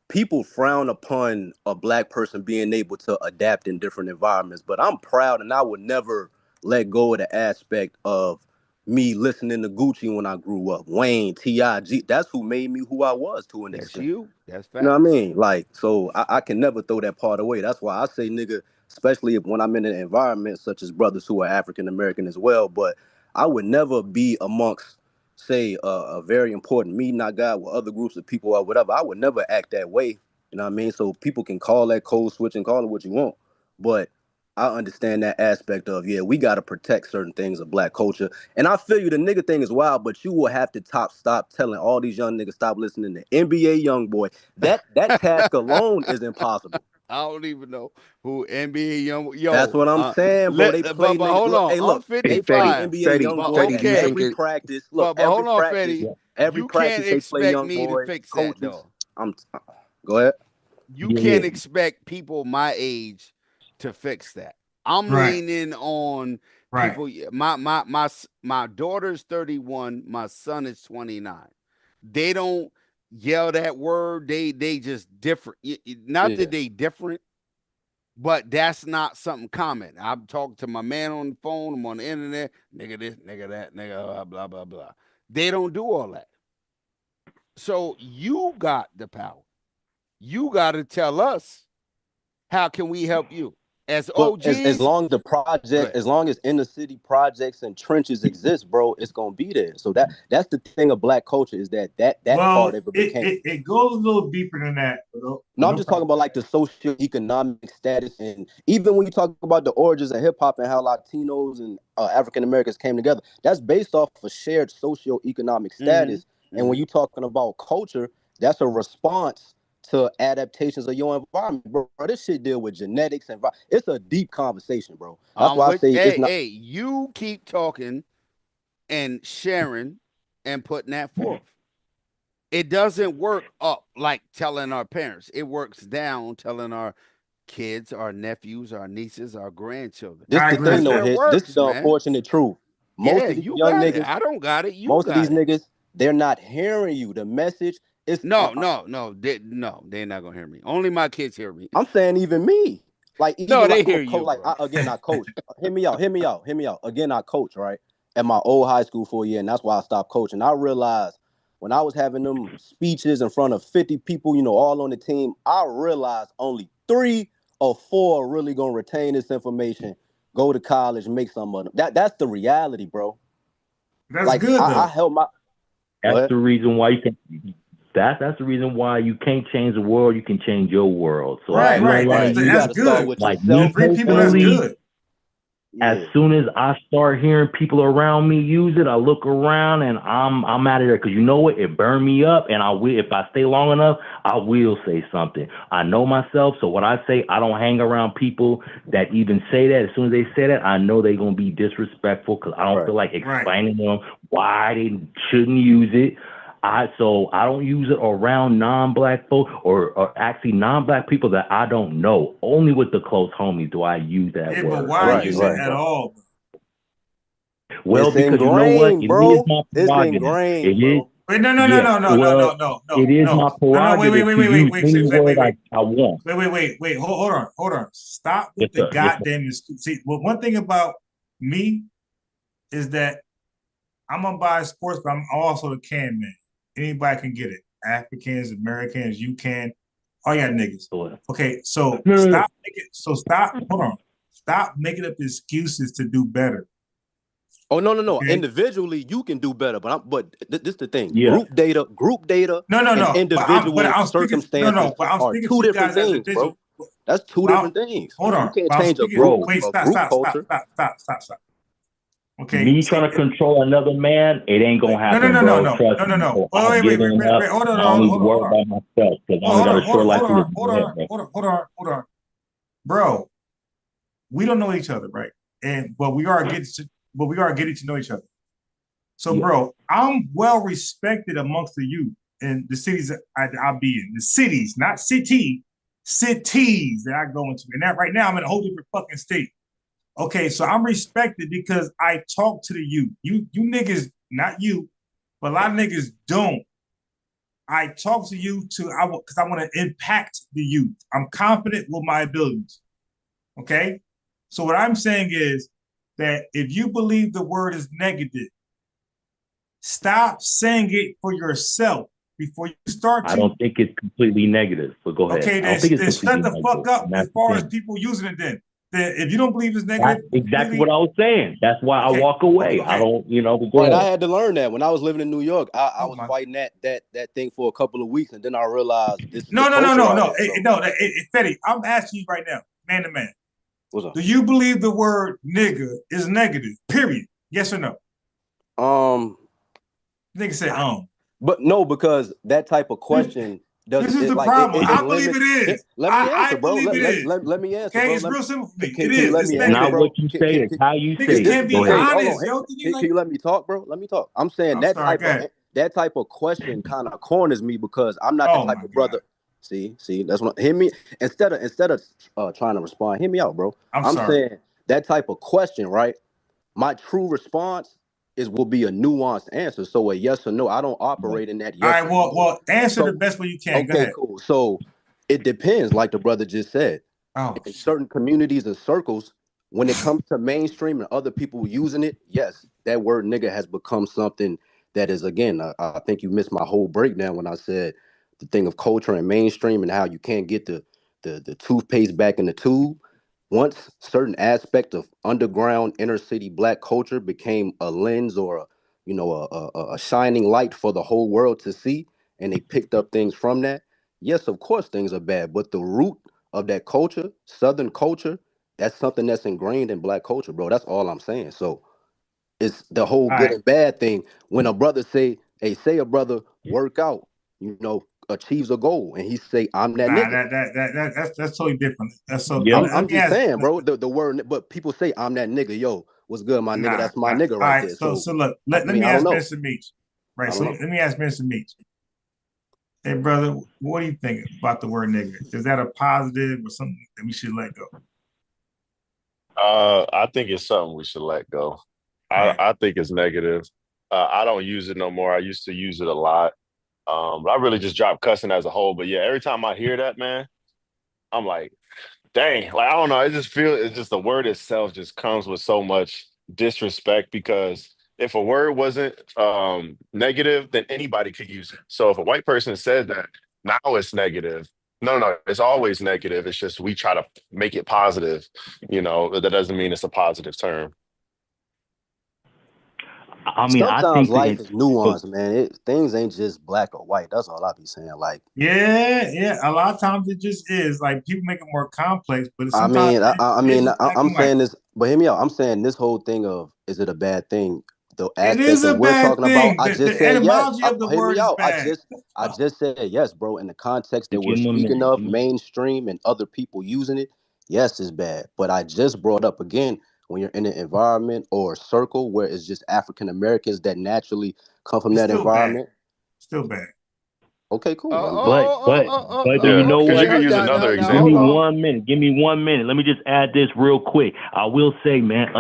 Speaker 19: people frown upon a black person being able to adapt in different environments. But I'm proud, and I would never let go of the aspect of me listening to Gucci when I grew up. Wayne, T.I.G. That's who made me who I was to an extent.
Speaker 1: That's
Speaker 19: You know what I mean? Like, so I can never throw that part away. That's why I say, nigga, especially when I'm in an environment such as brothers who are African American as well. But I would never be amongst, say, a very important meeting I got with other groups of people or whatever. I would never act that way. You know what I mean? So people can call that code switch and call it what you want. But I understand that aspect of, yeah, we got to protect certain things of black culture. And I feel you, the nigga thing is wild, but you will have to stop telling all these young niggas stop listening to NBA Youngboy. That task alone is impossible.
Speaker 1: I don't even know who NBA Young. Yo,
Speaker 19: that's what I'm saying, bro. They play
Speaker 1: but hold on.
Speaker 19: Hey, look, they play NBA Youngboy at every practice. Look,
Speaker 1: but hold on, Fetty.
Speaker 19: Every
Speaker 1: you
Speaker 19: practice
Speaker 1: can't
Speaker 19: they play
Speaker 1: expect me to
Speaker 19: Youngboy.
Speaker 1: fix
Speaker 19: Coaches.
Speaker 1: that, though.
Speaker 19: Go ahead.
Speaker 1: You can't expect people my age to fix that. I'm leaning on people. My daughter's 31. My son is 29. They don't yell that word. They just different. Not that they different, but that's not something common. I'm talking to my man on the phone. I'm on the internet. Nigga this, nigga that, nigga blah blah blah. They don't do all that. So you got the power. You got to tell us, how can we help you? As OGs,
Speaker 19: as long as the project, as long as inner city projects and trenches exist, bro, it's gonna be there. So that's the thing of black culture is that part of it became.
Speaker 20: It goes a little deeper than that.
Speaker 19: No, I'm just talking about like the socioeconomic status, and even when you talk about the origins of hip hop and how Latinos and African Americans came together, that's based off of a shared socioeconomic status. And when you're talking about culture, that's a response to adaptations of your environment, bro. This shit deal with genetics and it's a deep conversation, bro. That's why I say it's not.
Speaker 1: Hey, you keep talking and sharing and putting that forth. It doesn't work up like telling our parents. It works down telling our kids, our nephews, our nieces, our grandchildren.
Speaker 19: This is the thing, though. This is the unfortunate truth. Most of these young niggas,
Speaker 1: I don't got it.
Speaker 19: Most of these niggas, they're not hearing you. The message is
Speaker 1: no. They're not gonna hear me. Only my kids hear me.
Speaker 19: I'm saying even me. Like even
Speaker 1: no, they
Speaker 19: like,
Speaker 1: hear you.
Speaker 19: Like I coach. Hear me out. Again, I coach right at my old high school for a year, and that's why I stopped coaching. I realized when I was having them speeches in front of 50 people, all on the team, I realized only 3 or 4 are really gonna retain this information, go to college, make some of them. That's the reality, bro.
Speaker 20: That's like, good.
Speaker 19: I help my.
Speaker 3: That's the reason why you can. That's the reason why you can't change the world. You can change your world. So
Speaker 20: right. That's good.
Speaker 3: Like me personally, as soon as I start hearing people around me use it, I look around and I'm out of there because you know what? It burned me up, and I will. If I stay long enough, I will say something. I know myself, so what I say, I don't hang around people that even say that. As soon as they say that, I know they're gonna be disrespectful because I don't feel like explaining to them why they shouldn't use it. So I don't use it around non-black folk or actually non-black people that I don't know. Only with the close homies do I use that word.
Speaker 20: But why use it at all?
Speaker 3: Well,
Speaker 19: it's
Speaker 3: because you know what?
Speaker 19: Bro.
Speaker 3: It is my prerogative.
Speaker 20: It is. Wait, no.
Speaker 3: It is my prerogative to use any word I want.
Speaker 20: Wait. Hold on. Stop with the goddamn. See, well, one thing about me is that I'm a biased sports, but I'm also the can man. Anybody can get it. Africans, Americans, you can. All y'all niggas. Okay, so hold on. Stop making up excuses to do better.
Speaker 19: Oh no. Okay? Individually, you can do better, but this is the thing. Yeah. Group data. No. And individual circumstances are 2 different things, bro. That's 2 different things.
Speaker 20: Hold on.
Speaker 19: You can't change a group.
Speaker 20: Stop. Okay.
Speaker 3: Me trying to control another man, it ain't gonna happen, bro. Trust me.
Speaker 20: No.
Speaker 3: Wait. Hold on. I need to worry about myself because I only got a short life.
Speaker 20: Hold on. Bro, we don't know each other, right? But we are getting to know each other. So, bro, I'm well respected amongst the youth in the cities I'll be in. The cities, not cities that I go into. And that right now I'm in a whole different fucking state. Okay, so I'm respected because I talk to the youth. You niggas, not you, but a lot of niggas don't. I talk to you because I want to impact the youth. I'm confident with my abilities. Okay? So what I'm saying is that if you believe the word is negative, stop saying it for yourself before you start to.
Speaker 3: I don't think it's completely negative, but go ahead.
Speaker 20: Okay,
Speaker 3: I don't think it's
Speaker 20: then
Speaker 3: completely
Speaker 20: shut the fuck up
Speaker 3: negative.
Speaker 20: as far as people using it then. If you don't believe it's negative,
Speaker 3: That's exactly what I was saying. That's why I walk away. I don't, but go
Speaker 19: Right, I
Speaker 3: ahead.
Speaker 19: had to learn that when I was living in New York. I was fighting that thing for a couple of weeks, and then I realized this is
Speaker 20: No.
Speaker 19: the culture out here.
Speaker 20: Fetty, I'm asking you right now, man to man.
Speaker 19: What's up?
Speaker 20: Do you believe the word nigga is negative? Period. Yes or no? Nigga said
Speaker 19: But no, because that type of question doesn't.
Speaker 20: This is the
Speaker 19: like
Speaker 20: problem. I
Speaker 19: limits.
Speaker 20: believe it is.
Speaker 19: Let me answer, bro.
Speaker 20: believe it is.
Speaker 19: Let me answer,
Speaker 20: Okay,
Speaker 19: bro.
Speaker 20: it's real simple for me.
Speaker 19: Can
Speaker 20: It
Speaker 19: you
Speaker 20: is.
Speaker 19: let
Speaker 20: It's
Speaker 19: me
Speaker 20: negative.
Speaker 19: answer,
Speaker 3: Not
Speaker 19: bro?
Speaker 3: what you say, it's how you say
Speaker 20: Niggas
Speaker 3: it.
Speaker 20: can't be
Speaker 3: Go ahead.
Speaker 20: honest, yo.
Speaker 19: Can you let me talk, bro? Let me talk. I'm saying that type of question kind of corners me because I'm not the type of brother. See, that's what. Hear me. Instead of trying to respond, hear me out, bro. I'm
Speaker 20: sorry.
Speaker 19: saying that type of question, right? My true response will be a nuanced answer. So a yes or no, I don't operate in that yes.
Speaker 20: All right, well, answer the best way you can. Go
Speaker 19: Okay,
Speaker 20: ahead.
Speaker 19: cool. So it depends, like the brother just said. In certain communities and circles, when it comes to mainstream and other people using it, yes, that word nigga has become something that is, again, I think you missed my whole breakdown when I said the thing of culture and mainstream and how you can't get the toothpaste back in the tube. Once certain aspect of underground inner city black culture became a lens or a shining light for the whole world to see, and they picked up things from that, yes, of course things are bad, but the root of that culture, Southern culture, that's something that's ingrained in black culture, bro. That's all I'm saying. So it's the whole good and bad thing. When a brother say a brother work out, achieves a goal, and he say, I'm that nigga.
Speaker 20: That's totally different. That's so.
Speaker 19: I'm just saying, bro. The word, but people say I'm that nigga. Yo, what's good, my nigga? That's my nigga right there.
Speaker 20: So look, let me ask Mr. Meach. Right. So
Speaker 19: know.
Speaker 20: let me ask Mr. Meach. Hey, brother, what do you think about the word nigga? Is that a positive or something that we should let go?
Speaker 5: I think it's something we should let go. I think it's negative. I don't use it no more. I used to use it a lot. But I really just dropped cussing as a whole. But yeah, every time I hear that, man, I'm like, dang, like, I don't know. It's just the word itself just comes with so much disrespect because if a word wasn't negative, then anybody could use it. So if a white person said that, now it's negative. No, it's always negative. It's just we try to make it positive. That doesn't mean it's a positive term.
Speaker 3: I mean,
Speaker 19: sometimes
Speaker 3: I think
Speaker 19: life is nuanced, man. Things ain't just black or white. That's all I be saying. Like,
Speaker 20: yeah. A lot of times it just is like people make it more complex, but
Speaker 19: I'm
Speaker 20: saying
Speaker 19: saying this, but hear me out. I'm saying this whole thing of is it a bad thing? The
Speaker 20: it
Speaker 19: aspect
Speaker 20: is a
Speaker 19: that we're
Speaker 20: bad
Speaker 19: talking about,
Speaker 20: thing.
Speaker 19: I
Speaker 20: The
Speaker 19: just said yes.
Speaker 20: etymology of the
Speaker 19: Hear
Speaker 20: word
Speaker 19: me
Speaker 20: is
Speaker 19: out.
Speaker 20: bad.
Speaker 19: I just said yes, bro. In the context that we're
Speaker 3: Give him a
Speaker 19: speaking
Speaker 3: minute.
Speaker 19: of, mainstream and other people using it, yes, it's bad. But I just brought up again, when you're in an environment or a circle where it's just African Americans that naturally come from that environment.
Speaker 20: Still bad.
Speaker 19: Okay, cool.
Speaker 3: But you know what?
Speaker 5: You can use another
Speaker 3: Give me
Speaker 5: example.
Speaker 3: 1 minute. Give me 1 minute. Let me just add this real quick. I will say, man,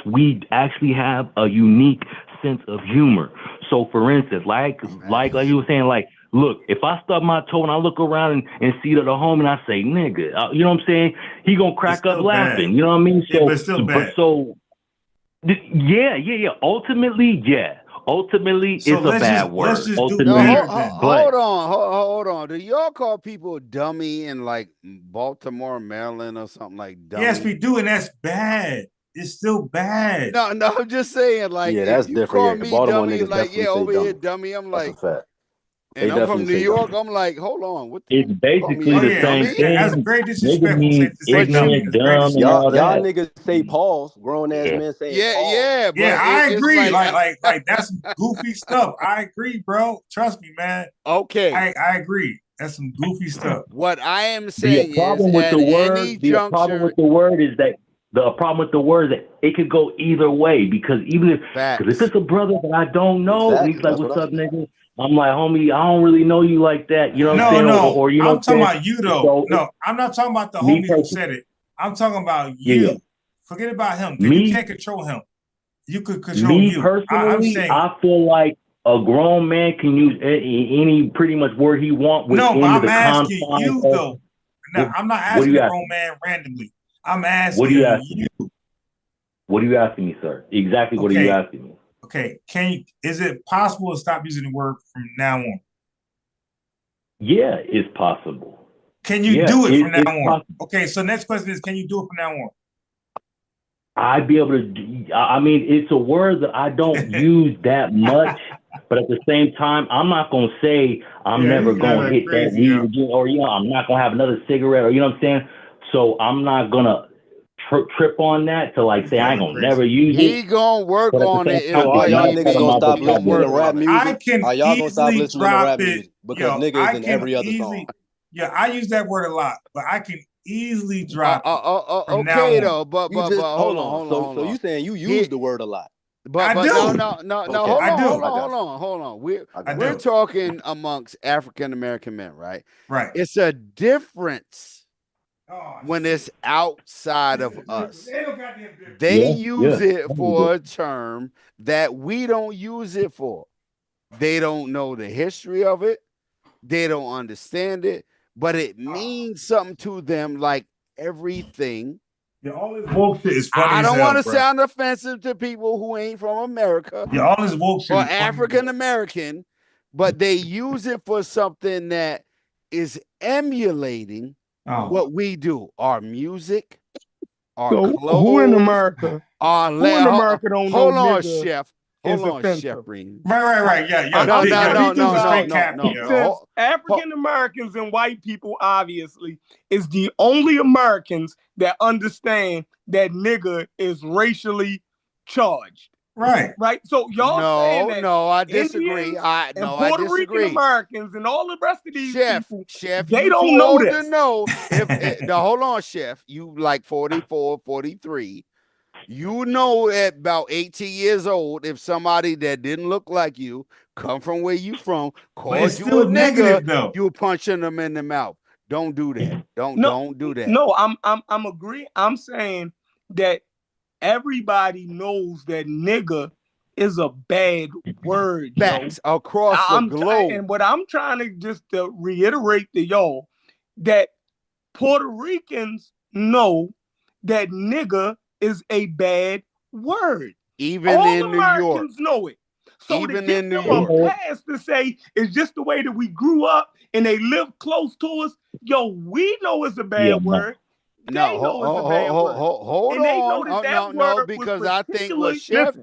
Speaker 3: we actually have a unique sense of humor. So, for instance, like you were saying, like, look, if I stub my toe and I look around and see that a homie and I say, nigga, you know what I'm saying? He gonna crack up laughing.
Speaker 20: Bad.
Speaker 3: You know what I mean?
Speaker 20: Yeah, but it's still bad.
Speaker 3: Yeah. Ultimately, yeah. Ultimately, it's a bad word.
Speaker 20: Let's just do
Speaker 3: Ultimately,
Speaker 20: better then.
Speaker 1: Hold on. Do y'all call people dummy in like Baltimore, Maryland, or something like dummy?
Speaker 20: Yes, we do, and that's bad. It's still bad.
Speaker 1: No, I'm just saying, like,
Speaker 19: Yeah, that's
Speaker 1: if you
Speaker 19: different.
Speaker 1: call
Speaker 19: Yeah,
Speaker 1: me
Speaker 19: Baltimore
Speaker 1: dummy,
Speaker 19: niggas
Speaker 1: like,
Speaker 19: definitely say
Speaker 1: over
Speaker 19: dummy.
Speaker 1: here, dummy, I'm
Speaker 19: That's
Speaker 1: like,
Speaker 19: a fact.
Speaker 1: and I'm from New York, I'm like, hold on, what?
Speaker 3: It's basically the same thing.
Speaker 20: That's very disrespectful.
Speaker 3: Nigga means ignorant, dumb, and all
Speaker 19: Y'all
Speaker 3: that.
Speaker 19: niggas say pause. Grown ass men saying pause.
Speaker 1: But
Speaker 20: I
Speaker 1: it's
Speaker 20: agree.
Speaker 1: like
Speaker 20: Like that's some goofy stuff. I agree, bro. Trust me, man.
Speaker 1: Okay,
Speaker 20: I agree. That's some goofy stuff.
Speaker 1: What I am
Speaker 3: The
Speaker 1: saying
Speaker 3: problem
Speaker 1: is,
Speaker 3: with
Speaker 1: at
Speaker 3: the word,
Speaker 1: any
Speaker 3: the problem
Speaker 1: juncture,
Speaker 3: with the word is that it could go either way because if it's a brother that I don't know and he's like, "What's up, nigga?" I'm like, "Homie, I don't really know you like that." You know what I'm saying? Or
Speaker 20: I'm talking about you though. No, I'm not talking about the homie who said it. I'm talking about you. Forget about him. You can't control him. You could control you.
Speaker 3: Personally, I feel like a grown man can use any pretty much word he wants within
Speaker 20: no, but I'm
Speaker 3: the
Speaker 20: asking
Speaker 3: confines
Speaker 20: you
Speaker 3: of,
Speaker 20: though. No, I'm not asking a grown man randomly. I'm asking
Speaker 3: what are you asking
Speaker 20: you.
Speaker 3: What are you asking me, sir? Exactly what are you asking me?
Speaker 20: Okay, is it possible to stop using the word from now on?
Speaker 3: Yeah, it's possible.
Speaker 20: Can you do it from now on? Possible. Okay, so next question is, can you do it from now on?
Speaker 3: I'd be able to. I mean, it's a word that I don't use that much, but at the same time, I'm not gonna say I'm never gonna hit that weed again, or I'm not gonna have another cigarette, or you know what I'm saying. So I'm not gonna trip on that to like say I ain't gonna never use it.
Speaker 1: He gonna work on it.
Speaker 19: So are y'all niggas gonna stop listening to rap music? Are y'all gonna stop listening to rap music because nigga is in every other song?
Speaker 20: Yeah, I use that word a lot, but I can easily drop it from
Speaker 1: okay
Speaker 20: now on.
Speaker 1: though, but hold on.
Speaker 19: So you saying you use the word a lot?
Speaker 1: But
Speaker 20: I do.
Speaker 1: No.
Speaker 19: Okay.
Speaker 1: Hold on. We're talking amongst African American men, right?
Speaker 20: Right.
Speaker 1: It's a difference when it's outside of us. They use it for a term that we don't use it for. They don't know the history of it. They don't understand it, but it means something to them like everything.
Speaker 20: Yeah, all this woke shit is funny.
Speaker 1: I don't want to sound offensive to people who ain't from America.
Speaker 20: Yeah, all this woke shit
Speaker 1: or
Speaker 20: is
Speaker 1: African American, but they use it for something that is emulating what we do. Our music, our clothes.
Speaker 2: Who in America?
Speaker 1: Our
Speaker 2: who in America don't know nigga
Speaker 1: Chef. Hold on, Chef.
Speaker 20: Right. Yeah.
Speaker 2: No. African Americans and white people, obviously, is the only Americans that understand that nigga is racially charged.
Speaker 20: Right.
Speaker 2: So y'all saying that
Speaker 1: I disagree.
Speaker 2: and Puerto Rican Americans and all the rest of these people,
Speaker 1: Chef,
Speaker 2: they don't know this.
Speaker 1: To know if hold on, Chef. You like 44, 43. You know at about 18 years old, if somebody that didn't look like you, come from where you from, called you a nigga, you punching them in the mouth. Don't do that. Don't do that.
Speaker 2: No, I'm agree. I'm saying that everybody knows that nigga is a bad word.
Speaker 1: Facts across the globe.
Speaker 2: And what I'm trying to just reiterate to y'all that Puerto Ricans know that nigga is a bad word.
Speaker 1: Even
Speaker 2: all
Speaker 1: in
Speaker 2: Americans
Speaker 1: New York.
Speaker 2: know it. So
Speaker 1: even
Speaker 2: to give
Speaker 1: in New
Speaker 2: them
Speaker 1: York.
Speaker 2: a pass to say it's just the way that we grew up and they live close to us, we know it's a bad word.
Speaker 1: No, hold on. Because I think what Chef.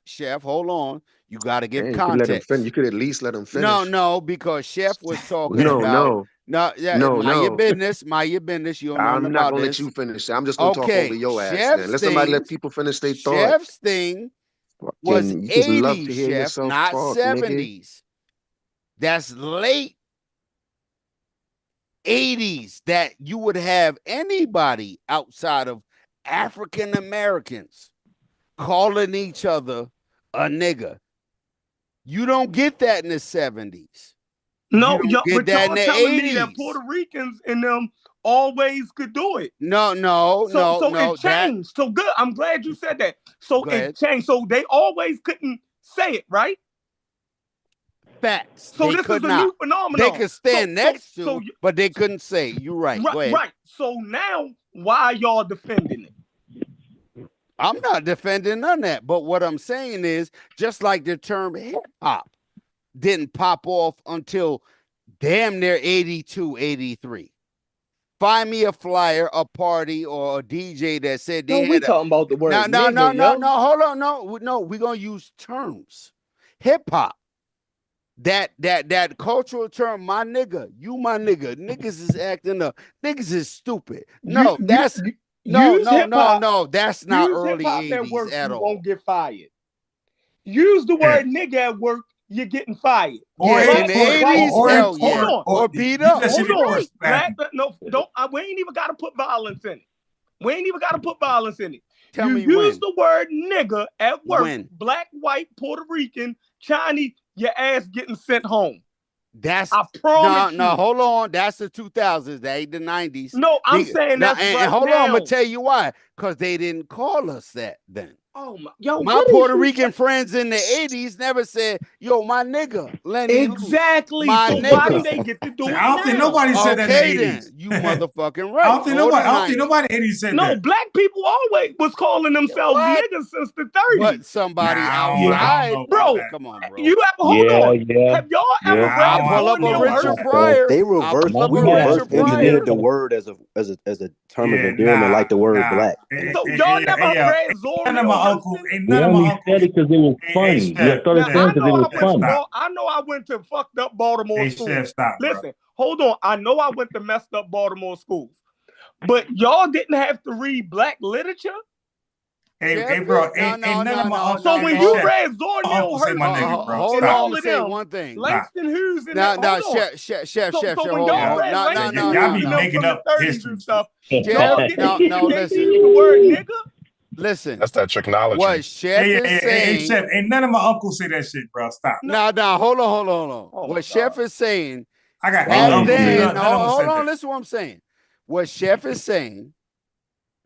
Speaker 1: Chef, hold on. You got to give context.
Speaker 21: You could at least let him finish.
Speaker 1: No, because Chef was talking about. Mind your business. You don't know
Speaker 21: I'm not gonna
Speaker 1: this.
Speaker 21: let you finish. I'm just gonna talk over your ass. Then let somebody let people finish their thought.
Speaker 1: Chef's thing was 80s, Chef, not 70s. That's late 80s that you would have anybody outside of African Americans calling each other a nigga. You don't get that in the 70s.
Speaker 2: No,
Speaker 1: but
Speaker 2: y'all telling me that Puerto Ricans and them always could do it.
Speaker 1: No.
Speaker 2: So it changed. So good. I'm glad you said that. So it changed. So they always couldn't say it, right?
Speaker 1: Facts.
Speaker 2: So this is a new phenomenon.
Speaker 1: They could stand next to, but they couldn't say. You're right. Go ahead.
Speaker 2: Right. So now, why are y'all defending it?
Speaker 1: I'm not defending none of that. But what I'm saying is, just like the term hip hop didn't pop off until damn near 82, 83. Find me a flyer, a party, or a DJ that said they had
Speaker 2: talking about the word.
Speaker 1: No. Hold on. No. We're gonna use terms. Hip hop. That cultural term, my nigga, you my nigga. Niggas is acting up. Niggas is stupid. No, that's no. That's not early 80s at all.
Speaker 2: You won't get fired. Use the word nigga at work, you're getting fired.
Speaker 1: Or in the 80s, or beat up.
Speaker 2: Hold on. We ain't even got to put violence in it.
Speaker 1: Tell me
Speaker 2: use
Speaker 1: when.
Speaker 2: the word nigga at work.
Speaker 1: When?
Speaker 2: Black, white, Puerto Rican, Chinese, your ass getting sent home.
Speaker 1: That's
Speaker 2: I promise
Speaker 1: no,
Speaker 2: you.
Speaker 1: hold on. That's the 2000s. That ain't the 90s.
Speaker 2: No, I'm saying that's
Speaker 1: and
Speaker 2: right
Speaker 1: hold
Speaker 2: now.
Speaker 1: on, I'm gonna tell you why. Because they didn't call us that then.
Speaker 2: Oh my, yo,
Speaker 1: my Puerto Rican friends in the 80s never said, "Yo, my nigga, Lenny
Speaker 2: exactly.
Speaker 1: Loose, my
Speaker 2: so
Speaker 1: nigga."
Speaker 2: why do they get to do it?
Speaker 20: I don't think nobody said that in
Speaker 1: Okay,
Speaker 20: the 80s.
Speaker 1: then you motherfucking right.
Speaker 20: I don't think nobody in the 80s said
Speaker 2: no,
Speaker 20: that.
Speaker 2: No, black people always was calling themselves niggas since the 30s.
Speaker 1: But somebody outside,
Speaker 2: bro.
Speaker 1: Come on, bro.
Speaker 2: You have hold on. Have y'all ever read
Speaker 1: I pull up a
Speaker 2: Zornil
Speaker 1: Richard
Speaker 2: Hershey?
Speaker 1: Pryor.
Speaker 19: They reverse, we reverse engineered the word as a term of endearment, like the word black.
Speaker 2: So y'all never read Zornil Hershey?
Speaker 3: We only said it because it was funny. We started saying because it was funny.
Speaker 2: I know I went to fucked up Baltimore schools.
Speaker 20: Chef, stop,
Speaker 2: Listen, hold on. I know I went to messed up Baltimore schools, but y'all didn't have to read black literature.
Speaker 20: Hey, bro, ain't none of my uncles.
Speaker 2: So when you read Zornil Hershey,
Speaker 1: hold on, I'm gonna say one thing.
Speaker 2: Langston Hughes and
Speaker 1: now,
Speaker 2: Chef,
Speaker 1: so
Speaker 2: when y'all read Langston
Speaker 20: y'all
Speaker 2: Hughes
Speaker 20: be
Speaker 2: and them
Speaker 20: making
Speaker 2: from
Speaker 20: up
Speaker 2: the 30s
Speaker 20: history
Speaker 2: and stuff,
Speaker 1: Chef,
Speaker 2: y'all didn't
Speaker 1: no, listen.
Speaker 2: use the word nigga.
Speaker 1: Listen,
Speaker 5: that's that technology.
Speaker 1: What Chef is saying?
Speaker 20: Chef, ain't none of my uncles say that shit, bro. Stop.
Speaker 1: No, hold on. What Chef is saying?
Speaker 20: I got
Speaker 1: back
Speaker 20: uncles.
Speaker 1: then.
Speaker 20: None of them
Speaker 1: Hold
Speaker 20: said
Speaker 1: on.
Speaker 20: that.
Speaker 1: Listen, to what I'm saying. What Chef is saying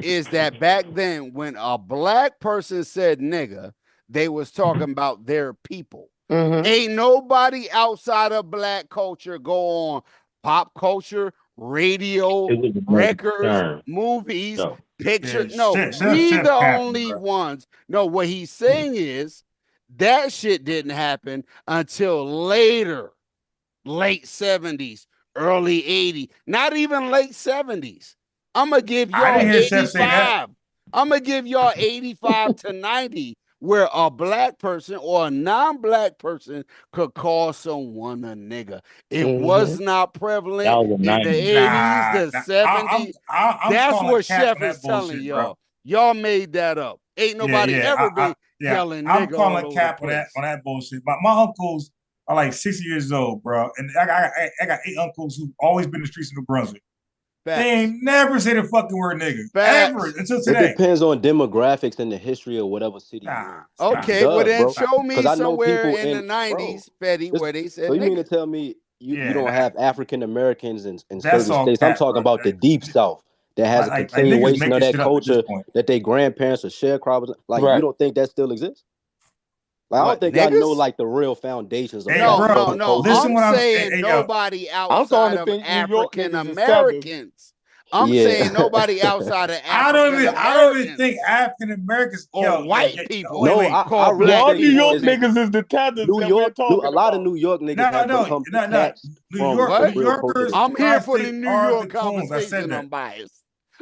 Speaker 1: is that back then, when a black person said nigga, they was talking about their people. Ain't nobody outside of black culture go on pop culture, radio, records, movies, pictures. No, we the only ones. No, what he's saying is that shit didn't happen until later, late 70s, early 80s, not even late 70s. I'm gonna give y'all 85. I'm gonna give y'all 85 to 90, where a black person or a non-black person could call someone a nigga. It was not prevalent in the 80s, the 70s. That's what Chef is telling y'all. Y'all made that up. Ain't nobody ever been yelling nigga.
Speaker 20: I'm calling cap on that bullshit. My uncles are like 60 years old, bro, and I got 8 uncles who've always been in the streets of New Brunswick. Facts. They ain't never said the fucking word nigga. Ever until today.
Speaker 19: It depends on demographics and the history of whatever city you're in.
Speaker 1: Okay, well then show me somewhere in the 90s, Fetty, where they said
Speaker 19: so you
Speaker 1: nigga.
Speaker 19: mean to tell me you don't have African Americans in certain states? I'm talking about the deep South that has a continuation of that culture that their grandparents are sharecroppers. Like you don't think that still exists? Like, I don't think y'all know like the real foundations of
Speaker 1: no. I'm saying nobody outside of African Americans. I'm saying nobody outside of African Americans.
Speaker 20: I don't even think African Americans
Speaker 1: or white people.
Speaker 19: No, I
Speaker 2: y'all New York niggas is the tethers.
Speaker 19: New York, a lot of New York niggas have become detached from the real culture.
Speaker 1: I'm here for the New York conversation. I'm biased.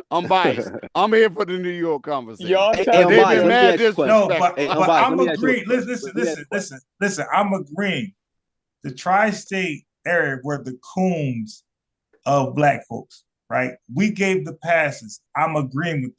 Speaker 1: I'm here for the New York conversation.
Speaker 2: Y'all
Speaker 1: they've been mad disrespectful.
Speaker 20: But I'm agreeing. Listen. I'm agreeing. The tri-state area were the coons of black folks, right? We gave the passes. I'm agreeing with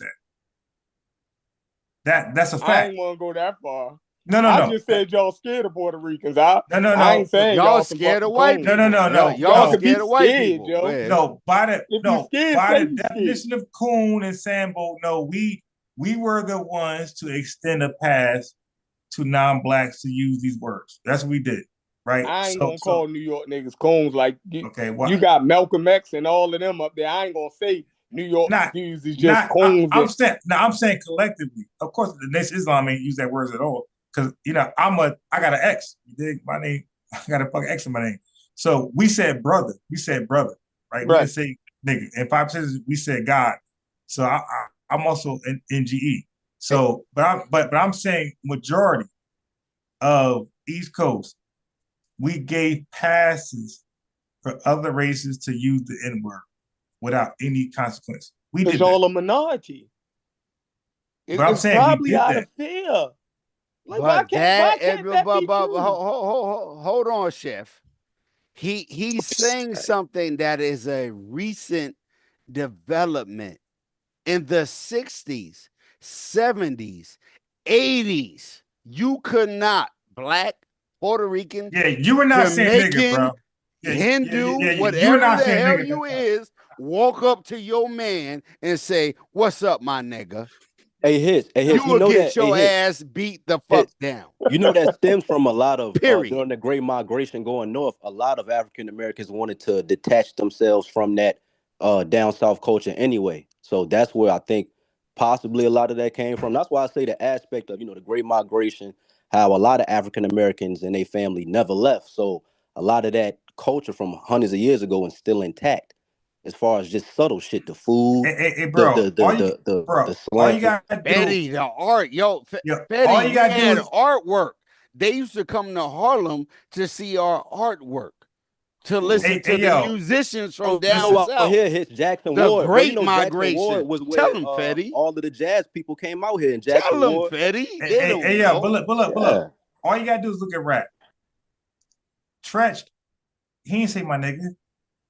Speaker 20: that. That's a fact.
Speaker 2: I ain't want to go that far.
Speaker 20: No.
Speaker 2: I just said y'all scared of Puerto Ricans. I ain't saying
Speaker 1: y'all scared of white people.
Speaker 20: No.
Speaker 1: Y'all scared of white people.
Speaker 20: No, by the definition of coon and Sambo, no, we were the ones to extend a pass to non-blacks to use these words. That's what we did, right?
Speaker 2: I ain't gonna call New York niggas coons. Like you got Malcolm X and all of them up there. I ain't gonna say New York niggas is just coons.
Speaker 20: I'm saying collectively. Of course, the Nation Islam ain't use that words at all. Because I got an X. You dig my name? I got a fucking X in my name. So we said brother. Right? We didn't say nigga. In 5% we said God. So I'm also in NGE. So, but I'm saying majority of East Coast, we gave passes for other races to use the N-word without any consequence. We did
Speaker 2: all a minority.
Speaker 20: But I'm saying
Speaker 2: probably
Speaker 20: we did
Speaker 2: out
Speaker 20: that.
Speaker 2: of fear. Like,
Speaker 1: but
Speaker 2: why can't that be true?
Speaker 1: Hold on, Chef. He's saying something that is a recent development. In the 60s, 70s, 80s, you could not, black, Puerto Rican,
Speaker 20: you were not
Speaker 1: Jamaican,
Speaker 20: saying nigga, bro.
Speaker 1: Hindu, whatever the hell you is, walk up to your man and say, "What's up, my nigga?" you will get your ass beat the fuck down.
Speaker 19: You know that stems from a lot of
Speaker 1: Period.
Speaker 19: during the Great Migration going north. A lot of African Americans wanted to detach themselves from that down south culture anyway. So that's where I think possibly a lot of that came from. That's why I say the aspect of the Great Migration, how a lot of African Americans and their family never left. So a lot of that culture from hundreds of years ago is still intact. As far as just subtle shit, the food,
Speaker 20: bro,
Speaker 19: the
Speaker 20: all you
Speaker 19: slang.
Speaker 20: gotta do,
Speaker 1: Fetty, the art, Fetty,
Speaker 20: all you
Speaker 1: we
Speaker 20: gotta
Speaker 1: had
Speaker 20: do is
Speaker 1: artwork. They used to come to Harlem to see our artwork, to listen to the musicians from down south.
Speaker 19: Here hits Jackson
Speaker 1: the
Speaker 19: Ward.
Speaker 1: Great
Speaker 19: Bro,
Speaker 1: Migration.
Speaker 19: Jackson Ward was where
Speaker 1: Tell them, Fetty.
Speaker 19: all of the jazz people came out here in Jackson
Speaker 1: Tell them,
Speaker 19: Ward.
Speaker 1: Fetty. They don't know.
Speaker 20: but look. All you gotta do is look at rap. Tretch, he ain't say my nigga.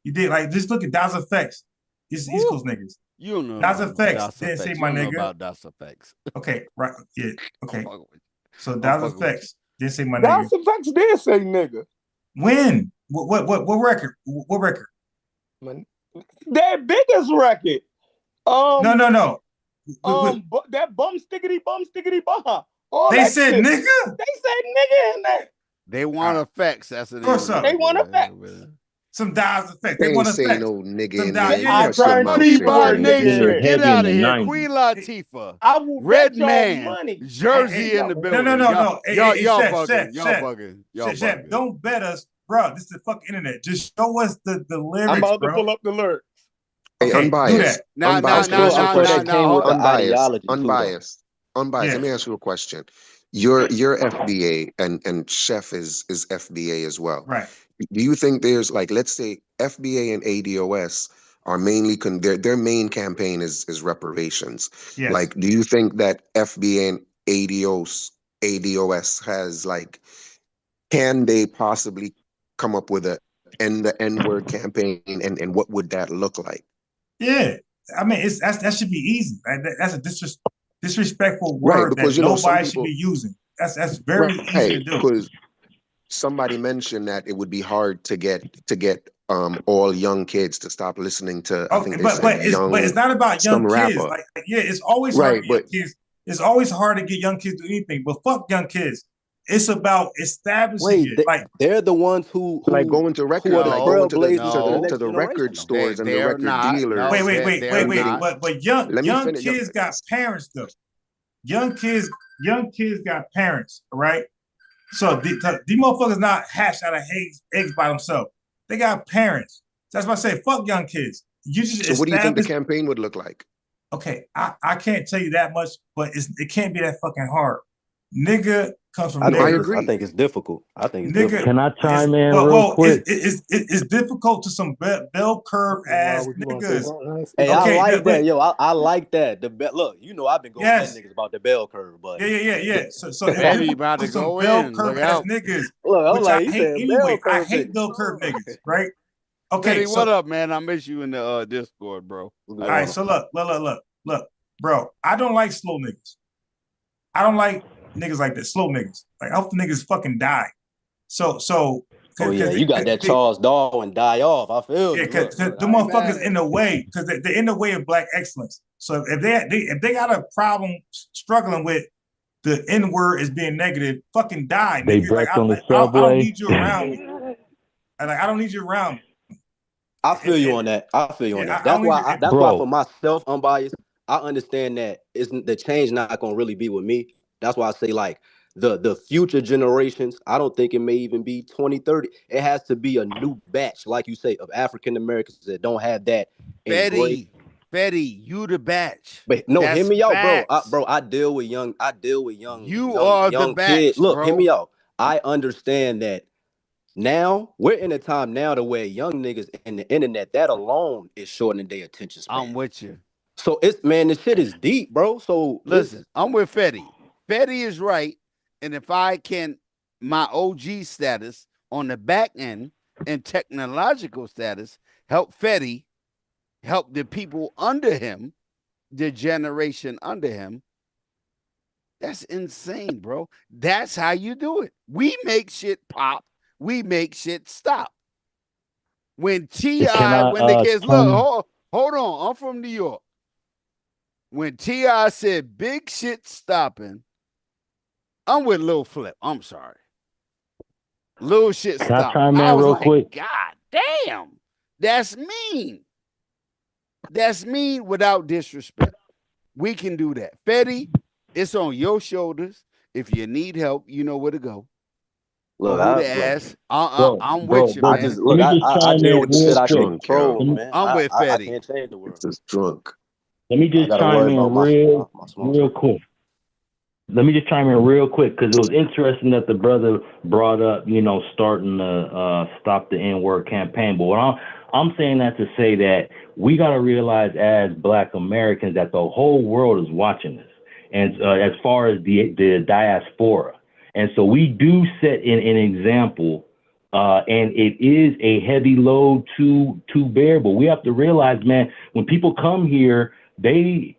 Speaker 20: You did just look at Das Effects. This East Coast niggas.
Speaker 1: You don't know.
Speaker 20: Das Effects didn't say my nigga.
Speaker 1: About Das Effects.
Speaker 20: Okay, right. Yeah. Okay. So Das Effects didn't say my nigga.
Speaker 2: Das Effects did say nigga.
Speaker 20: When? What record? What record?
Speaker 2: Their biggest record.
Speaker 20: No.
Speaker 2: That bum stickity bum.
Speaker 20: They said
Speaker 2: shit.
Speaker 20: nigga.
Speaker 2: They said nigga in there.
Speaker 1: They want effects. That's what
Speaker 2: they want effects.
Speaker 20: Some Das Effects.
Speaker 21: They
Speaker 20: want
Speaker 21: ain't say
Speaker 20: effects.
Speaker 21: no nigga
Speaker 20: Some
Speaker 21: in
Speaker 20: Die-
Speaker 21: there.
Speaker 20: I
Speaker 1: tried
Speaker 21: to
Speaker 1: T-Bar Nation. Get out of
Speaker 3: in the
Speaker 1: here.
Speaker 3: 90s.
Speaker 1: Queen Latifah.
Speaker 2: I will
Speaker 1: Red
Speaker 2: bet y'all
Speaker 1: Man.
Speaker 2: money.
Speaker 1: Jersey in the building.
Speaker 20: No.
Speaker 1: Y'all
Speaker 20: Chef,
Speaker 1: bugging. Y'all bugging. Y'all
Speaker 20: Chef,
Speaker 1: bugging.
Speaker 20: don't bet us, bro. This is the fucking internet. Just show us the lyrics,
Speaker 2: I'm about
Speaker 20: bro.
Speaker 2: to pull up the lyrics.
Speaker 21: Hey, unbiased.
Speaker 19: I'm sure that came with the ideology too,
Speaker 21: unbiased.
Speaker 20: Yeah.
Speaker 21: Let me ask you a question. You're FBA and Chef is FBA as well.
Speaker 20: Right.
Speaker 21: Do you think there's let's say FBA and ADOS are mainly their main campaign is reparations.
Speaker 20: Yes.
Speaker 21: Do you think that FBA and ADOS has can they possibly come up with the N-word campaign and what would that look like?
Speaker 20: Yeah. I mean that should be easy. That's a disrespectful word
Speaker 21: because,
Speaker 20: that nobody should be using. That's very easy to do.
Speaker 21: Because somebody mentioned that it would be hard to get all young kids to stop listening to. I think
Speaker 20: but it's not about young kids.
Speaker 21: Rapper.
Speaker 20: It's always hard to get young kids. It's always hard to get young kids to do anything. But fuck young kids. It's about establishing it.
Speaker 19: They're the ones who
Speaker 21: going to record,
Speaker 19: going
Speaker 21: to the record stores and the record dealers.
Speaker 20: Wait. But young kids got parents though. Young kids got parents, right? So these motherfuckers not hatched out of eggs by themselves. They got parents. That's why I say fuck young kids.
Speaker 21: So what do you think the campaign would look like?
Speaker 20: Okay, I can't tell you that much, but it can't be that fucking hard. Nigga comes from
Speaker 21: I agree.
Speaker 19: I think it's difficult. I think it's
Speaker 20: nigga,
Speaker 19: difficult.
Speaker 3: Can I chime in real quick?
Speaker 20: It's difficult to some bell curve ass niggas.
Speaker 19: Hey, I like that. Yo, I like that. Look, I've been going at niggas about the bell curve, but
Speaker 20: yeah. So
Speaker 1: Eddie about to go
Speaker 20: bell
Speaker 1: in.
Speaker 20: curve
Speaker 1: Look
Speaker 20: ass
Speaker 1: out.
Speaker 20: niggas.
Speaker 19: Look,
Speaker 20: which I hate anyway. I hate bell curve niggas, right? Okay,
Speaker 1: Eddie, what up, man? I miss you in the Discord, bro.
Speaker 20: All right, so look, bro. I don't like slow niggas. I don't like niggas like that, slow niggas. I hope the niggas fucking die. So.
Speaker 19: Oh yeah, you got that Charles Darwin die off. I feel.
Speaker 20: Yeah, because the motherfuckers in the way, because they're in the way of black excellence. So if they got a problem struggling with the N-word as being negative, fucking die.
Speaker 3: They
Speaker 20: nigga.
Speaker 3: on the
Speaker 20: I
Speaker 3: subway.
Speaker 20: don't need you around me. I don't need you around me.
Speaker 19: I feel you on that. That's why. That's why for myself, unbiased, I understand that the change not gonna really be with me. That's why I say the future generations, I don't think it may even be 2030. It has to be a new batch, like you say, of African Americans that don't have that.
Speaker 1: Betty, you the batch.
Speaker 19: But no,
Speaker 1: That's
Speaker 19: hear me out,
Speaker 1: facts.
Speaker 19: bro. I deal with young.
Speaker 1: You are the
Speaker 19: young
Speaker 1: batch,
Speaker 19: kids. Look,
Speaker 1: bro.
Speaker 19: hear me out. I understand that. Now we're in a time now to where young niggas and the internet, that alone is shortening their attention span.
Speaker 1: I'm with you.
Speaker 19: So this shit is deep, bro. So
Speaker 1: listen, I'm with Fetty. Fetty is right. And if I can, my OG status on the back end and technological status, help Fetty, help the people under him, the generation under him, that's insane, bro. That's how you do it. We make shit pop. We make shit stop. When T.I., when the kids, look, hold on, I'm from New York. When T.I. said big shit stopping, I'm with Lil Flip. I'm sorry. Little shit
Speaker 3: Can I
Speaker 1: stopping.
Speaker 3: chime
Speaker 1: I
Speaker 3: in
Speaker 1: was
Speaker 3: real
Speaker 1: like,
Speaker 3: quick?
Speaker 1: God damn. That's mean. That's mean without disrespect. We can do that. Fetty, it's on your shoulders. If you need help, you know where to go.
Speaker 19: Look,
Speaker 1: Or who to
Speaker 19: bro,
Speaker 1: ask. I'm with you,
Speaker 19: I
Speaker 1: man.
Speaker 19: just look. I deal with the shit I can
Speaker 21: drunk, yo.
Speaker 19: control, man.
Speaker 1: I'm with
Speaker 19: I
Speaker 1: Fetty.
Speaker 19: can't change the world.
Speaker 21: This is drunk.
Speaker 3: Let me
Speaker 19: I
Speaker 3: just
Speaker 19: gotta
Speaker 3: chime
Speaker 19: worry about
Speaker 3: in
Speaker 19: my
Speaker 3: real
Speaker 19: smoke.
Speaker 3: quick. Let me just chime in real quick because it was interesting that the brother brought up, starting the Stop the N-Word campaign. But what I'm saying that to say that we got to realize as Black Americans that the whole world is watching this. And as far as the diaspora. And so we do set an example, and it is a heavy load to bear. But we have to realize, man, when people come here, if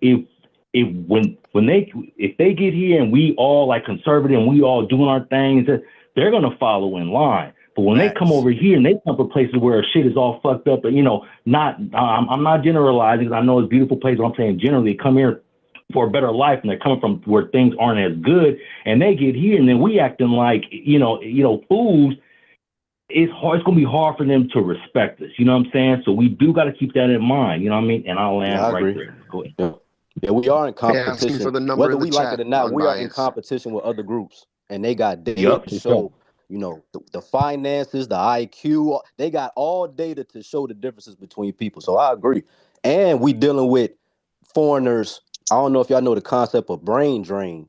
Speaker 3: they get here and we all like conservative and we all doing our things, they're gonna follow in line. But when they come over here and they come from places where shit is all fucked up, and I'm not generalizing because I know it's beautiful places. I'm saying generally come here for a better life, and they're coming from where things aren't as good, and they get here and then we acting like fools. It's hard. It's gonna be hard for them to respect us. You know what I'm saying? So we do got to keep that in mind. You know what I mean? And I'll land right there. Go ahead.
Speaker 19: Yeah, we are in
Speaker 21: Hey, ask me for
Speaker 19: competition.
Speaker 21: the number
Speaker 19: Whether
Speaker 21: in the
Speaker 19: we like it
Speaker 21: chat,
Speaker 19: or not, we are in
Speaker 21: unbiased.
Speaker 19: competition with other groups. And they got data
Speaker 3: Yup,
Speaker 19: to
Speaker 3: for
Speaker 19: show, the finances, the IQ. They got all data to show the differences between people. So I agree. And we dealing with foreigners. I don't know if y'all know the concept of brain drain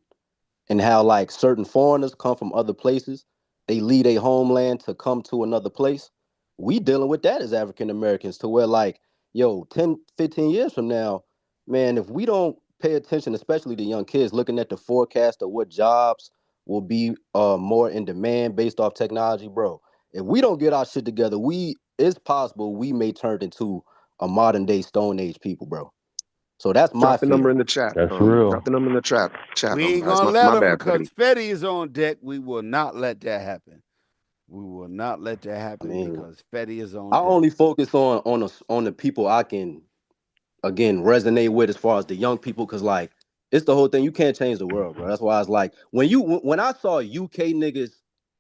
Speaker 19: and how like certain foreigners come from other places. They leave their homeland to come to another place. We dealing with that as African Americans to where like, 10, 15 years from now, man, if we don't pay attention, especially the young kids looking at the forecast of what jobs will be more in demand based off technology, bro. If we don't get our shit together, it's possible we may turn into a modern day Stone Age people, bro. So that's my
Speaker 21: Drop the number
Speaker 19: fear.
Speaker 21: in the chat.
Speaker 3: That's real.
Speaker 21: Drop the number in the chat.
Speaker 1: We ain't
Speaker 21: Guys.
Speaker 1: gonna let
Speaker 21: My
Speaker 1: him
Speaker 21: bad,
Speaker 1: because
Speaker 21: Fetty.
Speaker 1: Fetty is on deck. We will not let that happen. We will not let that happen because Fetty is on
Speaker 19: I
Speaker 1: deck.
Speaker 19: only focus on the people I can again resonate with as far as the young people, because like it's the whole thing. You can't change the world, bro. That's why I was like, when I saw UK niggas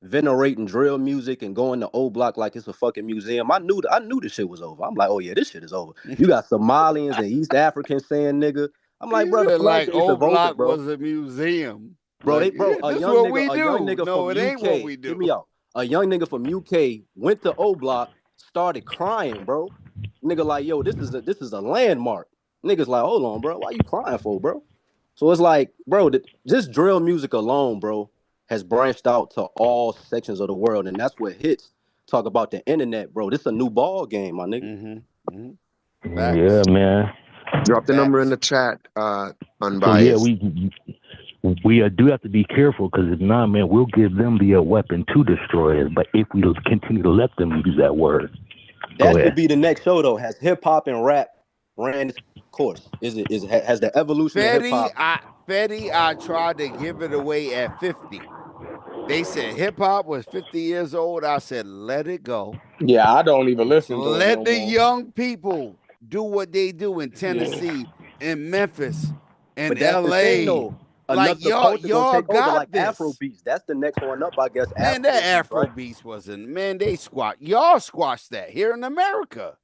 Speaker 19: venerating drill music and going to O Block like it's a fucking museum, I knew this shit was over. I'm like, oh yeah, this shit is over. You got Somalians and East Africans saying nigga. I'm like, bro, the
Speaker 1: Like
Speaker 19: floodgates
Speaker 1: O
Speaker 19: have opened,
Speaker 1: Block
Speaker 19: bro.
Speaker 1: was a museum.
Speaker 19: Bro,
Speaker 1: Like,
Speaker 19: a
Speaker 1: this
Speaker 19: young
Speaker 1: what we
Speaker 19: nigga
Speaker 1: do. No,
Speaker 19: from
Speaker 1: it ain't what
Speaker 19: UK,
Speaker 1: we do.
Speaker 19: hear me out. A young nigga from UK went to O Block, started crying, bro. Nigga like, yo, this is a landmark. Niggas like, hold on, bro, why you crying for, bro? So it's like, bro, just drill music alone, bro, has branched out to all sections of the world, and that's what hits. Talk about the internet, bro. This is a new ball game, my nigga.
Speaker 3: Yeah, man.
Speaker 21: Drop the number in the chat.
Speaker 3: So
Speaker 21: Unbiased.
Speaker 3: yeah, we do have to be careful because if not, man, we'll give them the weapon to destroy us. But if we continue to let them use that word,
Speaker 19: that should be the next show, though. Has hip hop and rap ran its course? Has the evolution of hip hop?
Speaker 1: Fetty, I tried to give it away at 50. They said hip hop was 50 years old. I said, let it go.
Speaker 2: Yeah, I don't even listen to it
Speaker 1: Let
Speaker 2: no
Speaker 1: the
Speaker 2: more.
Speaker 1: young people do what they do in Tennessee, in Memphis, in
Speaker 19: But that's
Speaker 1: LA.
Speaker 19: the thing, though.
Speaker 1: Like
Speaker 19: Another culture gonna
Speaker 1: y'all
Speaker 19: take over,
Speaker 1: got
Speaker 19: like
Speaker 1: this.
Speaker 19: Afro beats. That's the next one up, I guess.
Speaker 1: Man, that Afro beats wasn't. Man, they y'all squashed that here in America.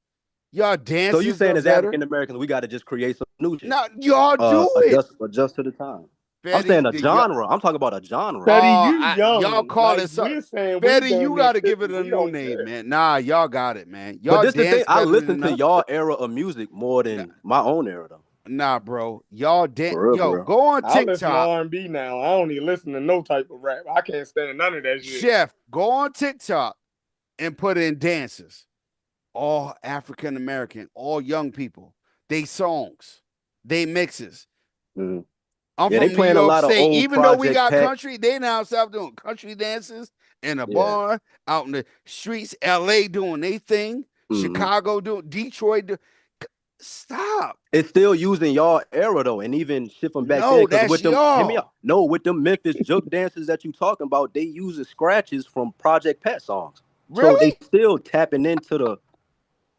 Speaker 1: Y'all dances.
Speaker 19: So you saying as
Speaker 1: better.
Speaker 19: African Americans, we got to just create some new shit?
Speaker 1: No, y'all do it.
Speaker 19: Adjust to the time.
Speaker 1: Fetty,
Speaker 19: I'm saying a genre. I'm talking about a genre.
Speaker 2: Fetty, you young.
Speaker 1: Y'all call
Speaker 2: like,
Speaker 1: it something.
Speaker 2: We're saying
Speaker 1: Fetty,
Speaker 2: we
Speaker 1: you got to give it a new name, man. Nah, y'all got it, man. Y'all
Speaker 19: But this the thing. I
Speaker 1: better
Speaker 19: listen
Speaker 1: than
Speaker 19: to
Speaker 1: us.
Speaker 19: y'all era of music more than my own era, though.
Speaker 1: Nah, bro. Y'all dance.
Speaker 19: For real,
Speaker 1: Yo,
Speaker 19: for real.
Speaker 1: go on
Speaker 2: I listen to
Speaker 1: TikTok.
Speaker 2: R&B now. I don't even listen to no type of rap. I can't stand none of that shit.
Speaker 1: Chef, go on TikTok and put in dances. All African American, all young people. They songs, they mixes.
Speaker 19: Mm-hmm.
Speaker 1: I'm
Speaker 19: they
Speaker 1: from New
Speaker 19: playing a
Speaker 1: York
Speaker 19: lot of
Speaker 1: State.
Speaker 19: old
Speaker 1: Even though we
Speaker 19: Project
Speaker 1: got
Speaker 19: Pat.
Speaker 1: country, they now stop doing country dances in a bar, out in the streets, LA doing their thing, Chicago doing, Detroit doing. Stop.
Speaker 19: It's still using y'all era though, and even shit from back then.
Speaker 1: No,
Speaker 19: Because
Speaker 1: that's
Speaker 19: with them,
Speaker 1: y'all.
Speaker 19: hear me out. No, with them Memphis juke dances that you talking about, they using scratches from Project Pat songs.
Speaker 1: Really?
Speaker 19: So they still tapping into the.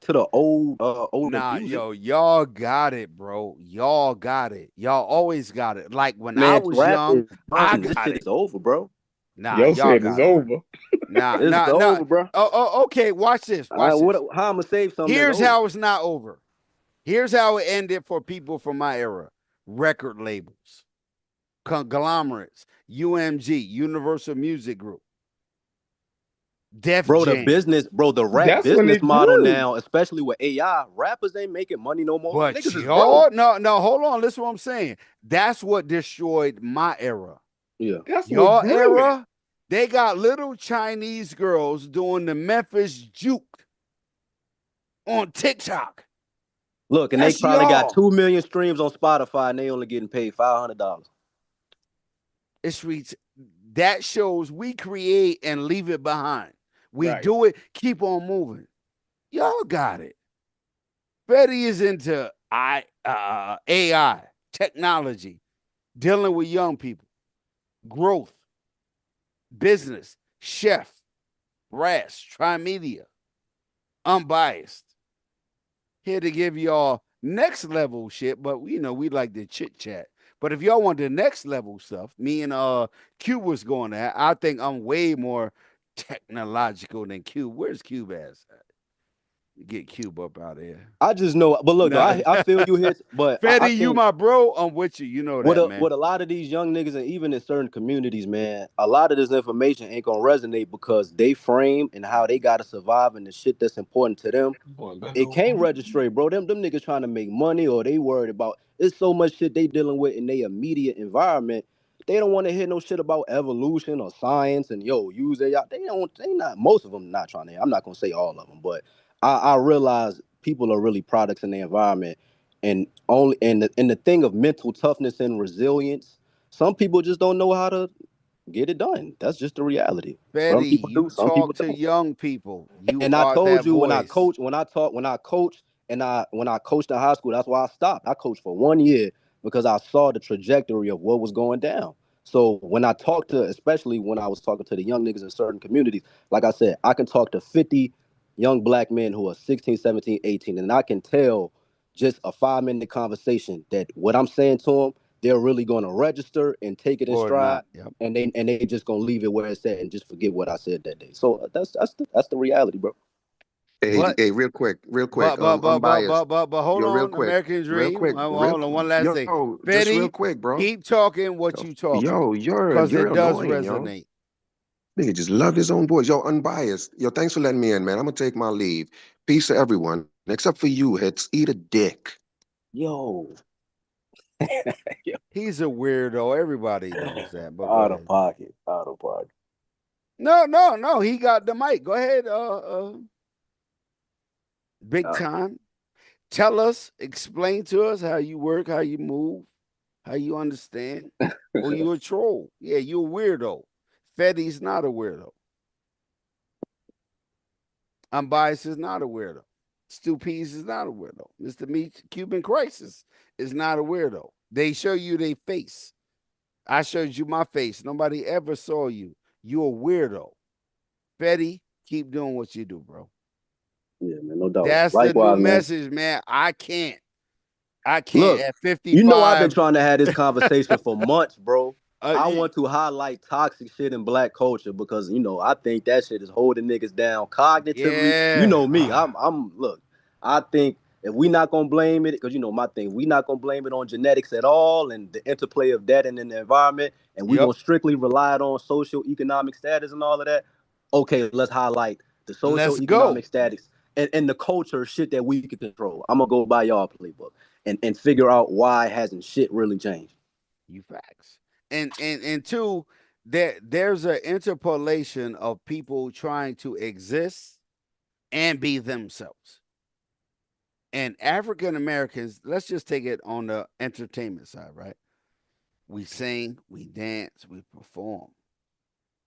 Speaker 19: to the older
Speaker 1: Nah,
Speaker 19: music.
Speaker 1: yo, y'all got it, bro. Y'all got it. Y'all always got it. Like when I
Speaker 19: Man,
Speaker 1: was
Speaker 19: rap
Speaker 1: young,
Speaker 19: is
Speaker 1: I
Speaker 19: done. This
Speaker 1: got
Speaker 19: shit
Speaker 1: it.
Speaker 19: is over, bro.
Speaker 1: Nah,
Speaker 2: Yo
Speaker 1: y'all
Speaker 2: said it's
Speaker 1: got it.
Speaker 2: over.
Speaker 1: Nah,
Speaker 19: It's
Speaker 1: nah, nah.
Speaker 19: over, bro.
Speaker 1: Oh, okay. Watch this. Watch this.
Speaker 19: How I'm gonna save something that's
Speaker 1: Here's
Speaker 19: over?
Speaker 1: how it's not over. Here's how it ended for people from my era. Record labels, conglomerates, UMG, Universal Music Group, Def
Speaker 19: Bro,
Speaker 1: Jam.
Speaker 19: the rap
Speaker 2: That's when
Speaker 19: business
Speaker 2: it
Speaker 19: model
Speaker 2: grew.
Speaker 19: now, especially with AI, rappers ain't making money no more.
Speaker 1: But
Speaker 19: Niggas is
Speaker 1: y'all,
Speaker 19: broke.
Speaker 1: no, hold on. Listen to what I'm saying. That's what destroyed my era.
Speaker 19: Yeah.
Speaker 2: That's what
Speaker 1: Your
Speaker 2: grew it.
Speaker 1: era, they got little Chinese girls doing the Memphis juke on TikTok.
Speaker 19: Look, and they
Speaker 1: That's
Speaker 19: probably got
Speaker 1: y'all.
Speaker 19: 2 million streams on Spotify, and they only getting paid $500.
Speaker 1: It's that shows we create and leave it behind. We
Speaker 2: Right.
Speaker 1: do it, keep on moving. Y'all got it. Betty is into AI, technology, dealing with young people, growth, business, chef, brass, trimedia, unbiased. Here to give y'all next level shit, but we like to chit chat. But if y'all want the next level stuff, me and Cube was going at, I think I'm way more technological than Cube. Where's Cube ass at? Get Cube up out of here.
Speaker 19: I just know, but look,
Speaker 1: Nah.
Speaker 19: I feel you hits, but
Speaker 1: Fetty,
Speaker 19: I
Speaker 1: you
Speaker 19: think
Speaker 1: my bro. I'm with you. You know that, man.
Speaker 19: with a lot of these young niggas, and even in certain communities, man, a lot of this information ain't gonna resonate because they frame and how they gotta survive and the shit that's important to them. It can't register, bro. Them niggas trying to make money, or they worried about. It's so much shit they dealing with in their immediate environment. They don't want to hear no shit about evolution or science and use AI. They don't. They not. Most of them not trying to. I'm not gonna say all of them, but I realize people are really products in their environment, and the thing of mental toughness and resilience. Some people just don't know how to get it done. That's just the reality. Some
Speaker 1: Fetty,
Speaker 19: people
Speaker 1: you
Speaker 19: do. Some people
Speaker 1: talk to
Speaker 19: don't.
Speaker 1: young people. You
Speaker 19: And I
Speaker 1: are
Speaker 19: told
Speaker 1: that
Speaker 19: you when I
Speaker 1: voice.
Speaker 19: coached when I coached in high school, that's why I stopped. I coached for 1 year because I saw the trajectory of what was going down. So when I talked to, especially when I was talking to the young niggas in certain communities, like I said, I can talk to 50 young black men who are 16, 17, 18, and I can tell just a 5-minute conversation that what I'm saying to them, they're really going to register and take it in
Speaker 1: Or
Speaker 19: stride,
Speaker 1: not. Yep.
Speaker 19: and they just gonna leave it where it's at and just forget what I said that day. So that's the reality, bro.
Speaker 21: Hey,
Speaker 1: But
Speaker 21: real quick, unbiased.
Speaker 1: but hold
Speaker 21: Yo, real
Speaker 1: on,
Speaker 21: quick,
Speaker 1: American Dream. Hold on, one last thing.
Speaker 21: yo, just real
Speaker 1: Fetty,
Speaker 21: quick, bro.
Speaker 1: keep talking what you talking,
Speaker 21: Yo,
Speaker 1: because
Speaker 21: you're
Speaker 1: it does
Speaker 21: annoying, yo.
Speaker 1: resonate.
Speaker 21: Nigga just love his own boys. Yo, unbiased. Yo, thanks for letting me in, man. I'm gonna take my leave. Peace to everyone, except for you, Hits. Eat a dick.
Speaker 19: Yo.
Speaker 1: He's a weirdo. Everybody knows that. But go
Speaker 19: Out of
Speaker 1: ahead.
Speaker 19: pocket.
Speaker 1: No. He got the mic. Go ahead. Big time. Tell us, explain to us how you work, how you move, how you understand. Or you a troll. Yeah, you a weirdo. Fetty's not a weirdo. Unbiased is not a weirdo. Stu Pease is not a weirdo. Mr. Meat Cuban Crisis is not a weirdo. They show you their face. I showed you my face. Nobody ever saw you. You a weirdo. Fetty, keep doing what you do, bro.
Speaker 19: Yeah, man, no doubt.
Speaker 1: That's the new
Speaker 19: Likewise, man.
Speaker 1: message, man. I can't
Speaker 19: Look,
Speaker 1: at 55.
Speaker 19: you know I've been trying to have this conversation for months, bro. I want to highlight toxic shit in black culture because I think that shit is holding niggas down cognitively.
Speaker 1: Yeah.
Speaker 19: You know me. Look, I think if we not gonna blame it, because my thing, we not gonna blame it on genetics at all and the interplay of that and in the environment, and we gonna strictly rely on socioeconomic status and all of that. Okay, let's highlight the socioeconomic status and the culture shit that we can control. I'm gonna go by y'all playbook and figure out why hasn't shit really changed.
Speaker 1: You facts. And two, there's an interpolation of people trying to exist and be themselves. And African Americans, let's just take it on the entertainment side, right? We sing, we dance, we perform.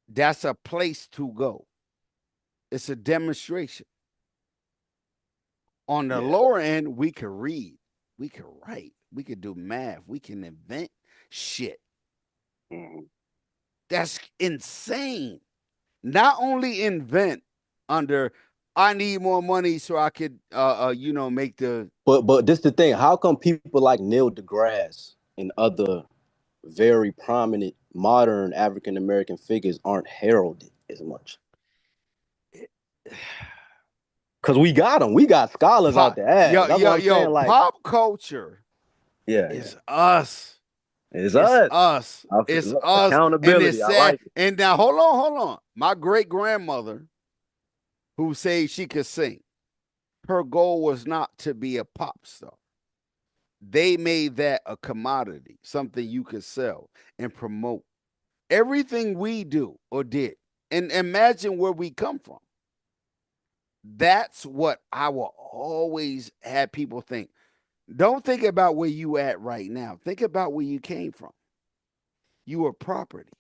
Speaker 1: That's a place to go. It's a demonstration. On the lower end, we could read, we could write, we could do math, we can invent shit. That's insane. Not only invent under I need more money so I could, make the.
Speaker 19: But this the thing. How come people like Neil deGrasse and other very prominent modern African American figures aren't heralded as much? Because we got them. We got scholars out the ass. That's what I'm saying. Like
Speaker 1: pop culture. Is us.
Speaker 19: It's us.
Speaker 1: It's
Speaker 19: Look,
Speaker 1: us.
Speaker 19: accountability.
Speaker 1: And it's
Speaker 19: I
Speaker 1: sad.
Speaker 19: like it.
Speaker 1: And now hold on. My great grandmother, who said she could sing, her goal was not to be a pop star. They made that a commodity, something you could sell and promote. Everything we do or did, and imagine where we come from. That's what I will always have people think. Don't think about where you at right now. Think about where you came from. You were property.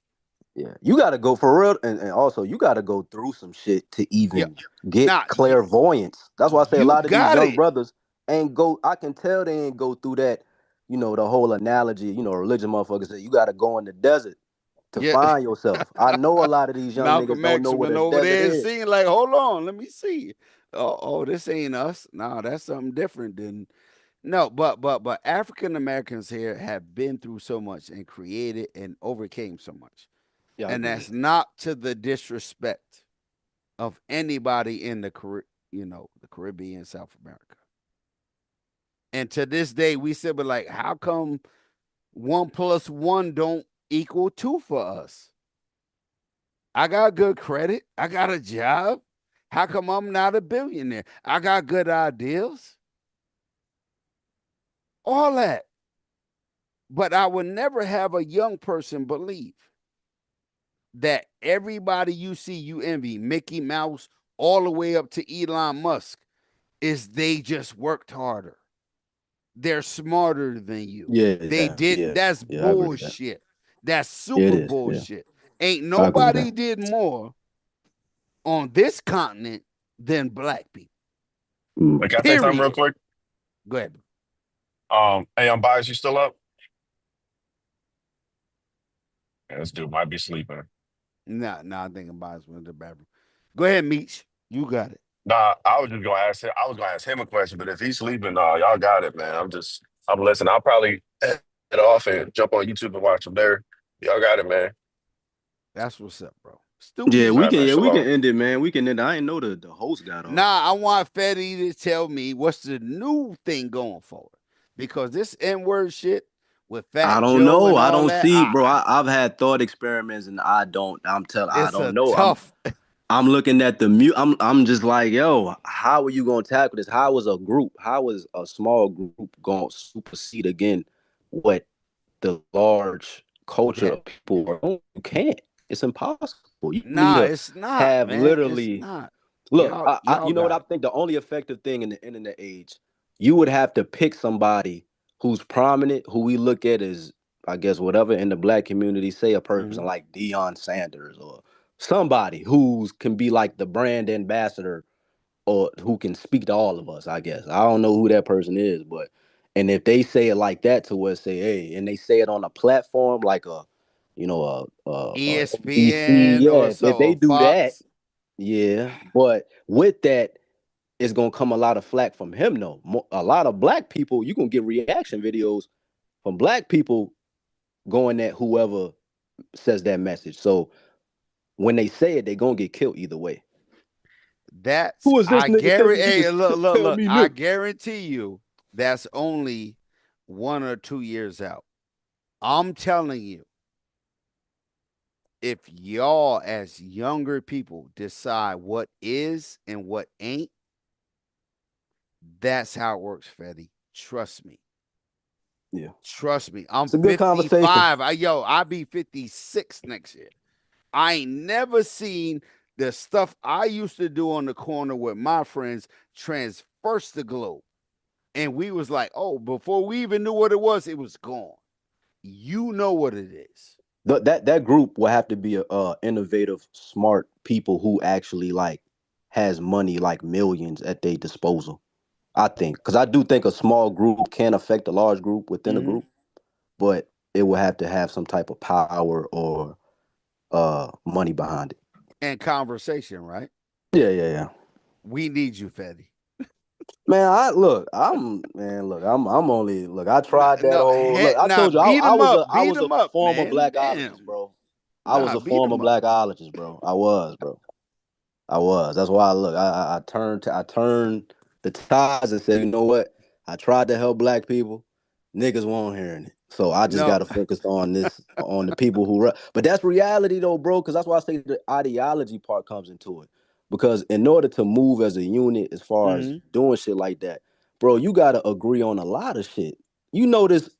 Speaker 19: Yeah, you got to go for real, and also you got to go through some shit to even get clairvoyance. That's why I say a lot of these young brothers ain't go. I can tell they ain't go through that. The whole analogy. Religion motherfuckers say you got to go in the desert to find yourself. I know a lot of these young
Speaker 1: Malcolm
Speaker 19: niggas don't know
Speaker 1: X
Speaker 19: what
Speaker 1: went
Speaker 19: a
Speaker 1: over
Speaker 19: desert
Speaker 1: there and
Speaker 19: is.
Speaker 1: seen like, hold on, let me see. Oh, this ain't us. No, that's something different than. No, but African Americans here have been through so much and created and overcame so much.
Speaker 19: Yeah,
Speaker 1: and that's not to the disrespect of anybody in the Caribbean, South America. And to this day, we still be like, how come 1 + 1 don't equal 2 for us? I got good credit. I got a job. How come I'm not a billionaire? I got good ideas. All that. But I would never have a young person believe that everybody you see you envy, Mickey Mouse, all the way up to Elon Musk, is they just worked harder. They're smarter than you. They didn't. That's bullshit. That's super bullshit. Ain't nobody did more on this continent than black people.
Speaker 5: Wait, can I say something real quick?
Speaker 1: Go ahead.
Speaker 5: Hey, I'm biased. You still up? Yeah, this dude might be sleeping.
Speaker 1: Nah, I think I'm biased with the bathroom. Go ahead, Meech. You got it.
Speaker 5: Nah, I was just gonna ask him. I was gonna ask him a question, but if he's sleeping, y'all got it, man. I'm listening. I'll probably head off and jump on YouTube and watch him there. Y'all got it, man.
Speaker 1: That's what's up, bro.
Speaker 19: Stupid. Yeah, we can end it, man. We can end it. I didn't know the host got on.
Speaker 1: Nah, I want Fetty to tell me what's the new thing going forward. Because this N-word shit with Fat
Speaker 19: I don't
Speaker 1: Joe
Speaker 19: know.
Speaker 1: and
Speaker 19: I
Speaker 1: all
Speaker 19: don't
Speaker 1: that,
Speaker 19: see, bro. I've had thought experiments and I don't know.
Speaker 1: Tough.
Speaker 19: I'm looking at the mute. I'm just like, yo, how are you gonna tackle this? How is a group? How is a small group gonna supersede again what the large culture of people are? You can't. It's impossible. You need to
Speaker 1: it's not.
Speaker 19: Have
Speaker 1: man.
Speaker 19: literally.
Speaker 1: It's not.
Speaker 19: Look,
Speaker 1: y'all
Speaker 19: you know what I think? The only effective thing in the internet age, you would have to pick somebody who's prominent, who we look at as, I guess, whatever in the black community. Say a person like Deion Sanders or somebody who can be like the brand ambassador or who can speak to all of us, I guess. I don't know who that person is, but and if they say it like that to us, say, hey, and they say it on a platform like a
Speaker 1: ESPN or
Speaker 19: if they do
Speaker 1: Fox.
Speaker 19: that, but with that, it's gonna come a lot of flack from him though. A lot of black people, you can get reaction videos from black people going at whoever says that message. So when they say it, they're gonna get killed either way.
Speaker 1: That's
Speaker 19: who is this
Speaker 1: I
Speaker 19: nigga?
Speaker 1: guarantee. Hey,
Speaker 19: Look,
Speaker 1: look. I guarantee you, that's only 1 or 2 years out. I'm telling you, if y'all as younger people decide what is and what ain't, that's how it works, Fetty. Trust me.
Speaker 19: Yeah.
Speaker 1: Trust me. I'm
Speaker 19: it's a good
Speaker 1: 55. I'll be 56 next year. I ain't never seen the stuff I used to do on the corner with my friends transverse the globe. And we was like, oh, before we even knew what it was gone. You know what it is.
Speaker 19: That group will have to be innovative, smart people who actually like has money, like millions at their disposal. I think, because I do think a small group can affect a large group within a group, but it will have to have some type of power or money behind it.
Speaker 1: And conversation, right?
Speaker 19: Yeah.
Speaker 1: We need you, Fetty.
Speaker 19: Man, I'm only look. I tried that whole look. I told you
Speaker 1: beat him up,
Speaker 19: I
Speaker 1: beat
Speaker 19: was a
Speaker 1: him up,
Speaker 19: former
Speaker 1: man.
Speaker 19: blackologist, bro. I was
Speaker 1: Nah,
Speaker 19: a
Speaker 1: beat
Speaker 19: former
Speaker 1: him up.
Speaker 19: blackologist, bro. I was, bro. I was. That's why I turned the tides and said, you know what? I tried to help black people. Niggas won't hearing it. So I just
Speaker 1: No.
Speaker 19: gotta focus on this, on the people who but that's reality though, bro. Cause that's why I say the ideology part comes into it. Because in order to move as a unit as far as doing shit like that, bro, you gotta agree on a lot of shit. You notice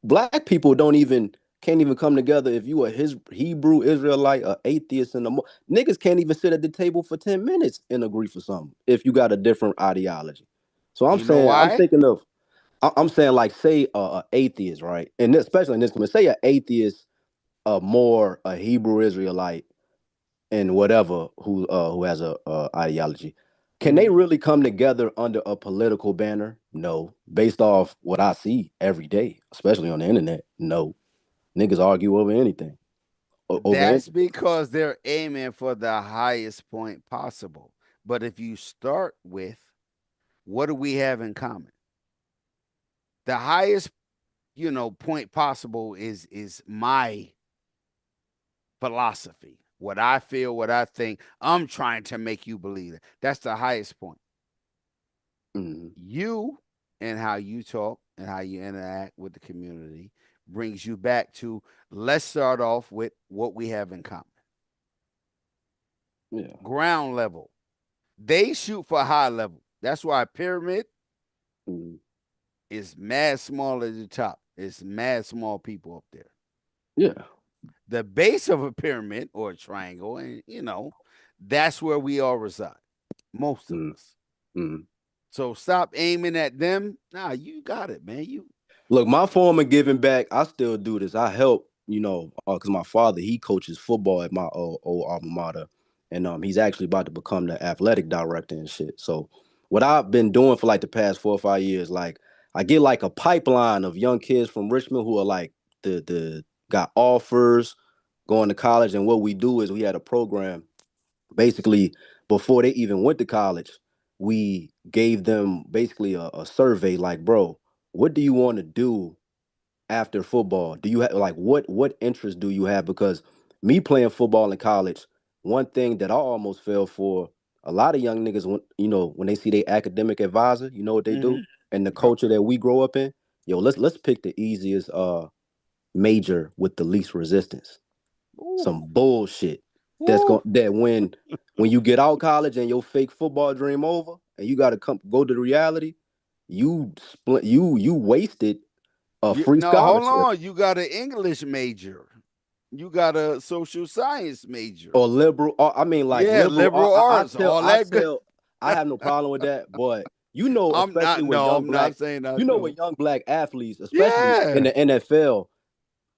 Speaker 19: black people can't even come together if you a Hebrew Israelite, a atheist, and niggas can't even sit at the table for 10 minutes and agree for something if you got a different ideology. So I'm
Speaker 1: You know
Speaker 19: saying,
Speaker 1: why?
Speaker 19: I'm saying like say a atheist, right? And especially in this comment, say an atheist, more a Hebrew Israelite and whatever who has a ideology. Can they really come together under a political banner? No. Based off what I see every day, especially on the internet, no. Niggas argue over anything.
Speaker 1: That's because they're aiming for the highest point possible. But if you start with what do we have in common? The highest, point possible is my philosophy. What I feel, what I think. I'm trying to make you believe it. That's the highest point. You and how you talk and how you interact with the community brings you back to let's start off with what we have in common.
Speaker 19: Yeah.
Speaker 1: Ground level. They shoot for high level. That's why pyramid is mad small at the top. It's mad small people up there.
Speaker 19: Yeah.
Speaker 1: The base of a pyramid or a triangle, and that's where we all reside. Most of us. So stop aiming at them. Nah, you got it, man.
Speaker 19: Look, my form of giving back, I still do this. I help, because my father, he coaches football at my old alma mater. And he's actually about to become the athletic director and shit. So what I've been doing for like the past 4 or 5 years, like I get like a pipeline of young kids from Richmond who are like the got offers going to college. And what we do is we had a program basically before they even went to college. We gave them basically a survey like, bro, what do you want to do after football? Do you have like what interest do you have? Because me playing football in college, one thing that I almost fell for, a lot of young niggas when they see their academic advisor, you know what they do? And the culture that we grow up in, let's pick the easiest major with the least resistance. Some bullshit. That when you get out college and your fake football dream over and you gotta go to the reality, you wasted a free
Speaker 1: No, hold
Speaker 19: scholarship.
Speaker 1: on. You got an English major. You got a social science major.
Speaker 19: Or liberal, or, I mean like
Speaker 1: liberal arts.
Speaker 19: I have no problem with that, but especially with young
Speaker 1: I'm
Speaker 19: black,
Speaker 1: not saying that.
Speaker 19: with young black athletes, especially in the NFL,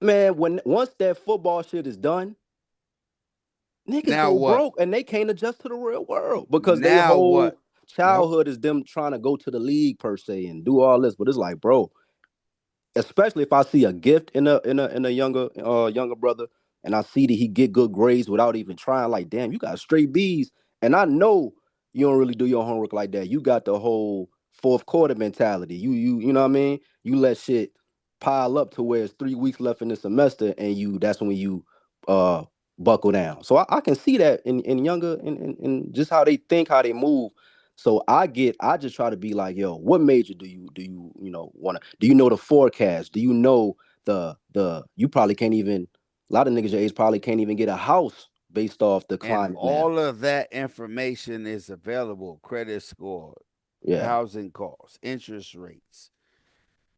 Speaker 19: man, once that football shit is done, niggas
Speaker 1: Now
Speaker 19: go
Speaker 1: what?
Speaker 19: broke and they can't adjust to the real world because their
Speaker 1: Now
Speaker 19: whole
Speaker 1: what?
Speaker 19: childhood is them trying to go to the league per se and do all this. But it's like, bro, especially if I see a gift in a younger brother and I see that he get good grades without even trying, like, damn, you got straight B's. And I know you don't really do your homework like that. You got the whole fourth quarter mentality. You know what I mean? You let shit pile up to where it's 3 weeks left in the semester and that's when you buckle down. So I can see that in younger in just how they think, how they move. So I just try to be like, yo, what major do you want to? Do you know the forecast? Do you know the? You probably can't even. A lot of niggas your age probably can't even get a house based off the
Speaker 1: And
Speaker 19: climate now.
Speaker 1: all of that information is available. Credit score, housing costs, interest rates.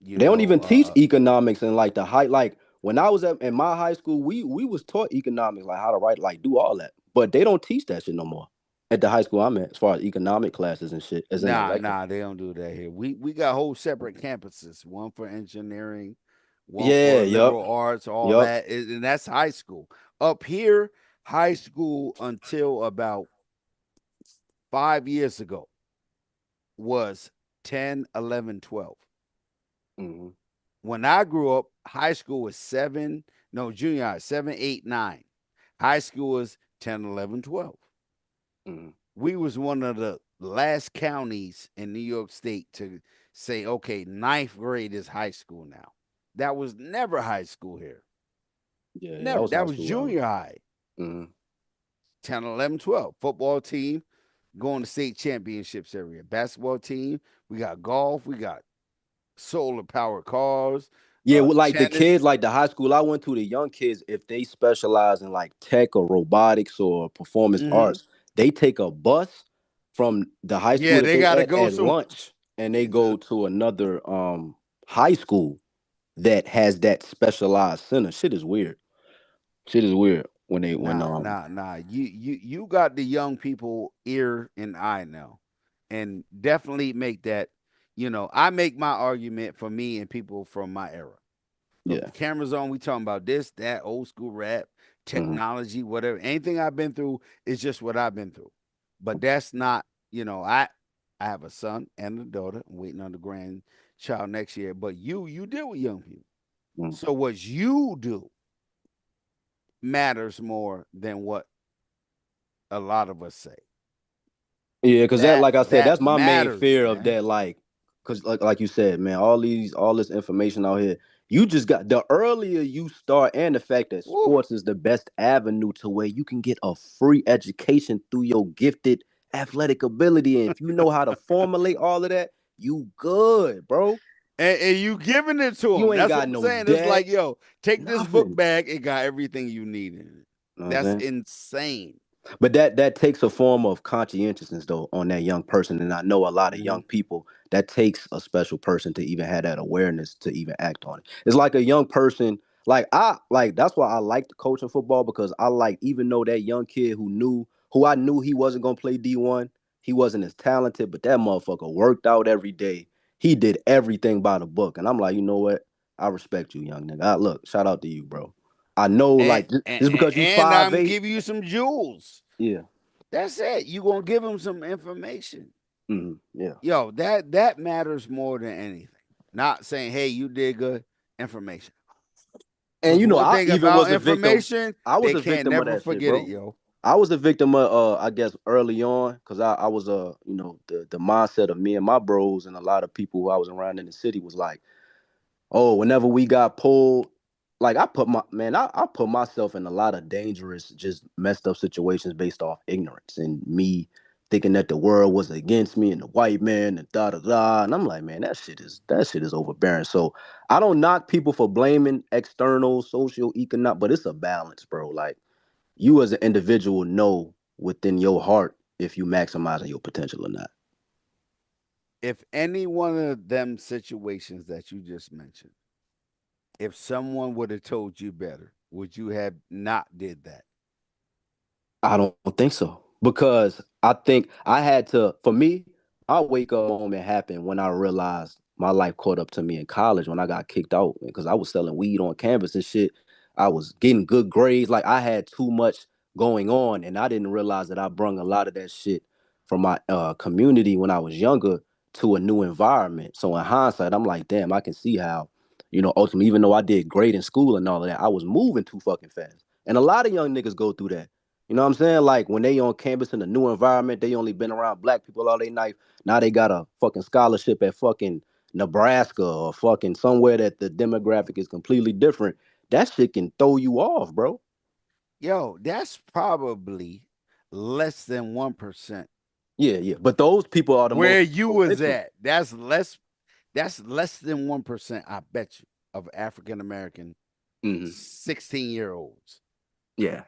Speaker 19: They don't even teach economics and like the high. Like when I was in my high school, we was taught economics, like how to write, like do all that. But they don't teach that shit no more at the high school I'm at, as far as economic classes and shit. As in
Speaker 1: Nah, they don't do that here. We got whole separate campuses, one for engineering, one
Speaker 19: Yeah,
Speaker 1: for liberal arts, all that, and that's high school. Up here, high school until about 5 years ago was 10, 11, 12. When I grew up, high school was junior high, 7, 8, 9. High school was 10, 11, 12. We was one of the last counties in New York State to say, okay, ninth grade is high school now. That was never high school here.
Speaker 19: Yeah, that
Speaker 1: Never.
Speaker 19: was high
Speaker 1: That was
Speaker 19: school.
Speaker 1: junior high.
Speaker 19: Mm-hmm.
Speaker 1: 10, 11, 12. Football team going to state championships every year. Basketball team. We got golf. We got solar powered cars.
Speaker 19: Yeah, well, like the
Speaker 1: tennis.
Speaker 19: kids, like the high school I went to, the young kids, if they specialize in like tech or robotics or performance arts, they take a bus from the high school
Speaker 1: Yeah,
Speaker 19: that
Speaker 1: they
Speaker 19: they
Speaker 1: gotta go
Speaker 19: at lunch, and they go to another high school that has that specialized center. Shit is weird. Shit is weird when they
Speaker 1: Nah. You got the young people ear and eye now, and definitely make that. I make my argument for me and people from my era. From
Speaker 19: Yeah.
Speaker 1: the cameras on, we talking about this, that, old school rap, technology, whatever. Anything I've been through is just what I've been through. But that's not. I have a son and a daughter. I'm waiting on the grandchild next year. But you deal with young people. So what you do matters more than what a lot of us say.
Speaker 19: Yeah, because that, like I said, that's my main
Speaker 1: matters,
Speaker 19: fear of
Speaker 1: man.
Speaker 19: that. Like, because like you said, man, all this information out here, you just got the earlier you start, and the fact that sports is the best avenue to where you can get a free education through your gifted athletic ability, and if you know how to formulate all of that, you good, bro.
Speaker 1: And you giving it to them.
Speaker 19: You ain't
Speaker 1: That's what
Speaker 19: got
Speaker 1: I'm
Speaker 19: no
Speaker 1: saying. It's like,
Speaker 19: debt,
Speaker 1: yo, take this book
Speaker 19: nothing.
Speaker 1: bag. It got everything you need in it.
Speaker 19: Know what I'm
Speaker 1: That's
Speaker 19: saying?
Speaker 1: insane.
Speaker 19: But that takes a form of conscientiousness though on that young person, and I know a lot of young people, that takes a special person to even have that awareness to even act on it. It's like a young person, like that's why I like the coaching football, because I like, even though that young kid who I knew he wasn't gonna play D1, he wasn't as talented, but that motherfucker worked out every day. He did everything by the book, and I'm like, you know what? I respect you, young nigga. Look, shout out to you, bro. I know, like, just because you
Speaker 1: And I'm
Speaker 19: 5'8",
Speaker 1: giving you some jewels.
Speaker 19: yeah.
Speaker 1: That's it. You gonna give them some information.
Speaker 19: Yeah.
Speaker 1: Yo, that matters more than anything. Not saying, hey, you did good information.
Speaker 19: And you know,
Speaker 1: one
Speaker 19: I
Speaker 1: thing
Speaker 19: even
Speaker 1: about
Speaker 19: was a victim.
Speaker 1: information,
Speaker 19: I was
Speaker 1: they
Speaker 19: a
Speaker 1: can't
Speaker 19: victim of
Speaker 1: never
Speaker 19: that shit,
Speaker 1: forget it,
Speaker 19: bro.
Speaker 1: yo.
Speaker 19: I was a victim of, I guess, early on, because I was the mindset of me and my bros and a lot of people who I was around in the city was like, oh, whenever we got pulled, like I put myself in a lot of dangerous, just messed up situations based off ignorance and me thinking that the world was against me and the white man and da da da. And I'm like, man, that shit is overbearing. So I don't knock people for blaming external socioeconomic, but it's a balance, bro. Like, you as an individual know within your heart if you maximizing your potential or not.
Speaker 1: If any one of them situations that you just mentioned, if someone would have told you better, would you have not did that?
Speaker 19: I don't think so, because I think I had to. For me, my wake up moment happened when I realized my life caught up to me in college when I got kicked out because I was selling weed on campus and shit. I was getting good grades. Like, I had too much going on, and I didn't realize that I brung a lot of that shit from my community when I was younger to a new environment. So in hindsight, I'm like, damn, I can see how, ultimately, even though I did great in school and all of that, I was moving too fucking fast. And a lot of young niggas go through that. You know what I'm saying? Like, when they on campus in a new environment, they only been around black people all their life. Now they got a fucking scholarship at fucking Nebraska or fucking somewhere that the demographic is completely different. That shit can throw you off, bro.
Speaker 1: Yo, that's probably less than 1%.
Speaker 19: Yeah. But those people are the most
Speaker 1: Where you was
Speaker 19: victim.
Speaker 1: at, that's less than 1%, I bet you, of African American 16-year-olds.
Speaker 19: Yeah.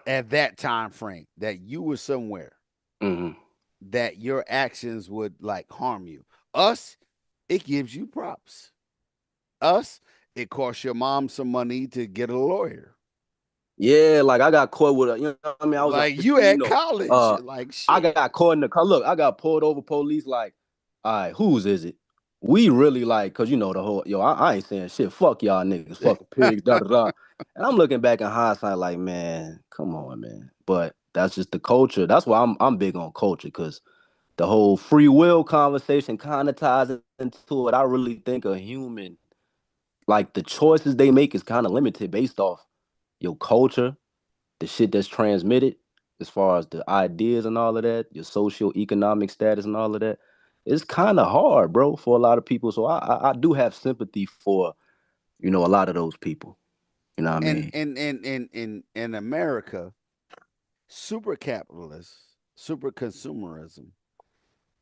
Speaker 1: At that time frame, that you were somewhere that your actions would like harm you. Us, it gives you props. Us, it costs your mom some money to get a lawyer.
Speaker 19: Yeah, like I got caught with I mean, I was
Speaker 1: like
Speaker 19: like,
Speaker 1: you at college, like shit.
Speaker 19: I got caught in the car. Look, I got pulled over, police like, all right, whose is it? We really like, cause the whole, I ain't saying shit. Fuck y'all niggas, fucking pigs, da da da. And I'm looking back in hindsight like, man, come on, man. But that's just the culture. That's why I'm big on culture, cause the whole free will conversation kind of ties into it. I really think a human, like, the choices they make is kind of limited based off your culture, the shit that's transmitted. as far as the ideas and all of that, your socioeconomic status and all of that, it's kind of hard, bro, for a lot of people. So I do have sympathy for, a lot of those people. You know what I mean?
Speaker 1: In America, super capitalist, super consumerism,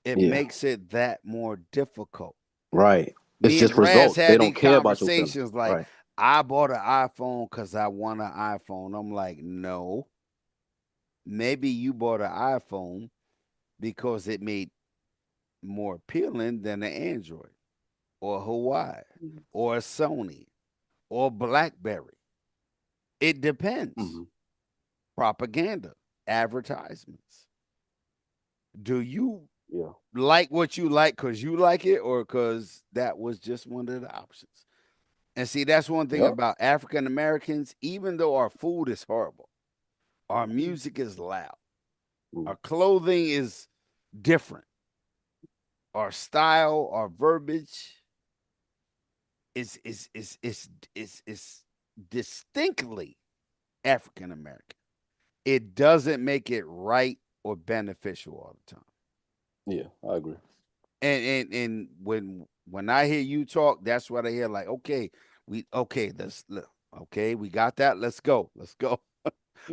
Speaker 1: it makes it that more difficult.
Speaker 19: Right. It's
Speaker 1: Me and
Speaker 19: just
Speaker 1: Raz
Speaker 19: results. They
Speaker 1: had
Speaker 19: don't
Speaker 1: these
Speaker 19: care about your feelings.
Speaker 1: conversations like,
Speaker 19: Right.
Speaker 1: I bought an iPhone because I want an iPhone. I'm like, no. Maybe you bought an iPhone because it made more appealing than an Android or Hawaii or a Sony or BlackBerry. It depends. Propaganda, advertisements. Do you like what you like because you like it or because that was just one of the options? And see, that's one thing about African Americans, even though our food is horrible, our music is loud, our clothing is different, our style, our verbiage is distinctly African American. It doesn't make it right or beneficial all the time.
Speaker 19: Yeah, I agree.
Speaker 1: And when I hear you talk, that's what I hear. Like, okay, we got that. Let's go.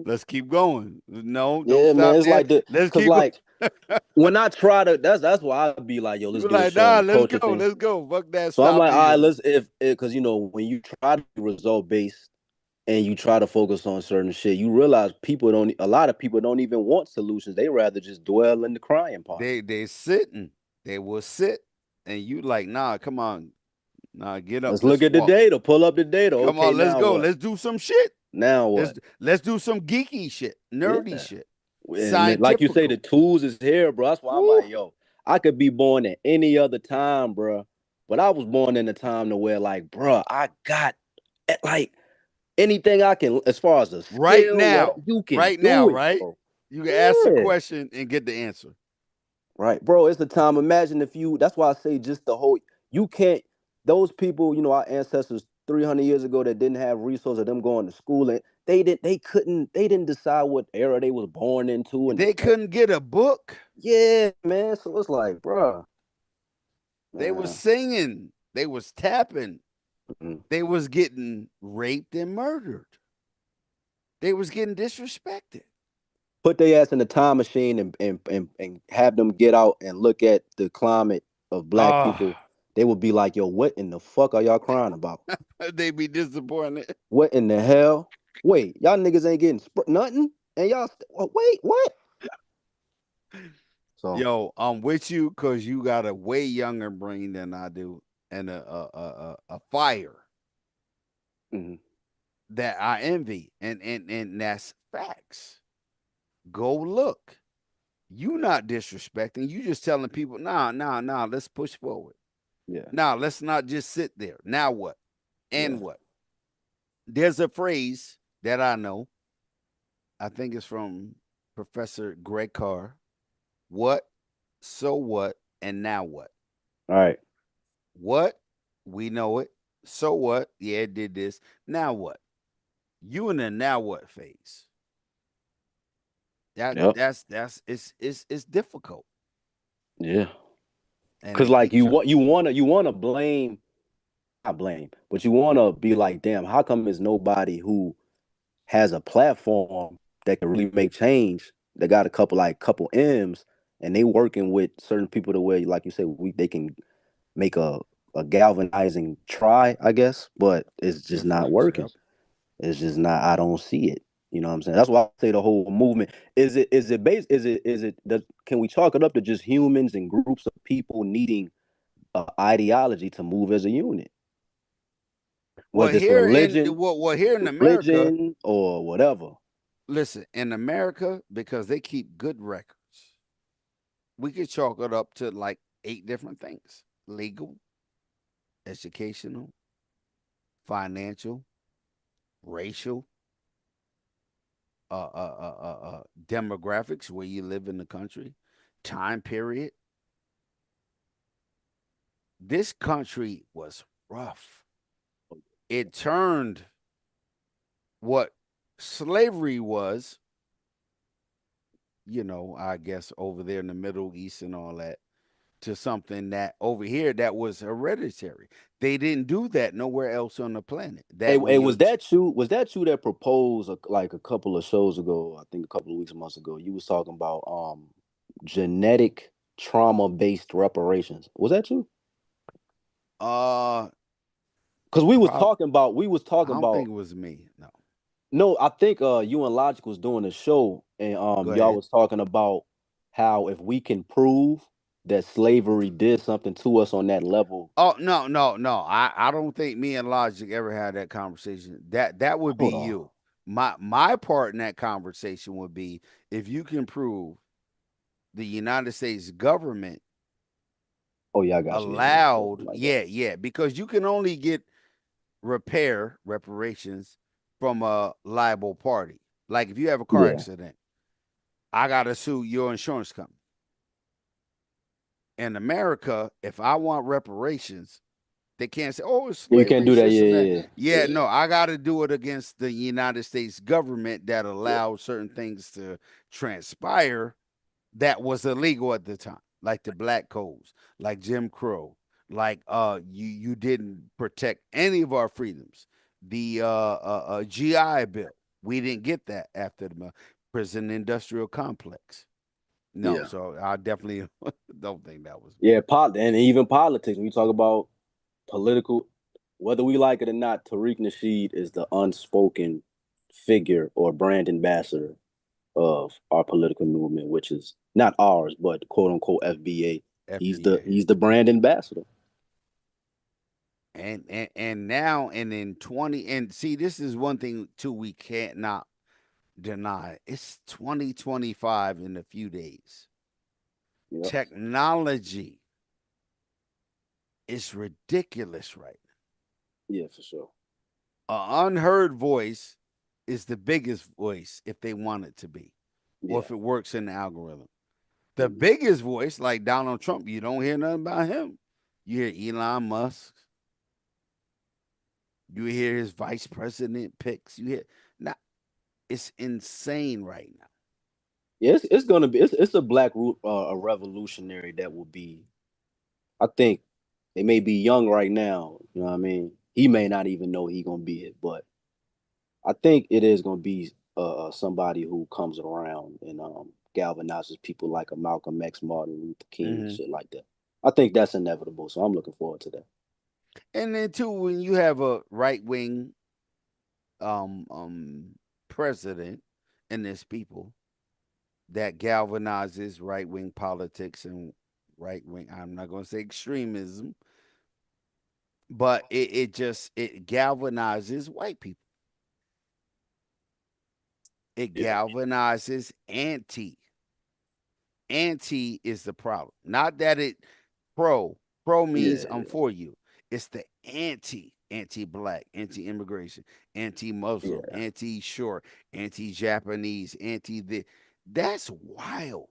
Speaker 1: Let's keep going. No, don't
Speaker 19: Yeah,
Speaker 1: stop
Speaker 19: man. It's
Speaker 1: there.
Speaker 19: like
Speaker 1: Let's
Speaker 19: cause
Speaker 1: keep going.
Speaker 19: like when I try to, that's why I'd be like, yo, let's
Speaker 1: You're
Speaker 19: do a
Speaker 1: like,
Speaker 19: show on
Speaker 1: nah,
Speaker 19: the
Speaker 1: let's
Speaker 19: culture
Speaker 1: go,
Speaker 19: thing.
Speaker 1: let's go. Fuck that.
Speaker 19: So I'm like, all right,
Speaker 1: stopping.
Speaker 19: let's because when you try to be result based and you try to focus on certain shit, you realize a lot of people don't even want solutions. They rather just dwell in the crying part.
Speaker 1: They sitting. They will sit, and you like, nah, come on, nah, get up.
Speaker 19: Let's look at the data. Pull up the data.
Speaker 1: Come
Speaker 19: Okay,
Speaker 1: on, let's
Speaker 19: now
Speaker 1: go.
Speaker 19: what?
Speaker 1: Let's do some shit.
Speaker 19: Now what?
Speaker 1: Let's do some geeky shit, nerdy shit,
Speaker 19: And like you say, the tools is here, bro. That's why I'm like, yo, I could be born at any other time, bro. But I was born in a time to where, like, bro, I got like anything I can as far as a skill,
Speaker 1: right now.
Speaker 19: you can
Speaker 1: right
Speaker 19: do
Speaker 1: now,
Speaker 19: it,
Speaker 1: right?
Speaker 19: bro.
Speaker 1: You can ask a question and get the answer.
Speaker 19: Right, bro. It's the time. Imagine if that's why I say just the whole. You can't. Those people, our ancestors 300 years ago that didn't have resources of them going to school and they didn't decide what era they was born into and
Speaker 1: they couldn't get a book.
Speaker 19: Yeah, man. So it's like, bro.
Speaker 1: They was singing. They was tapping. They was getting raped and murdered. They was getting disrespected.
Speaker 19: Put their ass in a time machine and have them get out and look at the climate of black people. They would be like, yo, what in the fuck are y'all crying about?
Speaker 1: They be disappointed.
Speaker 19: What in the hell? Wait, y'all niggas ain't getting nothing? And y'all, wait, what? So,
Speaker 1: yo, I'm with you because you got a way younger brain than I do and a fire that I envy. And that's facts. Go look. You not disrespecting. You just telling people, nah, let's push forward.
Speaker 19: Yeah.
Speaker 1: Now, let's not just sit there. Now what? And what? There's a phrase that I know. I think it's from Professor Greg Carr. What, so what, and now what?
Speaker 19: All right.
Speaker 1: What? We know it. So what? Yeah, it did this. Now what? You in the now what phase. That's it's difficult.
Speaker 19: Yeah. Because like you wanna blame, not blame, but you wanna be like, damn, how come there's nobody who has a platform that can really make change, that got a couple M's and they working with certain people the way, like you said, they can make a galvanizing try, I guess, but it's just not working. Yep. It's just not, I don't see it. You know what I'm saying? That's why I say the whole movement can we chalk it up to just humans and groups of people needing ideology to move as a unit? Whether it's religion,
Speaker 1: here in America,
Speaker 19: or whatever.
Speaker 1: Listen, in America, because they keep good records, we could chalk it up to like 8 different things: legal, educational, financial, racial, demographics, where you live in the country, time period. This country was rough. It turned what slavery was I guess over there in the Middle East and all that, to something that over here that was hereditary. They didn't do that nowhere else on the planet.
Speaker 19: Hey,
Speaker 1: That when
Speaker 19: hey,
Speaker 1: you
Speaker 19: was that you? Was that you that proposed like a couple of shows ago? I think a couple of weeks, months ago. You was talking about genetic trauma based reparations. Was that you?
Speaker 1: uh
Speaker 19: Because we was
Speaker 1: prob
Speaker 19: talking about
Speaker 1: I don't think it was me. No.
Speaker 19: No, I think you and Logic was doing a show, and
Speaker 1: Go
Speaker 19: y'all
Speaker 1: ahead.
Speaker 19: was talking about how if we can prove that slavery did something to us on that level.
Speaker 1: Oh, no, no, no. I don't think me and Logic ever had that conversation. That would be
Speaker 19: Hold on.
Speaker 1: you. My part in that conversation would be if you can prove the United States government
Speaker 19: Oh yeah, I got you.
Speaker 1: allowed,
Speaker 19: Like that.
Speaker 1: yeah, because you can only get reparations from a liable party. Like if you have a car
Speaker 19: Yeah.
Speaker 1: accident, I gotta sue your insurance company. In America, if I want reparations, they can't say, "Oh, it's
Speaker 19: You can't
Speaker 1: slavery,
Speaker 19: do that.
Speaker 1: this
Speaker 19: Yeah,
Speaker 1: and that."
Speaker 19: yeah,
Speaker 1: Yeah, no, I got to do it against the United States government that
Speaker 19: yeah.
Speaker 1: allowed certain things to transpire that was illegal at the time, like the Black Codes, like Jim Crow, like you didn't protect any of our freedoms. The GI Bill, we didn't get that after the prison industrial complex. No,
Speaker 19: Yeah.
Speaker 1: so I definitely don't think that was me.
Speaker 19: Yeah, and even politics. When you talk about political, whether we like it or not, Tariq Nasheed is the unspoken figure or brand ambassador of our political movement, which is not ours, but quote unquote FBA.
Speaker 1: FBA.
Speaker 19: He's the brand ambassador.
Speaker 1: And now and in 20, and see, this is one thing too we can't not deny. It's 2025 in a few days.
Speaker 19: Yep.
Speaker 1: Technology is ridiculous right
Speaker 19: Yeah, for sure.
Speaker 1: now. An unheard voice is the biggest voice if they want it to be, or
Speaker 19: Yeah.
Speaker 1: if it works in the algorithm. The biggest voice, like Donald Trump, you don't hear nothing about him. You hear Elon Musk. You hear his vice president picks. You hear now. It's insane right now.
Speaker 19: Yeah, it's gonna be it's a a revolutionary that will be. I think they may be young right now. You know what I mean? He may not even know he gonna be it, but I think it is gonna be somebody who comes around and galvanizes people like a Malcolm X, Martin Luther King, and
Speaker 1: Mm-hmm.
Speaker 19: shit like that. I think that's inevitable, so I'm looking forward to that.
Speaker 1: And then too, when you have a right wing president and there's people that galvanizes right wing politics and right wing, I'm not gonna say extremism, but it galvanizes white people. It
Speaker 19: Yeah.
Speaker 1: galvanizes anti. Anti is the problem. Not that it pro. Pro means
Speaker 19: Yeah.
Speaker 1: I'm for you. It's the anti-black, anti-immigration, anti-Muslim,
Speaker 19: Yeah.
Speaker 1: anti-short, anti-Japanese, anti the. That's wild.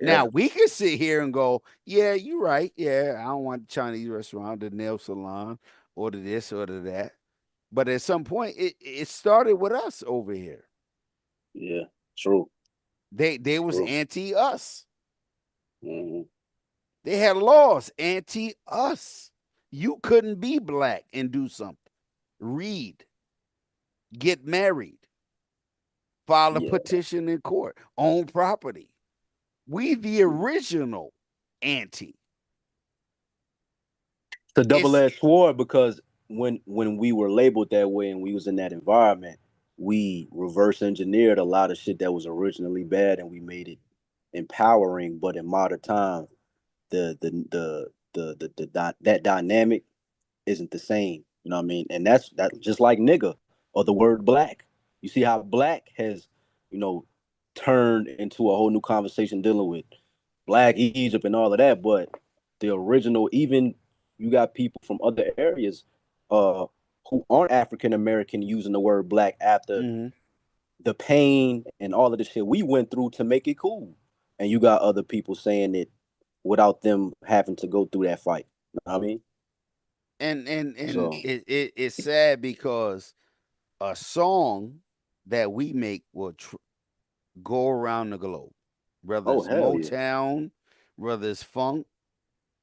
Speaker 1: Now
Speaker 19: Yeah.
Speaker 1: we can sit here and go, yeah, you're right. Yeah, I don't want the Chinese restaurant, the nail salon, or the this or the that. But at some point, it started with us over here.
Speaker 19: Yeah. True.
Speaker 1: They was
Speaker 19: True.
Speaker 1: anti us.
Speaker 19: Mm-hmm.
Speaker 1: They had laws anti us. You couldn't be black and do something. Read, get married, file a
Speaker 19: Yeah.
Speaker 1: petition in court, own property. We the original anti.
Speaker 19: It's a
Speaker 1: It's
Speaker 19: double-edged sword because when we were labeled that way and we was in that environment, we reverse engineered a lot of shit that was originally bad and we made it empowering. But in modern time, that dynamic isn't the same. You know what I mean? And that's just like nigga or the word black. You see how black has, you know, turned into a whole new conversation dealing with Black Egypt and all of that. But the original, even you got people from other areas uh who aren't African American using the word black after
Speaker 1: mm-hmm.
Speaker 19: the pain and all of the shit we went through to make it cool. And you got other people saying it without them having to go through that fight. You know what I mean?
Speaker 1: And
Speaker 19: So
Speaker 1: it's sad because a song that we make will go around the globe, whether
Speaker 19: Oh
Speaker 1: it's
Speaker 19: hell yeah!
Speaker 1: Motown, whether it's funk,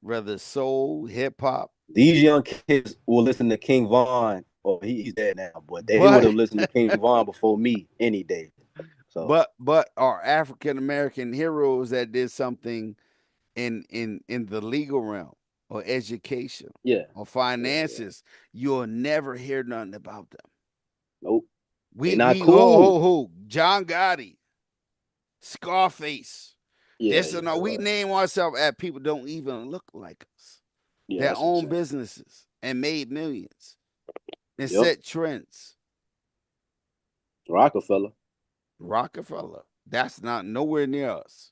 Speaker 1: whether it's soul, hip hop.
Speaker 19: These young kids will listen to King Von. Oh, he's dead now, but they would
Speaker 1: But
Speaker 19: have listened to King Von before me any day. So
Speaker 1: but our African American heroes that did something in the legal realm or education
Speaker 19: yeah,
Speaker 1: or finances, you'll never hear nothing about them.
Speaker 19: nope, they
Speaker 1: We
Speaker 19: not
Speaker 1: we
Speaker 19: cool.
Speaker 1: who John Gotti, Scarface.
Speaker 19: Yeah,
Speaker 1: This
Speaker 19: yeah,
Speaker 1: and all. We
Speaker 19: right.
Speaker 1: name ourselves at people don't even look like us.
Speaker 19: Yeah,
Speaker 1: That
Speaker 19: that's what I'm
Speaker 1: own
Speaker 19: saying.
Speaker 1: businesses and made millions and
Speaker 19: Yep,
Speaker 1: set trends.
Speaker 19: Rockefeller.
Speaker 1: Rockefeller. That's not nowhere near us.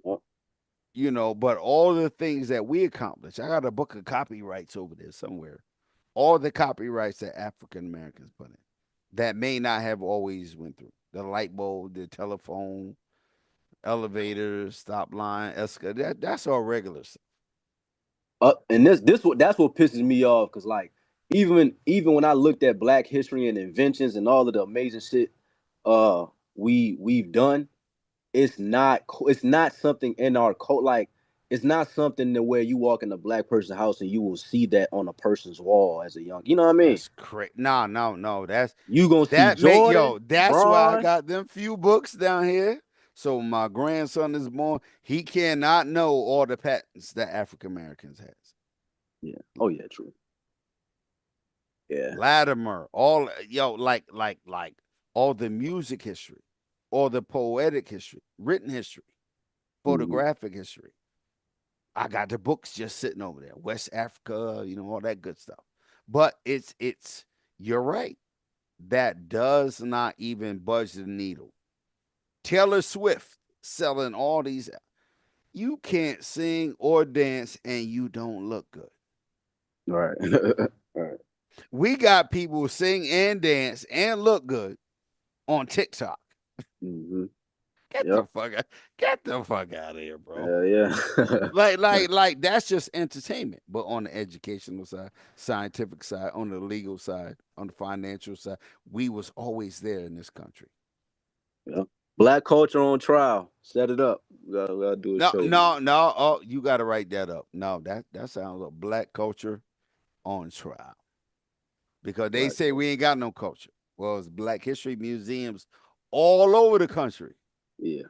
Speaker 19: Yep.
Speaker 1: You know, but all the things that we accomplished, I got a book of copyrights over there somewhere. All the copyrights that African Americans put in that may not have always went through. The light bulb, the telephone, elevators, stop line, escalator. That's all regular stuff.
Speaker 19: And that's what pisses me off, because like even when I looked at Black history and inventions and all of the amazing shit we've done, it's not something in our code. Like, it's not something that where you walk in a Black person's house and you will see that on a person's wall as a young, you know what I mean?
Speaker 1: That's crazy. No. That's
Speaker 19: You gonna see
Speaker 1: that make
Speaker 19: Jordan,
Speaker 1: that's why I
Speaker 19: Bron.
Speaker 1: got them few books down here. So my grandson is born. He cannot know all the patents that African Americans has.
Speaker 19: Yeah. Oh yeah, true. Yeah.
Speaker 1: Latimer, all like all the music history, all the poetic history, written history, photographic history. I got the books just sitting over there. West Africa, all that good stuff. But it's you're right. That does not even budge the needle. Taylor Swift selling all these. You can't sing or dance and you don't look good.
Speaker 19: Right. Right.
Speaker 1: We got people sing and dance and look good on TikTok. Get the fuck out of here, bro.
Speaker 19: Yeah.
Speaker 1: like that's just entertainment. But on the educational side, scientific side, on the legal side, on the financial side, we was always there in this country.
Speaker 19: Yeah. Black culture on trial. Set it up. We gotta do a show.
Speaker 1: No. Oh, you gotta write that up. No, that sounds like black culture on trial. Because they say we ain't got no culture. Well, it's Black History museums all over the country.
Speaker 19: Yeah.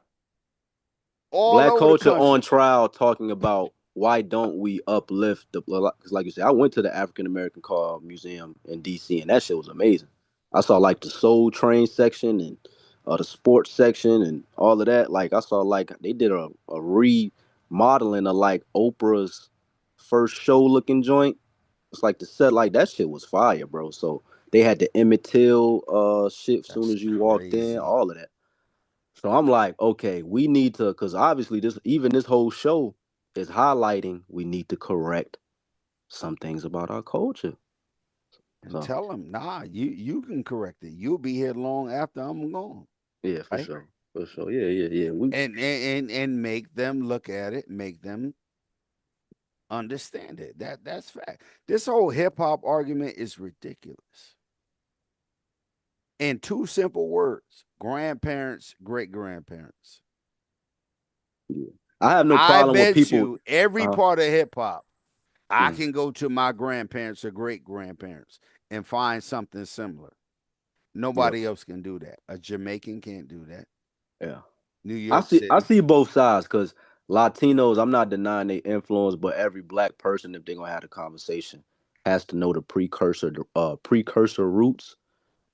Speaker 1: All
Speaker 19: Black
Speaker 1: over
Speaker 19: culture
Speaker 1: the country.
Speaker 19: on trial, talking about why don't we uplift the, because like you said, I went to the African American Car Museum in DC, and that shit was amazing. I saw like the Soul Train section and the sports section and all of that. Like, I saw like they did a remodeling of like Oprah's first show looking joint. It's like the set, like that shit was fire, bro. So they had the Emmett Till shit as soon as you walked in, all of that. So I'm like, okay, we need to, because obviously this whole show is highlighting we need to correct some things about our culture.
Speaker 1: And tell them, nah, you can correct it. You'll be here long after I'm gone.
Speaker 19: Yeah, for
Speaker 1: right?
Speaker 19: sure. For sure. Yeah.
Speaker 1: And make them look at it, make them understand it. That's fact. This whole hip hop argument is ridiculous. In two simple words: grandparents, great grandparents.
Speaker 19: Yeah. I have no problem with people.
Speaker 1: You every part of hip hop, I can go to my grandparents or great grandparents and find something similar. Nobody else can do that. A Jamaican can't do that.
Speaker 19: Yeah.
Speaker 1: New York
Speaker 19: I see both sides, because Latinos, I'm not denying their influence, but every black person, if they're gonna have a conversation, has to know the precursor roots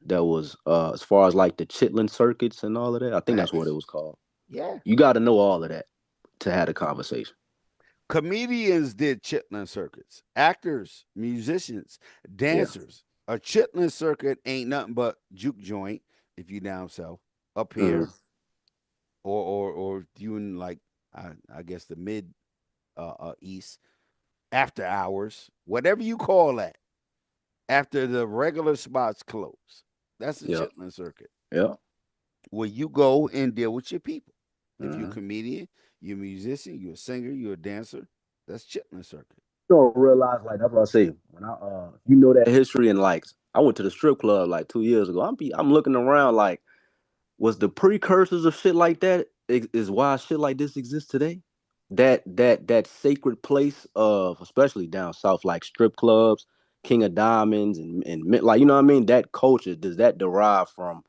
Speaker 19: that was as far as like the Chitlin circuits and all of that. I think that's what it was called.
Speaker 1: Yeah.
Speaker 19: You got to know all of that to have a conversation.
Speaker 1: Comedians did Chitlin circuits. Actors, musicians, dancers. A Chitlin circuit ain't nothing but juke joint if you down south up here, or you in like I guess the mid east, after hours, whatever you call that, after the regular spots close. That's a Chitlin circuit.
Speaker 19: Yeah.
Speaker 1: Where you go and deal with your people. If you're a comedian, you're a musician, you're a singer, you're a dancer, that's Chitlin circuit.
Speaker 19: You don't realize, like, that's what I say. When that history, and like I went to the strip club like 2 years ago. I'm looking around like was the precursors of shit like that is why shit like this exists today. That sacred place of, especially down south, like strip clubs, King of Diamonds, and like, you know what I mean. That culture, does that derive from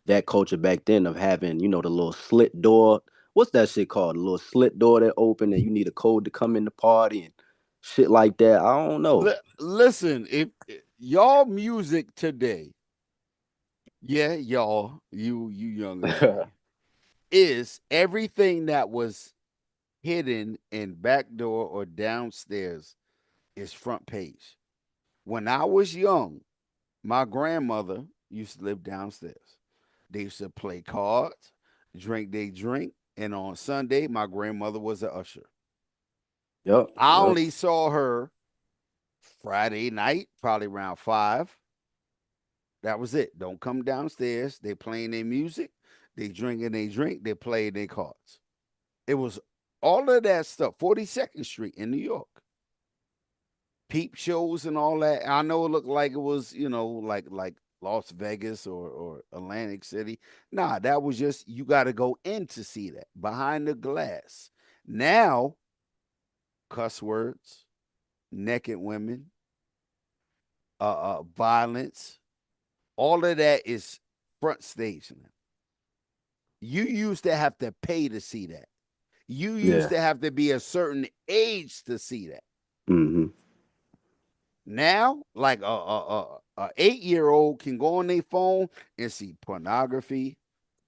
Speaker 19: that culture back then of having, the little slit door? What's that shit called? The little slit door that open and you need a code to come in the party and shit like that. I don't know.
Speaker 1: Listen, if y'all music today, yeah, y'all, you younger than me, is everything that was hidden in back door or downstairs is front page. When I was young, my grandmother used to live downstairs. They used to play cards, drink they drink, and on Sunday, my grandmother was an usher.
Speaker 19: Yep.
Speaker 1: I only saw her Friday night, probably around 5. That was it. Don't come downstairs. They playing their music, they drinking they drink, they play their cards. It was all of that stuff. 42nd Street in New York. Peep shows and all that. I know it looked like it was, like Las Vegas or Atlantic City. Nah, that was just, you got to go in to see that behind the glass. Now, cuss words, naked women, violence, all of that is front stage now. You used to have to pay to see that. You used to have to be a certain age to see that.
Speaker 19: Mm-hmm.
Speaker 1: Now, like a 8-year-old can go on their phone and see pornography,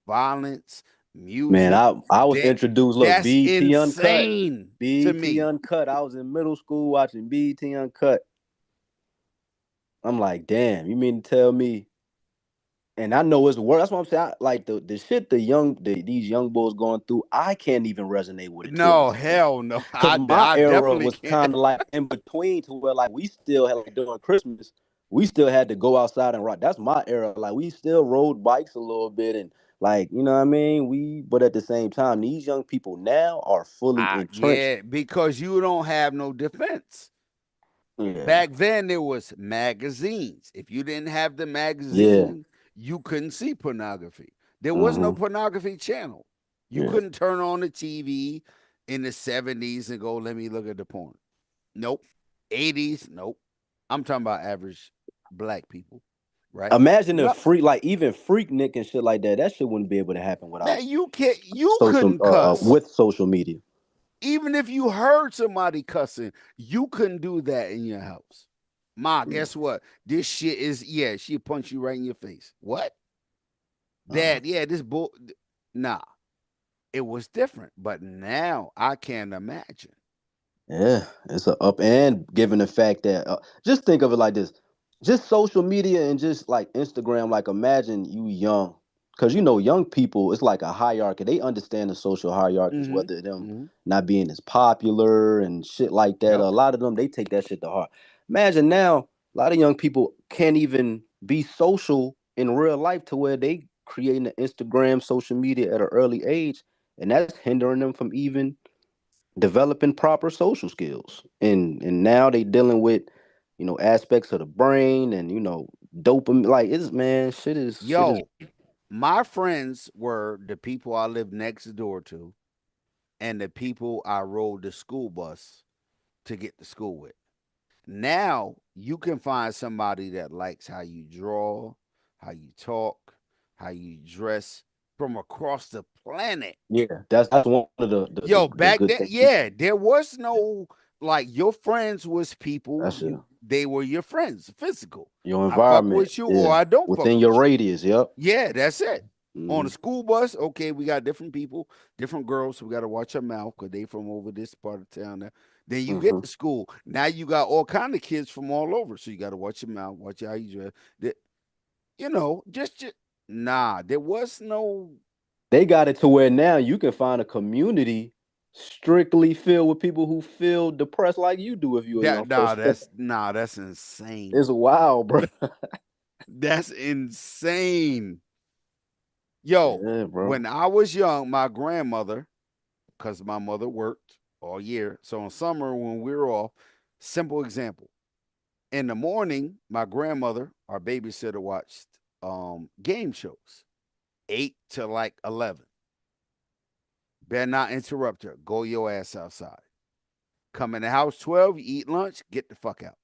Speaker 1: violence, music.
Speaker 19: Man, I was introduced. Look,
Speaker 1: That's
Speaker 19: BET Uncut.
Speaker 1: insane to
Speaker 19: BET
Speaker 1: me.
Speaker 19: Uncut. I was in middle school watching BET Uncut. I'm like, damn, you mean to tell me? And I know it's worse. That's what I'm saying. Like the shit these young boys going through, I can't even resonate with it.
Speaker 1: No, hell no.
Speaker 19: Because my
Speaker 1: I
Speaker 19: era
Speaker 1: definitely
Speaker 19: was
Speaker 1: can't.
Speaker 19: kind of like in between, to where like we still had, like, during Christmas, we still had to go outside and rock. That's my era. Like we still rode bikes a little bit and, like, you know what I mean? But at the same time, these young people now are fully entrenched.
Speaker 1: Yeah, because you don't have no defense.
Speaker 19: Yeah.
Speaker 1: Back then there was magazines. If you didn't have the magazine, you couldn't see pornography. There was no pornography channel. You couldn't turn on the TV in the 70s and go, let me look at the porn. Nope. 80s, nope. I'm talking about average black people, right?
Speaker 19: Imagine if even Freaknik and shit like that, that shit wouldn't be able to happen without
Speaker 1: Man, you couldn't cuss.
Speaker 19: With social media.
Speaker 1: Even if you heard somebody cussing, you couldn't do that in your house. Ma, guess what? This shit is, she'll punch you right in your face. What? Dad, this bull. Nah, it was different. But now I can't imagine.
Speaker 19: Yeah, it's a up, and given the fact that just think of it like this, just social media and just like Instagram, like imagine you young, because young people, it's like a hierarchy. They understand the social hierarchies, whether them not being as popular and shit like that. A lot of them, they take that shit to heart. Imagine now, a lot of young people can't even be social in real life, to where they creating an Instagram, social media at an early age, and that's hindering them from even developing proper social skills. And now they dealing with aspects of the brain and dopamine. Like, shit is
Speaker 1: my friends were the people I lived next door to and the people I rode the school bus to get to school with. Now you can find somebody that likes how you draw, how you talk, how you dress from across the planet.
Speaker 19: Yeah, that's one of the
Speaker 1: back
Speaker 19: good
Speaker 1: then,
Speaker 19: things.
Speaker 1: there was no, like, your friends was people they were your friends, physical.
Speaker 19: Your
Speaker 1: I fuck
Speaker 19: environment
Speaker 1: with you or I don't fuck
Speaker 19: within
Speaker 1: with
Speaker 19: your
Speaker 1: you.
Speaker 19: radius. Yep.
Speaker 1: Yeah, that's it. On the school bus, okay, we got different people, different girls, so we got to watch our mouth because they from over this part of town now. Then you get to school. Now you got all kind of kids from all over, so you got to watch your mouth, watch how you dress. Just there was no.
Speaker 19: They got it to where now you can find a community strictly filled with people who feel depressed like you do if you're a young person.
Speaker 1: That's insane.
Speaker 19: It's wild, bro.
Speaker 1: That's insane. Yo, when I was young, my grandmother, because my mother worked all year, so in summer when we were off, simple example. In the morning, my grandmother, our babysitter, watched game shows. 8 to like 11. Better not interrupt her. Go your ass outside. Come in the house 12, you eat lunch, get the fuck out.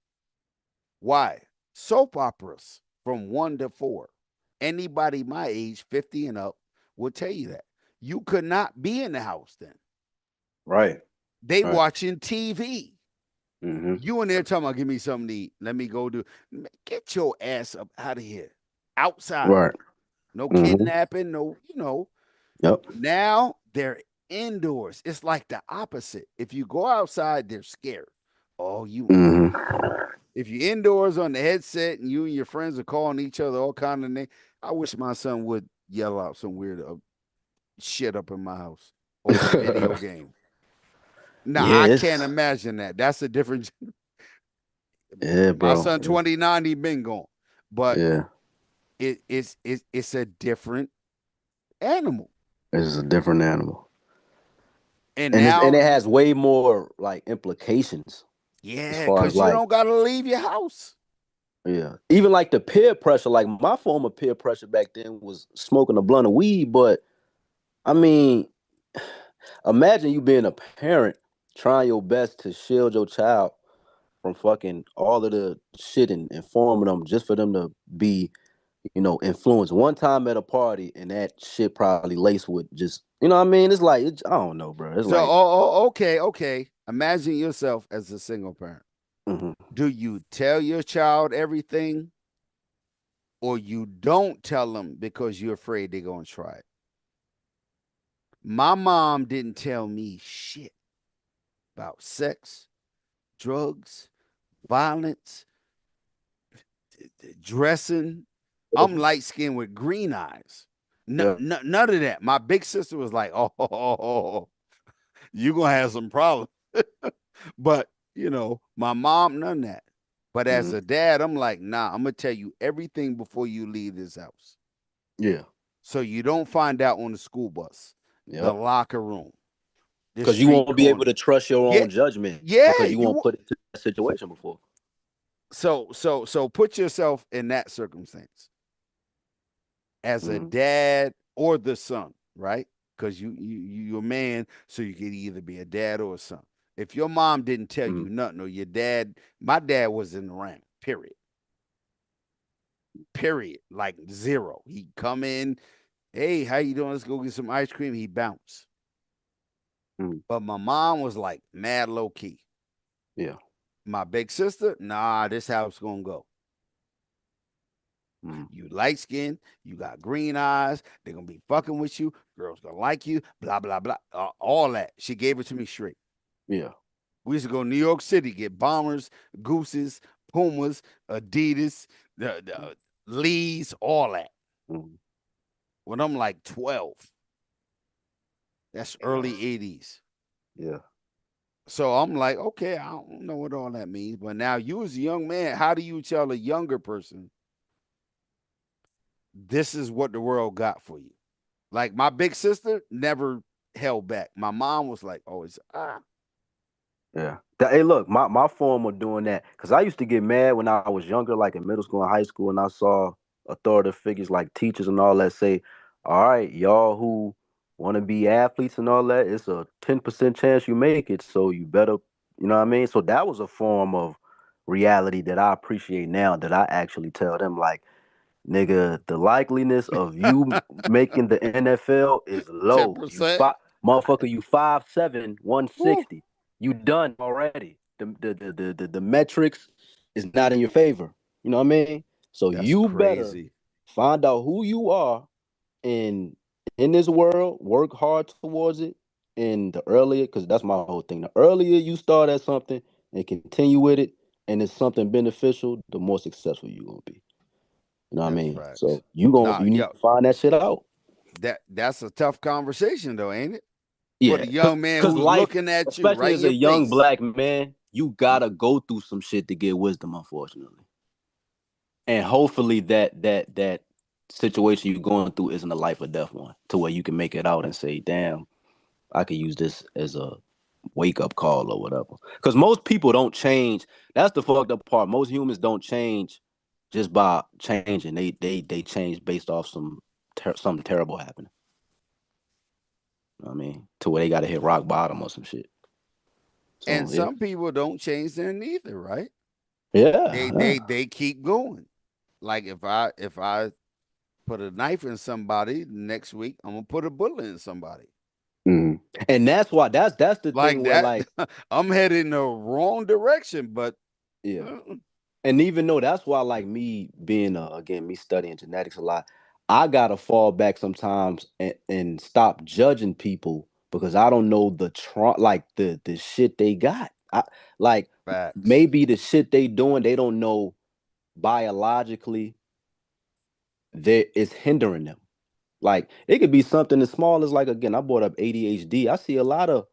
Speaker 1: Why? Soap operas from 1 to 4. Anybody my age, 50 and up, will tell you that. You could not be in the house then.
Speaker 19: Right.
Speaker 1: They
Speaker 19: right.
Speaker 1: watching TV.
Speaker 19: Mm-hmm.
Speaker 1: You in there talking about, give me something to eat. Let me go do. Get your ass up out of here. Outside.
Speaker 19: Right.
Speaker 1: No
Speaker 19: Mm-hmm.
Speaker 1: kidnapping, no,
Speaker 19: Yep.
Speaker 1: Now they're indoors. It's like the opposite. If you go outside, they're scared. Oh, you.
Speaker 19: Mm-hmm.
Speaker 1: If you're indoors on the headset and you and your friends are calling each other all kind of names, I wish my son would yell out some weird shit up in my house over a video game. Now, I can't imagine that. That's a different.
Speaker 19: Yeah, bro.
Speaker 1: My son, 29, he been gone. But
Speaker 19: yeah,
Speaker 1: it's a different animal.
Speaker 19: It's a different animal.
Speaker 1: And now
Speaker 19: it has way more like implications.
Speaker 1: Yeah, because you don't gotta leave your house.
Speaker 19: Yeah. Even like the peer pressure, like my form of peer pressure back then was smoking a blunt of weed, but I mean, imagine you being a parent trying your best to shield your child from fucking all of the shit and informing them just for them to be, influenced one time at a party and that shit probably laced with just, what I mean? It's like, I don't know, bro. It's
Speaker 1: so,
Speaker 19: like,
Speaker 1: okay. Imagine yourself as a single parent.
Speaker 19: Mm-hmm.
Speaker 1: Do you tell your child everything or you don't tell them because you're afraid they're going to try it? My mom didn't tell me shit about sex, drugs, violence, dressing. I'm light skinned with green eyes. None of that. My big sister was like, oh, you're going to have some problems. But, my mom, none of that. But as a dad, I'm like, nah, I'm going to tell you everything before you leave this house.
Speaker 19: Yeah.
Speaker 1: So you don't find out on the school bus, the locker room.
Speaker 19: Because you won't be able to trust your own judgment.
Speaker 1: Yeah.
Speaker 19: Because you won't put it into that situation before.
Speaker 1: So put yourself in that circumstance as a dad or the son, right? Because you're a man, so you could either be a dad or a son. If your mom didn't tell you nothing, or your dad, my dad wasn't around, period. Like zero. He'd come in, hey, how you doing? Let's go get some ice cream. He'd bounce. But my mom was like mad low key.
Speaker 19: Yeah.
Speaker 1: My big sister, nah, this how it's gonna go. You light skin, you got green eyes, they're gonna be fucking with you, girls gonna like you, blah, blah, blah. All that. She gave it to me straight.
Speaker 19: Yeah.
Speaker 1: We used to go to New York City, get Bombers, Gooses, Pumas, Adidas, the Lees, all that. When I'm like 12. That's early 80s.
Speaker 19: Yeah.
Speaker 1: So I'm like, okay, I don't know what all that means. But now you as a young man, how do you tell a younger person this is what the world got for you? Like my big sister never held back. My mom was like, always,
Speaker 19: Yeah. Hey, look, my form of doing that, because I used to get mad when I was younger, like in middle school and high school, and I saw authoritative figures like teachers and all that say, all right, y'all who want to be athletes and all that, it's a 10% chance you make it, so you better, you know what I mean? So that was a form of reality that I appreciate now, that I actually tell them, like, nigga, the likeliness of you making the NFL is low.
Speaker 1: 10%.
Speaker 19: Motherfucker, you 5'7", 160. You done already. The metrics is not in your favor. You know what I mean? So
Speaker 1: that's
Speaker 19: you
Speaker 1: crazy.
Speaker 19: better find out who you are in this world, work hard towards it, and the earlier, because that's my whole thing. The earlier you start at something and continue with it, and it's something beneficial, the more successful you're gonna be. You know what I mean?
Speaker 1: Facts.
Speaker 19: So you need to find that shit out.
Speaker 1: That's a tough conversation though, ain't it?
Speaker 19: Yeah,
Speaker 1: for the young man who's
Speaker 19: life,
Speaker 1: looking at you
Speaker 19: especially
Speaker 1: right
Speaker 19: as
Speaker 1: in
Speaker 19: a
Speaker 1: your
Speaker 19: young
Speaker 1: face.
Speaker 19: black man, you gotta go through some shit to get wisdom, unfortunately. And hopefully that situation you're going through isn't a life or death one, to where you can make it out and say, damn, I could use this as a wake-up call or whatever. Because most people don't change. That's the fucked up part. Most humans don't change just by changing. They change based off some something terrible happening. I mean, to where they got to hit rock bottom or some shit. So,
Speaker 1: and some people don't change their neither, right?
Speaker 19: Yeah,
Speaker 1: they keep going. Like if I put a knife in somebody, next week I'm gonna put a bullet in somebody.
Speaker 19: Mm. And that's why that's the
Speaker 1: Like
Speaker 19: thing where like
Speaker 1: I'm headed in the wrong direction, but
Speaker 19: yeah. And even though that's why like me being again me studying genetics a lot, I gotta fall back sometimes and stop judging people because I don't know like the shit they got. Like
Speaker 1: facts.
Speaker 19: maybe the shit they doing they don't know biologically that is hindering them. Like it could be something as small as like again I brought up ADHD. I see a lot of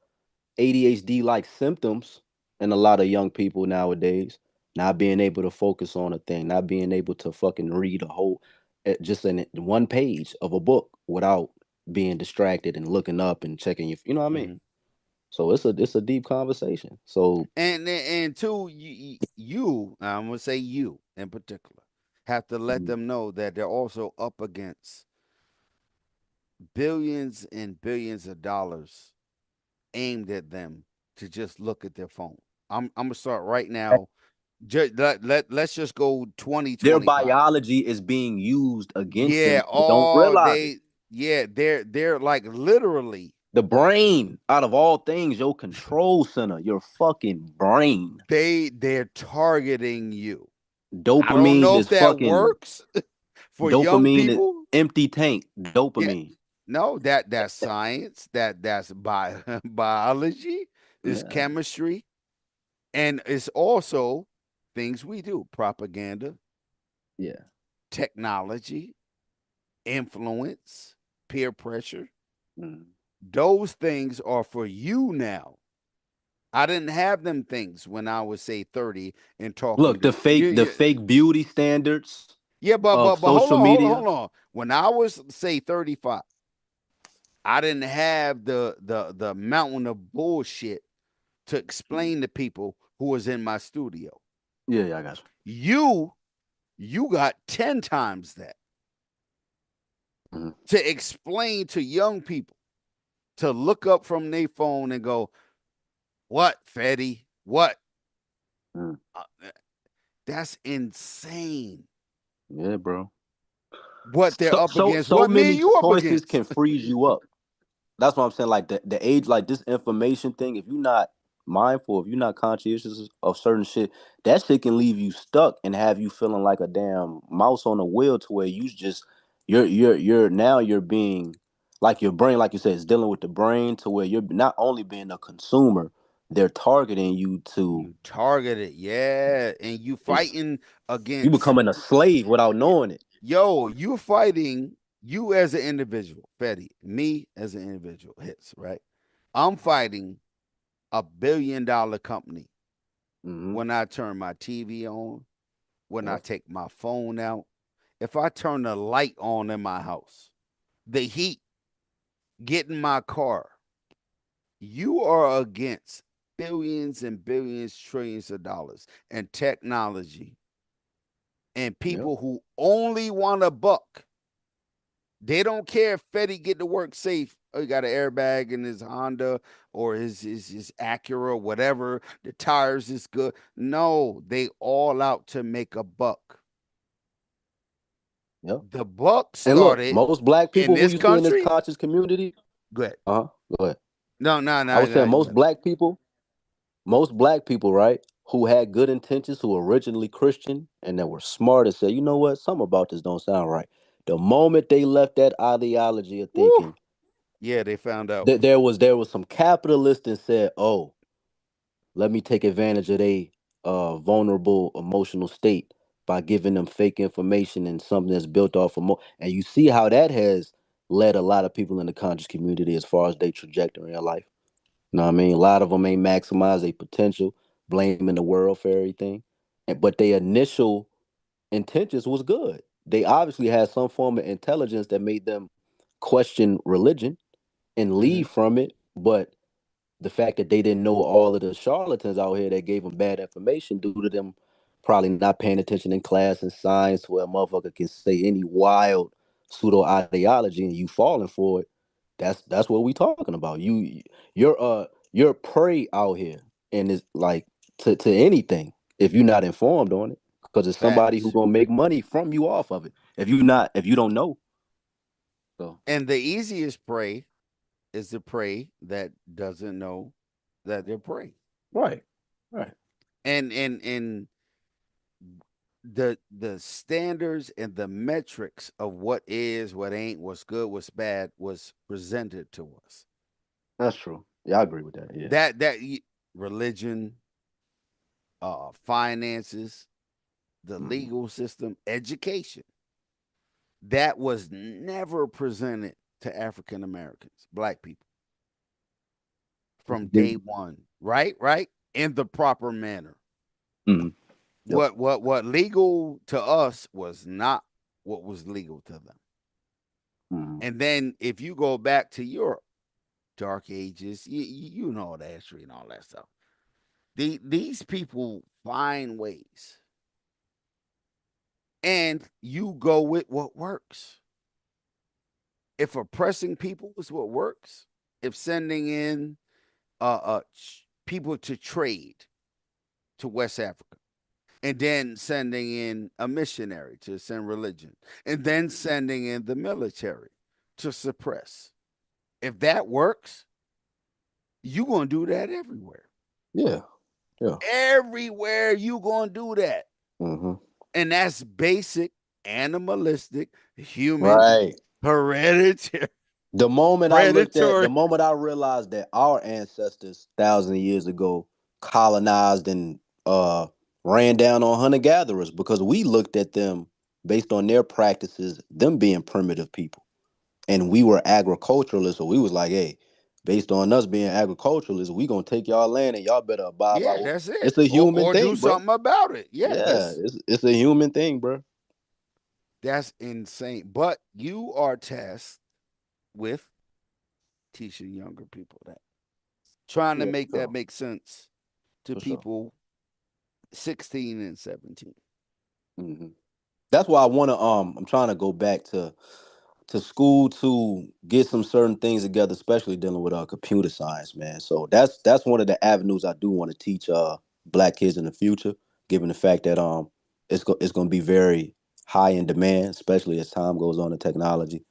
Speaker 19: ADHD like symptoms in a lot of young people nowadays. Not being able to focus on a thing, not being able to fucking read a whole just in one page of a book without being distracted and looking up and checking your, you know what I mean?
Speaker 1: Mhm.
Speaker 19: So it's a deep conversation. So
Speaker 1: And two, I'm gonna say you in particular have to let them know that they're also up against billions and billions of dollars aimed at them to just look at their phone. I'm gonna start right now. Let's just go 2025.
Speaker 19: their biology is being used against them.
Speaker 1: Yeah,
Speaker 19: They don't realize it.
Speaker 1: They're like literally
Speaker 19: The brain, out of all things, your control center, your fucking brain.
Speaker 1: they're targeting you. I don't
Speaker 19: Dopamine
Speaker 1: know
Speaker 19: is
Speaker 1: if that
Speaker 19: fucking
Speaker 1: works for young
Speaker 19: dopamine is
Speaker 1: people.
Speaker 19: empty tank.
Speaker 1: Yeah,
Speaker 19: Dopamine.
Speaker 1: no, that's science. That's biology. It's
Speaker 19: Yeah.
Speaker 1: chemistry, and it's also things we do: propaganda,
Speaker 19: Yeah.
Speaker 1: technology, influence, peer pressure.
Speaker 19: Mm.
Speaker 1: Those things are for you now. I didn't have them things when I was say 30 and talking
Speaker 19: Look,
Speaker 1: to you.
Speaker 19: the fake beauty standards
Speaker 1: Yeah,
Speaker 19: of
Speaker 1: but
Speaker 19: social media.
Speaker 1: hold on. When I was say 35, I didn't have the mountain of bullshit to explain to people who was in my studio.
Speaker 19: Yeah, I got you.
Speaker 1: You got 10 times that to explain to young people to look up from their phone and go, "What, Fetty? What?" That's insane.
Speaker 19: Yeah, bro.
Speaker 1: What they're up against.
Speaker 19: So
Speaker 1: What me
Speaker 19: many
Speaker 1: and you up
Speaker 19: choices
Speaker 1: against.
Speaker 19: can freeze you up. That's what I'm saying. Like the age, like this information thing, if you're not mindful, if you're not conscientious of certain shit, that shit can leave you stuck and have you feeling like a damn mouse on a wheel to where you just you're now you're being like your brain, like you said, is dealing with the brain to where you're not only being a consumer, they're targeting you to
Speaker 1: target it, yeah. And you fighting against
Speaker 19: you becoming a slave without knowing it.
Speaker 1: Yo, you fighting you as an individual, Fetty, me as an individual, hits, right? I'm fighting $1 billion company when I turn my TV on, when I take my phone out, if I turn the light on in my house, the heat, get in my car, you are against billions and billions, trillions of dollars and technology and people who only want a buck. They don't care if Fetty get to work safe. Oh, he got an airbag in his Honda or his Acura, whatever. The tires is good. No, they all out to make a buck.
Speaker 19: Yep.
Speaker 1: The buck
Speaker 19: And look,
Speaker 1: started
Speaker 19: most black
Speaker 1: in
Speaker 19: people who
Speaker 1: this
Speaker 19: you see in this
Speaker 1: country.
Speaker 19: conscious community.
Speaker 1: Go ahead.
Speaker 19: Go ahead.
Speaker 1: No.
Speaker 19: I was saying most black people, right, who had good intentions, who were originally Christian and that were smart and said, you know what, something about this don't sound right. The moment they left that ideology of thinking,
Speaker 1: yeah, they found out
Speaker 19: that there was some capitalists and said, oh, let me take advantage of a vulnerable emotional state by giving them fake information and something that's built off of and you see how that has led a lot of people in the conscious community as far as their trajectory in life. You know what I mean? A lot of them ain't maximize their potential, blaming the world for everything. But their initial intentions was good. They obviously had some form of intelligence that made them question religion and leave from it. But the fact that they didn't know all of the charlatans out here that gave them bad information due to them probably not paying attention in class and science where a motherfucker can say any wild pseudo ideology and you falling for it, that's what we talking about. You're prey out here, and it's like to anything if you're not informed on it, because it's somebody who
Speaker 1: Facts.
Speaker 19: gonna make money from you off of it. If you don't know. So
Speaker 1: And the easiest prey is the prey that doesn't know that they're prey.
Speaker 19: right.
Speaker 1: And the standards and the metrics of what is, what ain't, what's good, what's bad was presented to us.
Speaker 19: That's true. Yeah, I agree with that. Yeah.
Speaker 1: Religion, finances, the
Speaker 19: Mm-hmm.
Speaker 1: legal system, education, that was never presented to African Americans, black people, from day one, right? In the proper manner.
Speaker 19: Mm-hmm. Yep.
Speaker 1: What legal to us was not what was legal to them.
Speaker 19: Mm-hmm.
Speaker 1: And then if you go back to Europe, Dark Ages, you know the history and all that stuff. These people find ways, and you go with what works. If oppressing people is what works, if sending in people to trade to West Africa, and then sending in a missionary to send religion, and then sending in the military to suppress. If that works, you're going to do that everywhere.
Speaker 19: Yeah.
Speaker 1: Everywhere you're going to do that.
Speaker 19: Mm-hmm.
Speaker 1: And that's basic, animalistic, human,
Speaker 19: Right.
Speaker 1: hereditary.
Speaker 19: The moment I realized that our ancestors thousands of years ago colonized and ran down on hunter gatherers, because we looked at them based on their practices, them being primitive people, and we were agriculturalists, so we was like, hey, based on us being agriculturalists, we gonna take y'all land and y'all better abide by.
Speaker 1: That's it.
Speaker 19: It's a human
Speaker 1: or
Speaker 19: thing,
Speaker 1: do
Speaker 19: bro.
Speaker 1: something about it.
Speaker 19: Yeah, it's a human thing, bro.
Speaker 1: That's insane. But you are tasked with teaching younger people that, trying to make that make sense to people 16 and 17.
Speaker 19: Mm-hmm. That's why I want to. I'm trying to go back to school to get some certain things together, especially dealing with computer science, man. So that's one of the avenues I do want to teach black kids in the future, given the fact that it's going to be very high in demand, especially as time goes on in technology.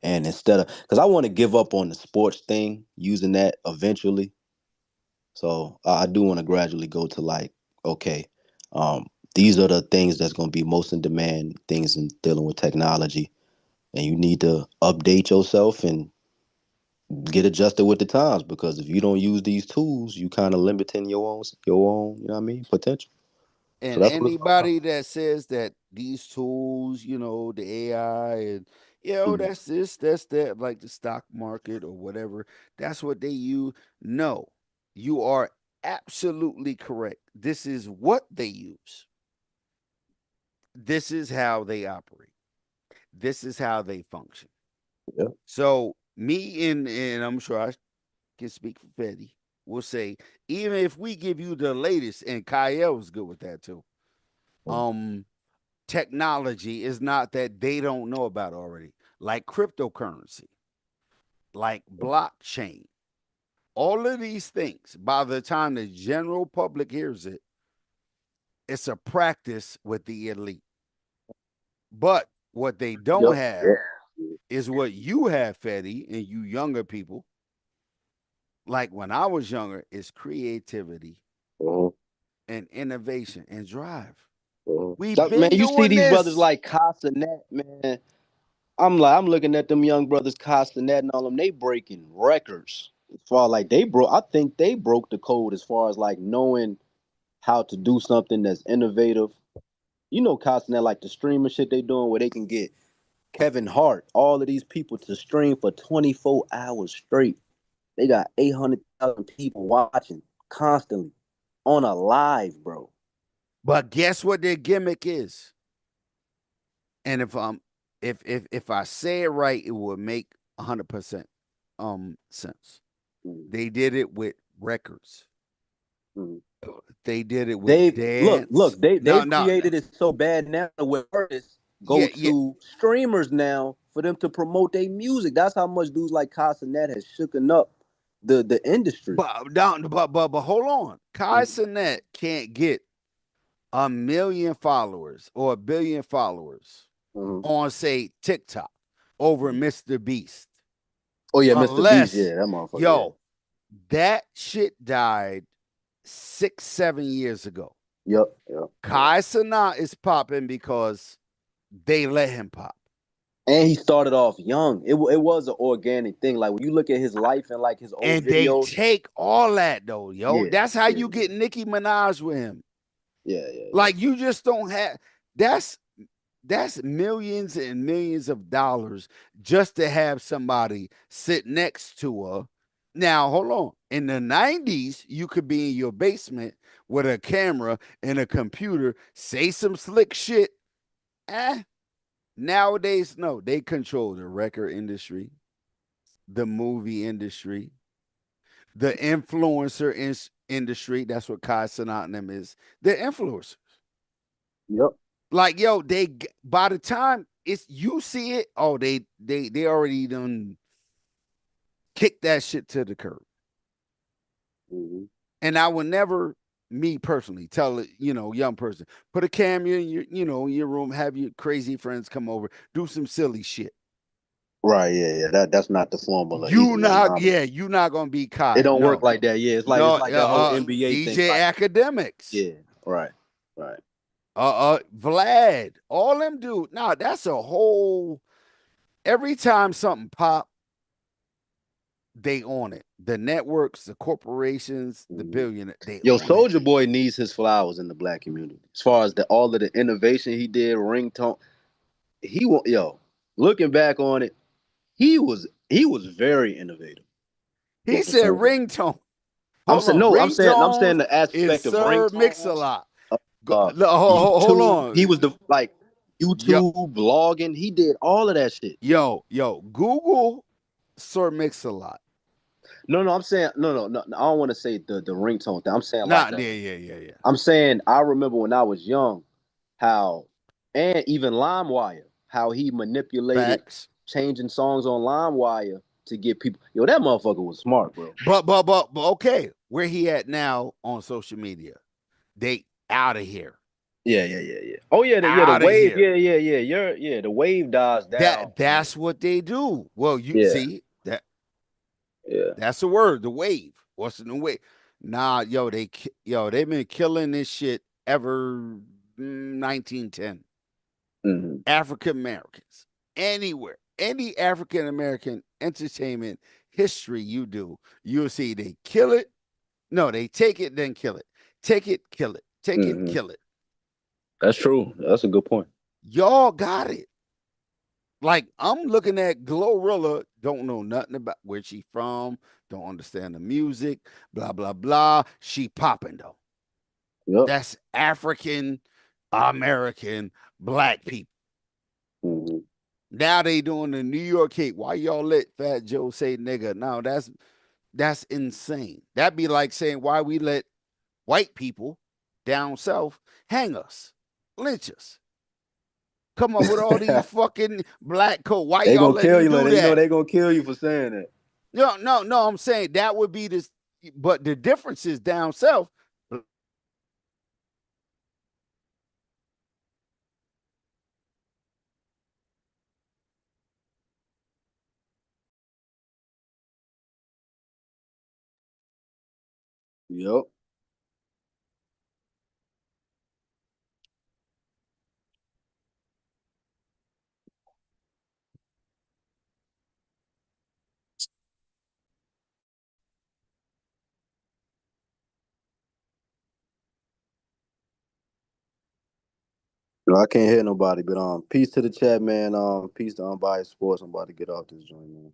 Speaker 19: And instead of, because I want to give up on the sports thing, using that eventually. So I do want to gradually go to like, okay, these are the things that's going to be most in demand, things in dealing with technology. And you need to update yourself and get adjusted with the times, because if you don't use these tools, you kind of limiting your own, you know what I mean, potential. So
Speaker 1: And
Speaker 19: that's what it's all about.
Speaker 1: anybody that says that these tools, the AI and that's this, that's that, like the stock market or whatever, that's what they use. No, you are absolutely correct. This is what they use. This is how they operate. This is how they function.
Speaker 19: Yeah.
Speaker 1: So me and I'm sure I can speak for Fetty, will say, even if we give you the latest, and Kyle was good with that too. Technology is not that they don't know about already, like cryptocurrency, like blockchain. All of these things, by the time the general public hears it, it's a practice with the elite. But what they don't have is what you have, Fetty, and you younger people. Like when I was younger, is creativity and innovation and drive. We've
Speaker 19: Man,
Speaker 1: been
Speaker 19: you see
Speaker 1: doing
Speaker 19: these brothers
Speaker 1: this.
Speaker 19: like Castanet, man. I'm looking at them young brothers, Castanet and all them. They breaking records. As far like I think they broke the code as far as like knowing how to do something that's innovative. You know, Castanet, like the streamer shit they doing, where they can get Kevin Hart, all of these people to stream for 24 hours straight. They got 800,000 people watching constantly on a live, bro.
Speaker 1: But guess what their gimmick is? And if I say it right, it will make 100% sense. They did it with records. They did it with dance.
Speaker 19: They've created it so bad now where artists go to streamers now for them to promote their music. That's how much dudes like Casanet has shooken up the industry.
Speaker 1: But hold on. Casanet can't get 1 million followers or 1 billion followers on, say, TikTok over Mr. Beast.
Speaker 19: Oh yeah, Mr. Beast, yeah, that motherfucker.
Speaker 1: Yo, that shit died 6-7 years ago.
Speaker 19: Yep.
Speaker 1: Kai Cenat is popping because they let him pop.
Speaker 19: And he started off young. It was an organic thing. Like when you look at his life and like his old
Speaker 1: and
Speaker 19: videos,
Speaker 1: they take all that though, yo.
Speaker 19: Yeah,
Speaker 1: That's how you get Nicki Minaj with him.
Speaker 19: Yeah.
Speaker 1: Like you just don't have that's millions and millions of dollars just to have somebody sit next to her. Now, hold on. In the 90s, you could be in your basement with a camera and a computer, say some slick shit. Nowadays, no, they control the record industry, the movie industry, the influencer industry. That's what Kai Cenat and them is. They're influencers.
Speaker 19: Yep.
Speaker 1: Like, yo, they by the time you see it, oh, they already done kicked that shit to the curb. And I would never, me personally, tell a young person, put a camera in your room, have your crazy friends come over, do some silly shit.
Speaker 19: Right, yeah. That's not the formula.
Speaker 1: You're not gonna be Kai.
Speaker 19: It don't work like that. Yeah, it's like that whole NBA
Speaker 1: DJ
Speaker 19: thing.
Speaker 1: Academics.
Speaker 19: Yeah, right.
Speaker 1: Vlad, all them dude. Now that's a whole. Every time something pop, they own it. The networks, the corporations, the billionaires.
Speaker 19: Yo, Soulja Boy needs his flowers in the black community. As far as all of the innovation he did, ringtone, looking back on it, he was very innovative.
Speaker 1: He said ringtone.
Speaker 19: I'm saying the aspect of ringtone.
Speaker 1: Mix-a-lot.
Speaker 19: Hold
Speaker 1: on.
Speaker 19: He was YouTube blogging. He did all of that shit.
Speaker 1: Yo, Google Sir Mix-a-Lot.
Speaker 19: No, I'm saying no. I don't want to say the ringtone thing. I'm saying
Speaker 1: yeah.
Speaker 19: I'm saying I remember when I was young, and even LimeWire, how he manipulated changing songs on LimeWire to get people. Yo, that motherfucker was smart, bro.
Speaker 1: But okay, where he at now on social media? They out of here.
Speaker 19: Yeah. Oh yeah, the wave. Yeah. The wave dies down.
Speaker 1: That's what they do. Well, you see that.
Speaker 19: Yeah,
Speaker 1: that's the word. The wave. What's the new wave? Nah, they've been killing this shit ever 1910. African Americans anywhere, any African American entertainment history you'll see they kill it. No, they take it then kill it. Take it, kill it. Take it, kill it.
Speaker 19: That's true. That's a good point.
Speaker 1: Y'all got it. Like, I'm looking at Glorilla, don't know nothing about where she from, don't understand the music, blah, blah, blah. She popping, though.
Speaker 19: Yep.
Speaker 1: That's African American black people. Now they doing the New York hate. Why y'all let Fat Joe say nigga? No, that's insane. That'd be like saying why we let white people down south hang us, lynch us. Come up with all these fucking black coat. Why y'all let them do that?
Speaker 19: You know they gonna kill you for saying that.
Speaker 1: No. I'm saying that would be this, but the difference is down south.
Speaker 19: Yep. No, I can't hear nobody, but peace to the chat, man. Peace to Unbiased Sports. I'm about to get off this joint, man.